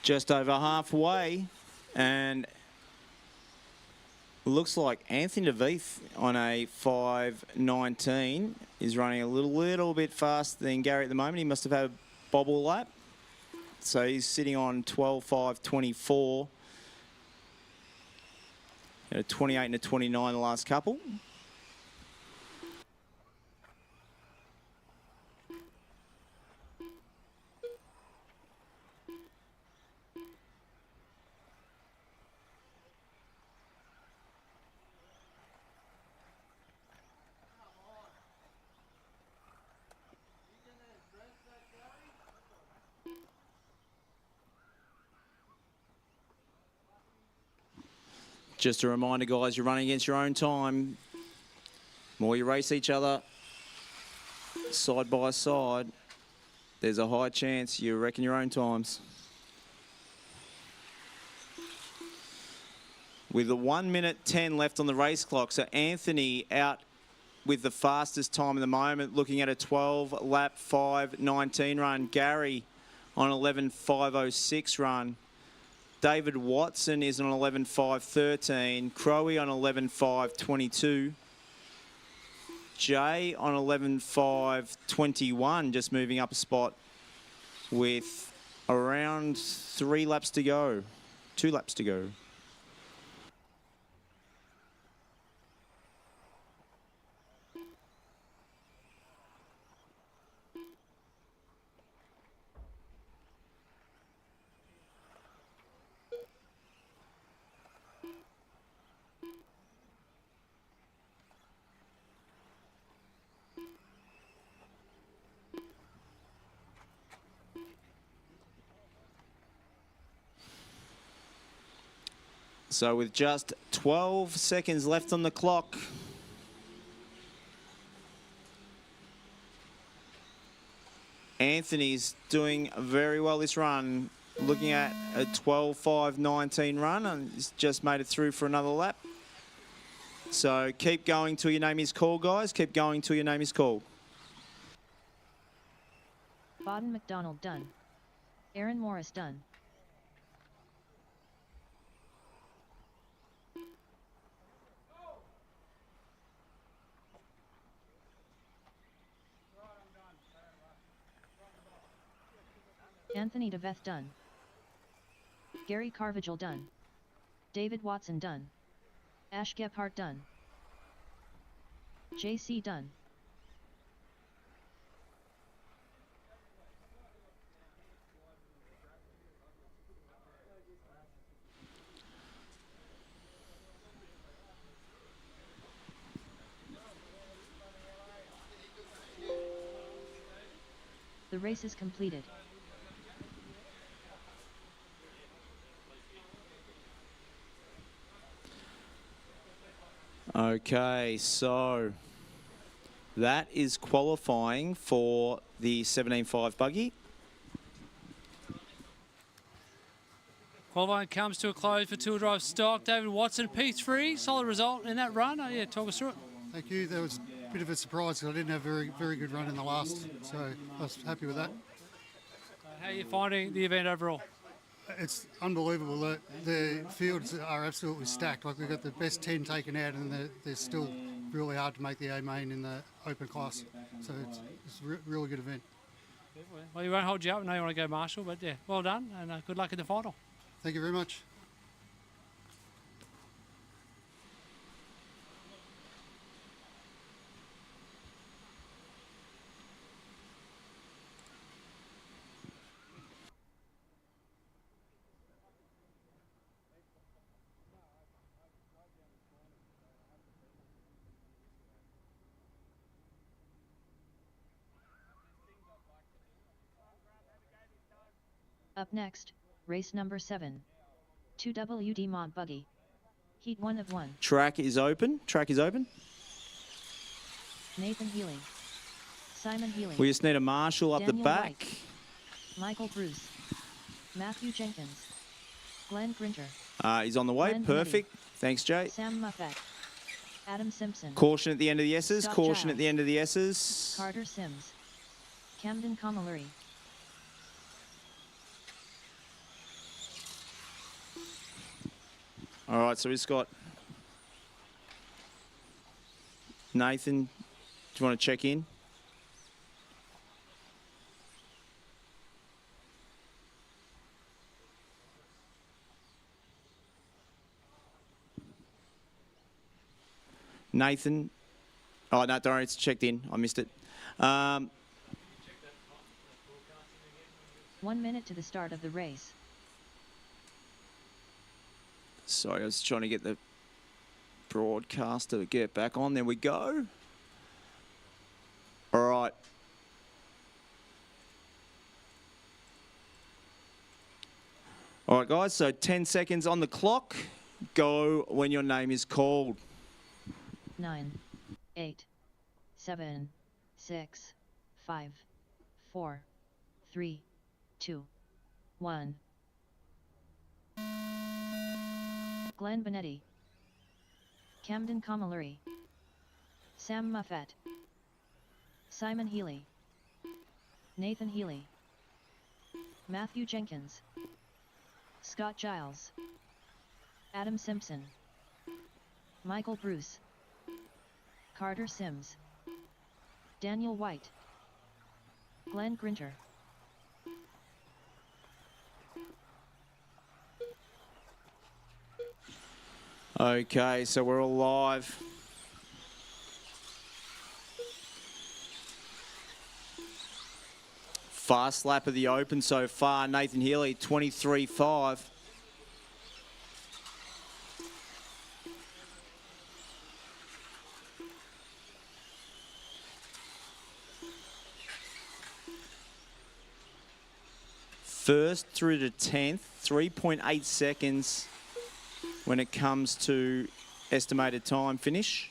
Just over halfway, and looks like Anthony DeVeith on a 5:19 is running a little bit faster than Gary at the moment. He must have had a bobble lap. So he's sitting on 12:5.24. A 28 and a 29 the last couple. Just a reminder, guys, you're running against your own time. The more you race each other side by side, there's a high chance you reckon your own times. With a 1 minute 10 left on the race clock, so Anthony out with the fastest time at the moment, looking at a 12-lap 5:19 run. Gary on 11:5:06 run. David Watson is on 11:5:13. Crowe on 11:5:22. Jay on 11:5:21, just moving up a spot with around 3 laps to go. 2 laps to go. So with just 12 seconds left on the clock, Anthony's doing very well this run. Looking at a 12:5:19 run, and he's just made it through for another lap. So keep going till your name is called, guys. Keep going till your name is called. Baden McDonald done. Aaron Morris done. Anthony DeVeth done. Gary Carvajal done. David Watson done. Ash Gephardt done. JC done. The race is completed. Okay, so that is qualifying for the 17.5 buggy. Qualifying comes to a close for two-wheel drive stock. David Watson, P3, solid result in that run. Yeah, talk us through it. Thank you. That was a bit of a surprise because I didn't have a very good run in the last, so I was happy with that. How are you finding the event overall? It's unbelievable. The fields are absolutely stacked. Like we've got the best 10 taken out, and they're still really hard to make the A main in the open class. So it's a really good event. Well, you won't hold you up. I know you want to go Marshall, but yeah, well done and good luck in the final. Thank you very much. Up next, race number 7. 2WD Mod Buggy. Heat 1 of 1. Track is open. Track is open. Nathan Healy. Simon Healy. We just need a marshal up Daniel the back. White. Michael Bruce. Matthew Jenkins. Glenn Grinter. He's on the way. Glenn Perfect. Thanks, Jay. Sam Muffet. Adam Simpson. Caution at the end of the S's. Scott Caution at Giles. the end of the S's. Carter Sims. Camden Camilleri. All right, so we've got Nathan. Do you want to check in? Nathan. Oh, no, don't worry, it's checked in. I missed it. 1 minute to the start of the race. Sorry, I was trying to get the broadcaster to get back on. There we go. All right. All right, guys, so 10 seconds on the clock. Go when your name is called. 9, 8, 7, 6, 5, 4, 3, 2, 1. Glenn Benetti. Camden Camilleri. Sam Muffet. Simon Healy. Nathan Healy. Matthew Jenkins. Scott Giles. Adam Simpson. Michael Bruce. Carter Sims. Daniel White. Glenn Grinter. Okay, so we're all live. Fast lap of the Open so far. Nathan Healy, 23.5. First through to 10th, 3.8 seconds when it comes to estimated time finish.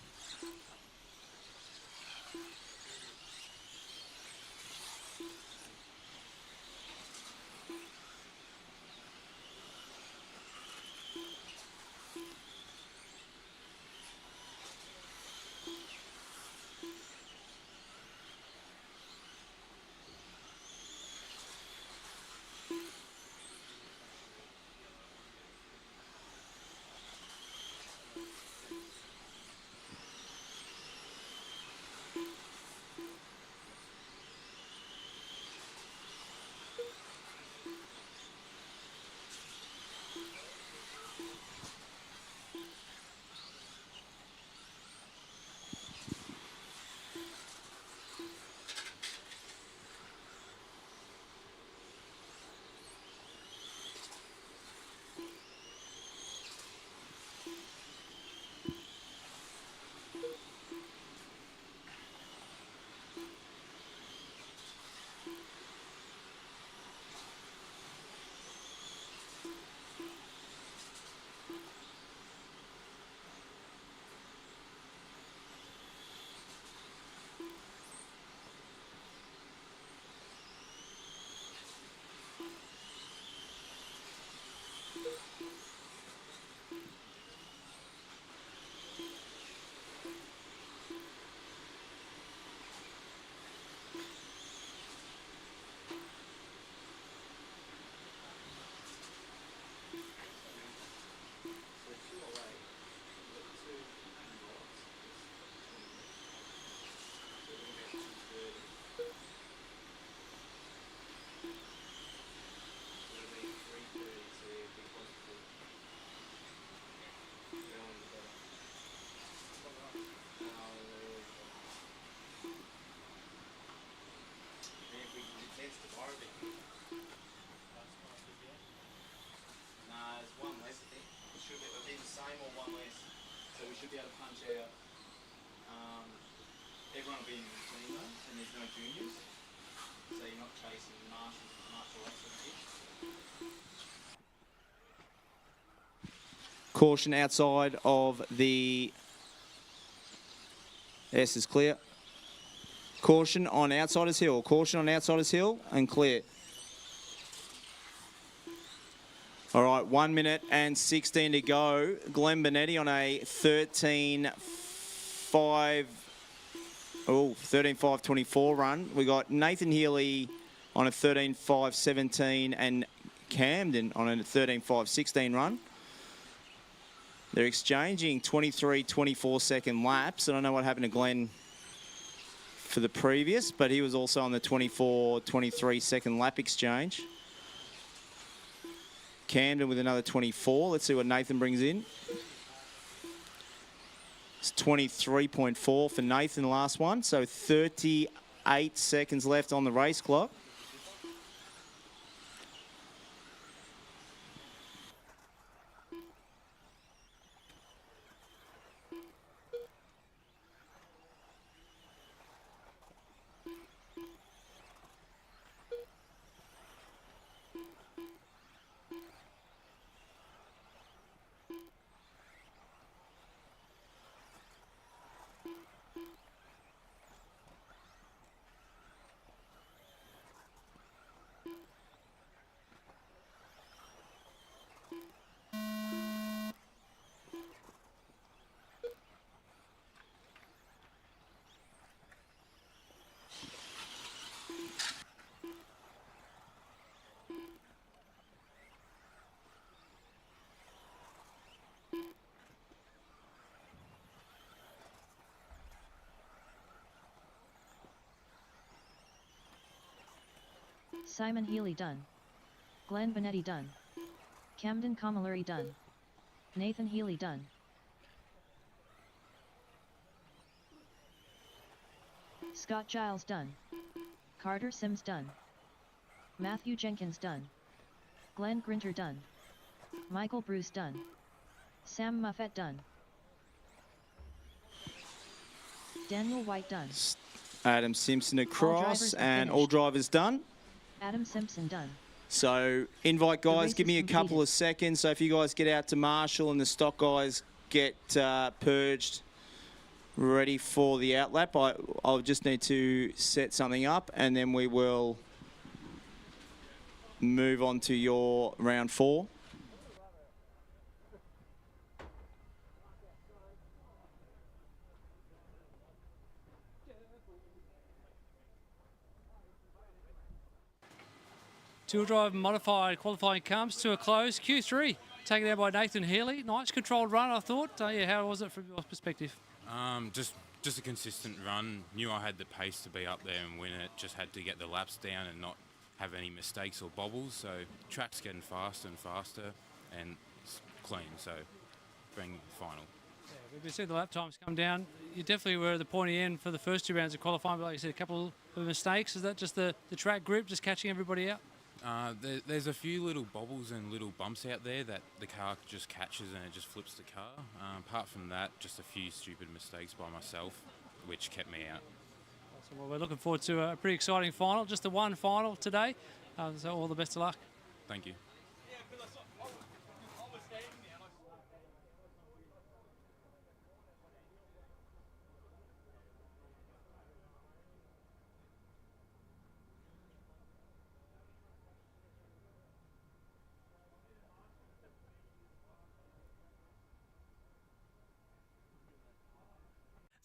same or one less. So we should be able to punch out. Everyone will be in the team though, and there's no juniors. So you're not chasing martial excellence. Caution outside of the S is clear. Caution on Outsiders Hill. Caution on Outsiders Hill and clear. All right, 1 minute and 16 to go. Glenn Benetti on a 13.5.24 run. We got Nathan Healy on a 13.5.17 and Camden on a 13.5.16 run. They're exchanging 23-24 second laps. I don't know what happened to Glenn for the previous, but he was also on the 24-23 second lap exchange. Camden with another 24. Let's see what Nathan brings in. It's 23.4 for Nathan, the last one. So 38 seconds left on the race clock. Simon Healy done. Glenn Benetti done. Camden Camilleri done. Nathan Healy done. Scott Giles done. Carter Sims done. Matthew Jenkins done. Glenn Grinter done. Michael Bruce done. Sam Muffet done. Daniel White done. Adam Simpson across drivers are and all finished. drivers done. Adam Simpson done. So invite The guys, race give is me a couple of seconds. So if you guys get out to Marshall and the stock guys get purged, ready for the outlap, I'll just need to set something up and then we will move on to your round 4. Two-wheel drive modified qualifying comes to a close. Q3 taken out by Nathan Healy. Nice controlled run, I thought. Yeah, how was it from your perspective? Just a consistent run. Knew I had the pace to be up there and win it. Just had to get the laps down and not have any mistakes or bobbles. So track's getting faster and faster and it's clean. So bring final. Yeah, we've seen the lap times come down. You definitely were at the pointy end for the first 2 rounds of qualifying, but like you said, a couple of mistakes. Is that just the track grip, just catching everybody out? There's a few little bobbles and little bumps out there that the car just catches and it just flips the car. Apart from that, just a few stupid mistakes by myself, which kept me out. Awesome. Well, we're looking forward to a pretty exciting final. Just the one final today. So all the best of luck. Thank you.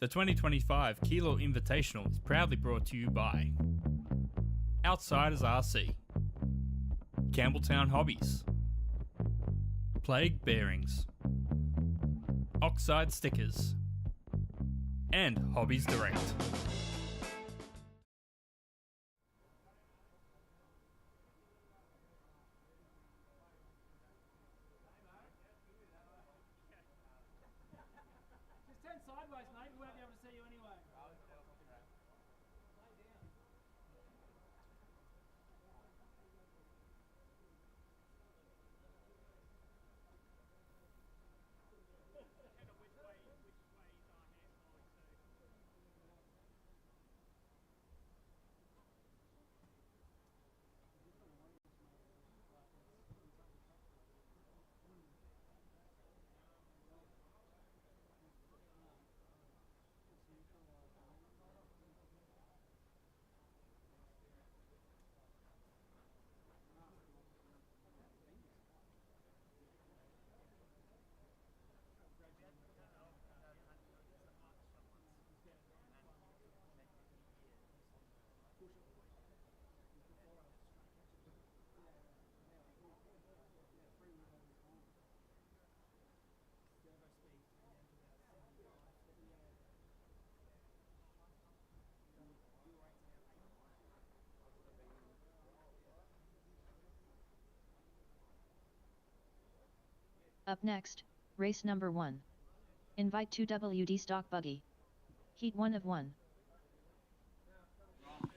The 2025 Keilor Invitational is proudly brought to you by Outsiders RC, Campbelltown Hobbies, Plague Bearings, Oxide Stickers, and Hobbies Direct. Sideways, mate. We won't be able to see you anyway. Up next, race number 1. Invite 2 WD stock buggy. Heat 1 of 1. All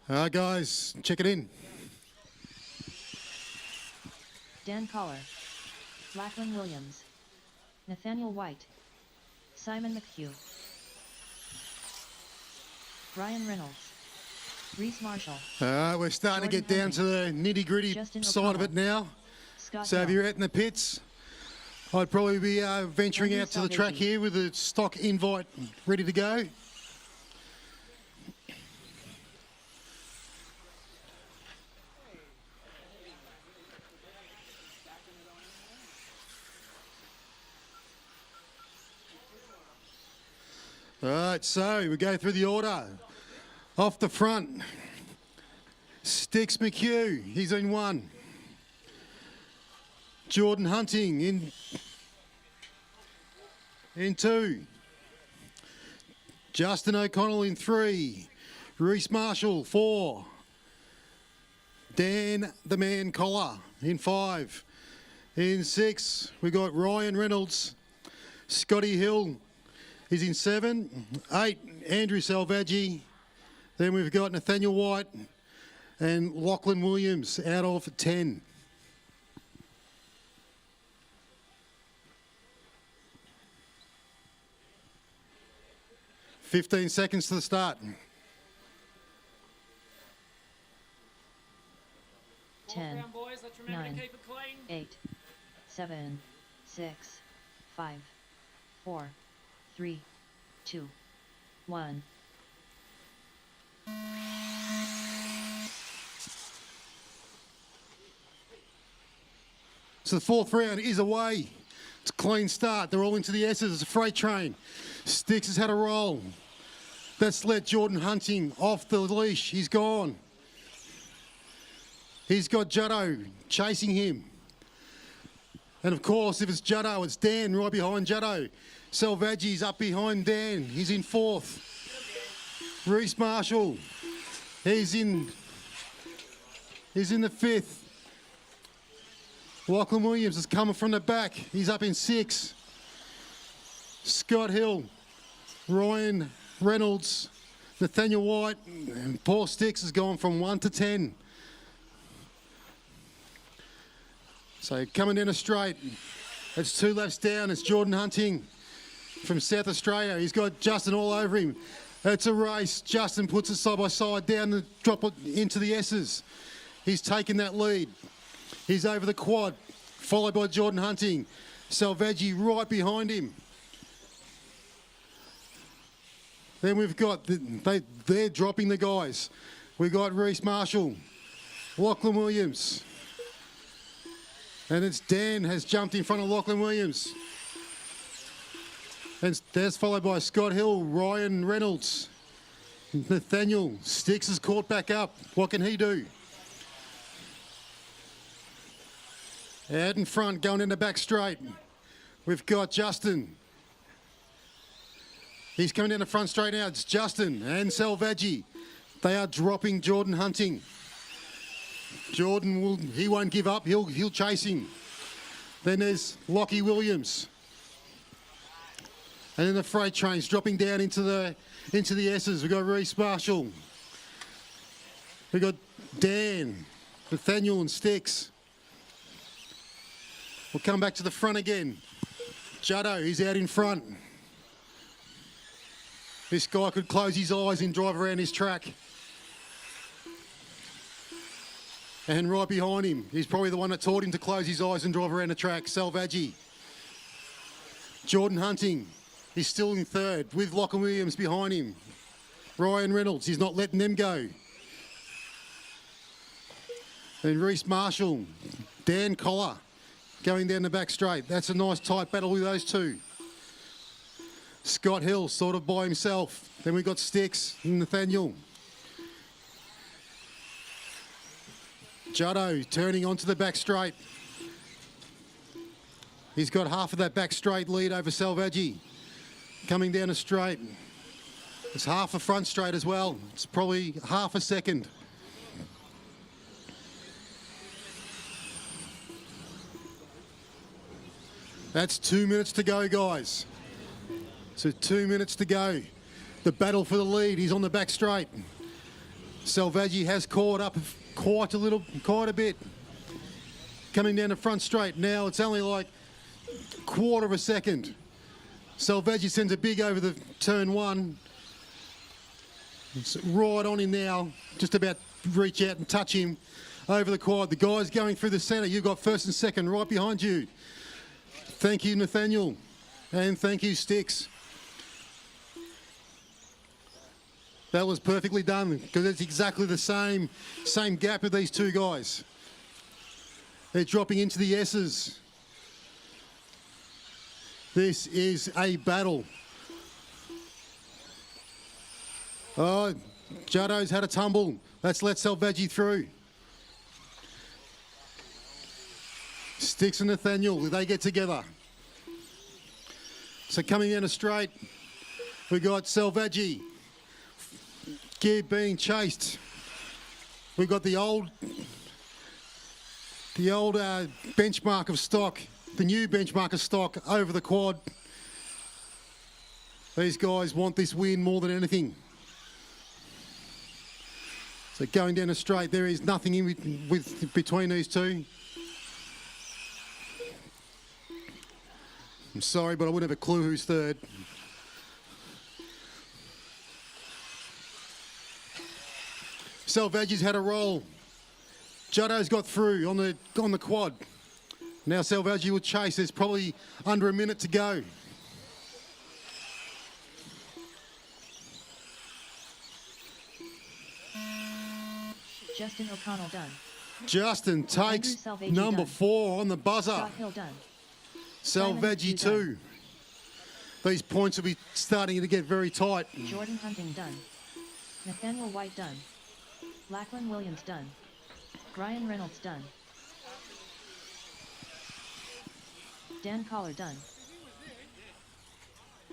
right, guys, check it in. Dan Collar. Lachlan Williams. Nathaniel White. Simon McHugh. Ryan Reynolds. Reese Marshall. All right, we're starting to get down to the nitty-gritty side of it now. So if you're out in the pits, I'd probably be venturing out to the track here with a stock invite ready to go. All right, so we go through the order. Off the front, Sticks McHugh, he's in 1. Jordan Hunting in 2. Justin O'Connell in 3. Reese Marshall, 4. Dan the Man Collar in 5. In 6, we got Ryan Reynolds. Scotty Hill is in 7. 8, Andrew Salvaggi. Then we've got Nathaniel White and Lachlan Williams out of 10. "15 seconds to the start. 10, 9, 8, 7, 6, 5, 4, 3, 2, 1. So the 4th round is away. It's a clean start. They're all into the S's. It's a freight train. Sticks has had a roll. That's let Jordan Hunting off the leash. He's gone. He's got Juddo chasing him. And of course, if it's Juddo, it's Dan right behind Juddo. Salvaggi's up behind Dan. He's in 4th. Reese Marshall, he's in the 5th. Lachlan Williams is coming from the back. He's up in 6. Scott Hill, Ryan Reynolds, Nathaniel White, and Paul Sticks has gone from 1 to 10. So coming down a straight, it's 2 laps down. It's Jordan Hunting from South Australia. He's got Justin all over him. It's a race. Justin puts it side by side down and drop it into the S's. He's taken that lead. He's over the quad, followed by Jordan Hunting. Salvaggi right behind him. Then we've got, they're dropping the guys. We've got Reese Marshall, Lachlan Williams. And it's Dan has jumped in front of Lachlan Williams. And that's followed by Scott Hill, Ryan Reynolds. Nathaniel Sticks is caught back up. What can he do? Out in front, going in the back straight. We've got Justin. He's coming down the front straight now. It's Justin and Salvaggi. They are dropping Jordan Hunting. Jordan he won't give up. He'll chase him. Then there's Lockie Williams. And then the freight train's dropping down into the S's. We've got Reese Marshall. We've got Dan, Nathaniel and Sticks. We'll come back to the front again. Juddo, he's out in front. This guy could close his eyes and drive around his track. And right behind him, he's probably the one that taught him to close his eyes and drive around the track, Salvaggi. Jordan Hunting, he's still in 3rd with Lachlan Williams behind him. Ryan Reynolds, he's not letting them go. And Reese Marshall, Dan Collar, going down the back straight. That's a nice tight battle with those two. Scott Hill sort of by himself. Then we've got Sticks and Nathaniel. Juddo turning onto the back straight. He's got half of that back straight lead over Salvaggi. Coming down a straight. It's half a front straight as well. It's probably half a second. That's 2 minutes to go, guys. So 2 minutes to go. The battle for the lead. He's on the back straight. Salvaggi has caught up quite a bit. Coming down the front straight. Now it's only like quarter of a second. Salvaggi sends a big over the turn one. It's right on him now. Just about reach out and touch him over the quad. The guy's going through the centre. You've got first and second right behind you. Thank you, Nathaniel. And thank you, Sticks. That was perfectly done because it's exactly the same gap with these two guys. They're dropping into the S's. This is a battle. Oh, Juddo's had a tumble. Let's let Salvaggi through. Sticks and Nathaniel, they get together. So coming down a straight, we got Salvaggi. Gear being chased. We've got the old benchmark of stock, the new benchmark of stock over the quad. These guys want this win more than anything. So going down a straight, there is nothing in between these two. I'm sorry, but I wouldn't have a clue who's third. Salvaggi's had a roll. Juddo's got through on the quad. Now Salvaggi will chase. There's probably under a minute to go. Justin O'Connell done. Justin takes number 4 on the buzzer. Scott Hill done. Salvaggi 2. These points will be starting to get very tight. Jordan Hunting done. Nathaniel White done. Lachlan Williams done. Brian Reynolds done. Dan Collar done.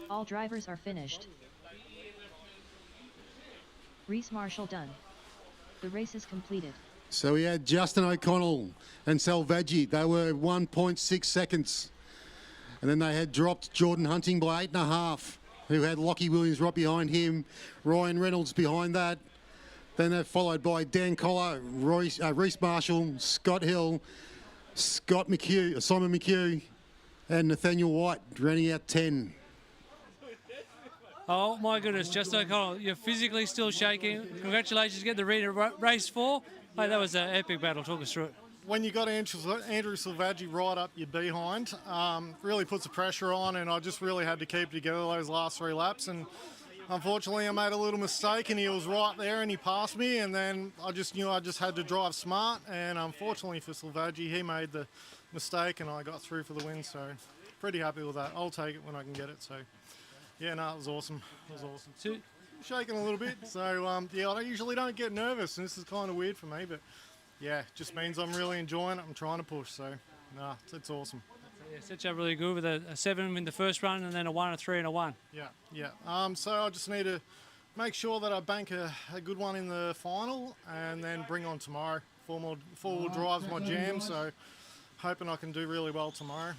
All drivers are finished. Reese Marshall done. The race is completed. So we had Justin O'Connell and Salvaggi. They were 1.6 seconds. And then they had dropped Jordan Hunting by 8.5, who had Lockie Williams right behind him, Ryan Reynolds behind that. Then they're followed by Dan Collar, Reese Marshall, Scott Hill, Simon McHugh, and Nathaniel White, rounding out 10. Oh my goodness, Justin O'Connell, you're physically still shaking. Congratulations, get the race 4. Hey, that was an epic battle. Talk us through it. When you got Andrew Salvaggi right up your behind, really puts the pressure on, and I just really had to keep together those last 3 laps. And unfortunately, I made a little mistake, and he was right there, and he passed me. And then I just knew I just had to drive smart. And unfortunately for Salvaggi, he made the mistake, and I got through for the win. So pretty happy with that. I'll take it when I can get it. So yeah, no, it was awesome. It was awesome. Shaking a little bit. So yeah, I usually don't get nervous, and this is kind of weird for me, but. Yeah, just means I'm really enjoying it. I'm trying to push, so nah, it's awesome. Yeah, set you up really good with a 7 in the first run and then a 1, a 3 and a 1. Yeah. So I just need to make sure that I bank a good one in the final and then bring on tomorrow. Four-wheel drive's my jam, so hoping I can do really well tomorrow.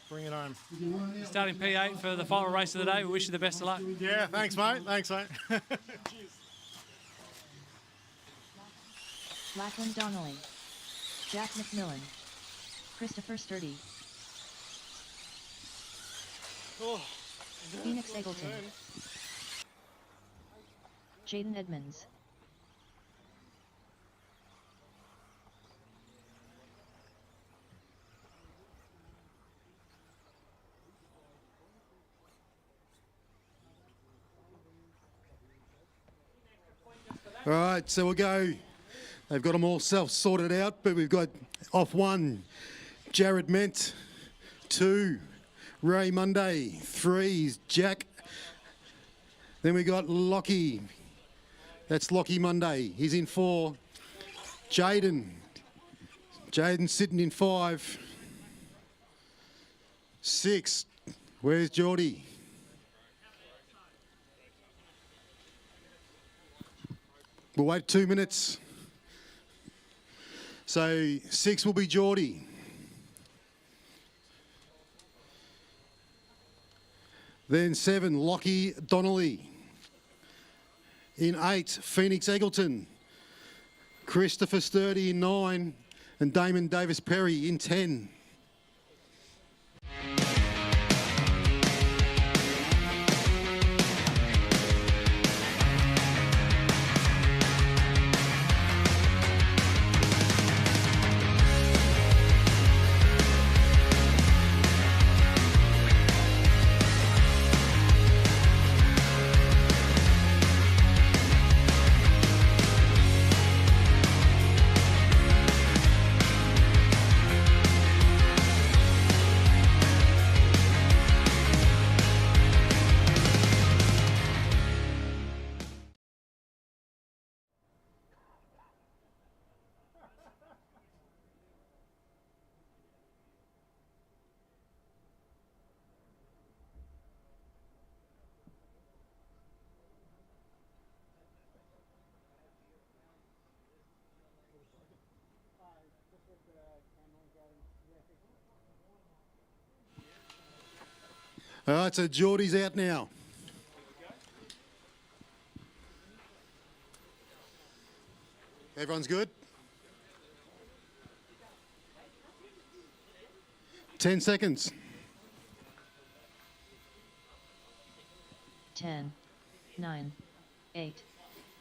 Bring it home. Starting P8 for the final race of the day. We wish you the best of luck. Yeah, thanks, mate. Cheers. Lachlan Donnelly. Jack McMillan. Christopher Sturdy. Phoenix Eggleton. Jaden Edmonds. All right, so we'll go. They've got them all sorted out, but we've got off 1, Jared Ment, 2, Ray Monday, 3 is Jack. Then we got Lockie. That's Lockie Monday. He's in 4. Jaden's sitting in 5. 6. Where's Geordie? We'll wait 2 minutes. So 6 will be Geordie. Then 7, Lockie Donnelly. In 8, Phoenix Eggleton. Christopher Sturdy in 9, and Damon Davis Perry in 10. All right, so Geordie's out now. Everyone's good? 10 seconds. 10, 9, 8,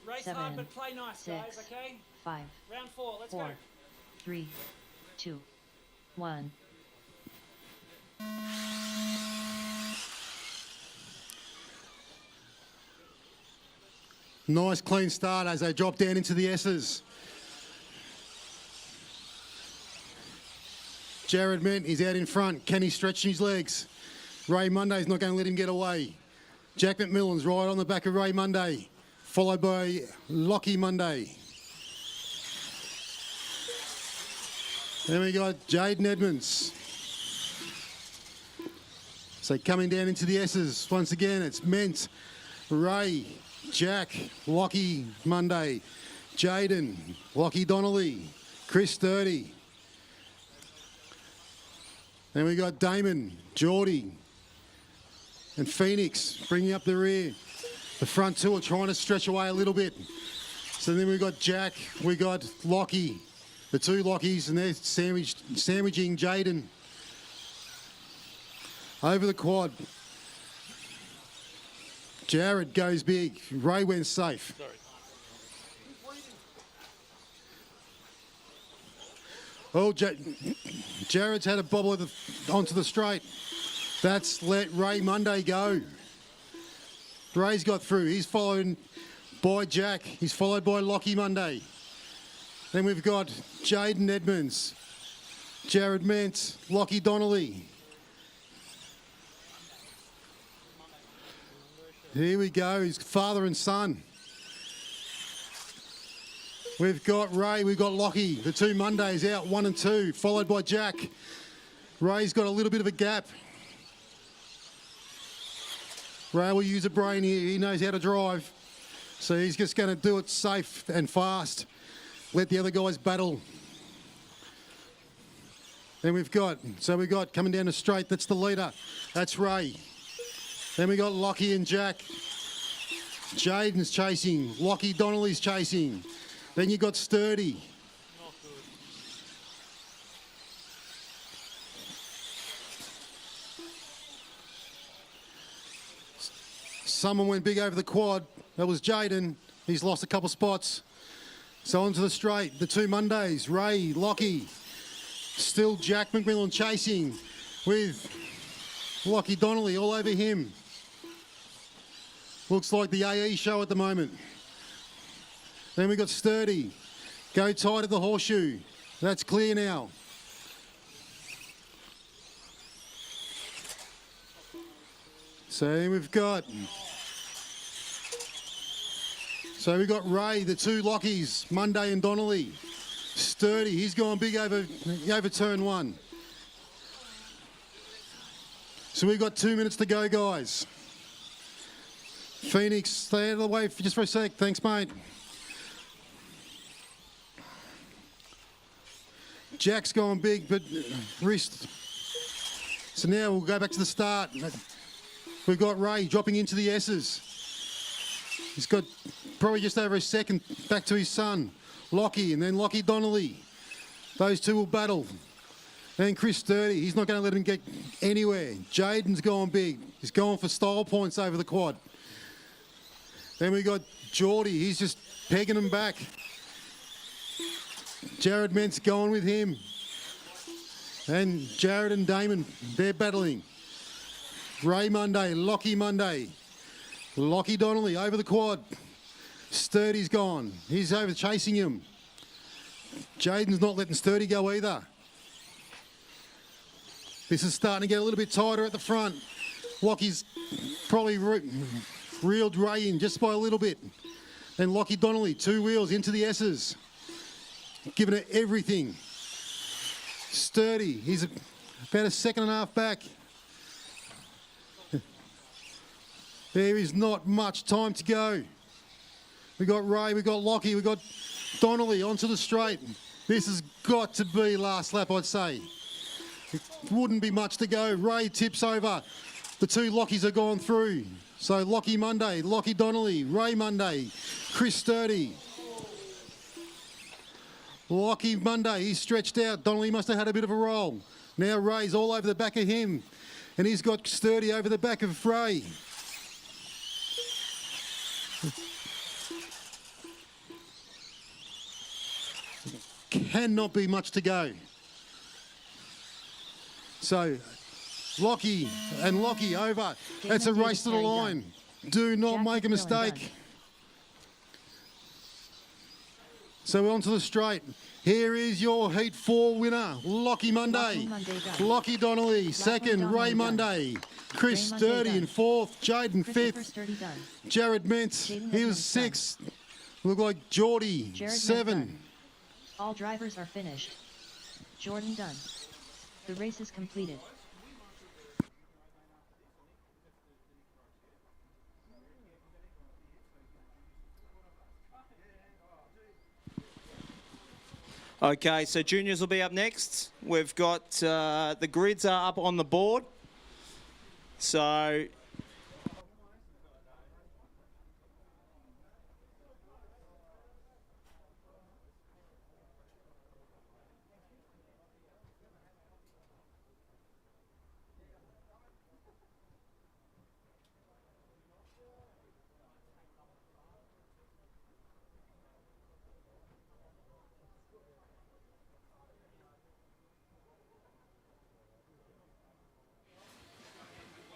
Race 7, hard, but play nice, 6, guys, okay? 5, Round 4, let's 4, go. 3, 2, 1. Nice clean start as they drop down into the S's. Jared Ment is out in front. Can he stretch his legs? Ray Monday's not going to let him get away. Jack McMillan's right on the back of Ray Monday, followed by Lockie Monday. Then we got Jaden Edmonds. So coming down into the S's, once again, it's Ment, Ray, Jack, Lockie Monday, Jaden, Lockie Donnelly, Chris Sturdy. Then we got Damon, Geordie, and Phoenix bringing up the rear. The front two are trying to stretch away a little bit. So then we got Jack, we got Lockie, the two Lockies, and they're sandwiching Jaden over the quad. Jared goes big. Ray went safe. Sorry. Oh, Jared's had a bobble onto the straight. That's let Ray Monday go. Ray's got through. He's followed by Jack. He's followed by Lockie Monday. Then we've got Jaden Edmonds, Jared Ment, Lockie Donnelly. Here we go, his father and son. We've got Ray, we've got Lockie, the two Mondays out, 1 and 2, followed by Jack. Ray's got a little bit of a gap. Ray will use a brain here, he knows how to drive. So he's just going to do it safe and fast. Let the other guys battle. Then we've got coming down the straight, that's the leader. That's Ray. Then we got Lockie and Jack. Jaden's chasing. Lockie Donnelly's chasing. Then you got Sturdy. Someone went big over the quad. That was Jaden. He's lost a couple spots. So onto the straight. The two Mondays. Ray, Lockie. Still Jack McMillan chasing with Lockie Donnelly all over him. Looks like the AE show at the moment. Then we got Sturdy. Go tight at the horseshoe. That's clear now. So we've got Ray, the two Lockies, Monday and Donnelly. Sturdy, he's gone big over turn 1. So we've got 2 minutes to go, guys. Phoenix, stay out of the way just for a sec. Thanks, mate. Jack's gone big, but wrist. So now we'll go back to the start. We've We've got Ray dropping into the S's. He's got probably just over a second back to his son, Lockie, and then Lockie Donnelly. Those two will battle. Then Chris Sturdy, he's not going to let him get anywhere. Jaden's gone big. He's going for style points over the quad. Then we got Geordie, he's just pegging him back. Jared Ment's going with him. And Jared and Damon, they're battling. Ray Monday, Lockie Monday. Lockie Donnelly over the quad. Sturdy's gone. He's over chasing him. Jaden's not letting Sturdy go either. This is starting to get a little bit tighter at the front. Lockie's probably reeled Ray in just by a little bit. Then Lockie Donnelly, 2 wheels into the S's. Giving it everything. Sturdy, he's about a second and a half back. There is not much time to go. We got Ray, we got Lockie, we got Donnelly onto the straight. This has got to be last lap, I'd say. It wouldn't be much to go. Ray tips over. The 2 Lockies are gone through. So Lockie Monday, Lockie Donnelly, Ray Monday, Chris Sturdy. Lockie Monday, he's stretched out. Donnelly must have had a bit of a roll. Now Ray's all over the back of him. And he's got Sturdy over the back of Ray. Cannot be much to go. So, Lockie and Lockie over. That's a race to the line. Do not make a mistake. So we're onto the straight. Here is your Heat 4 winner, Lockie Monday. Lockie Donnelly, second, Ray Monday. Chris Sturdy in 4th, Jaden 5th. Jared Mentz, he was 6th. Look like Geordie, 7. All drivers are finished. Jordan done. The race is completed. Okay, so juniors will be up next. We've got the grids are up on the board. So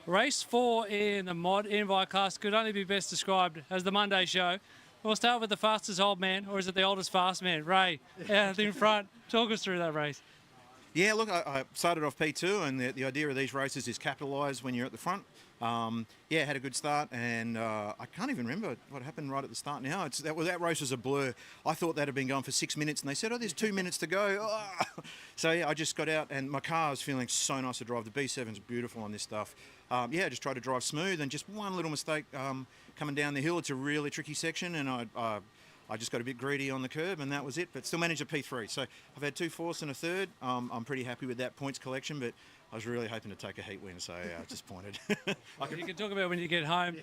Race 4 in the mod invite class could only be best described as the Monday show. We'll start with the fastest old man, or is it the oldest fast man? Ray, out in front. Talk us through that race. Yeah, look, I started off P2, and the idea of these races is capitalise when you're at the front. Yeah, had a good start, and I can't even remember what happened right at the start now. That race was a blur. I thought that had been going for 6 minutes, and they said, oh, there's 2 minutes to go. Oh. So, yeah, I just got out, and my car was feeling so nice to drive. The B7's beautiful on this stuff. Yeah, I just tried to drive smooth, and just one little mistake coming down the hill. It's a really tricky section, and I just got a bit greedy on the curb, and that was it, but still managed a P3. So I've had 2 fourths and a third. I'm pretty happy with that points collection, but I was really hoping to take a heat win, so disappointed. You can talk about when you get home.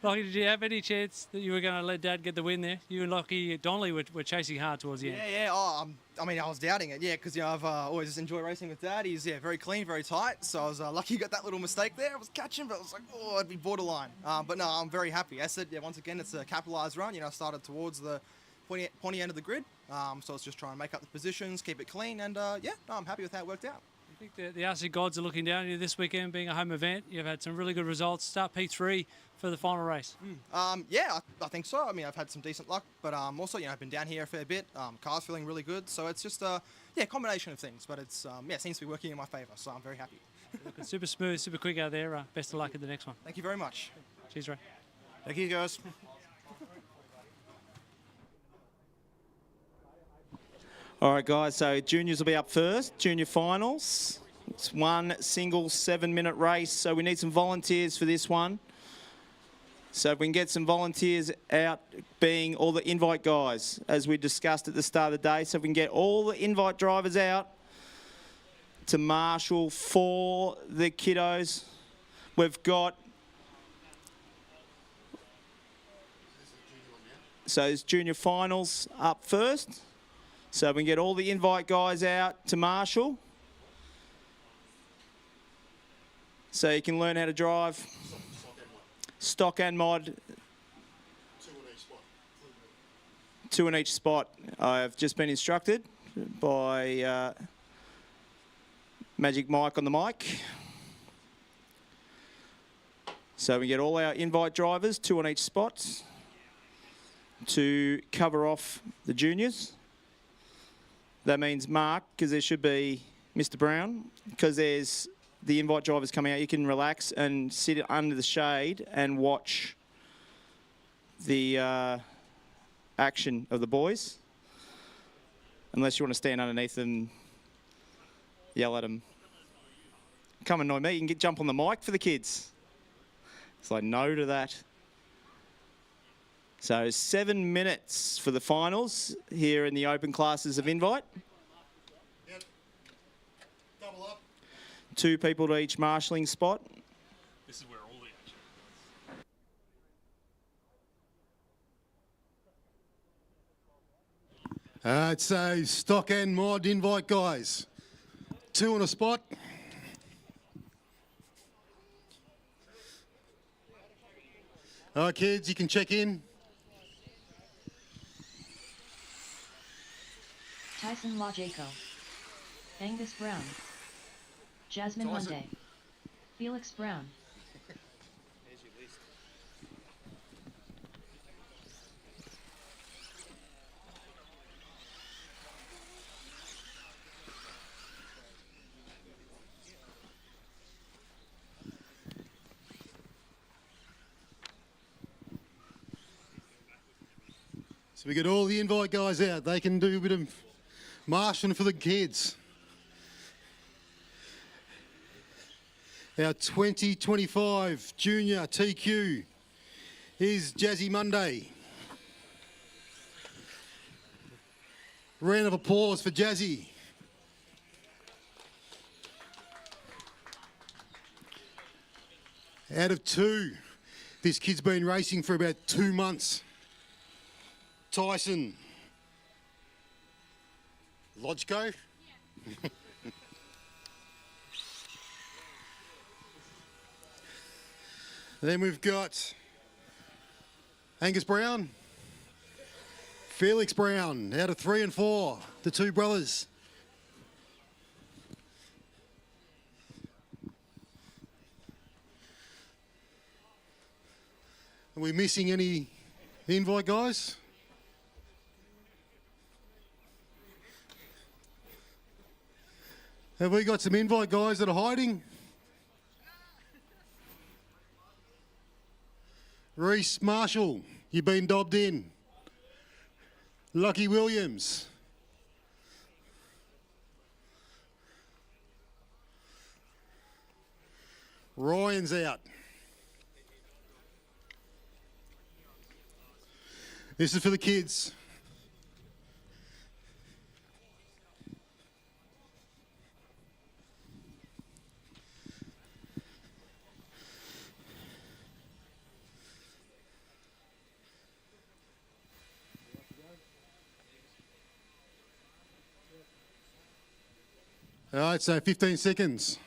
Lockie, did you have any chance that you were going to let Dad get the win there? You and Lockie Donnelly were chasing hard towards the end. Yeah. Oh, I mean, I was doubting it, because I've always enjoyed racing with Dad. He's very clean, very tight, so I was lucky he got that little mistake there. I was catching, but I was like, oh, it'd be borderline. But no, I'm very happy. I said, once again, it's a capitalised run. I started towards the pointy end of the grid, so it's just trying to make up the positions, keep it clean, and I'm happy with how it worked out. I think the RC gods are looking down on you this weekend, being a home event. You've had some really good results. Start P3 for the final race. Yeah, I think so. I mean, I've had some decent luck, but also, I've been down here a fair bit. Car's feeling really good, so it's just a combination of things. But it's it seems to be working in my favour, so I'm very happy. Looking super smooth, super quick out there. Best of luck in the next one. Thank you very much. Cheers, Ray. Thank you, guys. all right, guys, so juniors will be up first, junior finals. It's one single 7-minute race, so we need some volunteers for this one. So if we can get some volunteers out, being all the invite guys, as we discussed at the start of the day. So if we can get all the invite drivers out to marshal for the kiddos. We've got So it's junior finals up first. So we can get all the invite guys out to Marshall. So you can learn how to drive stock and mod. 2 in each spot. I've just been instructed by Magic Mike on the mic. So we get all our invite drivers, 2 on each spot, to cover off the juniors. That means Mark, because there should be Mr. Brown, because there's the invite drivers coming out. You can relax and sit under the shade and watch the action of the boys. Unless you want to stand underneath them, yell at them. Come annoy me. You can jump on the mic for the kids. It's like no to that. So 7 minutes for the finals here in the open classes of invite. Yep. Double up. 2 people to each marshalling spot. This is where all the action is. So stock and mod invite guys. 2 on a spot. All right, kids, you can check in. Tyson Lajaco. Angus Brown. Jasmine Tyson. Monday. Felix Brown. Here's your list. So we get all the invite guys out. They can do a bit of marshalling for the kids. Our 2025 Junior TQ is Jazzy Monday. Round of applause for Jazzy. Out of 2, this kid's been racing for about 2 months. Tyson. Lodgco. Then we've got Angus Brown, Felix Brown, out of 3 and 4, the 2 brothers. Are we missing any invite guys? Have we got some invite guys that are hiding? Reese Marshall, you've been dobbed in. Lucky Williams. Ryan's out. This is for the kids. All right, so 15 seconds.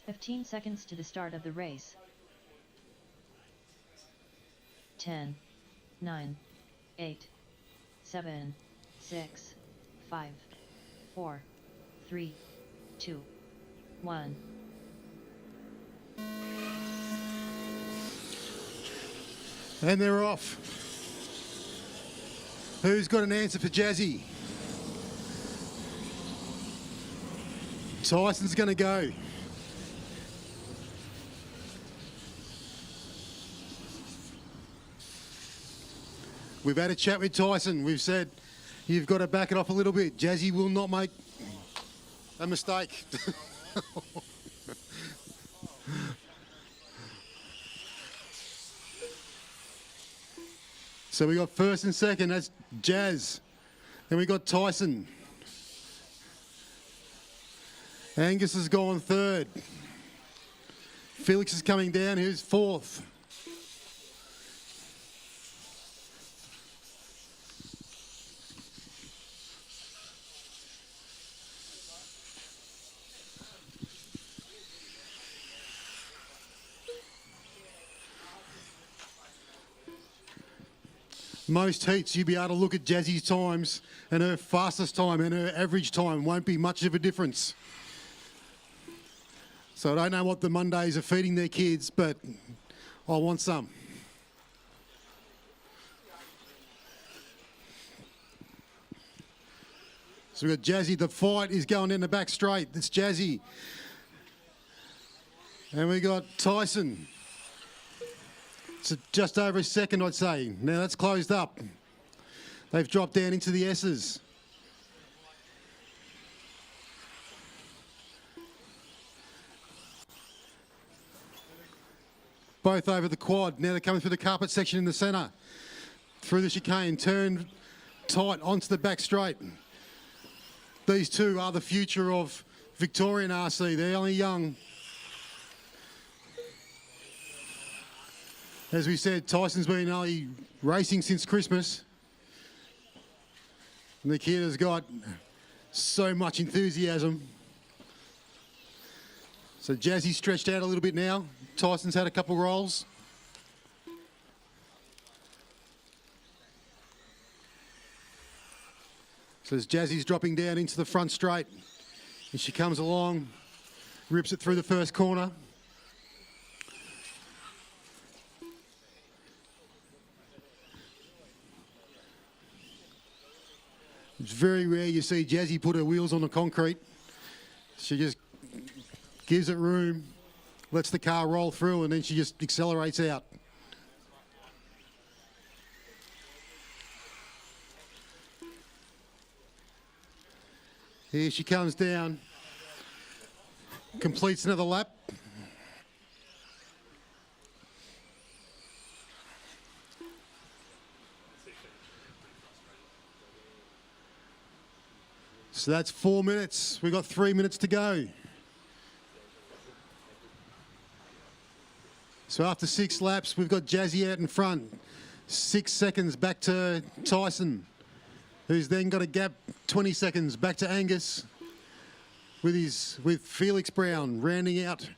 15 seconds to the start of the race. 10, 9, 8, 7, 6, 5, 4, 3, 2, 1. And they're off. Who's got an answer for Jazzy? Tyson's going to go. We've had a chat with Tyson. We've said, you've got to back it off a little bit. Jazzy will not make a mistake. So we got first and second, that's Jazz. Then we got Tyson. Angus has gone third. Felix is coming down, who's fourth. most heats you'll be able to look at Jazzy's times, and her fastest time and her average time won't be much of a difference. So I don't know what the Mondays are feeding their kids, but I want some. So we've got Jazzy. The fight is going in the back straight. It's Jazzy. And we got Tyson. It's just over a second, I'd say. Now that's closed up. They've dropped down into the S's. Both over the quad. Now they're coming through the carpet section in the centre. Through the chicane, turned tight onto the back straight. These two are the future of Victorian RC. They're only young. As we said, Tyson's been only racing since Christmas. And the kid has got so much enthusiasm. So Jazzy's stretched out a little bit now. Tyson's had a couple rolls. So as Jazzy's dropping down into the front straight, and she comes along, rips it through the first corner. It's very rare you see Jazzy put her wheels on the concrete. She just gives it room, lets the car roll through, and then she just accelerates out. Here she comes down, completes another lap. So that's 4 minutes. We've got 3 minutes to go. So after 6 laps, we've got Jazzy out in front. 6 seconds back to Tyson, who's then got a gap 20 seconds back to Angus with Felix Brown rounding out.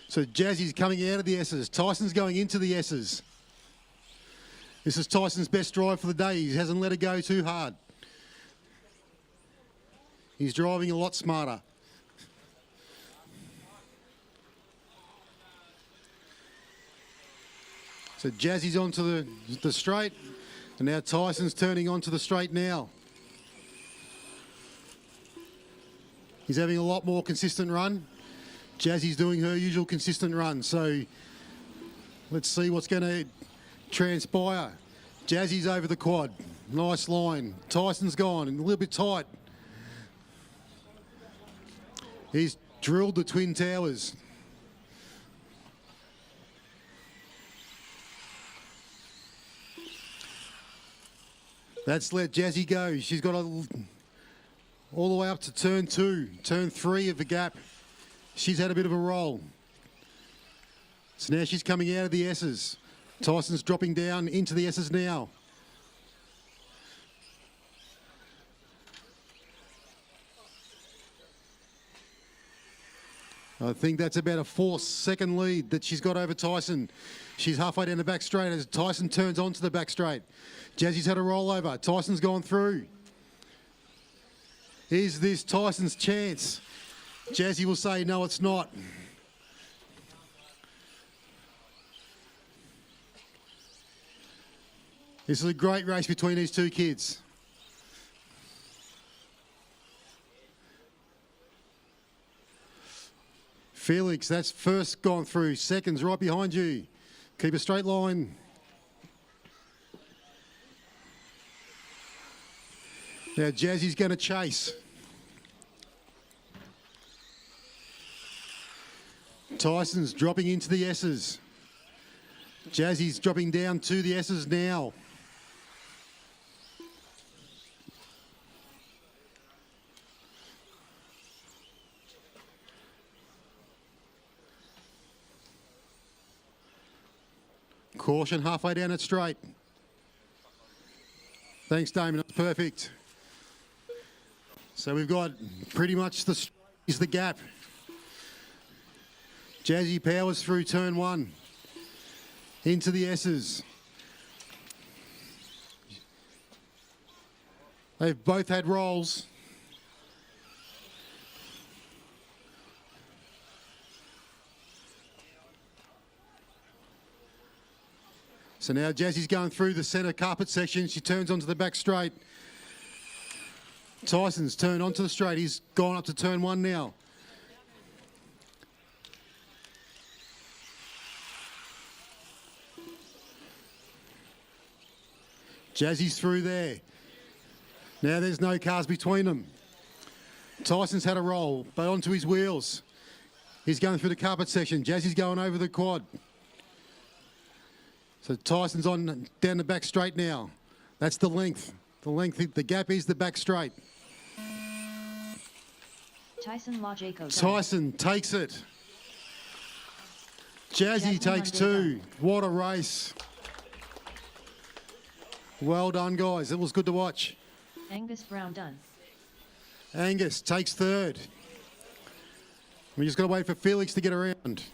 So Jazzy's coming out of the S's. Tyson's going into the S's. This is Tyson's best drive for the day. He hasn't let it go too hard. He's driving a lot smarter. So Jazzy's onto the straight, and now Tyson's turning onto the straight now. He's having a lot more consistent run. Jazzy's doing her usual consistent run, so let's see what's going to transpire. Jazzy's over the quad. Nice line. Tyson's gone, and a little bit tight. He's drilled the Twin Towers. That's let Jazzy go. She's got all the way up to turn 2, turn 3 of the gap. She's had a bit of a roll. So now she's coming out of the S's. Tyson's dropping down into the S's now. I think that's about a 4-second lead that she's got over Tyson. She's halfway down the back straight as Tyson turns onto the back straight. Jazzy's had a rollover. Tyson's gone through. Is this Tyson's chance? Jazzy will say, no, it's not. This is a great race between these two kids. Felix, that's first gone through. Second's right behind you. Keep a straight line. Now Jazzy's going to chase. Tyson's dropping into the S's. Jazzy's dropping down to the S's now. Caution halfway down it straight. Thanks, Damon. That's perfect. So we've got pretty much the gap. Jazzy powers through turn 1. Into the S's. They've both had rolls. So now Jazzy's going through the centre carpet section. She turns onto the back straight. Tyson's turned onto the straight. He's gone up to turn 1 now. Jazzy's through there. Now there's no cars between them. Tyson's had a roll, but onto his wheels. He's going through the carpet section. Jazzy's going over the quad. So Tyson's on down the back straight now. That's the length. The gap is the back straight. Tyson Lajaco. Tyson takes it. Jazzy takes 2. What a race. Well done, guys. It was good to watch. Angus Brown done. Angus takes 3rd. We just got to wait for Felix to get around.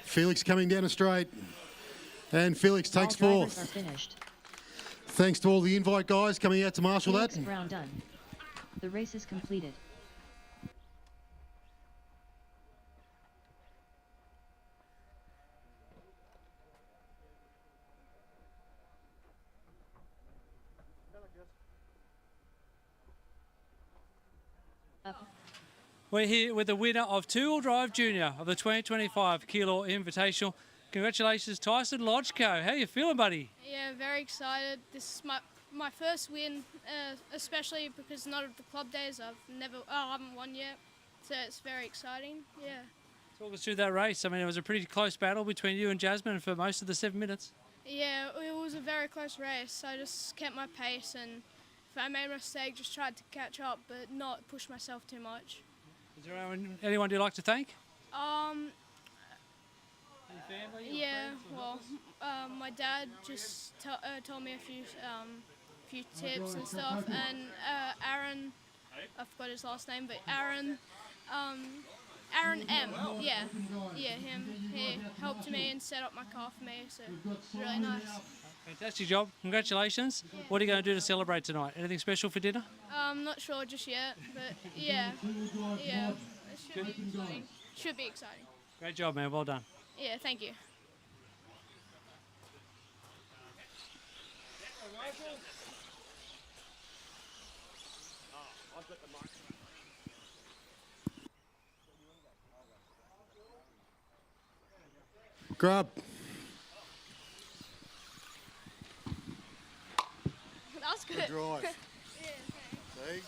Felix coming down a straight. And Felix takes All drivers 4th. are finished. Thanks to all the invite guys coming out to marshal Felix that. Brown done. The race is completed. We're here with the winner of 2-wheel drive junior of the 2025 Keilor Invitational. Congratulations, Tyson Lodgco. How you feeling, buddy? Yeah, very excited. This is my first win, especially because none of the club days I haven't won yet, so it's very exciting. Yeah. Talk us through that race. I mean, it was a pretty close battle between you and Jasmine for most of the 7 minutes. Yeah, it was a very close race. I just kept my pace, and if I made a mistake, just tried to catch up, but not push myself too much. Is there anyone you'd like to thank? Yeah, well, my dad just told me a few tips and stuff, and Aaron, I forgot his last name, but Aaron M, yeah, him. He helped me and set up my car for me, so it's really nice. Fantastic job. Congratulations. What are you going to do to celebrate tonight? Anything special for dinner? I'm not sure just yet, but yeah, it should be exciting. Should be exciting. Great job, man. Well done. Yeah, thank you. Grub. That was good. Good drive. Yeah, See?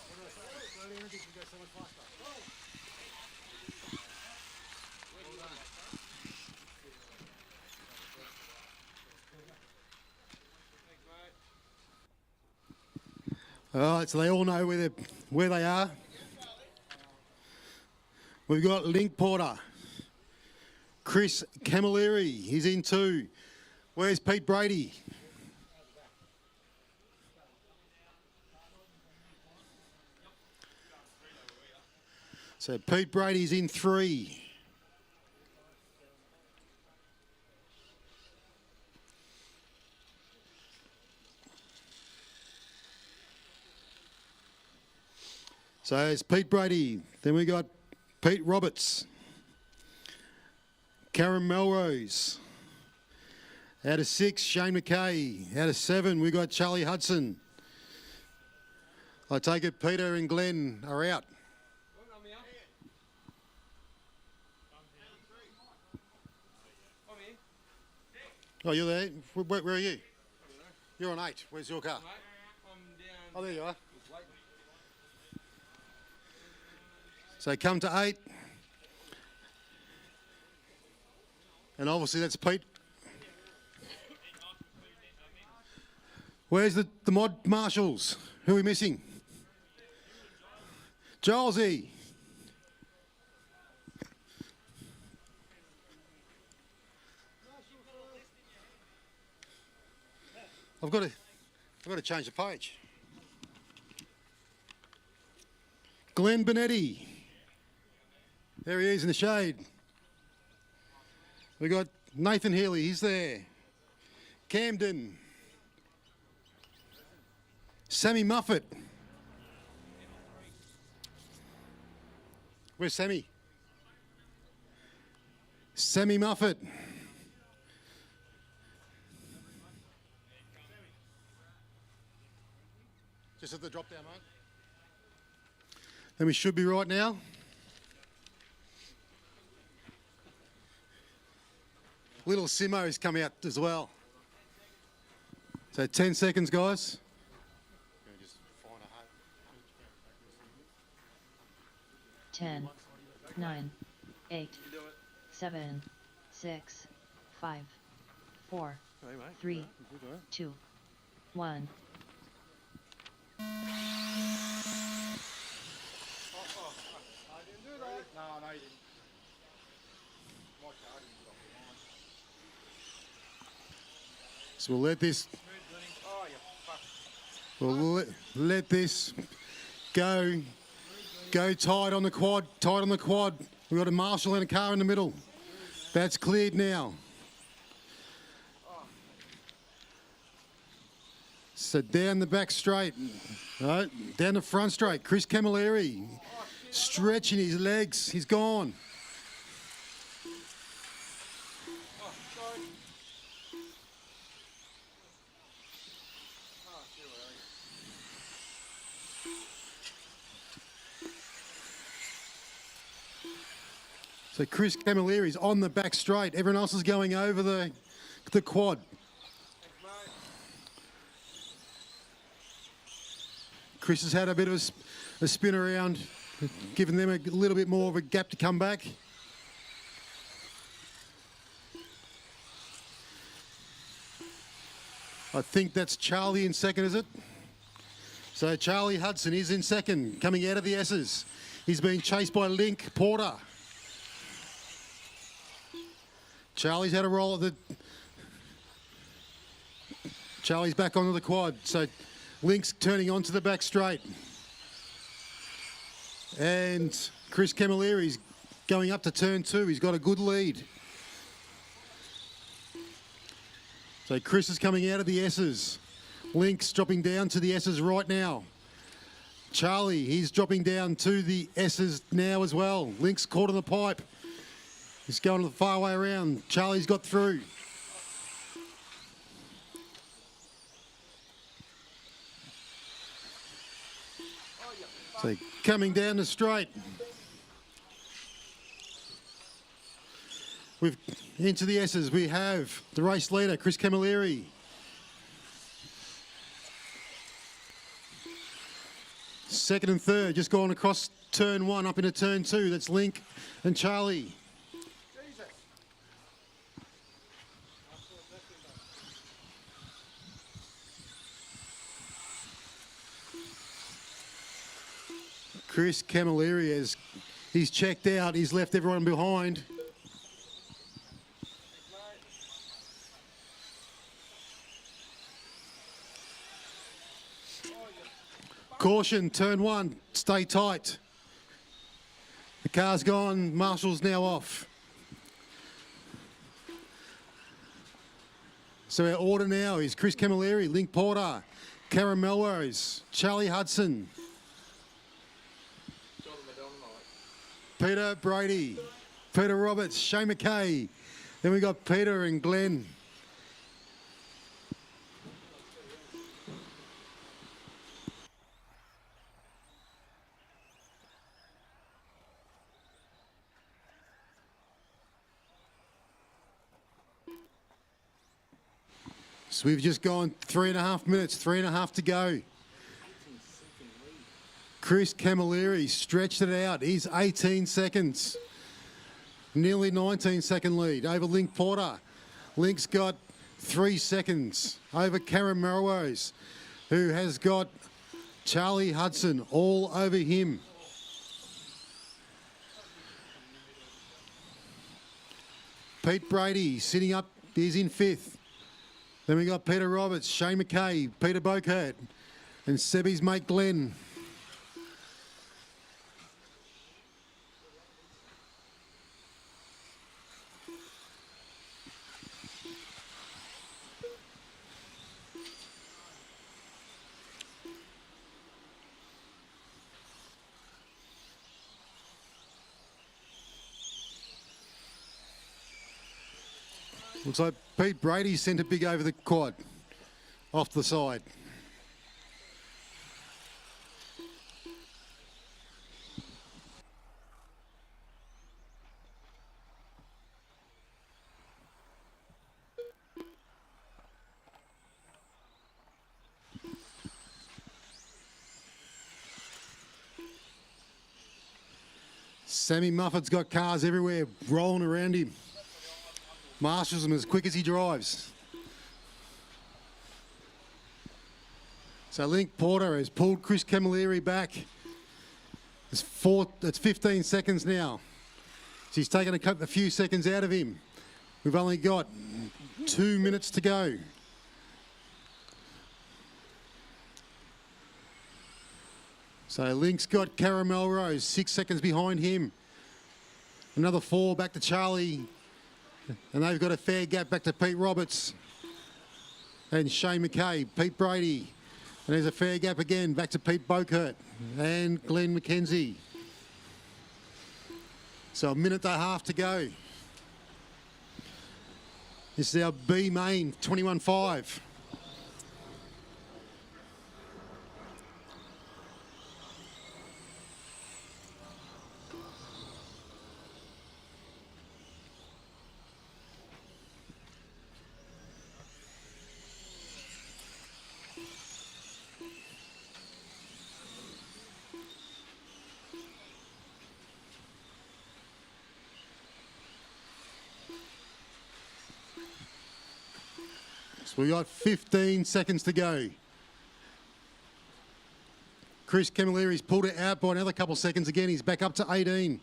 All right, so they all know where they are. We've got Link Porter. Chris Camilleri, he's in 2. Where's Pete Brady? So Pete Brady's in 3. So it's Pete Brady. Then we got Pete Roberts. Karen Melrose. Out of 6, Shane McKay. Out of 7, we got Charlie Hudson. I take it Peter and Glenn are out. Oh, you're there? Where are you? You're on 8. Where's your car? Oh, there you are. So come to 8. And obviously that's Pete. Where's the mod marshals? Who are we missing? Jolesy. I've got to I've got to change the page. Glenn Benetti. There he is in the shade. We got Nathan Healy, he's there. Camden. Sammy Muffet. Where's Sammy? Sammy Muffet. Just at the drop down, mate. And we should be right now. Little Simo's come out as well. So 10 seconds, guys. 10, 9, 8, 7, 6, 5, 4, 3, 2, 1. So we'll let this. Let this go. Go tight on the quad. Tight on the quad. We've got a marshal and a car in the middle. That's cleared now. So down the back straight. Right, down the front straight. Chris Camilleri stretching his legs. He's gone. So Chris Camilleri's on the back straight. Everyone else is going over the quad. Chris has had a bit of a spin around, giving them a little bit more of a gap to come back. I think that's Charlie in second, is it? So Charlie Hudson is in second, coming out of the S's. He's being chased by Link Porter. Charlie's had a roll at the... Charlie's back onto the quad. So Link's turning onto the back straight. And Chris Camilleri's going up to turn 2. He's got a good lead. So Chris is coming out of the S's. Link's dropping down to the S's right now. Charlie, he's dropping down to the S's now as well. Link's caught on the pipe. He's going the far way around. Charlie's got through. So coming down the straight. We've into the S's. We have the race leader, Chris Camilleri. Second and third, just gone across turn 1 up into turn 2. That's Link and Charlie. Chris Camilleri, he's checked out. He's left everyone behind. Caution, turn 1, stay tight. The car's gone, marshal's now off. So our order now is Chris Camilleri, Link Porter, Karen Melrose, Charlie Hudson, Peter Brady, Peter Roberts, Shane McKay. Then we got Peter and Glenn. So we've just gone 3.5 minutes, 3.5 to go. Chris Camilleri stretched it out. He's 18 seconds. Nearly 19-second lead over Link Porter. Link's got 3 seconds over Karen Melrose, who has got Charlie Hudson all over him. Pete Brady sitting up, he's in 5th. Then we got Peter Roberts, Shane McKay, Peter Bokert, and Sebi's mate Glenn. Looks like Pete Brady sent a big over the quad, off the side. Sammy Muffet's got cars everywhere rolling around him. Marshals them as quick as he drives. So Link Porter has pulled Chris Camilleri back. It's 15 seconds now. She's taken a few seconds out of him. We've only got 2 minutes to go. So Link's got Caramel Rose, 6 seconds behind him. Another 4 back to Charlie. And they've got a fair gap back to Pete Roberts and Shane McKay, Pete Brady. And there's a fair gap again back to Pete Bokert and Glenn McKenzie. So a minute and a half to go. This is our B main, 21.5. So we got 15 seconds to go. Chris Camilleri's pulled it out by another couple of seconds again. He's back up to 18.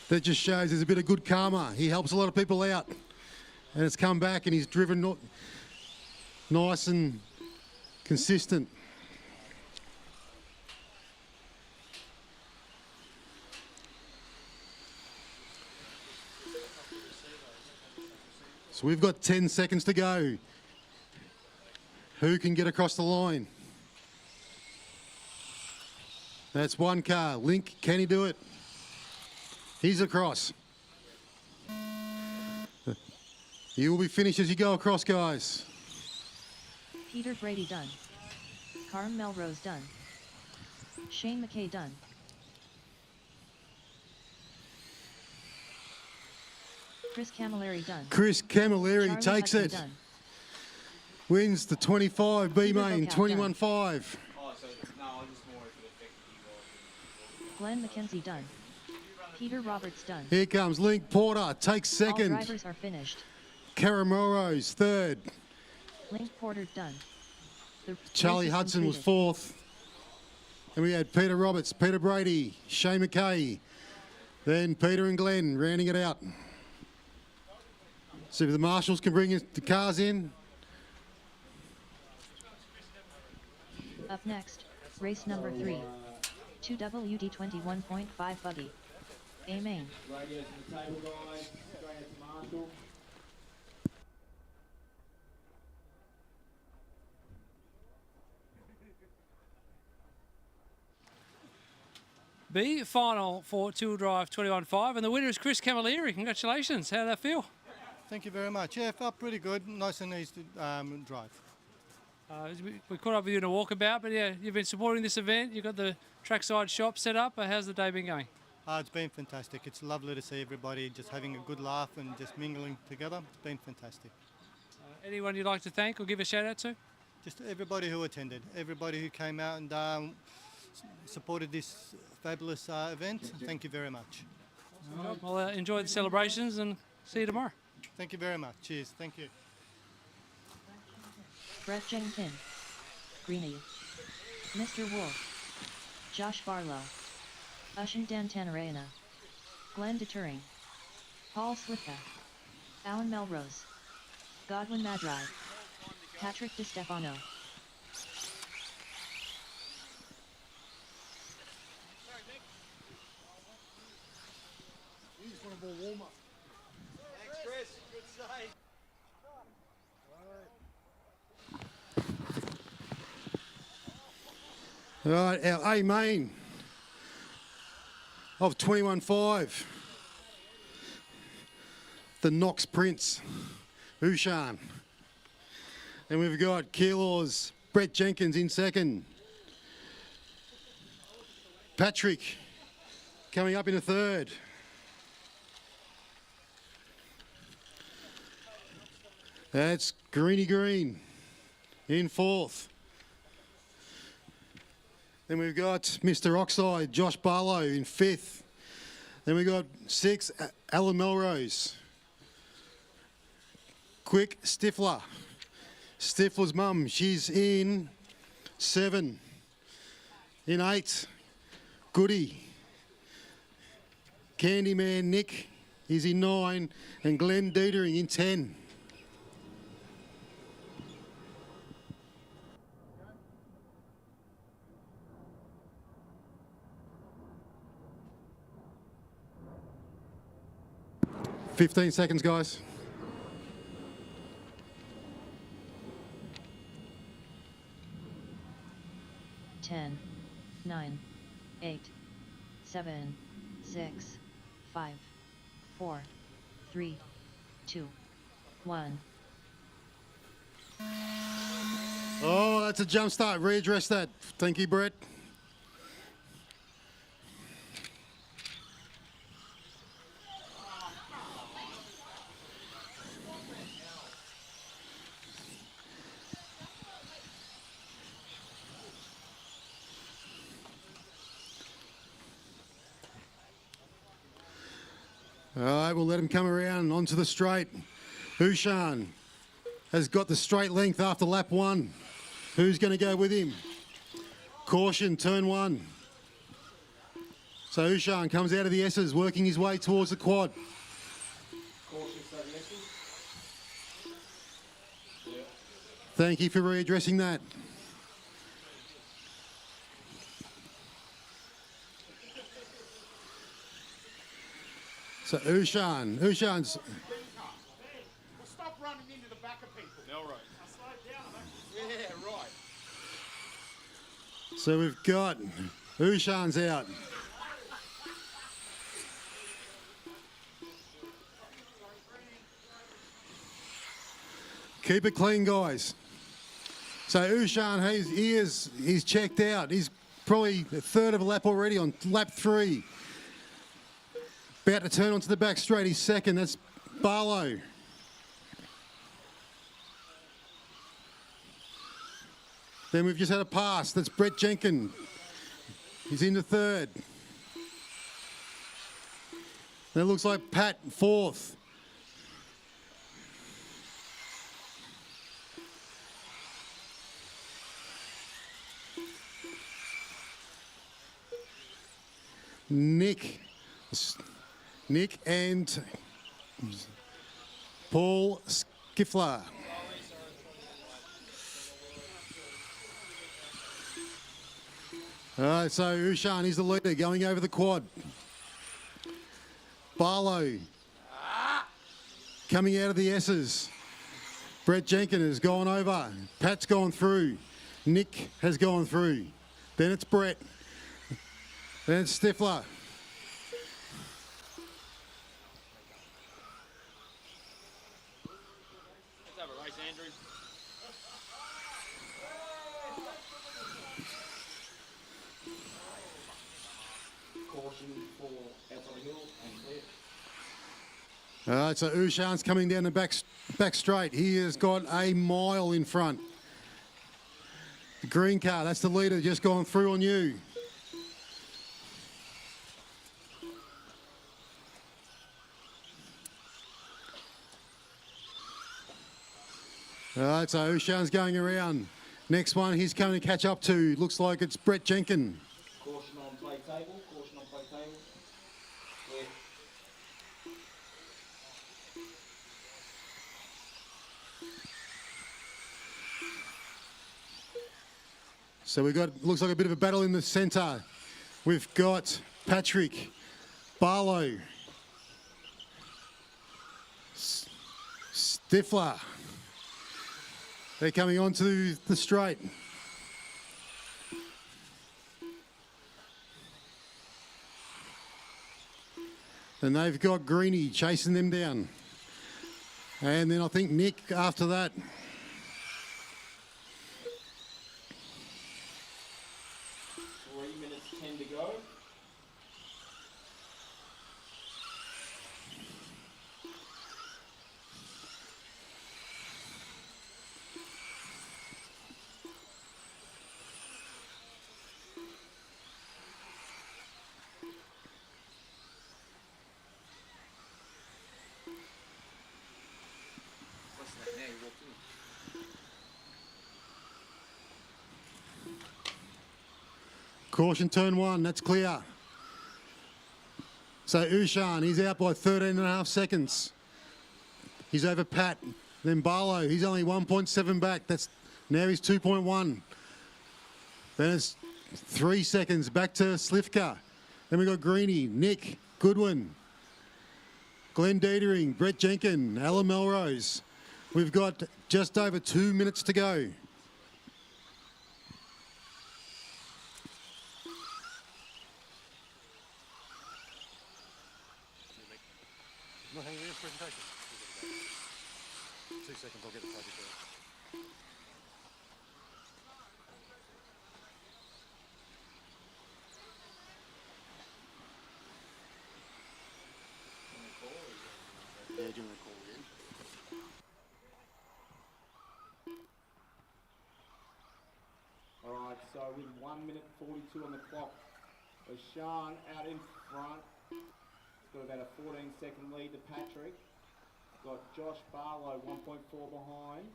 That just shows there's a bit of good karma. He helps a lot of people out. And it's come back and he's driven nice and consistent. So we've got 10 seconds to go. Who can get across the line? That's one car. Link, can he do it? He's across. You will be finished as you go across, guys. Peter Brady done. Carm Melrose done. Shane McKay done. Chris Camilleri done. Chris Camilleri Charlie takes Hudson it. done. Wins the 25 B Peter main, Bokert 21.5. Glenn McKenzie done. Peter Roberts done. Here comes Link Porter, takes All second. drivers are finished. Caramorose, third. Link Porter done. The Charlie race is Hudson was completed. fourth. And we had Peter Roberts, Peter Brady, Shane McKay. Then Peter and Glenn rounding it out. See if the marshals can bring the cars in. Up next, race number 3. 2WD 21.5 buggy. A main. B final for two-wheel drive 21.5, and the winner is Chris Camilleri. Congratulations. How did that feel? Thank you very much. Yeah, it felt pretty good. Nice and easy to drive. We caught up with you in a walkabout, but yeah, you've been supporting this event. You've got the trackside shop set up. How's the day been going? It's been fantastic. It's lovely to see everybody just having a good laugh and just mingling together. It's been fantastic. Anyone you'd like to thank or give a shout out to? Just everybody who attended, everybody who came out and supported this fabulous event. Thank you very much. Well, enjoy the celebrations and see you tomorrow. Thank you very much. Cheers. Thank you. Brett Jenkins. Greenie. Mr. Wolf. Josh Barlow. Ushin Dantanarayana, Glenn Deturing, Paul Slipka, Alan Melrose, Godwin Madry, Patrick DeStefano. Thanks, Chris. Good save. All right, our A main of 21.5. The Knox Prince, Ushan. And we've got Keilor's Brett Jenkins in second. Patrick coming up in a third. That's Greeny Green in fourth. Then we've got Mr. Oxide, Josh Barlow in fifth. Then we've got sixth, Alan Melrose. Quick Stifler. Stifler's mum, she's in seven. In eight, Goody. Candyman Nick is in nine. And Glenn Dietering in 10. $15 seconds, guys. 10, 9, 8, 7, 6, 5, 4, 3, 2, 1. Oh, that's a jump start. Readdress that. Thank you, Brett. All right, we'll let him come around onto the straight. Ushan has got the straight length after lap one. Who's going to go with him? Caution, turn one. So Ushan comes out of the S's, working his way towards the quad. Thank you for readdressing that. So Ushan's. Stop running into the back of people. Melrose. Yeah, right. So we've got Ushan's out. Keep it clean, guys. So Ushan, he's checked out. He's probably a third of a lap already on lap 3. About to turn onto the back straight. He's second. That's Barlow. Then we've just had a pass. That's Brett Jenkins. He's into third. Then it looks like Pat fourth. Nick and Paul Skiffler. All right, so Ushan, he's the leader, going over the quad. Barlow coming out of the S's. Brett Jenkins has gone over. Pat's gone through. Nick has gone through. Then it's Brett. Then it's Stifler. Let's have a race, Andrew. Caution for outside the hill and clear. All right, so Ushan's coming down the back straight. He has got a mile in front. The green car, that's the leader, just gone through on you. All right, so Ushan's going around. Next one he's coming to catch up to. Looks like it's Brett Jenkins. Caution on play table. Caution on play So we've got, looks like a bit of a battle in the centre. We've got Patrick, Barlow, Stifler. They're coming onto the straight. And they've got Greeny chasing them down. And then I think Nick after that. 3 minutes 10 to go. Caution turn 1, that's clear. So Ushan, he's out by 13.5 seconds. He's over Pat. Then Barlow, he's only 1.7 back. Now he's 2.1. Then it's 3 seconds back to Slivka. Then we've got Greeny, Nick, Goodwin, Glenn Dietering, Brett Jenkins, Alan Melrose. We've got just over 2 minutes to go. Not hanging in presentation. 2 seconds, I'll get the paper first. Yeah, do you want to call again? All right, so with 1 minute 42 on the clock, Sean out in front. He's got about a 14-second lead to Patrick. Got Josh Barlow 1.4 behind.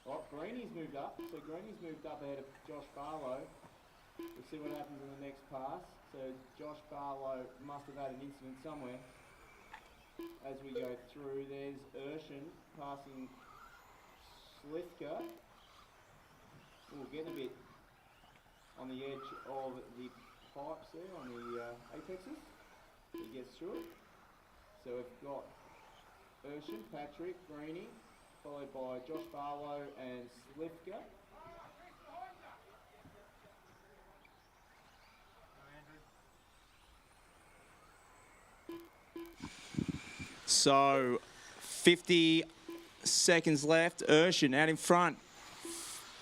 Oh, Greeny's moved up. So Greeny's moved up ahead of Josh Barlow. We'll see what happens in the next pass. So Josh Barlow must have had an incident somewhere. As we go through, there's Urshan passing Slivka. Ooh, getting a bit on the edge of the pipes there, on the apexes. He gets through it. So we've got Urshan, Patrick, Greeny, followed by Josh Barlow and Slivka. So 50 seconds left. Urshan out in front.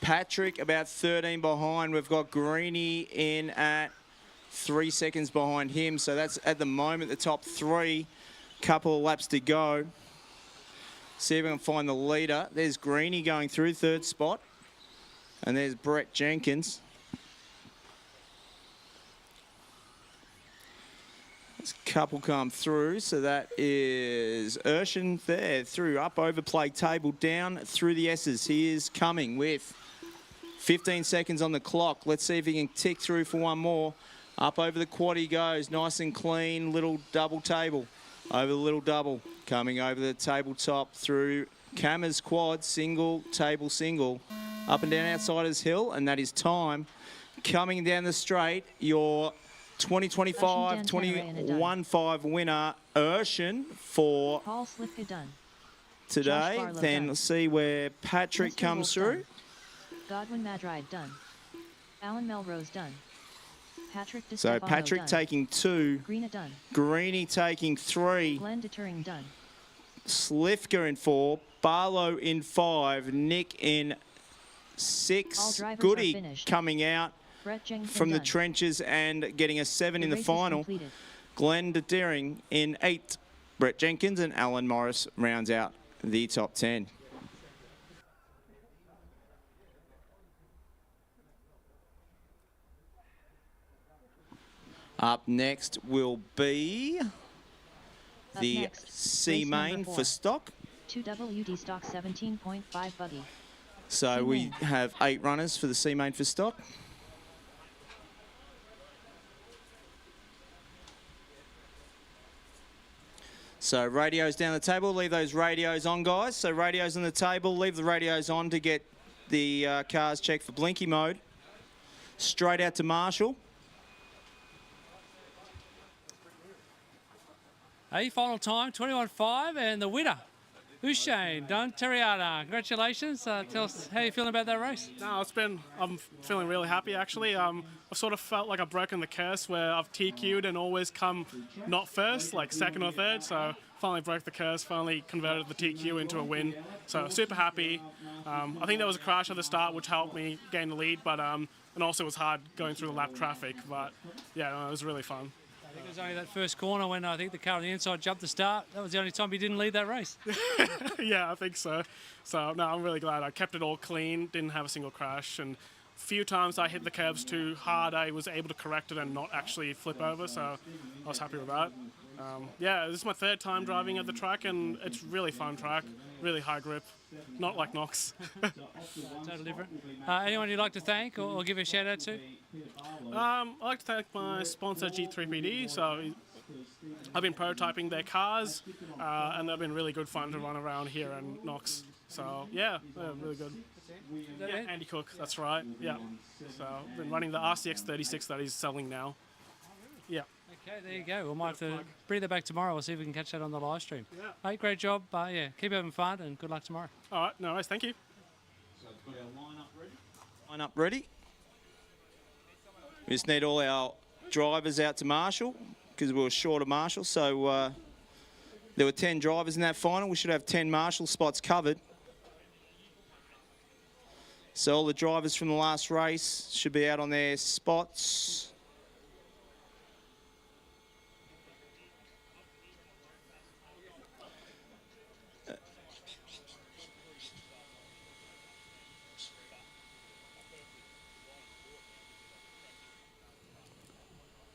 Patrick about 13 behind. We've got Greeny in at 3 seconds behind him. So that's at the moment the top three. Couple of laps to go. See if we can find the leader. There's Greeny going through third spot. And there's Brett Jenkins. There's a couple come through. So that is Urshan there through up over play table down through the S's. He is coming with 15 seconds on the clock. Let's see if he can tick through for one more. Up over the quad he goes, nice and clean, little double table. Over the little double, coming over the tabletop through Kammer's quad, single, table, single. Up and down Outsiders Hill, and that is time. Coming down the straight, your 2025 21-5 winner, Urshan, for Paul Slivka done. today. Barlow Then done. let's see where Patrick Mr. comes Wolf through. done. Godwin Madride done. Alan Melrose done. Patrick Di So Stefano Patrick done. taking 2. Greena done. Greeny taking 3. Glenn Deterring done. Slivka in 4. Barlow in 5. Nick in All 6. drivers are Goody finished. coming out Brett Jenkins from the done. trenches and getting a 7 in the race is final. completed. Glenn Deering in 8. Brett Jenkins and Alan Morris rounds out the top 10. Up next will be Up the next, C race number main 4. for stock. 2WD stock 17.5 buggy. So we have 8 runners for the C main for stock. So radios down the table, leave those radios on, guys. So radios on the table, leave the radios on to get the cars checked for blinky mode. straight out to Marshall. Final time, 21.5, and the winner, Ushane Dunn Terriata. Congratulations. Tell us how you feeling about that race. No, I'm feeling really happy actually. I've sort of felt like I've broken the curse where I've TQ'd and always come not first, like second or third. So finally broke the curse, finally converted the TQ into a win. So super happy. I think there was a crash at the start which helped me gain the lead, but and also it was hard going through the lap traffic. But yeah, no, it was really fun. I think it was only that first corner when I think the car on the inside jumped the start. That was the only time you didn't lead that race. Yeah, I think so. So, no, I'm really glad. I kept it all clean, didn't have a single crash, and a few times I hit the curbs too hard, I was able to correct it and not actually flip over, so I was happy with that. Yeah, this is my third time driving at the track, and it's really fun track, really high grip, not like Knox. Totally different. Anyone you'd like to thank or give a shout out to? I'd like to thank my sponsor G3PD. So I've been prototyping their cars, and they've been really good fun to run around here in Knox. So yeah, really good. Yeah, Andy Cook, that's right. Yeah. So I've been running the RCX 36 that he's selling now. Yeah. Okay, there you go. We might have to bring that back tomorrow. We'll see if we can catch that on the live stream. Yeah. Hey, great job. Yeah, keep having fun and good luck tomorrow. All right, no worries. Thank you. Line up ready. We just need all our drivers out to Marshall because we were short of Marshall. So there were 10 drivers in that final. We should have 10 Marshall spots covered. So all the drivers from the last race should be out on their spots.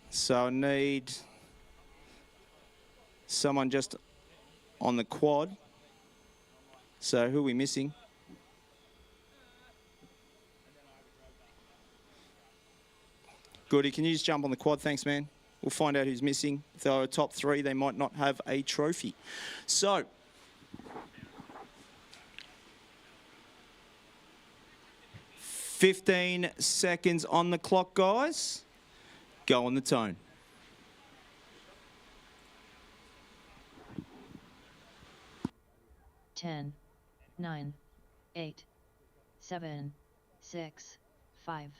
So I need someone just on the quad. So who are we missing? Goody, can you just jump on the quad? Thanks, man. We'll find out who's missing. If they're a top three, they might not have a trophy. So, "15 seconds on the clock, guys. Go on the tone." Ten, 9, 8, 7, 6, 5,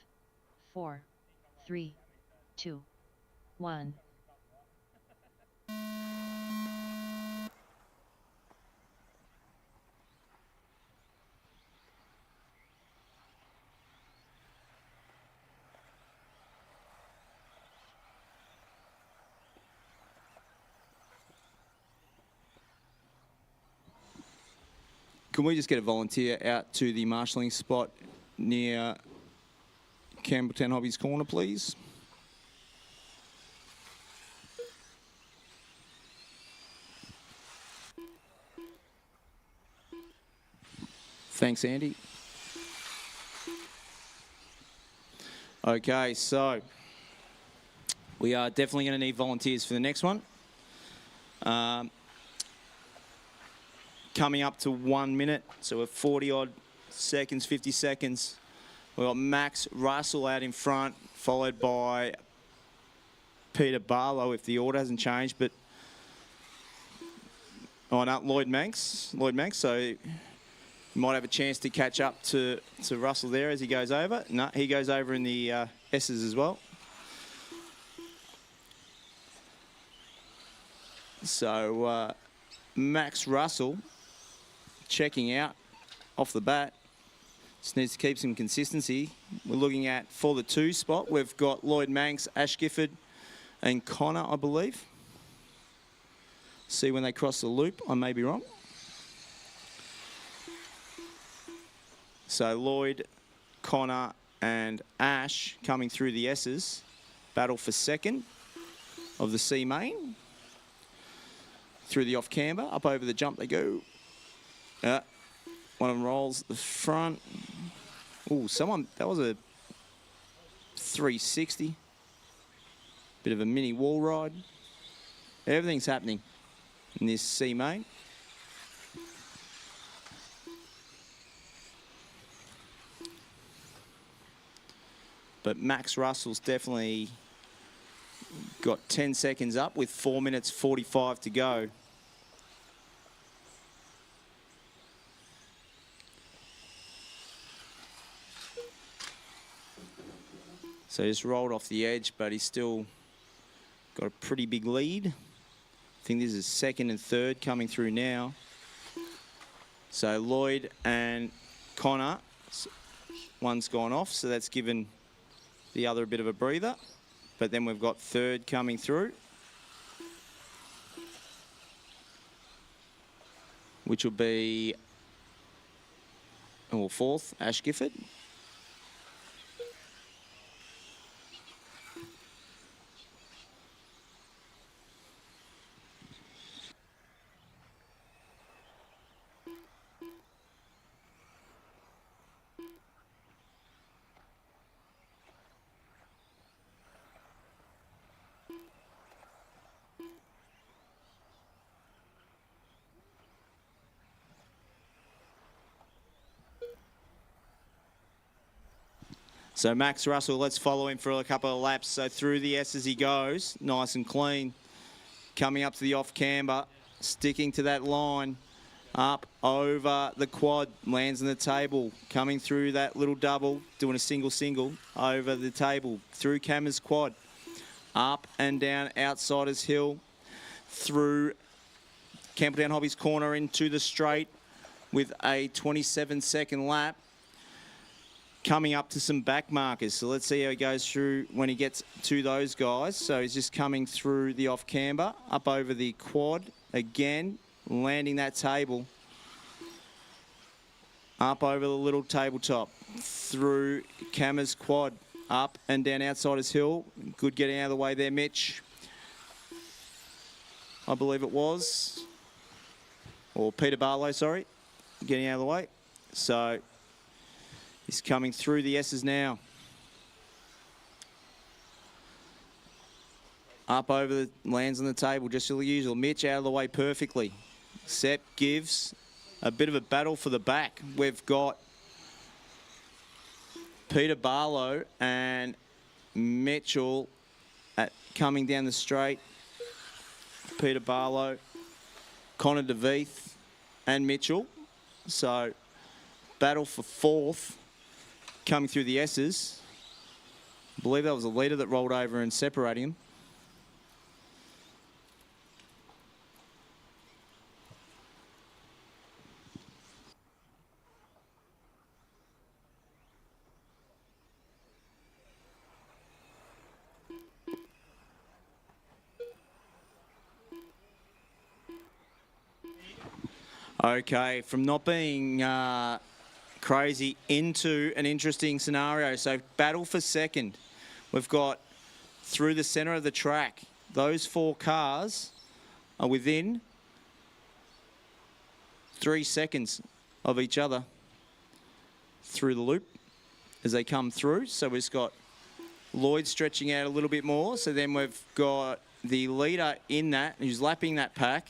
4, 3, 2, 1. Can we just get a volunteer out to the marshalling spot near Campbelltown Hobbies Corner, please? Thanks, Andy. Okay, so we are definitely going to need volunteers for the next one. Coming up to 1 minute, so we're 40 odd seconds, 50 seconds. We've got Max Russell out in front, followed by Peter Barlow if the order hasn't changed, but oh no, Lloyd Manx, so you might have a chance to catch up to Russell there as he goes over. No, he goes over in the S's as well. So Max Russell checking out off the bat. Just needs to keep some consistency. We're looking at, for the 2 spot, we've got Lloyd Manx, Ash Gifford and Connor, I believe. See when they cross the loop, I may be wrong. So Lloyd, Connor and Ash coming through the S's. Battle for second of the C main. Through the off camber, up over the jump they go. One of them rolls at the front. Oh, that was a 360. Bit of a mini wall ride. Everything's happening in this C main. but Max Russell's definitely got 10 seconds up with 4 minutes 45 to go. So he's rolled off the edge, but he's still got a pretty big lead. I think this is second and third coming through now. So Lloyd and Connor, one's gone off, so that's given the other a bit of a breather. But then we've got third coming through, which will be, or fourth, Ash Gifford. So Max Russell, let's follow him for a couple of laps. So through the S as he goes, nice and clean. Coming up to the off camber, sticking to that line. Up over the quad, lands on the table. Coming through that little double, doing a single, over the table. Through Cammer's quad. Up and down Outsiders Hill. Through Campbelltown Hobbies corner into the straight with a 27-second lap. Coming up to some back markers. So let's see how he goes through when he gets to those guys. So he's just coming through the off camber, up over the quad again, landing that table. Up over the little tabletop, through Cammer's quad, up and down Outsiders Hill. Good getting out of the way there, Mitch. I believe it was. Or Peter Barlow, sorry. Getting out of the way. So he's coming through the S's now. Up over the, lands on the table, just as usual. Mitch out of the way perfectly. Sepp gives a bit of a battle for the back. We've got Peter Barlow and Mitchell coming down the straight. Peter Barlow, Connor DeVeith and Mitchell. So battle for fourth. Coming through the S's. I believe that was a leader that rolled over and separating him. Okay, from not being crazy into an interesting scenario. So battle for second. We've got through the centre of the track. Those four cars are within 3 seconds of each other through the loop as they come through. So we've got Lloyd stretching out a little bit more. So then we've got the leader in that who's lapping that pack.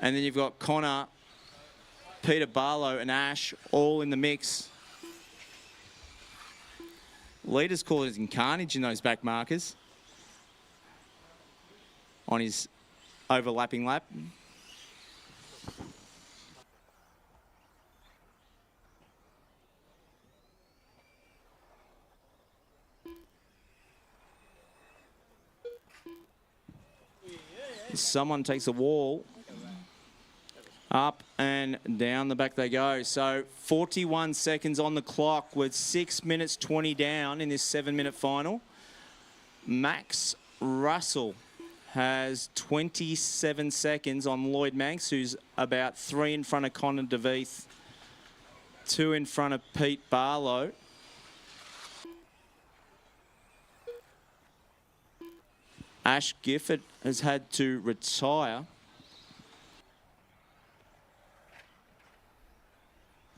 And then you've got Connor, Peter Barlow and Ash all in the mix. Leader's causing carnage in those back markers on his overlapping lap. Someone takes a wall. Up and down the back they go. So 41 seconds on the clock with 6 minutes 20 down in this 7-minute final. Max Russell has 27 seconds on Lloyd Manx, who's about 3 in front of Connor DeVeith, 2 in front of Pete Barlow. Ash Gifford has had to retire.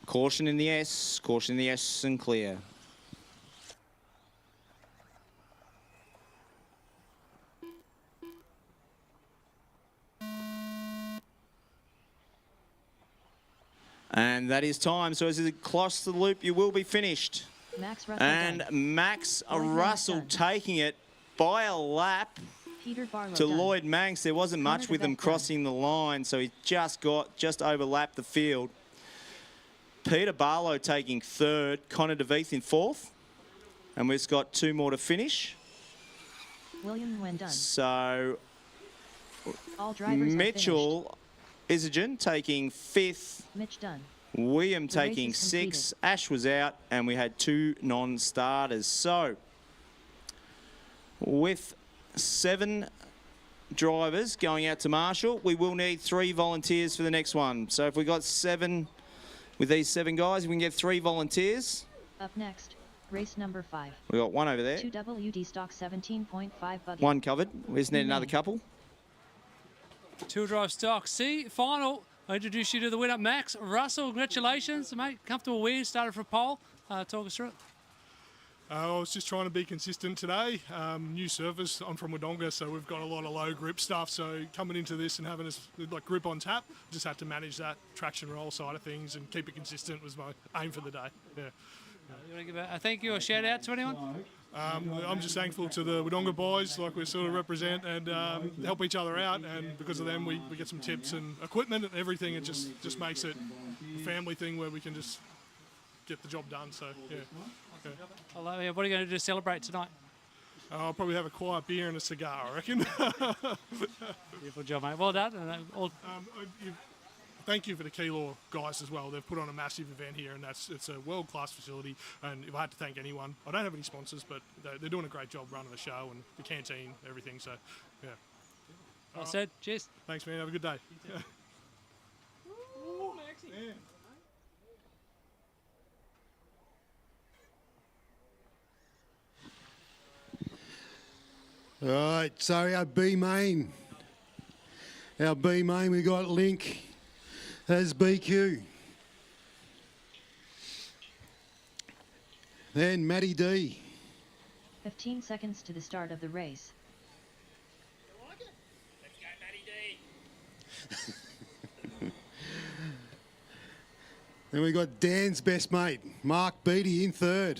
Caution in the S and clear. And that is time. So as you cross the loop, you will be finished. Max Russell And done. Max Lloyd Manx Russell done. taking it by a lap Peter Barlow to done. Lloyd Manx. There wasn't Connor much with them DeVeth done. crossing the line, so he just overlapped the field. Peter Barlow taking third, Connor DeVeth in fourth. And we've got 2 more to finish. William Nguyen done. So All drivers Mitchell Isagen taking fifth. Mitch done. William The race taking is sixth. Ash was out, and we had 2 non-starters. So with 7 drivers going out to Marshall, we will need 3 volunteers for the next one. So if we got 7 with these 7 guys, we can get 3 volunteers. Up next, race number 5. We got 1 over there. 2 WD stock 17.5 buggy. 1 covered. We just need another couple. 2 drive stock C final. I introduce you to the winner, Max Russell. Congratulations, mate. Comfortable win. Started for a pole. Talk us through it. I was just trying to be consistent today. New surface. I'm from Wodonga, so we've got a lot of low grip stuff. So coming into this and having like grip on tap, just had to manage that traction roll side of things and keep it consistent was my aim for the day. Yeah. You want to give a thank you or shout out to anyone? I'm just thankful to the Wodonga boys, like we sort of represent and help each other out. And because of them, we get some tips and equipment and everything. It just makes it a family thing where we can just get the job done. So yeah. Okay. What are you going to do to celebrate tonight? I'll probably have a quiet beer and a cigar, I reckon. Beautiful job, mate. Well done. And Thank you for the Keilor guys as well. They've put on a massive event here, and it's a world-class facility. And if I had to thank anyone, I don't have any sponsors, but they're doing a great job running the show and the canteen, everything. So, yeah. Well said. Cheers. Thanks, man. Have a good day. All right, so our B main. Our B main, we got Link as BQ. Then Matty D. 15 seconds to the start of the race. Then we got Dan's best mate, Mark Beattie in third.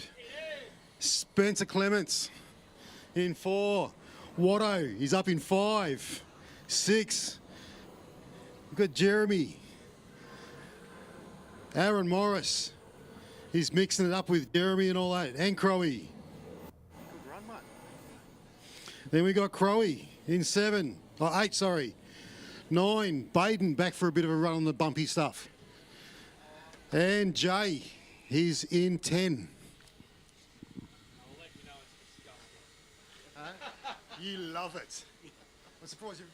Spencer Clements in 4. Watto, he's up in 5. 6. We've got Jeremy. Aaron Morris. He's mixing it up with Jeremy and all that. And Crowie. Then we got Crowie in 7. Oh, 8, sorry. 9. Baden back for a bit of a run on the bumpy stuff. And Jay, he's in 10. You love it. I'm surprised you've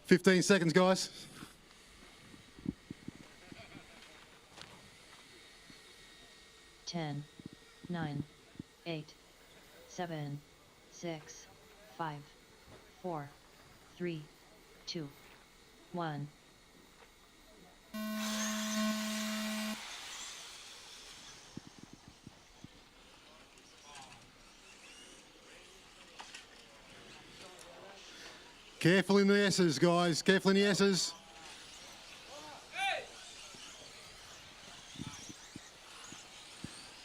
15 seconds, guys. Ten, 9, 8, 7, 6, 5, 4, 3, 2, 1. Careful in the S's, guys. Careful in the S's.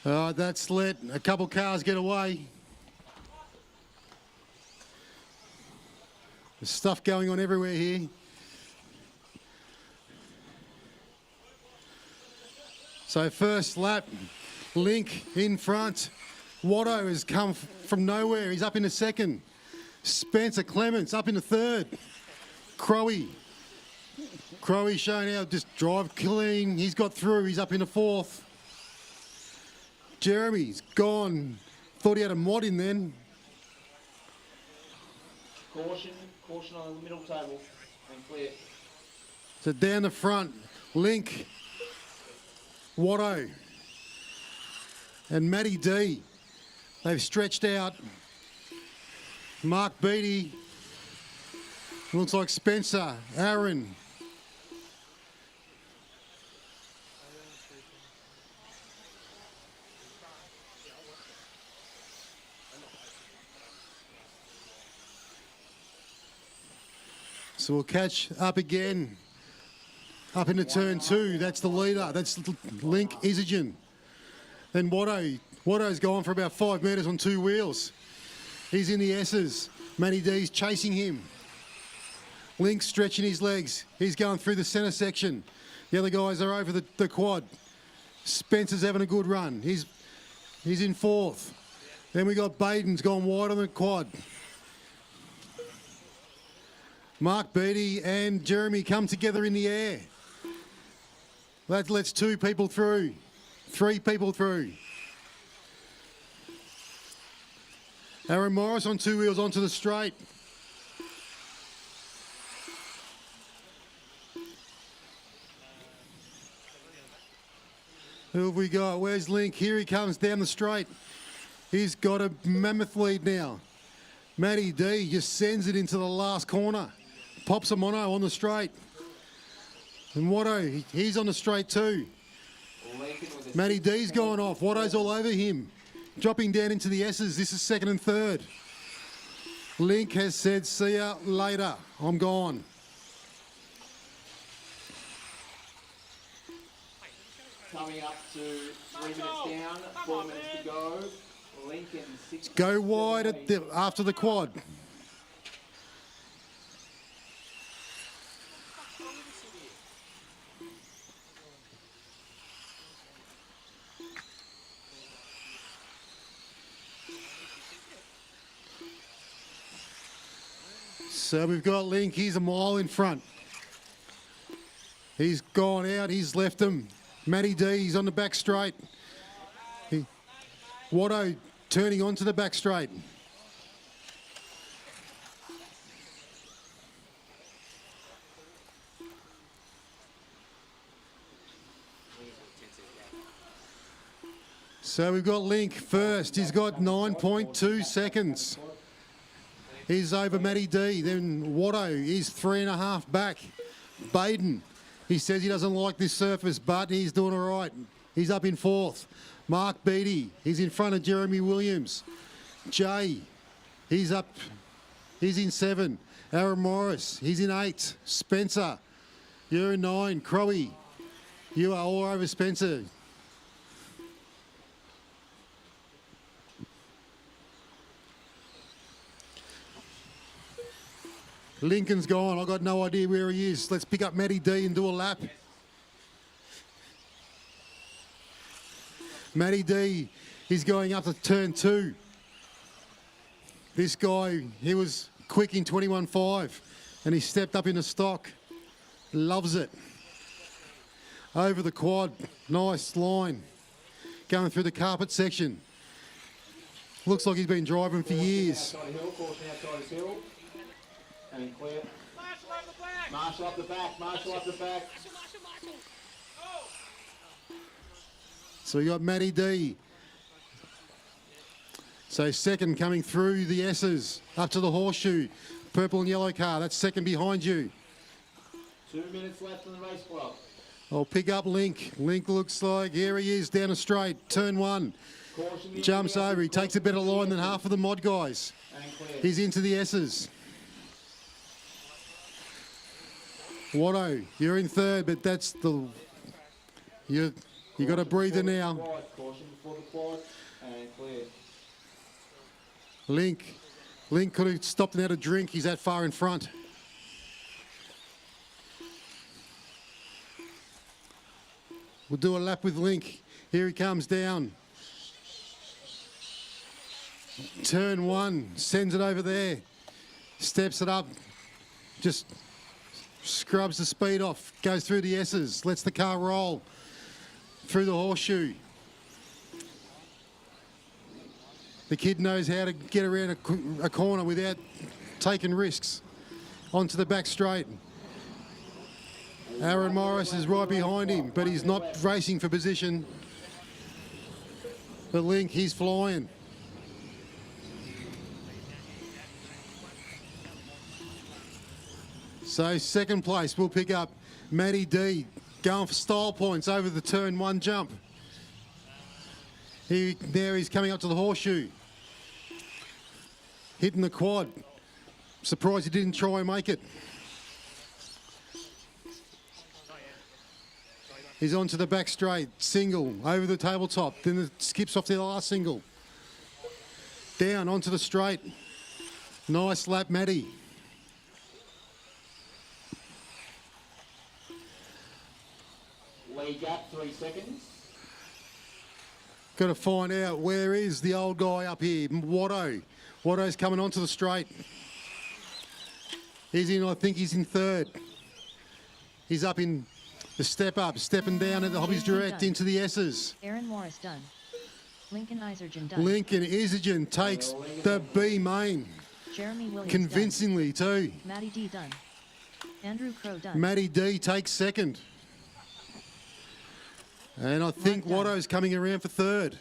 That's let a couple cars get away. There's stuff going on everywhere here. So first lap, Link in front. Watto has come from nowhere. He's up into second. Spencer Clements up into third. Crowie showing how just drive clean. He's got through. He's up into fourth. Jeremy's gone. Thought he had a mod in then. Caution on the middle table and clear. So down the front, Link, Watto, and Matty D. They've stretched out. Mark Beattie. Looks like Spencer, Aaron. So we'll catch up again. Up into turn 2. That's the leader. That's Link Isogen. Then Watto. Watto's gone for about 5 metres on 2 wheels. He's in the S's. Matty D's chasing him. Link's stretching his legs. He's going through the centre section. The other guys are over the quad. Spencer's having a good run. He's in 4th. Then we got Baden's gone wide on the quad. Mark Beattie and Jeremy come together in the air. That lets 2 people through. 3 people through. Aaron Morris on 2 wheels onto the straight. Who have we got? Where's Link? Here he comes down the straight. He's got a mammoth lead now. Matty D just sends it into the last corner. Pops a mono on the straight. And Watto, he's on the straight too. Matty D's going off. Watto's all over him. Dropping down into the S's. This is 2nd and 3rd. Link has said, see ya later. I'm gone. Coming up to 3 minutes down, 4 minutes to go. Lincoln 6. Go wide after the quad. So we've got Link, he's a mile in front. He's gone out, he's left him. Matty D, he's on the back straight. Watto turning onto the back straight. So we've got Link first. He's got 9.2 seconds. He's over Matty D. Then Watto is 3.5 back. Baden, he says he doesn't like this surface, but he's doing all right. He's up in 4th. Mark Beattie, he's in front of Jeremy Williams. Jay, he's up. He's in 7. Aaron Morris, he's in 8. Spencer, you're in 9. Crowie, you are all over Spencer. Lincoln's gone. I've got no idea where he is. Let's pick up Matty D and do a lap. Matty D, he's going up to turn 2. This guy, he was quick in 21.5 and he stepped up into stock. Loves it. Over the quad. Nice line. Going through the carpet section. Looks like he's been driving for years. Clear. Marshall up the back, Marshall up the back. So we got Matty D. So 2nd coming through the S's, up to the horseshoe. Purple and yellow car, that's 2nd behind you. 2 minutes left in the race clock. I'll pick up Link. Link looks like, here he is, down a straight, turn 1. Jumps over, he takes a better line than half of the mod guys. He's into the S's. Watto, you're in 3rd, but that's the... You got a breather now. Caution before the quad and clear. Link could have stopped and had a drink. He's that far in front. We'll do a lap with Link. Here he comes down. Turn 1, sends it over there. Steps it up. Just scrubs the speed off. Goes through the S's. Lets the car roll. Through the horseshoe. The kid knows how to get around a corner without taking risks. Onto the back straight. Aaron Morris is right behind him, but he's not racing for position. But Link, he's flying. So 2nd place, we'll pick up Matty D. Going for style points over the turn 1 jump. There he's coming up to the horseshoe. Hitting the quad. Surprised he didn't try and make it. He's onto the back straight, single, over the tabletop, then it skips off to the last single. Down onto the straight. Nice lap, Maddie. Lead gap, 3 seconds. Got to find out where is the old guy up here, Watto. Watto's coming onto the straight. He's in, I think he's in third. He's up in the step up, stepping down at the Hobbies Direct into the S's. Aaron Morris done. Lincoln Isergen done. Lincoln Isergen takes the B main. Jeremy Williams convincingly done. too. Matty D done. Andrew Crow done. Matty D takes second. And I think Watto's coming around for third.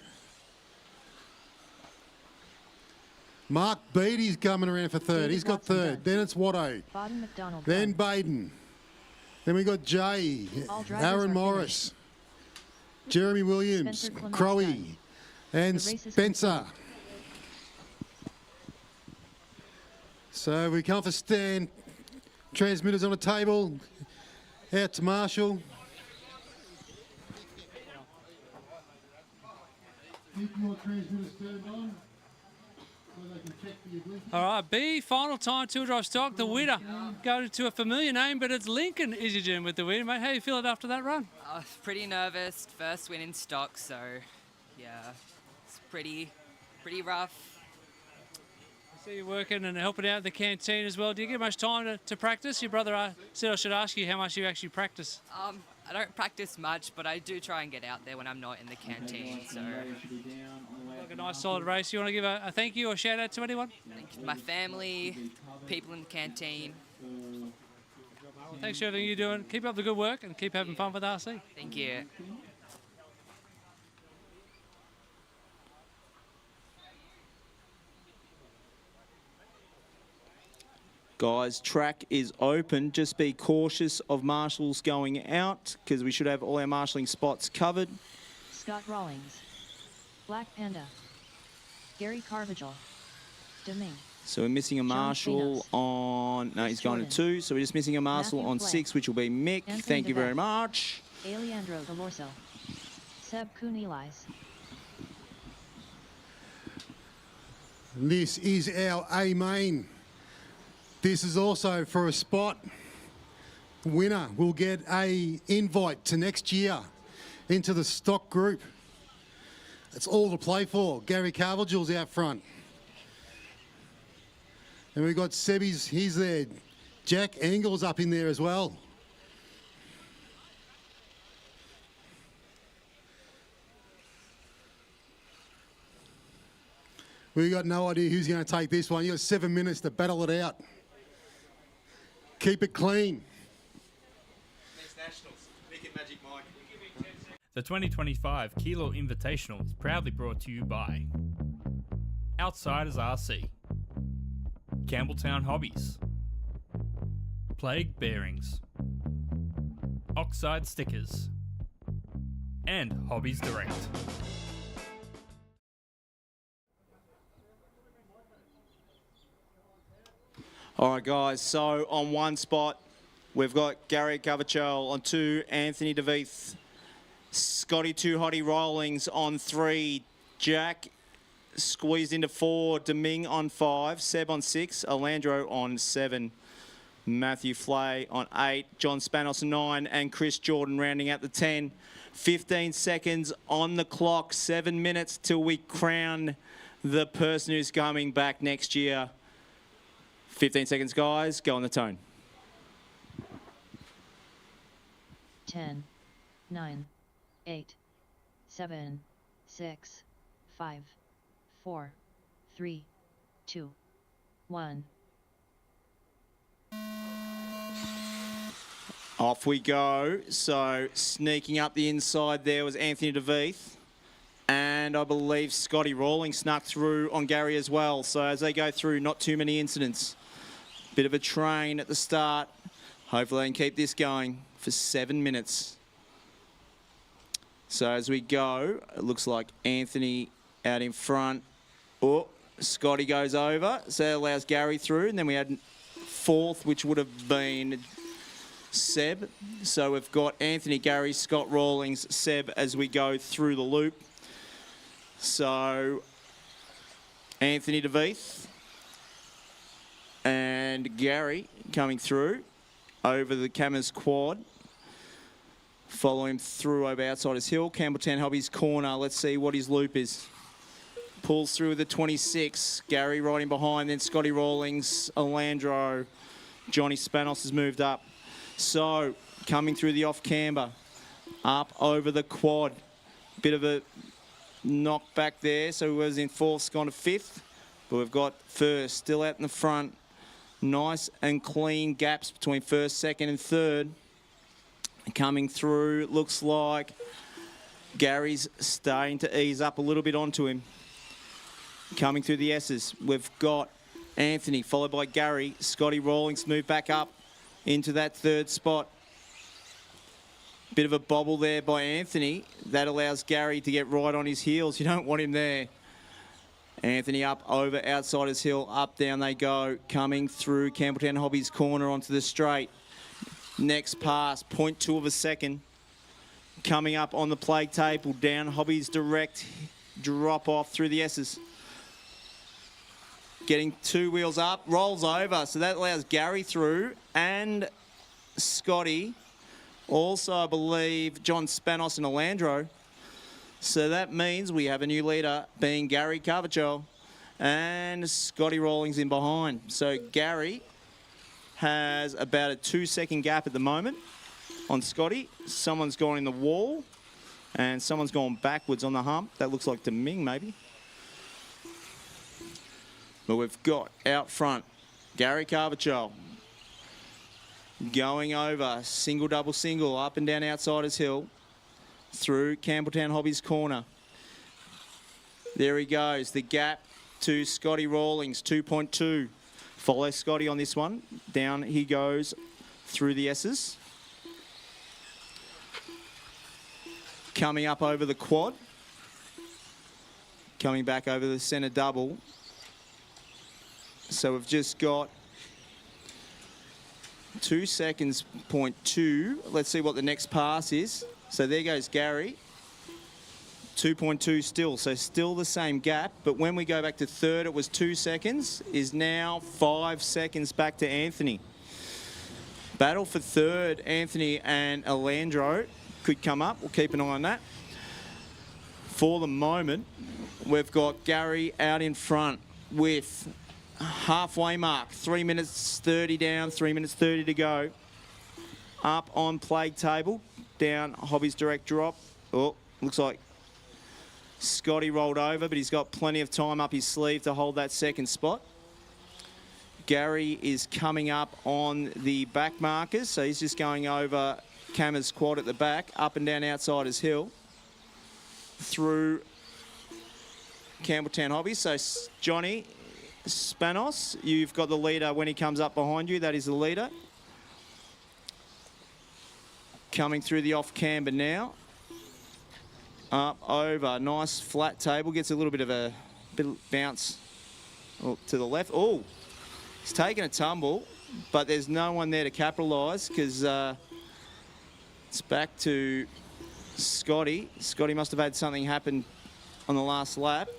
Mark Beattie's coming around for third. He's got third. Then it's Watto. Biden McDonald Then done. Baden. Then we got Jay, All drivers Aaron are Morris, Jeremy Williams, Spencer Clements Crowe, done. and The race is Spencer. So we come for stand. Transmitters on the table. Out to Marshall. Keep your transmitters turned on. All right, B, final time, two drive stock. The winner going to a familiar name, but it's Lincoln Isergen with the win. Mate, how you feeling after that run? Pretty nervous. First win in stock, so yeah, it's pretty rough. I see you working and helping out in the canteen as well. Do you get much time to practice? Your brother said I should ask you how much you actually practice. I don't practice much, but I do try and get out there when I'm not in the canteen. So Like a nice solid race. You want to give a thank you or shout out to anyone? thank my family, people in the canteen. Well, thanks for everything you're doing. Keep up the good work and keep having fun with RC. Thank you. Guys, track is open. Just be cautious of marshals going out because we should have all our marshalling spots covered. Scott Rawlings. Black Panda. Gary Carvajal. Deming. So we're missing a marshal on... No, he's going to 2. So we're just missing a marshal Matthew on Flay. 6, which will be Mick. Anthony Thank you very DeVette. much. Aleandro Valorso. Seb Kunilis. This is our A main. This is also for a spot. Winner will get a invite to next year into the stock group. It's all to play for. Gary Carvajal's out front. And we've got Sebby's, he's there. Jack Engels up in there as well. We've got no idea who's going to take this one. You've got 7 minutes to battle it out. Keep it clean. The 2025 Keilor Invitational is proudly brought to you by Outsiders RC, Campbelltown Hobbies, Plague Bearings, Oxide Stickers, and Hobbies Direct. All right, guys. So on 1 spot, we've got Gary Carvajal. On 2, Anthony DeVeith. Scotty Too Hottie Rollings on 3. Jack squeezed into 4. Deming on 5. Seb on 6. Alandro on 7. Matthew Flay on 8. John Spanos on 9. And Chris Jordan rounding out the 10. 15 seconds on the clock. 7 minutes till we crown the person who's coming back next year. 15 seconds, guys. Go on the tone. 10, 9, 8, 7, 6, 5, 4, 3, 2, 1. Off we go. So sneaking up the inside there was Anthony DeVeith. And I believe Scotty Rawling snuck through on Gary as well. So as they go through, not too many incidents. Bit of a train at the start. Hopefully they can keep this going for 7 minutes. So as we go, it looks like Anthony out in front. Oh, Scotty goes over. So that allows Gary through. And then we had 4th, which would have been Seb. So we've got Anthony, Gary, Scott Rawlings, Seb as we go through the loop. So Anthony DeVeith and Gary coming through over the Cameras quad. Follow him through over Outsiders Hill. Campbelltown Hobbies corner. Let's see what his loop is. Pulls through with the 26. Gary riding behind. Then Scotty Rawlings, Alandro. Johnny Spanos has moved up. So coming through the off camber. Up over the quad. Bit of a knock back there. So he was in fourth, gone to fifth. But we've got first still out in the front. Nice and clean gaps between first, second and third. Coming through, looks like Gary's starting to ease up a little bit onto him. Coming through the S's, we've got Anthony, followed by Gary. Scotty Rawlings moved back up into that third spot. Bit of a bobble there by Anthony. That allows Gary to get right on his heels. You don't want him there. Anthony up over Outsiders Hill. Up, down they go. Coming through Campbelltown Hobbies corner onto the straight. Next pass, 0.2 of a second. Coming up on the plague table, down Hobbies direct. Drop off through the S's. Getting two wheels up, rolls over. So that allows Gary through and Scotty. Also, I believe, John Spanos and Alandro. So that means we have a new leader being Gary Carvachol and Scotty Rawlings in behind. So Gary has about a 2-second gap at the moment on Scotty. Someone's gone in the wall and someone's gone backwards on the hump. That looks like Deming maybe. But we've got out front Gary Carvachol going over single, double, single, up and down Outsiders Hill through Campbelltown Hobbies corner. There he goes. The gap to Scotty Rawlings, 2.2. Follow Scotty on this one. Down he goes through the S's. Coming up over the quad. Coming back over the centre double. So we've just got 2 seconds, 0.2. Let's see what the next pass is. So there goes Gary. 2.2 still, so still the same gap. But when we go back to third, it was 2 seconds, is now 5 seconds back to Anthony. Battle for third, Anthony and Alandro could come up. We'll keep an eye on that. For the moment, we've got Gary out in front with halfway mark. 3 minutes 30 down, 3 minutes 30 to go. Up on plague table, down Hobbies direct drop. Oh, looks like Scotty rolled over, but he's got plenty of time up his sleeve to hold that second spot. Gary is coming up on the back markers, so he's just going over Camera's quad at the back, up and down Outsiders Hill, through Campbelltown Hobbies. So Johnny Spanos, you've got the leader when he comes up behind you. That is the leader. Coming through the off camber now. Up over, nice flat table, gets a little bit of bounce to the left. Oh, he's taken a tumble, but there's no one there to capitalise because it's back to Scotty. Scotty must have had something happen on the last lap.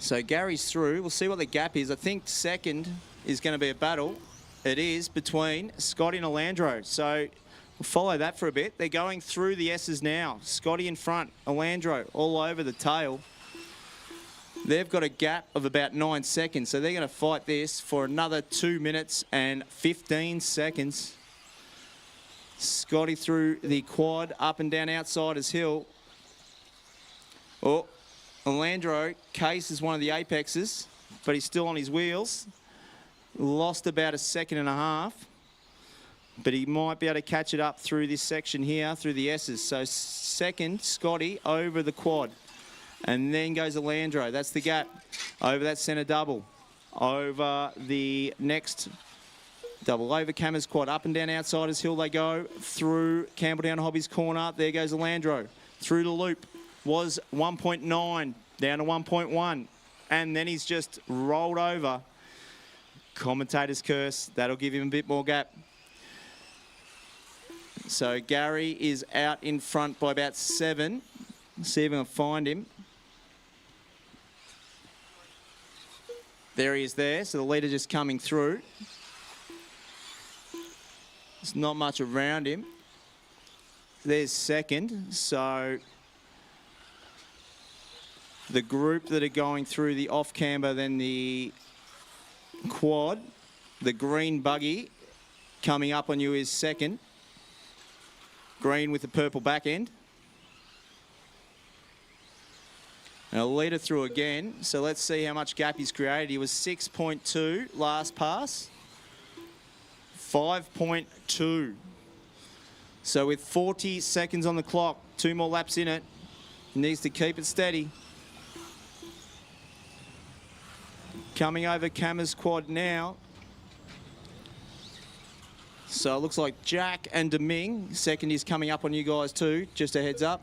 So Gary's through. We'll see what the gap is. I think second is going to be a battle. It is between Scotty and Alandro. So we'll follow that for a bit. They're going through the S's now. Scotty in front, Alandro all over the tail. They've got a gap of about 9 seconds, so they're going to fight this for another 2 minutes and 15 seconds. Scotty through the quad, up and down Outsiders Hill. Oh, Alandro, Case is one of the apexes, but he's still on his wheels. Lost about 1.5 seconds. But he might be able to catch it up through this section here, through the S's. So second, Scotty over the quad. And then goes Alandro. That's the gap. Over that centre double. Over the next double. Over Camera's quad. Up and down Outsiders Hill they go. Through Campbelltown Hobbies corner. There goes Alandro. Through the loop. Was 1.9. Down to 1.1. And then he's just rolled over. Commentator's curse. That'll give him a bit more gap. So Gary is out in front by about 7. Let's see if we can find him. There he is there. So the leader just coming through. There's not much around him. There's second. So the group that are going through the off-camber, then the quad, the green buggy coming up on you is second. Green with the purple back end. And a leader through again. So let's see how much gap he's created. He was 6.2 last pass. 5.2. So with 40 seconds on the clock, 2 more laps in it, he needs to keep it steady. Coming over Cammer's quad now. So it looks like Jack and Deming. Second is coming up on you guys too, just a heads up.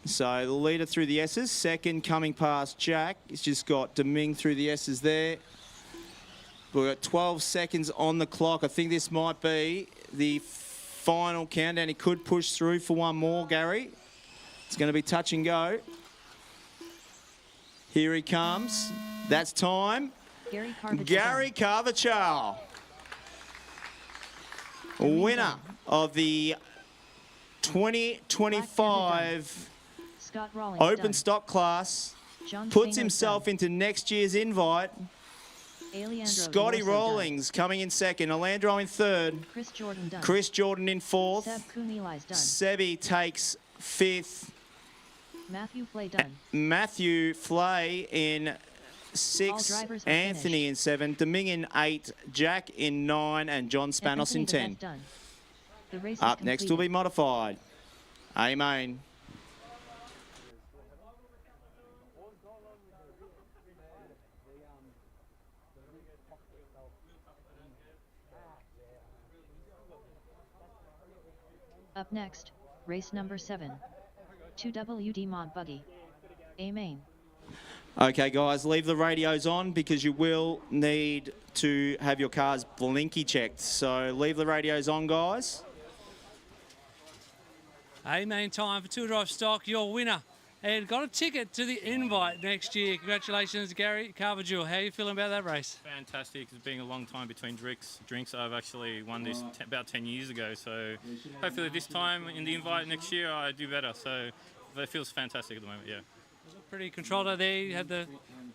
So the leader through the S's, second coming past Jack. He's just got Deming through the S's there. We've got 12 seconds on the clock. I think this might be the final countdown. He could push through for one more, Gary. It's going to be touch and go. Here he comes. That's time. Gary Carvachal, winner of the 2025 Open Stock class, puts himself into next year's invite. Scotty Rawlings coming in second, Alandro in third, Chris Jordan in fourth, Sebi takes fifth, Matthew Flay in 6, Anthony in 7, Deming in 8, Jack in 9, and John Spanos in 10. Up next will be modified. Amen. Up next, race number 7. 2WD Mod Buggy. Amen. Okay, guys, leave the radios on because you will need to have your cars blinky checked. So leave the radios on, guys. Amen time for Two Drive Stock, your winner. And got a ticket to the invite next year. Congratulations, Gary Carvajal. How are you feeling about that race? Fantastic. It's been a long time between drinks. I've actually won this about 10 years ago. So hopefully this time in the invite next year I do better. So it feels fantastic at the moment, yeah. Pretty controlled out there. You had the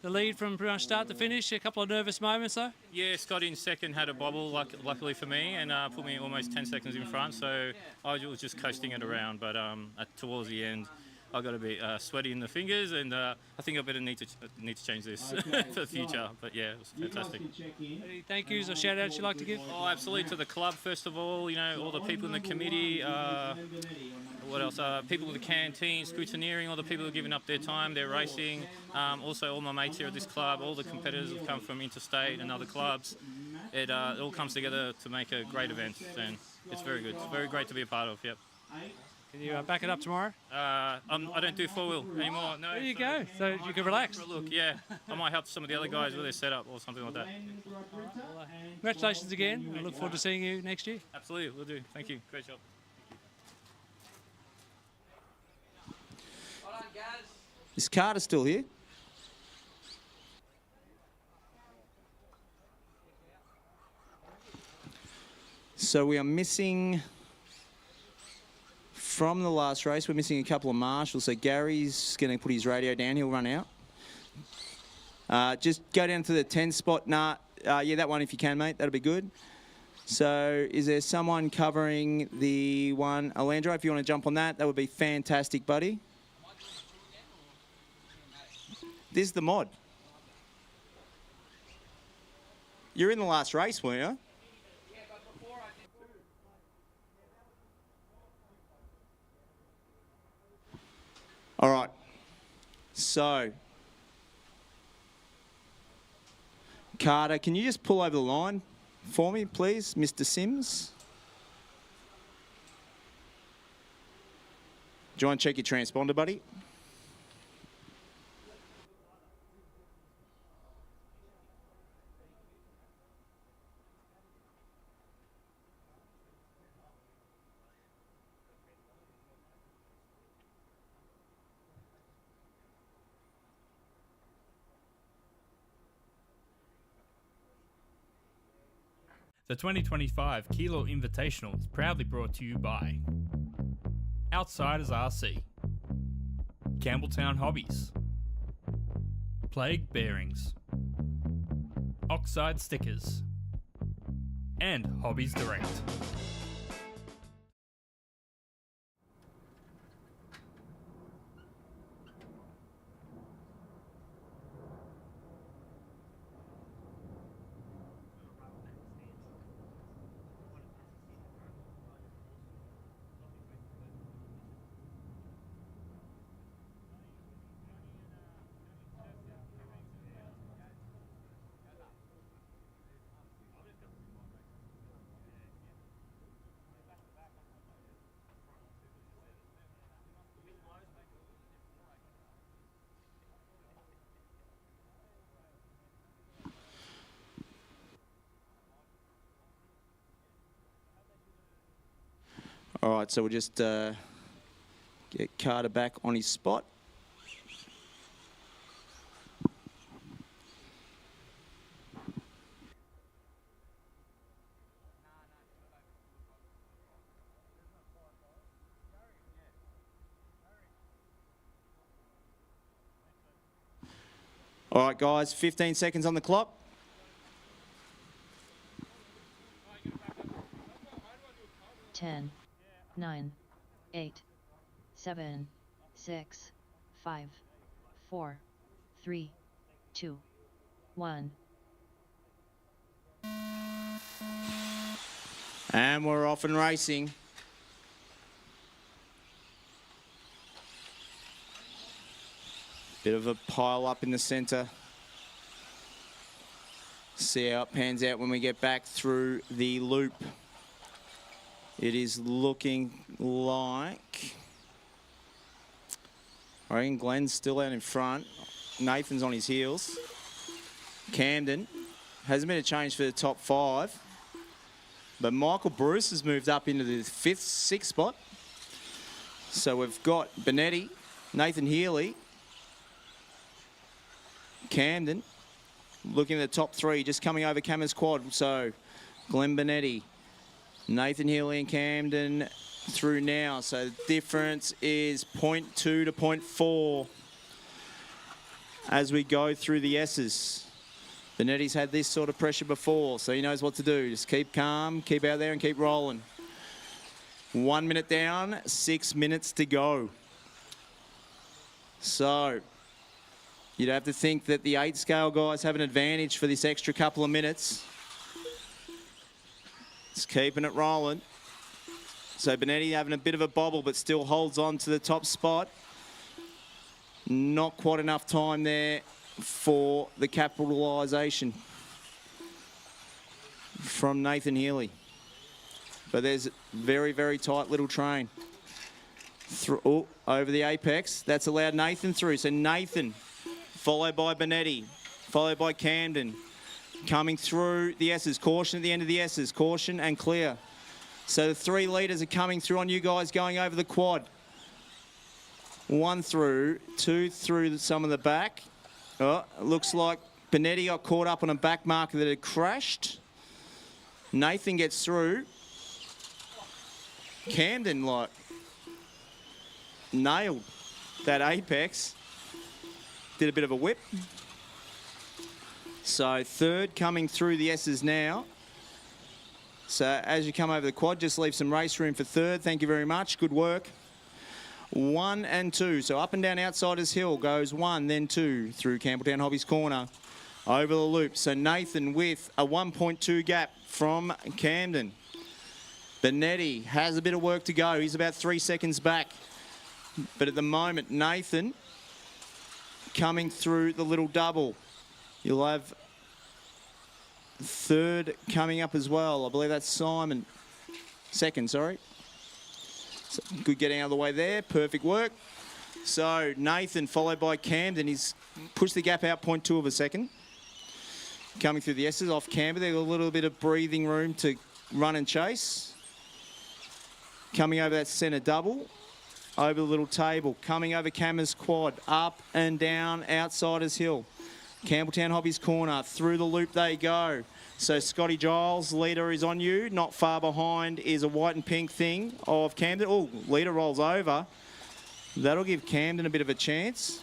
lead from pretty much start to finish. A couple of nervous moments though. Yeah, Scotty in second had a bobble, luckily for me, and put me almost 10 seconds in front. So I was just coasting it around. But towards the end, I got a bit sweaty in the fingers, and I think I better need to change this for the future. But yeah, it was fantastic. Any thank yous or shout outs you'd like to give? Oh, absolutely, to the club first of all. You know, all the people in the committee. What else? People with the canteen, scrutineering, all the people who are giving up their time, their racing. Also, all my mates here at this club, all the competitors have come from interstate and other clubs. It all comes together to make a great event, and it's very good. It's very great to be a part of. Yep. Can you back it up tomorrow? I don't do four-wheel anymore. No. There you go. So you can relax. Look, yeah. I might help some of the other guys with their setup or something like that. Congratulations again. I look forward to seeing you next year. Absolutely, we'll do. Thank you. Great job. Is Carter still here? So we are missing, from the last race, we're missing a couple of marshals. So Gary's going to put his radio down. He'll run out. Just go down to the 10 spot. Yeah, that one if you can, mate. That'll be good. So is there someone covering the one? Alandro, if you want to jump on that, that would be fantastic, buddy. This is the mod. You're in the last race, weren't you? All right. So, Carter, can you just pull over the line for me, please, Mr. Sims? Do you want to check your transponder, buddy? The 2025 Keilor Invitational is proudly brought to you by Outsiders RC, Campbelltown Hobbies, Plague Bearings, Oxide Stickers, and Hobbies Direct. All right, so we'll just get Carter back on his spot. All right, guys, 15 seconds on the clock. Ten, 9, 8, 7, 6, 5, 4, 3, 2, 1. And we're off and racing. Bit of a pile up in the centre. See how it pans out when we get back through the loop. It is looking like, I reckon Glenn's still out in front. Nathan's on his heels. Camden hasn't been a change for the top 5. But Michael Bruce has moved up into the 5th, 6th spot. So we've got Benetti, Nathan Healy, Camden, looking at the top 3, just coming over Cameron's quad. So Glenn Benetti, Nathan Healy and Camden through now. So the difference is 0.2 to 0.4 as we go through the S's. Benetti's had this sort of pressure before, so he knows what to do. Just keep calm, keep out there and keep rolling. 1 minute down, 6 minutes to go. So you'd have to think that the 8 scale guys have an advantage for this extra couple of minutes. It's keeping it rolling. So Benetti having a bit of a bobble, but still holds on to the top spot. Not quite enough time there for the capitalisation from Nathan Healy. But there's a very, very tight little train. Through, over the apex. That's allowed Nathan through. So Nathan, followed by Benetti, followed by Camden. Coming through the S's. Caution at the end of the S's. Caution and clear. So the 3 leaders are coming through on you guys going over the quad. 1 through, 2 through some of the back. Oh, it looks like Benetti got caught up on a back marker that had crashed. Nathan gets through. Camden, like, nailed that apex. Did a bit of a whip. So 3rd coming through the S's now. So as you come over the quad, just leave some race room for 3rd. Thank you very much. Good work. 1 and 2. So up and down Outsiders Hill goes 1, then 2 through Campbelltown Hobbies Corner. Over the loop. So Nathan with a 1.2 gap from Camden. Benetti has a bit of work to go. He's about 3 seconds back. But at the moment, Nathan coming through the little double. You'll have 3rd coming up as well. I believe that's Simon. 2nd, sorry. So good getting out of the way there. Perfect work. So Nathan followed by Camden. He's pushed the gap out 0.2 of a second. Coming through the S's off Camden. They've got a little bit of breathing room to run and chase. Coming over that centre double. Over the little table. Coming over Cammer's quad. Up and down Outsiders Hill. Campbelltown Hobbies Corner. Through the loop they go. So Scotty Giles, leader is on you. Not far behind is a white and pink thing of Camden. Oh, leader rolls over. That'll give Camden a bit of a chance.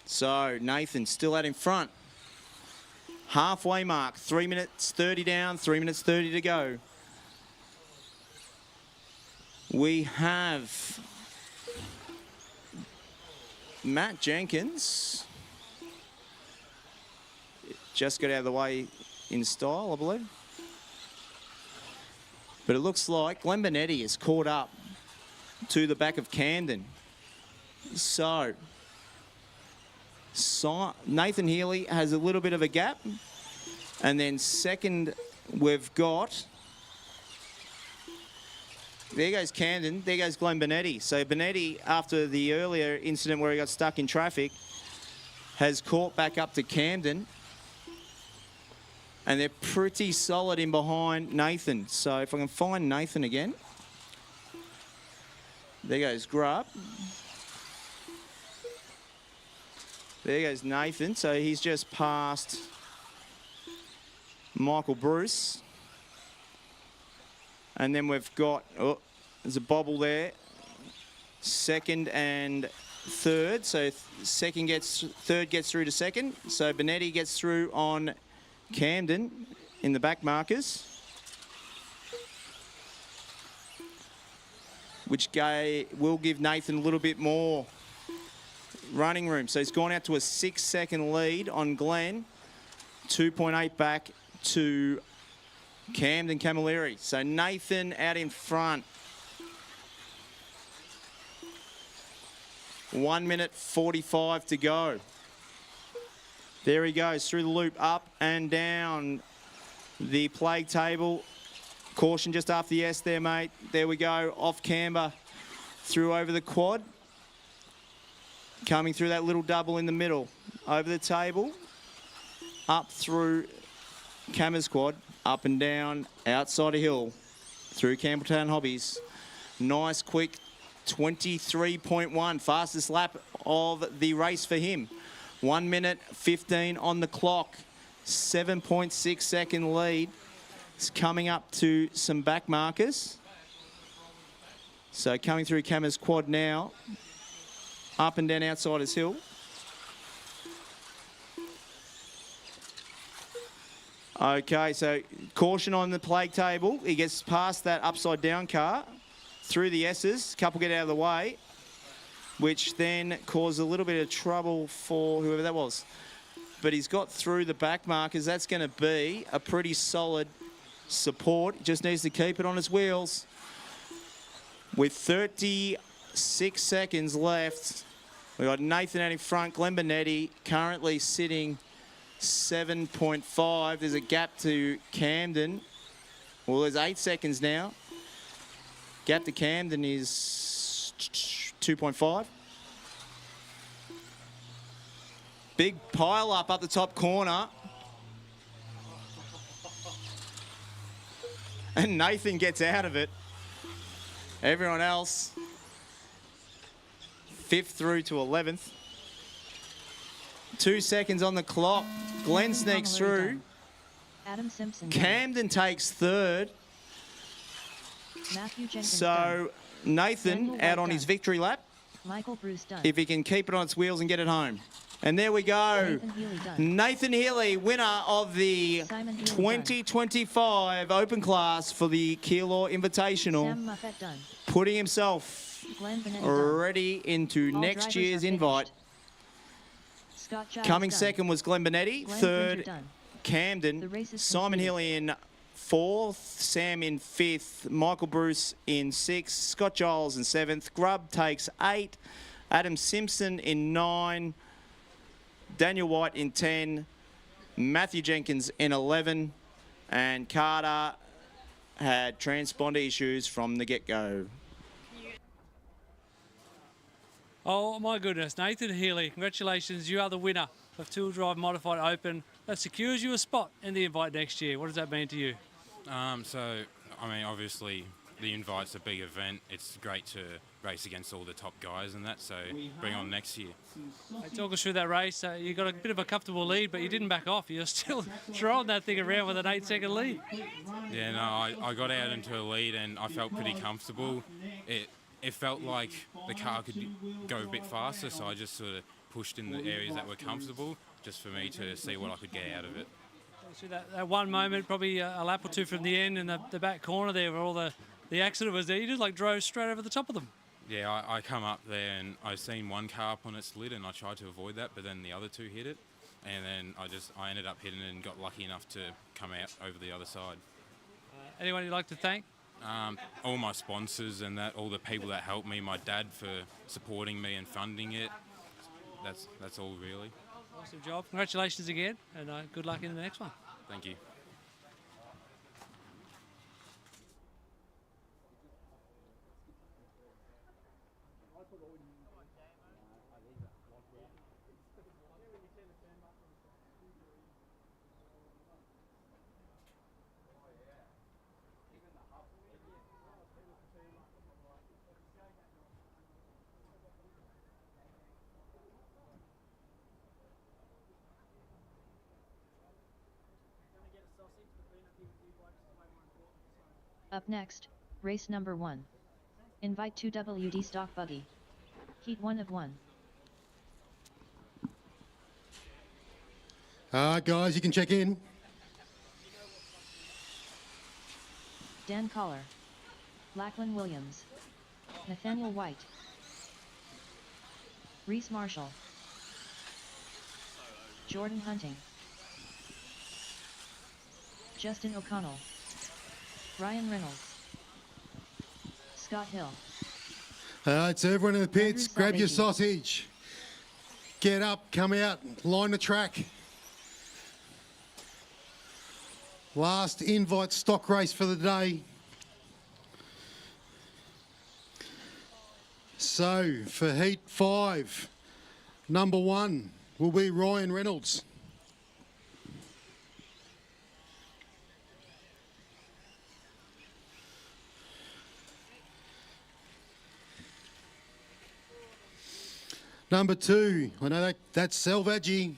So Nathan still out in front. Halfway mark, 3 minutes 30 down, 3 minutes 30 to go. We have Matt Jenkins. Just got out of the way in style, I believe. But it looks like Glenn Benetti is caught up to the back of Camden. So Nathan Healy has a little bit of a gap. And then second, we've got... There goes Camden. There goes Glenn Benetti. So Benetti, after the earlier incident where he got stuck in traffic, has caught back up to Camden. And they're pretty solid in behind Nathan. So if I can find Nathan again. There goes Grubb. There goes Nathan. So he's just passed Michael Bruce. And then we've got, oh, there's a bobble there. Second and third. So third gets through to second. So Benetti gets through on Camden in the back markers. Which will give Nathan a little bit more running room. So he's gone out to a 6-second lead on Glenn. 2.8 back to Camden Camilleri. So Nathan out in front. 1 minute 45 to go. There he goes through the loop, up and down the plague table. Caution just after the S there, mate. There we go, off camber, through over the quad. Coming through that little double in the middle. Over the table, up through Cammer's quad, up and down, outside a hill, through Campbelltown Hobbies. Nice, quick 23.1, fastest lap of the race for him. 1 minute 15 on the clock, 7.6 second lead. It's coming up to some back markers. So coming through Cammer's quad now, up and down outside his hill. Okay, so caution on the plague table. He gets past that upside down car, through the S's, couple get out of the way, which then caused a little bit of trouble for whoever that was. But he's got through the back markers. That's going to be a pretty solid support. He just needs to keep it on his wheels. With 36 seconds left, we've got Nathan out in front, Glenn Benetti currently sitting 7.5. There's a gap to Camden. Well, there's 8 seconds now. Gap to Camden is 2.5. Big pile up the top corner. And Nathan gets out of it. Everyone else, 5th through to 11th. 2 seconds on the clock. Glenn sneaks through. Adam Simpson. Camden takes third. Matthew Jenkins. So Nathan out on his victory lap. Michael Bruce done. If he can keep it on its wheels and get it home. And there we go. Nathan Healy, winner of the 2025 Open Class for the Keilor Invitational. Sam Muffet done. Putting himself Glenn Benetti done. ready into All next drivers year's are invite. Scott Giles Coming done. second was Glenn Benetti. Glenn Third, Bridger done. Camden. Simon Healy in 4th. Sam in 5th. Michael Bruce in 6th. Scott Giles in 7th. Grubb takes 8. Adam Simpson in 9. Daniel White in 10. Matthew Jenkins in 11. And Carter had transponder issues from the get-go. Oh my goodness, Nathan Healy, congratulations, you are the winner of Two-Wheel Drive Modified Open. That secures you a spot in the invite next year. What does that mean to you? So, I mean, obviously, the Invite's a big event. It's great to race against all the top guys and that, so bring on next year. Hey, talk us through that race. You got a bit of a comfortable lead, but you didn't back off. You're still throwing that thing around with an 8-second lead. Yeah, no, I got out into a lead and I felt pretty comfortable. It felt like the car could go a bit faster, so I just sort of pushed in the areas that were comfortable just for me to see what I could get out of it. So that one moment, probably a lap or two from the end in the back corner there where all the accident was there, you just like drove straight over the top of them. Yeah, I come up there and I seen one car up on its lid and I tried to avoid that, but then the other two hit it. And then I ended up hitting it and got lucky enough to come out over the other side. Anyone you'd like to thank? All my sponsors and all the people that helped me, my dad for supporting me and funding it. That's all really. Awesome job. Congratulations again, and good luck in the next one. Thank you. Up next, race number 1. Invite 2 WD stock buggy. Heat 1 of 1. Guys, you can check in. Dan Collar. Lachlan Williams. Nathaniel White. Reese Marshall. Jordan Hunting. Justin O'Connell. Ryan Reynolds. Scott Hill. It's everyone in the pits. Grab your sausage. Get up, come out, line the track. Last Invite stock race for the day. So, for Heat 5, number 1 will be Ryan Reynolds. Number 2, I know that's Salvaggi.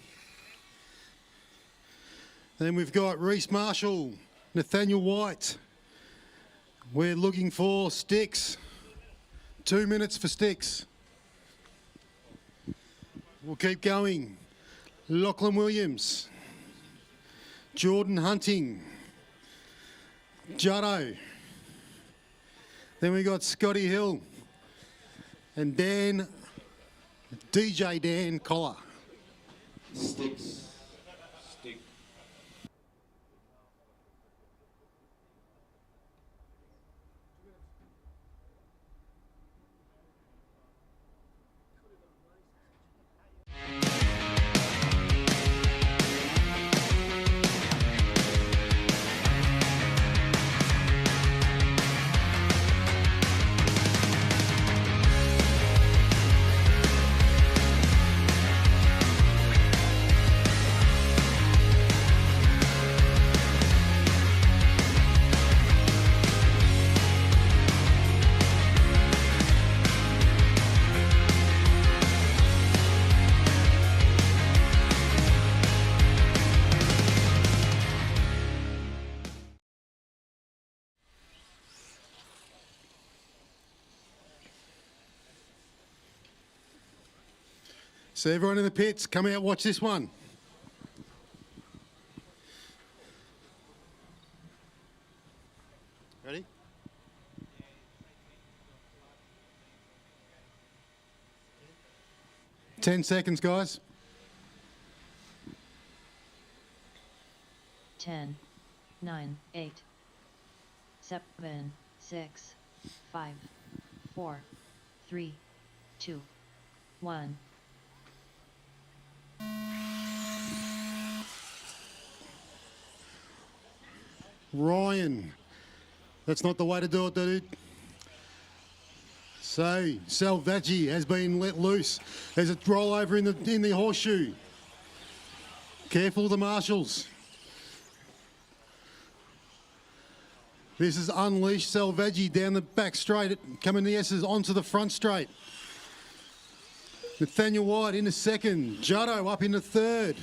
Then we've got Reese Marshall, Nathaniel White. We're looking for Sticks. 2 minutes for Sticks. We'll keep going. Lachlan Williams. Jordan Hunting. Juddo. Then we got Scotty Hill. And DJ Dan Collar. Sticks. Stick. So everyone in the pits, come out, watch this one. Ready? Ten seconds, guys. 10, 9, 8, 7, 6, 5, 4, 3, 2, 1. Ryan, that's not the way to do it, dude. So, Salvaggi has been let loose. There's a rollover in the horseshoe. Careful of the marshals. This is Unleashed Salvaggi down the back straight, coming the S's onto the front straight. Nathaniel White into second, Juddo up into third.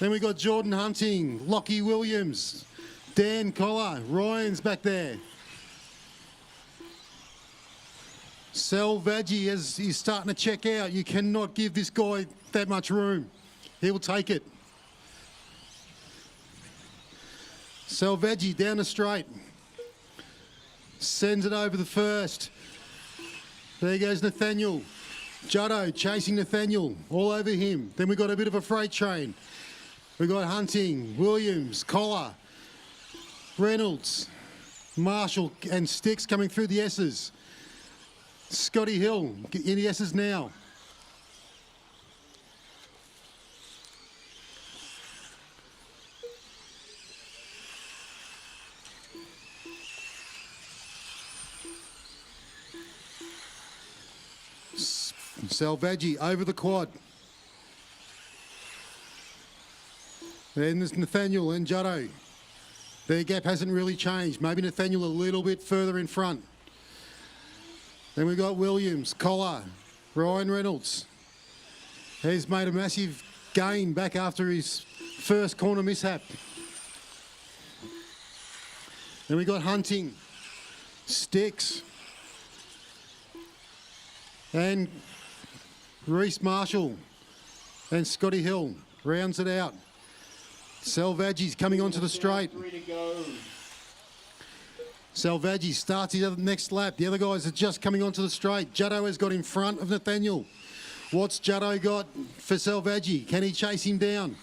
Then we got Jordan Hunting, Lockie Williams, Dan Collar, Ryan's back there. Salvaggi, as he's starting to check out, you cannot give this guy that much room. He'll take it. Salvaggi down the straight. Sends it over the first. There goes Nathaniel. Juddo chasing Nathaniel, all over him. Then we got a bit of a freight train. We got Hunting, Williams, Collar, Reynolds, Marshall and Sticks coming through the S's. Scotty Hill in the S's now. Salvaggi over the quad. Then there's Nathaniel and Juddo. Their gap hasn't really changed. Maybe Nathaniel a little bit further in front. Then we've got Williams, Collar, Ryan Reynolds. He's made a massive gain back after his first corner mishap. Then we got Hunting, Sticks, and Reese Marshall and Scotty Hill rounds it out. Salvaggi's coming onto the straight. Salvaggi starts his next lap. The other guys are just coming onto the straight. Juddo has got in front of Nathaniel. What's Juddo got for Salvaggi? Can he chase him down?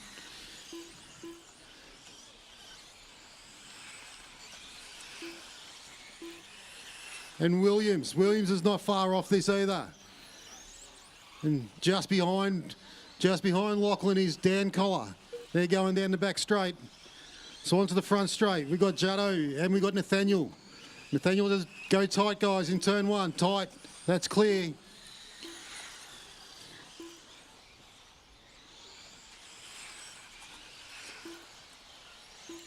And Williams is not far off this either. And just behind Lachlan is Dan Collar. They're going down the back straight. So onto the front straight. We've got Juddo and we've got Nathaniel. Nathaniel does go tight, guys, in turn one. Tight. That's clear.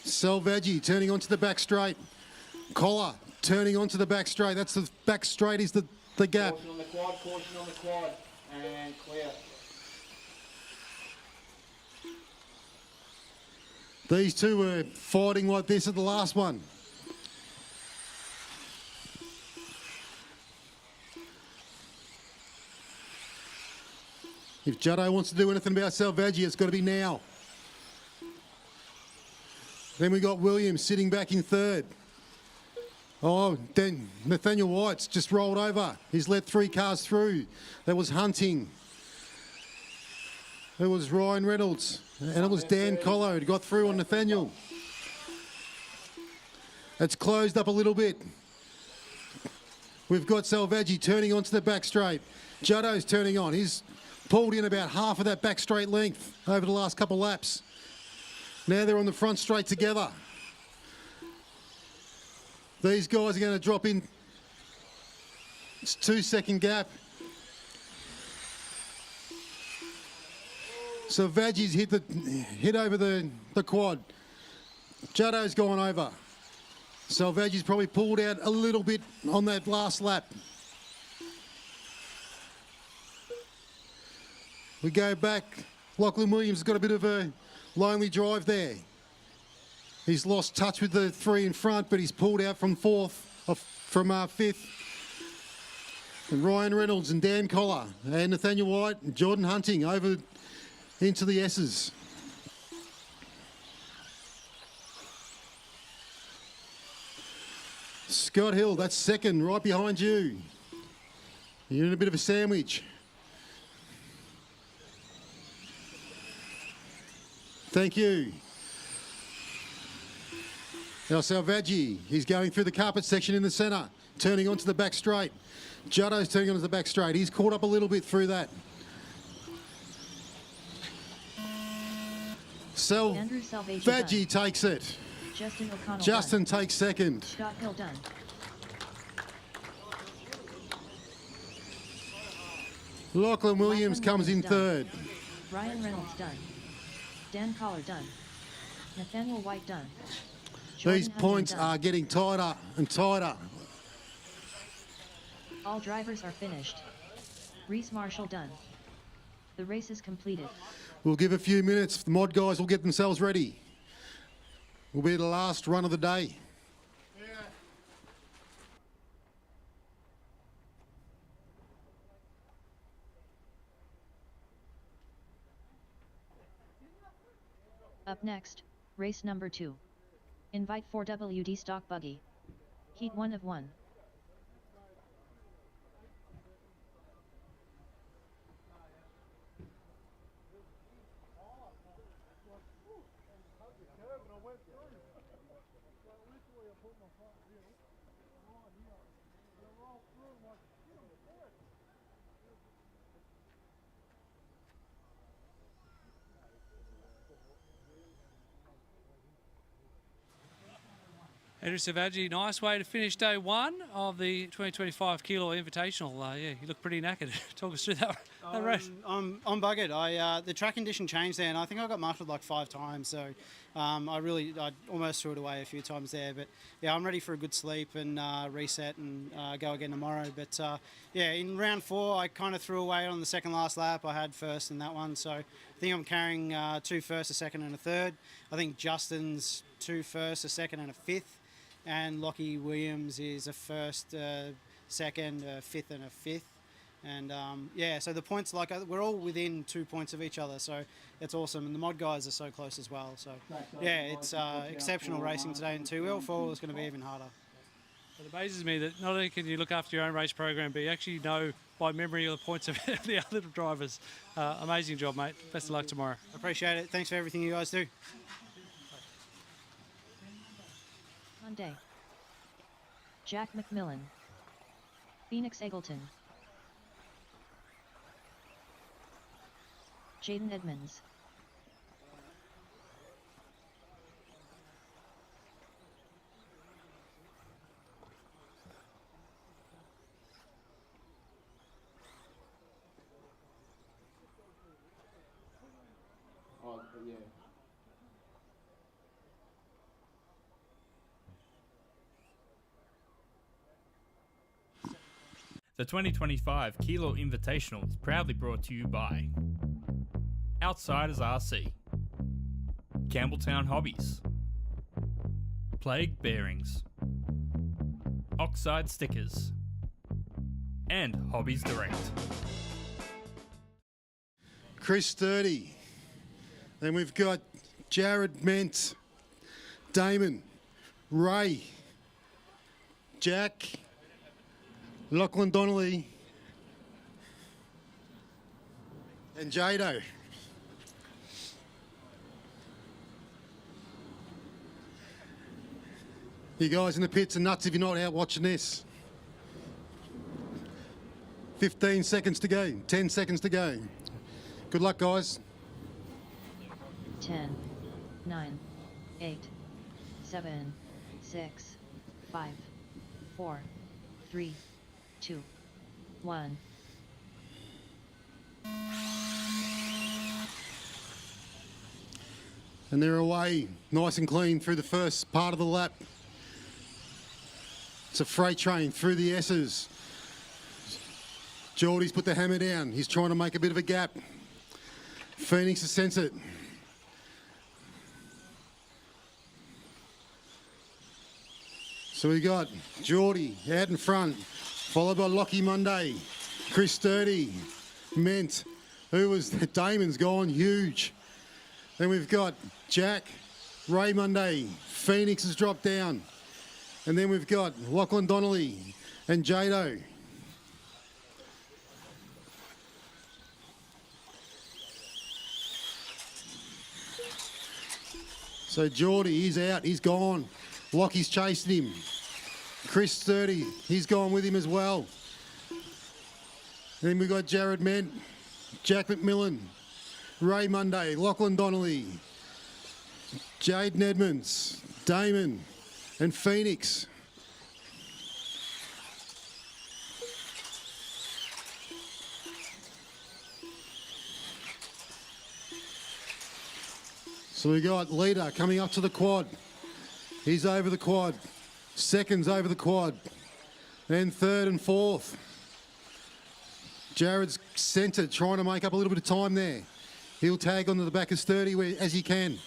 Salvaggi turning onto the back straight. Collar turning onto the back straight. That's the back straight is the gap. Caution on the quad, and clear. These two were fighting like this at the last one. If Juddo wants to do anything about Salvaggi, it's got to be now. Then we got Williams sitting back in third. Oh, then Nathaniel White's just rolled over. He's let 3 cars through. That was Hunting. It was Ryan Reynolds. And it was Dan Collar who got through on Nathaniel. It's closed up a little bit. We've got Salvaggi turning onto the back straight. Juddo's turning on. He's pulled in about half of that back straight length over the last couple of laps. Now they're on the front straight together. These guys are going to drop in. It's 2-second gap. So Vaggi's hit over the quad. Juddo's gone over. Salvaggi's probably pulled out a little bit on that last lap. We go back. Lachlan Williams has got a bit of a lonely drive there. He's lost touch with the 3 in front, but he's pulled out from fifth. And Ryan Reynolds and Dan Collar and Nathaniel White and Jordan Hunting over into the S's. Scott Hill, that's second, right behind you. You're in a bit of a sandwich. Thank you. Now Salvaggi, he's going through the carpet section in the centre, turning onto the back straight. Juddo's turning onto the back straight. He's caught up a little bit through that. Salvaggi takes it. Justin takes second. Scott Hill done. Lachlan Williams comes in third. Ryan Reynolds done. Dan Collar done. Nathaniel White done. These points are getting tighter and tighter. All drivers are finished. Reese Marshall done. The race is completed. We'll give a few minutes. The mod guys will get themselves ready. Will be the last run of the day. Up next, race number 2. Invite 4WD stock buggy. Heat 1 of 1. Andrew Savaggi, nice way to finish day 1 of the 2025 Keilor Invitational. Yeah, you look pretty knackered. Talk us through that race. I'm buggered. The track condition changed there, and I think I got marshalled like 5 times. So I almost threw it away a few times there. But yeah, I'm ready for a good sleep and reset and go again tomorrow. But yeah, in round 4, I kind of threw away on the second last lap. I had first in that one, so I think I'm carrying 2 first, a second, and a third. I think Justin's 2 first, a second, and a fifth. And Lockie Williams is a first, second, a fifth, and a fifth. And yeah, so the points, like, we're all within 2 points of each other, so it's awesome. And the mod guys are so close as well. So yeah, it's exceptional racing today in 2-wheel. 4-wheel is going to be even harder. It amazes me that not only can you look after your own race program, but you actually know by memory the points of the other drivers. Amazing job, mate. Best of luck tomorrow. Appreciate it. Thanks for everything you guys do. Hyundai. Jack McMillan. Phoenix Eggleton. Jaden Edmonds. Oh, yeah. The 2025 Keilor Invitational is proudly brought to you by Outsiders RC, Campbelltown Hobbies, Plague Bearings, Oxide Stickers, and Hobbies Direct. Chris 30. Then we've got Jared Ment, Damon, Ray, Jack, Lachlan Donnelly, and Jado. You guys in the pits are nuts if you're not out watching this. 15 seconds to go, 10 seconds to go. Good luck, guys. 10, 9, 8, 7, 6, 5, 4, 3, 2, 1. And they're away, nice and clean through the first part of the lap. It's a freight train through the S's. Geordie's put the hammer down. He's trying to make a bit of a gap. Phoenix has sensed it. So we got Geordie out in front, followed by Lockie Monday, Chris Sturdy, Ment, Damon's gone huge. Then we've got Jack, Ray Monday, Phoenix has dropped down. And then we've got Lachlan Donnelly and Jado. So Geordie, he's out, he's gone. Lockie's chasing him. Chris 30, he's gone with him as well. Then we've got Jared Ment, Jack McMillan, Ray Monday, Lachlan Donnelly, Jaden Edmonds, Damon, and Phoenix. So we got Leader coming up to the quad. He's over the quad. Second's over the quad. Then third and fourth. Jared's centred, trying to make up a little bit of time there. He'll tag onto the back of Sturdy as he can.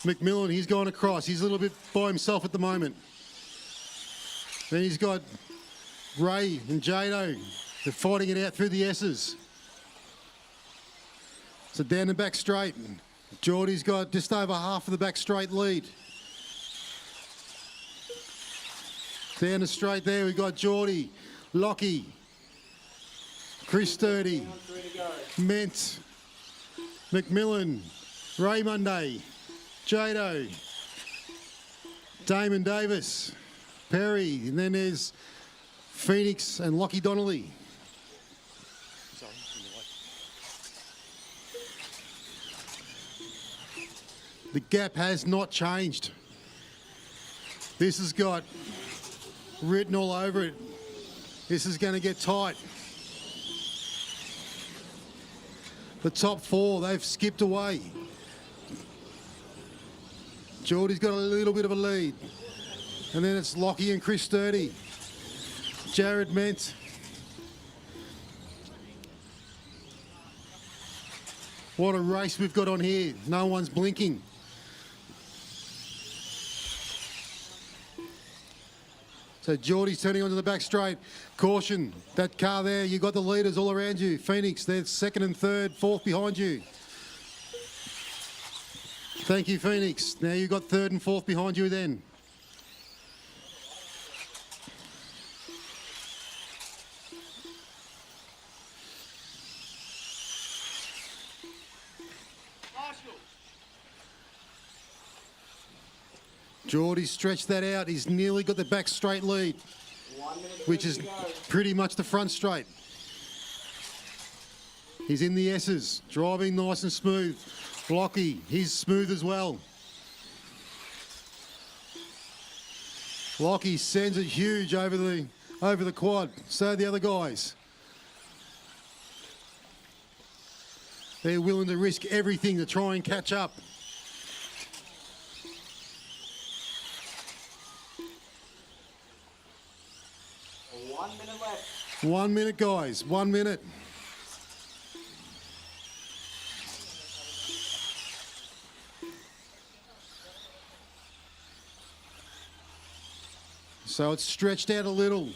McMillan, he's gone across. He's a little bit by himself at the moment. Then he's got Ray and Jado. They're fighting it out through the S's. So down the back straight. Geordie's got just over half of the back straight lead. Down the straight there, we've got Geordie, Lockie, Chris Sturdy, Ment, McMillan, Ray Monday, Jado, Damon Davis, Perry, and then there's Phoenix and Lockie Donnelly. The gap has not changed. This has got written all over it. This is going to get tight. The top four, they've skipped away. Geordie's got a little bit of a lead. And then it's Lockie and Chris Sturdy. Jared Ment. What a race we've got on here. No one's blinking. So Geordie's turning onto the back straight. Caution, that car there, you got the leaders all around you. Phoenix, they're second and third, fourth behind you. Thank you, Phoenix. Now you've got third and fourth behind you then. Geordie's stretched that out. He's nearly got the back straight lead, which is pretty much the front straight. He's in the S's, driving nice and smooth. Lockie, he's smooth as well. Lockie sends it huge over the quad. So the other guys. They're willing to risk everything to try and catch up. minute left. 1 minute, guys. 1 minute. So it's stretched out a little.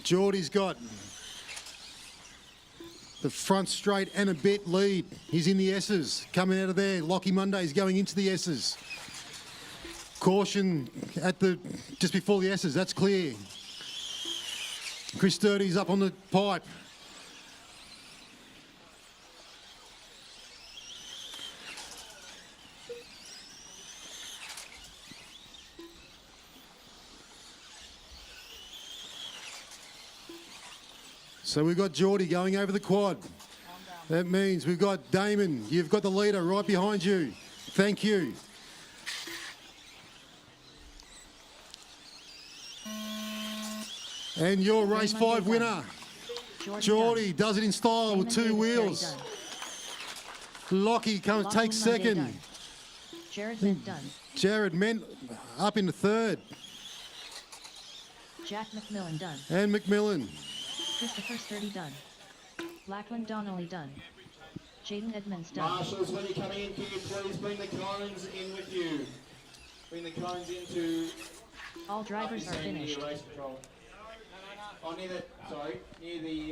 Geordie's got the front straight and a bit lead. He's in the S's, coming out of there. Lockie Monday's going into the S's. Caution at the just before the S's, that's clear. Chris Sturdy's up on the pipe. So we've got Geordie going over the quad. That means we've got Damon. You've got the leader right behind you. Thank you. And your race 5 winner, Geordie, does it in style with 2 wheels. Lockie takes second. Jared Ment done. Jared Ment up in the third. Jack McMillan done. And McMillan. Christopher Sturdy done. Lackland Donnelly done. Jaden Edmonds done. Marshals, when you're coming in, can you please bring the cones in with you? Bring the cones into... All drivers are finished. Race control. Oh, near the...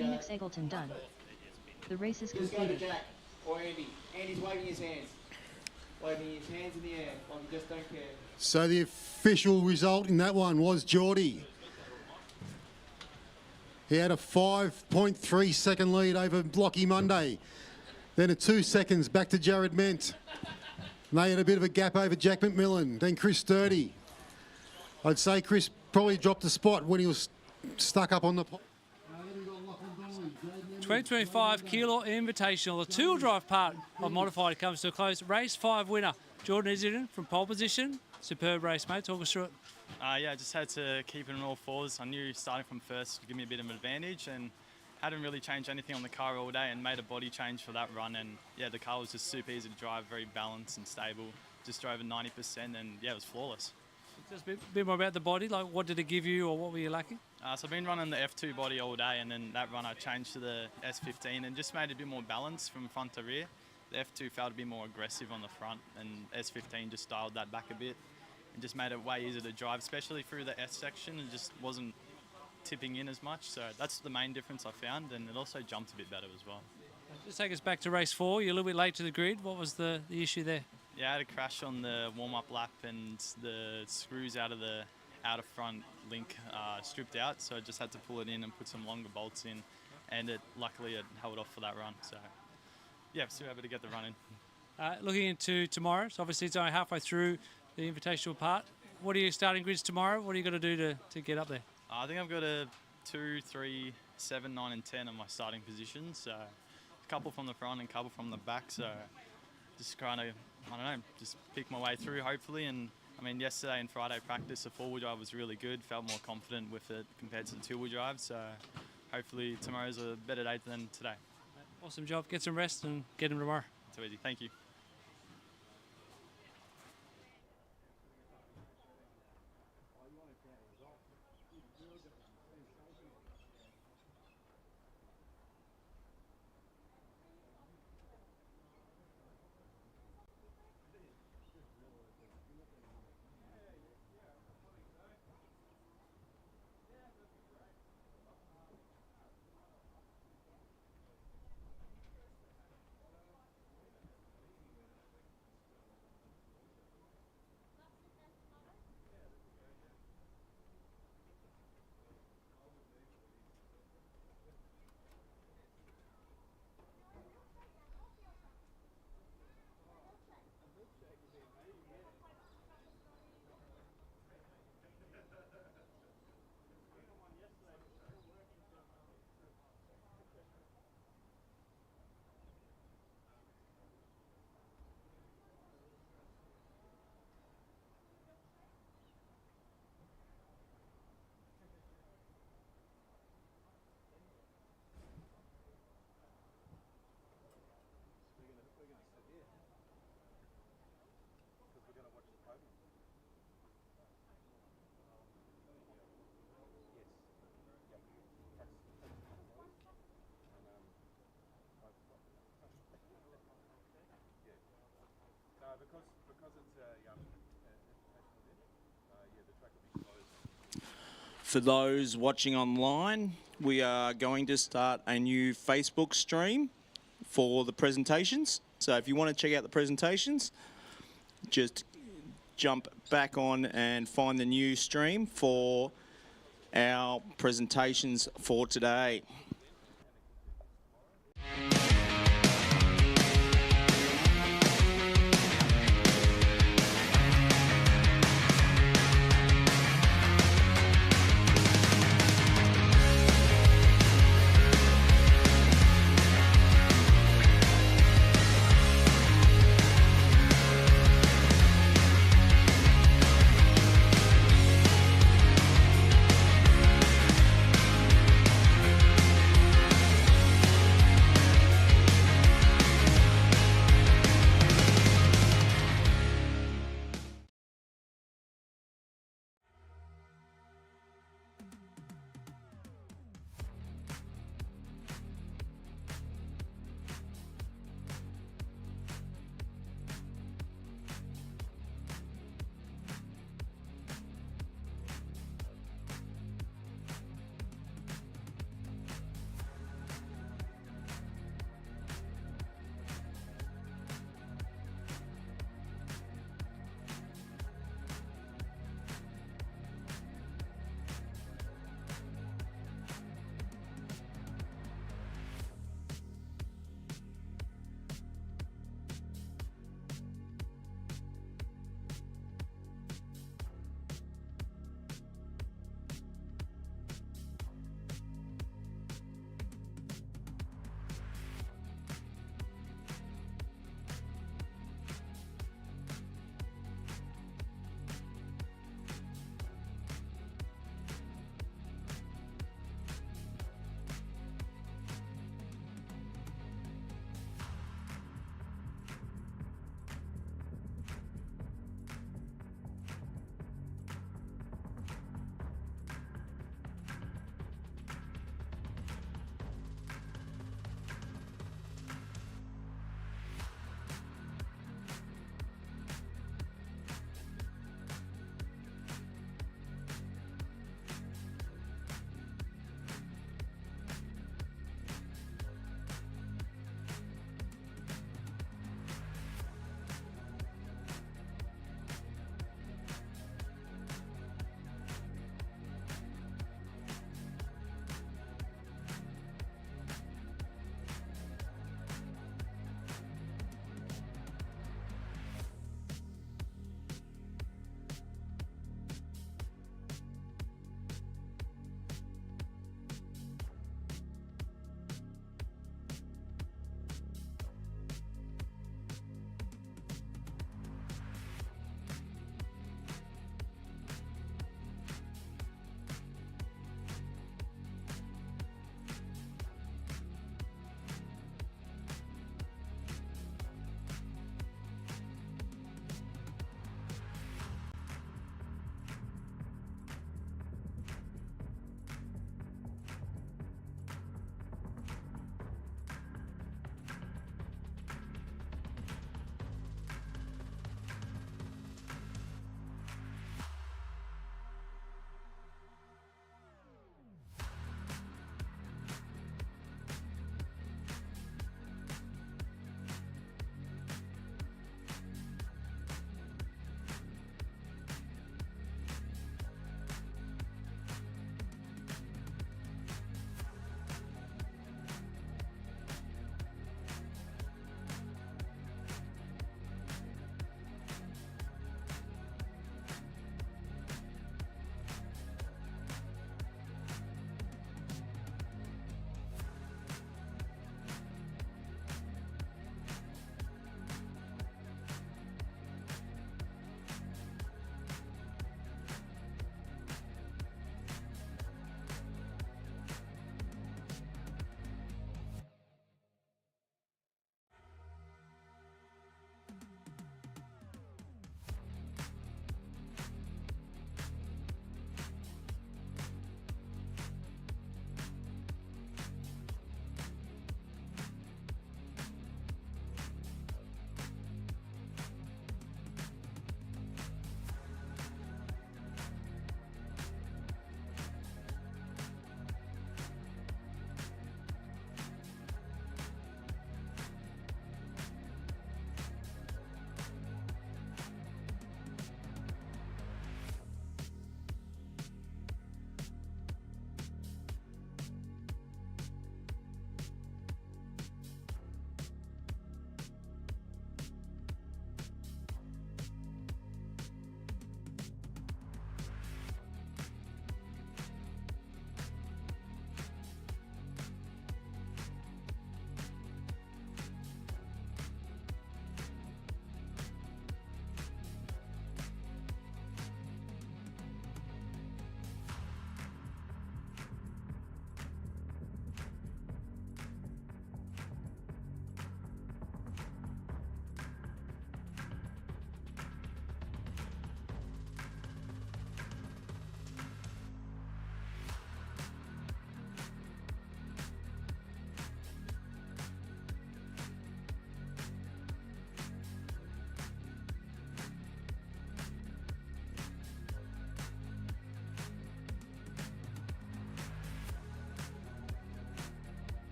Phoenix Eggleton done. The race is Just go to completed. Jack or Andy. Andy's waving his hands. Waving his hands in the air, like he just don't care. So the official result in that one was Geordie. He had a 5.3 second lead over Lockie Monday. Then a 2 seconds back to Jared Ment. And they had a bit of a gap over Jack McMillan. Then Chris Sturdy. I'd say Chris probably dropped a spot when he was stuck up on the... 2025 Keilor Invitational. The two-wheel drive part of Modified comes to a close. Race 5 winner, Jordan Isidon from pole position. Superb race, mate. Talk us through it. Yeah, I just had to keep it on all fours. I knew starting from first would give me a bit of an advantage, and hadn't really changed anything on the car all day and made a body change for that run. And yeah, the car was just super easy to drive, very balanced and stable. Just drove at 90% and yeah, it was flawless. Just a bit more about the body, like what did it give you or what were you lacking? So I've been running the F2 body all day, and then that run I changed to the S15 and just made it a bit more balanced from front to rear. The F2 felt a bit more aggressive on the front, and S15 just dialed that back a bit and just made it way easier to drive, especially through the S section. It just wasn't tipping in as much, so that's the main difference I found, and it also jumped a bit better as well. Just take us back to race 4. You're a little bit late to the grid. What was the issue there? Yeah, I had a crash on the warm-up lap, and the screws out of the outer front link stripped out, so I just had to pull it in and put some longer bolts in, and luckily it held off for that run. So yeah, still able to get the run in. Looking into tomorrow, so obviously it's only halfway through the invitational part. What are your starting grids tomorrow? What are you got to do to get up there? I think I've got a 2, 3, 7, 9 and 10 on my starting positions. So a couple from the front and a couple from the back. So just kind of, I don't know, just pick my way through hopefully. And I mean, yesterday and Friday practice, the 4-wheel drive was really good. Felt more confident with it compared to the 2-wheel drive. So hopefully tomorrow's a better day than today. Awesome job. Get some rest and get him tomorrow. Too easy. Thank you. For those watching online, we are going to start a new Facebook stream for the presentations. So if you want to check out the presentations, just jump back on and find the new stream for our presentations for today.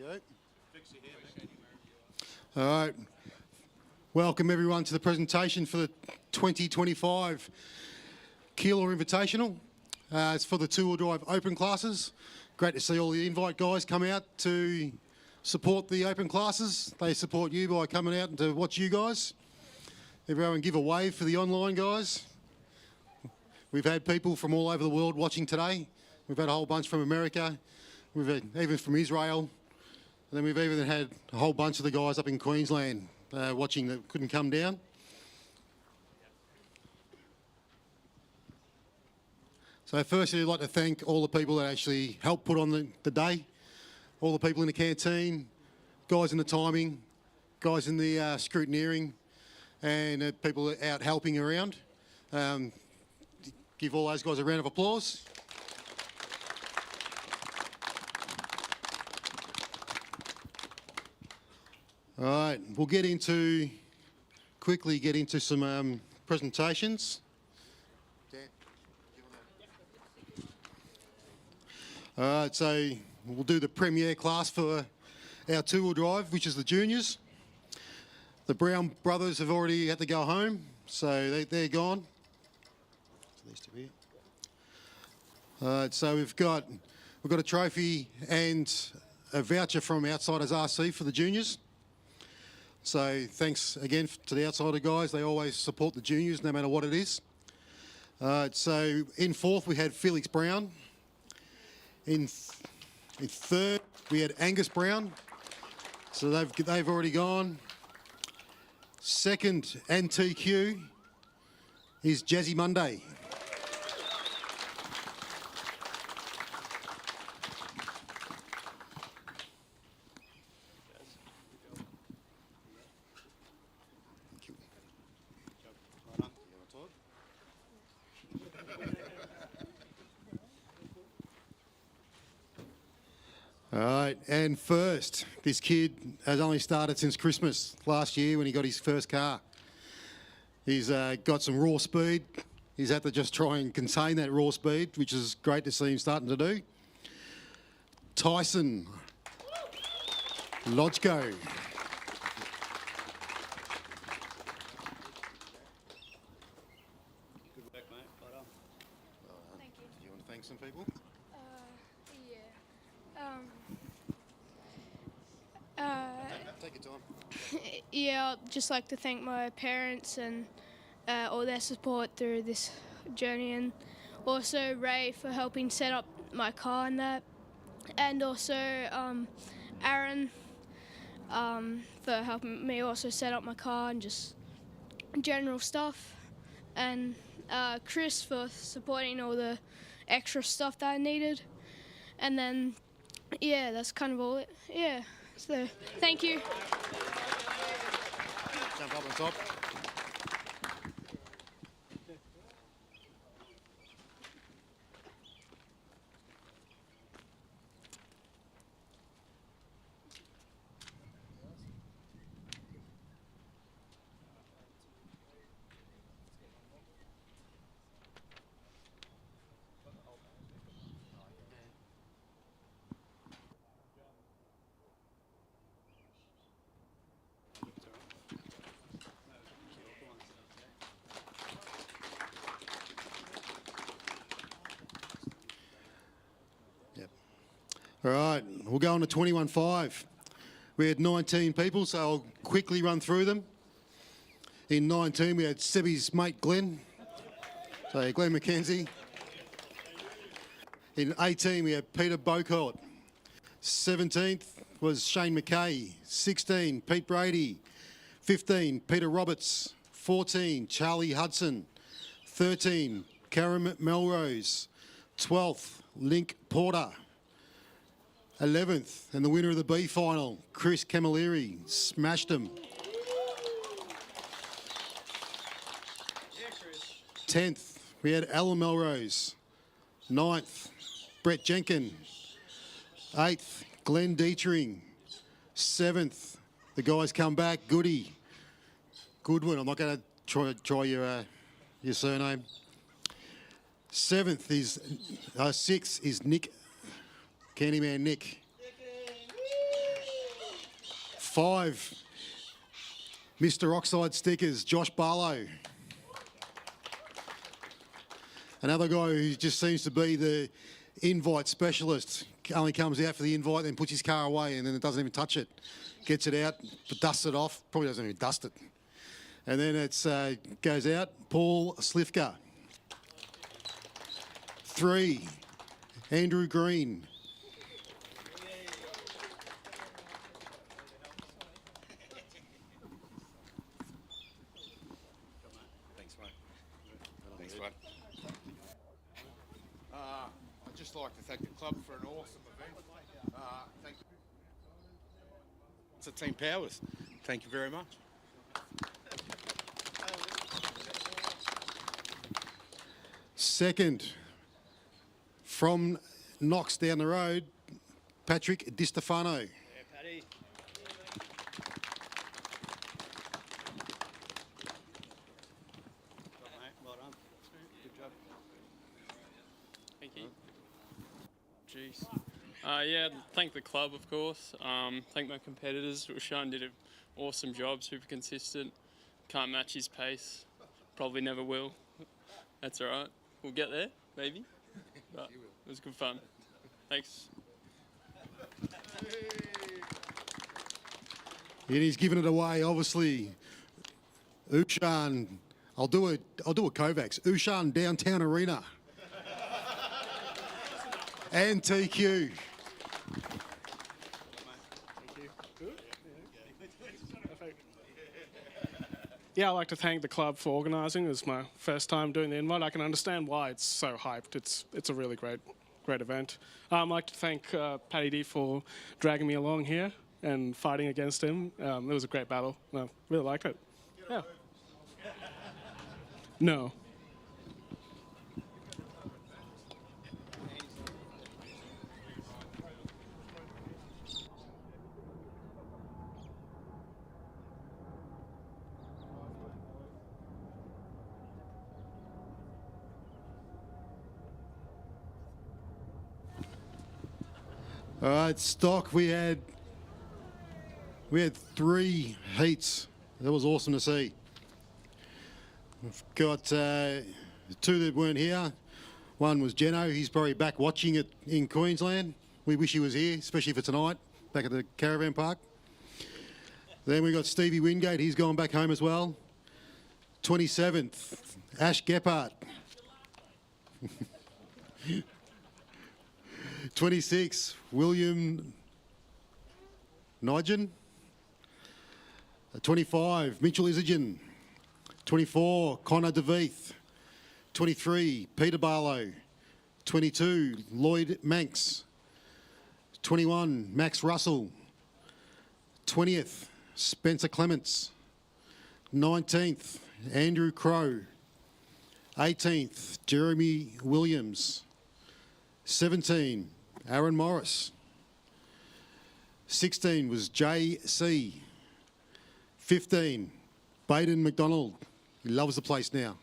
All right. Welcome everyone to the presentation for the 2025 Keilor Invitational. It's for the two-wheel drive open classes. Great to see all the invite guys come out to support the open classes. They support you by coming out and to watch you guys. Everyone give a wave for the online guys. We've had people from all over the world watching today. We've had a whole bunch from America. We've had even from Israel. And then we've even had a whole bunch of the guys up in Queensland watching that couldn't come down. So firstly, I'd like to thank all the people that actually helped put on the day. All the people in the canteen, guys in the timing, guys in the scrutineering, and people out helping around. Give all those guys a round of applause. All right, we'll quickly get into some presentations. All right, so we'll do the premier class for our two-wheel drive, which is the juniors. The Brown brothers have already had to go home, so they're gone. These two here. All right, so we've got a trophy and a voucher from Outsiders RC for the juniors. So thanks again to the Outsider guys. They always support the juniors no matter what it is. So in fourth we had Felix Brown. In third we had Angus Brown. So they've already gone. Second and TQ is Jazzy Monday. All right, and first, this kid has only started since Christmas last year when he got his first car. He's got some raw speed. He's had to just try and contain that raw speed, which is great to see him starting to do. Tyson Lodgko. Good work, mate. Well done. Thank you. Do you want to thank some people? Take your time. Yeah, I'd just like to thank my parents and all their support through this journey, and also Ray for helping set up my car and that, and also Aaron for helping me also set up my car and just general stuff, and Chris for supporting all the extra stuff that I needed, and then yeah, that's kind of all. Yeah, so thank you. Jump up on top. All right, we'll go on to 21.5. We had 19 people, so I'll quickly run through them. In 19, we had Sebby's mate, Glenn. So Glenn McKenzie. In 18, we had Peter Bocourt. 17th was Shane McKay. 16, Pete Brady. 15, Peter Roberts. 14, Charlie Hudson. 13, Karen Melrose. 12th, Link Porter. 11th, and the winner of the B final, Chris Camilleri, smashed him. 10th, we had Alan Melrose. 9th, Brett Jenkin. 8th, Glenn Dietering. 7th, the guys come back, Goody. Goodwin, I'm not going to try your surname. 6th is Nick. Candyman Nick. 5, Mr. Oxide stickers, Josh Barlow. Another guy who just seems to be the invite specialist. Only comes out for the invite, then puts his car away, and then it doesn't even touch it. Gets it out, but dusts it off. Probably doesn't even dust it. And then it goes out. Paul Slifka. 3, Andrew Green. Thanks, mate. Thanks, mate. I'd just like to thank the club for an awesome event. It's a Team Powers. Thank you very much. Second, from Knox down the road, Patrick Di Stefano. Paddy. Well done. Good job. Thank you. Jeez. Yeah, thank the club, of course. Thank my competitors. Ushan did an awesome job, super consistent. Can't match his pace. Probably never will. That's all right. We'll get there, maybe. But it was good fun. Thanks. And he's given it away, obviously. Ushan, I'll do a Kovacs. Ushan Downtown Arena. And TQ. Yeah, I'd like to thank the club for organising. It was my first time doing the invite. I can understand why it's so hyped. It's a really great event. I'd like to thank Paddy D for dragging me along here and fighting against him. It was a great battle. I really liked it. Yeah. No. All right, stock. We had 3 heats. That was awesome to see. We've got 2 that weren't here. One was Jeno. He's probably back watching it in Queensland. We wish he was here, especially for tonight, back at the caravan park. Then we got Stevie Wingate. He's gone back home as well. 27th, Ash Gephardt. 26, William Nigel. 25, Mitchell Isagen. 24, Connor DeVeith. 23, Peter Barlow. 22, Lloyd Manx. 21, Max Russell. 20th, Spencer Clements. 19th, Andrew Crow. 18th, Jeremy Williams. 17, Aaron Morris. 16 was JC. 15, Baden McDonald. He loves the place now.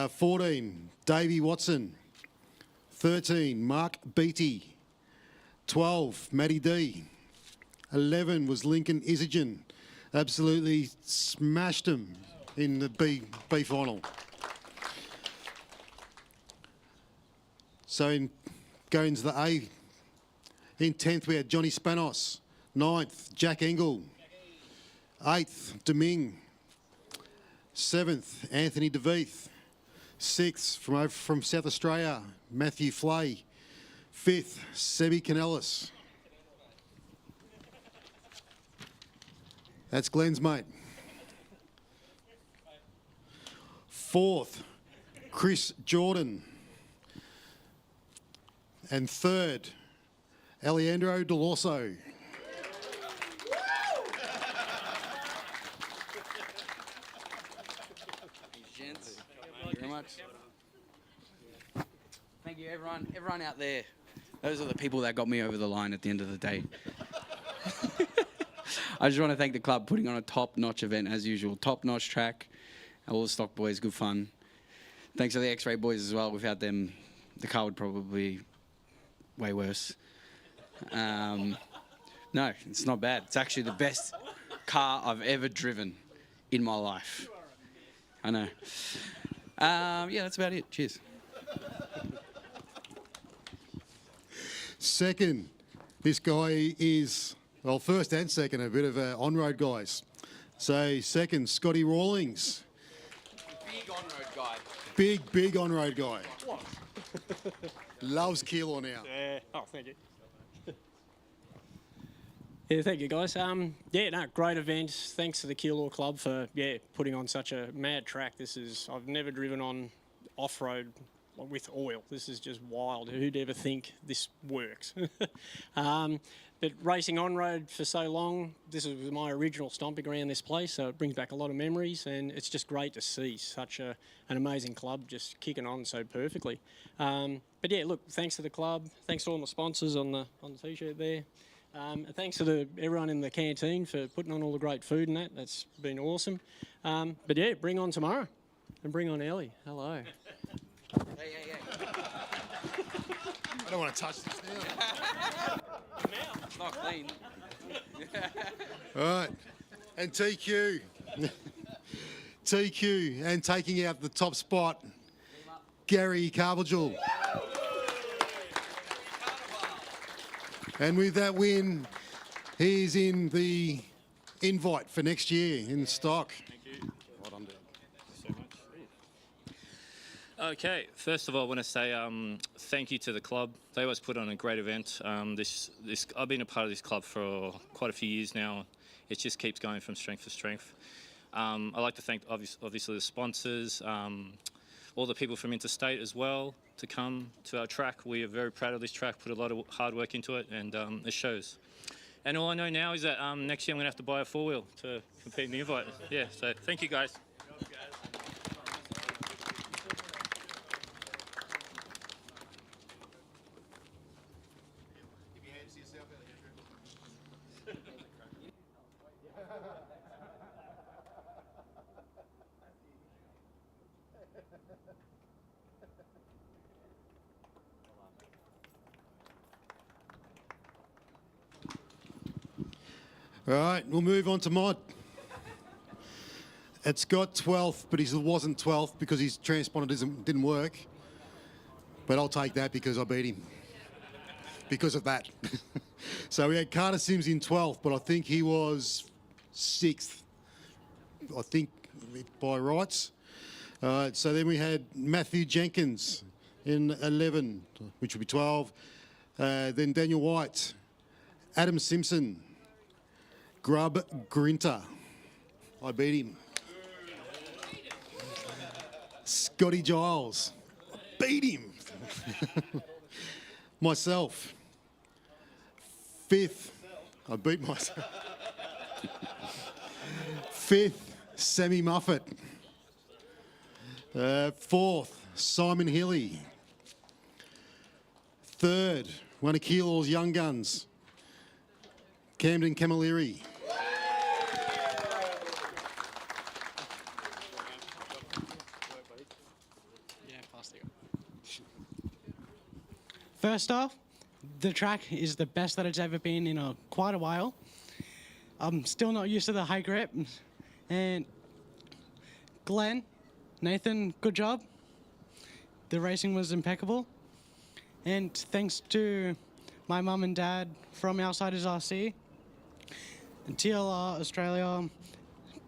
14, Davey Watson. 13, Mark Beattie. 12, Matty D. 11 was Lincoln Isagen. Absolutely smashed him in the B final. So going to the A, in 10th we had Johnny Spanos. 9th, Jack Engel. 8th, Deming. 7th, Anthony DeVeith. 6th, from South Australia, Matthew Flay. 5th, Sebi Canellis. That's Glenn's mate. 4th, Chris Jordan. And 3rd, Alejandro Delorso. Gents, thank you very much. Thank you, everyone out there. Those are the people that got me over the line at the end of the day. I just want to thank the club putting on a top-notch event as usual. Top-notch track, all the stock boys, good fun. Thanks to the X-Ray boys as well. Without them, the car would probably be way worse. No, it's not bad. It's actually the best car I've ever driven in my life. I know. Yeah, that's about it. Cheers. Second, this guy is, well, first and second, a bit of on-road guys. So second, Scotty Rawlings. Big on-road guy. Big on-road guy. What? Loves Keilor now. Yeah. Oh, thank you. Yeah, thank you, guys. Yeah, no, great event. Thanks to the Keilor Club for putting on such a mad track. I've never driven on off-road with oil. This is just wild. Who'd ever think this works? But racing on road for so long, this was my original stomping ground, this place, so it brings back a lot of memories, and it's just great to see such an amazing club just kicking on so perfectly. But yeah, look, thanks to the club, thanks to all my sponsors on the t-shirt there. And thanks to everyone in the canteen for putting on all the great food and that. That's been awesome. But yeah, bring on tomorrow and bring on Ellie. Hello. Hey. I don't want to touch this now. It's not clean. All right. And TQ. TQ. And taking out the top spot, Gary Carvajal. And with that win, he's in the invite for next year in stock. Thank you. Well done, so much. Okay, first of all, I want to say thank you to the club. They always put on a great event. I've been a part of this club for quite a few years now. It just keeps going from strength to strength. I'd like to thank obviously the sponsors, all the people from interstate as well to come to our track. We are very proud of this track, put a lot of hard work into it, and it shows. And all I know now is that next year I'm going to have to buy a four-wheel to compete in the invite. Yeah, so thank you guys. All right, we'll move on to Mod. It's got 12th, but he wasn't 12th because his transponder didn't work. But I'll take that because I beat him. Because of that. So we had Carter Sims in 12th, but I think he was 6th. I think by rights. So then we had Matthew Jenkins in 11, which would be 12. Then Daniel White, Adam Simpson, Grub Grinter. I beat him. Scotty Giles. I beat him. Myself. 5th. I beat myself. 5th, Sammy Muffet. 4th, Simon Hilly. 3rd, one of Keilor's young guns, Camden Camilleri. First off, the track is the best that it's ever been in quite a while. I'm still not used to the high grip. And Glenn, Nathan, good job. The racing was impeccable. And thanks to my mum and dad from Outsiders RC, and TLR Australia,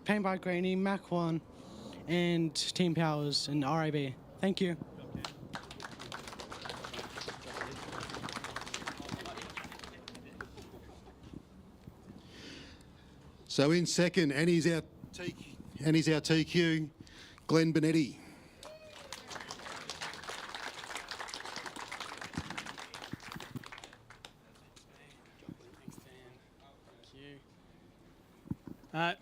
Paint by Greeny, Mac 1, and Team Powers and RAB. Thank you. So in second, and he's our TQ, Glenn Benetti.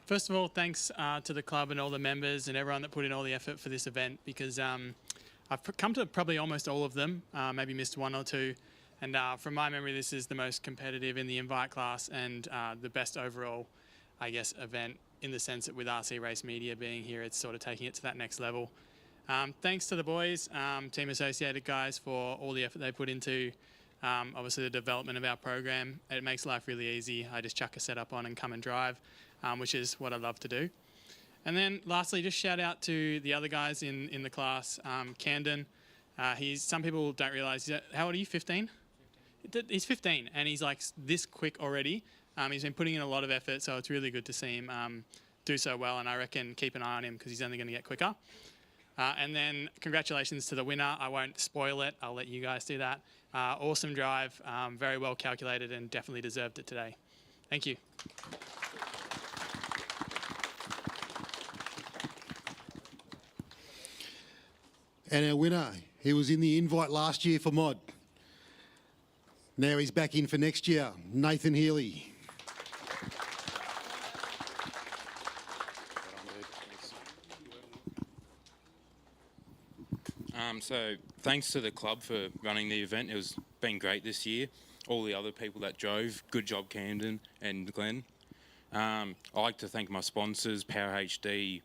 First of all, thanks to the club and all the members and everyone that put in all the effort for this event, because I've come to probably almost all of them, maybe missed one or two. And from my memory, this is the most competitive in the invite class and the best overall, I guess, event in the sense that with RC Race Media being here, it's sort of taking it to that next level. Thanks to the boys, Team Associated guys, for all the effort they put into Obviously, the development of our program, it makes life really easy. I just chuck a setup on and come and drive, which is what I love to do. And then lastly, just shout out to the other guys in the class. Camden, some people don't realise, how old are you, 15? He's 15 and he's like this quick already. He's been putting in a lot of effort, so it's really good to see him do so well, and I reckon keep an eye on him because he's only going to get quicker. And then congratulations to the winner. I won't spoil it. I'll let you guys do that. Awesome drive, very well calculated, and definitely deserved it today. Thank you. And our winner, he was in the invite last year for mod. Now he's back in for next year, Nathan Healy. So thanks to the club for running the event. It's been great this year. All the other people that drove, good job Camden and Glenn. I'd like to thank my sponsors, Power HD,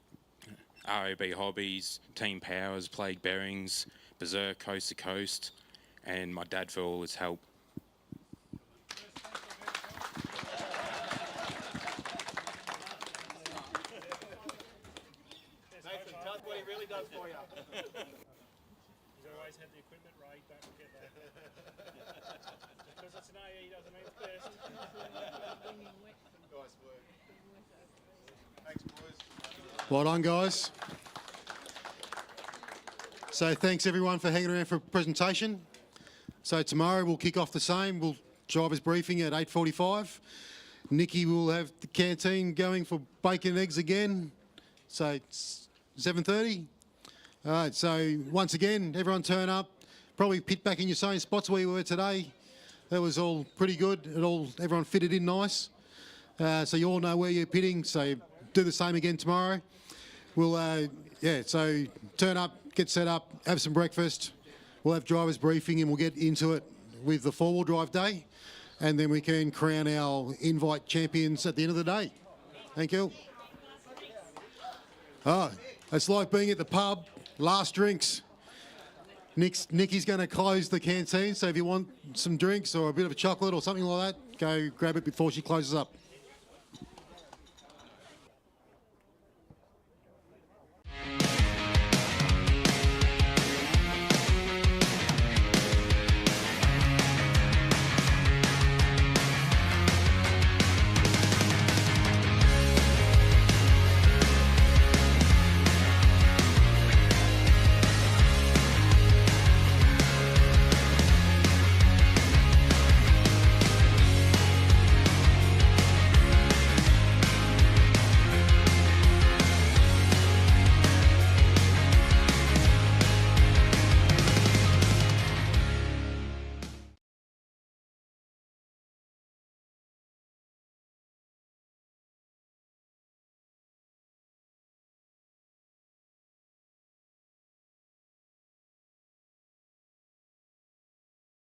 ROB Hobbies, Team Powers, Plague Bearings, Berserk, Coast to Coast, and my dad for all his help. Nathan, tell us what he really does for you. He's always had the equipment right, don't forget that. Because it's an AE doesn't mean it's best. Nice work. Thanks, boys. Well done, guys. So thanks everyone for hanging around for a presentation. So tomorrow we'll kick off the same. We'll driver's briefing at 8:45. Nikki will have the canteen going for bacon and eggs again. So it's 7:30. All right, so once again, everyone turn up. Probably pit back in your same spots where you were today. That was all pretty good. Everyone fitted in nice. So you all know where you're pitting, so do the same again tomorrow. We'll, so turn up, get set up, have some breakfast. We'll have driver's briefing and we'll get into it with the four-wheel drive day. And then we can crown our invite champions at the end of the day. Thank you. Oh, it's like being at the pub, last drinks. Nikki's going to close the canteen, so if you want some drinks or a bit of a chocolate or something like that, go grab it before she closes up.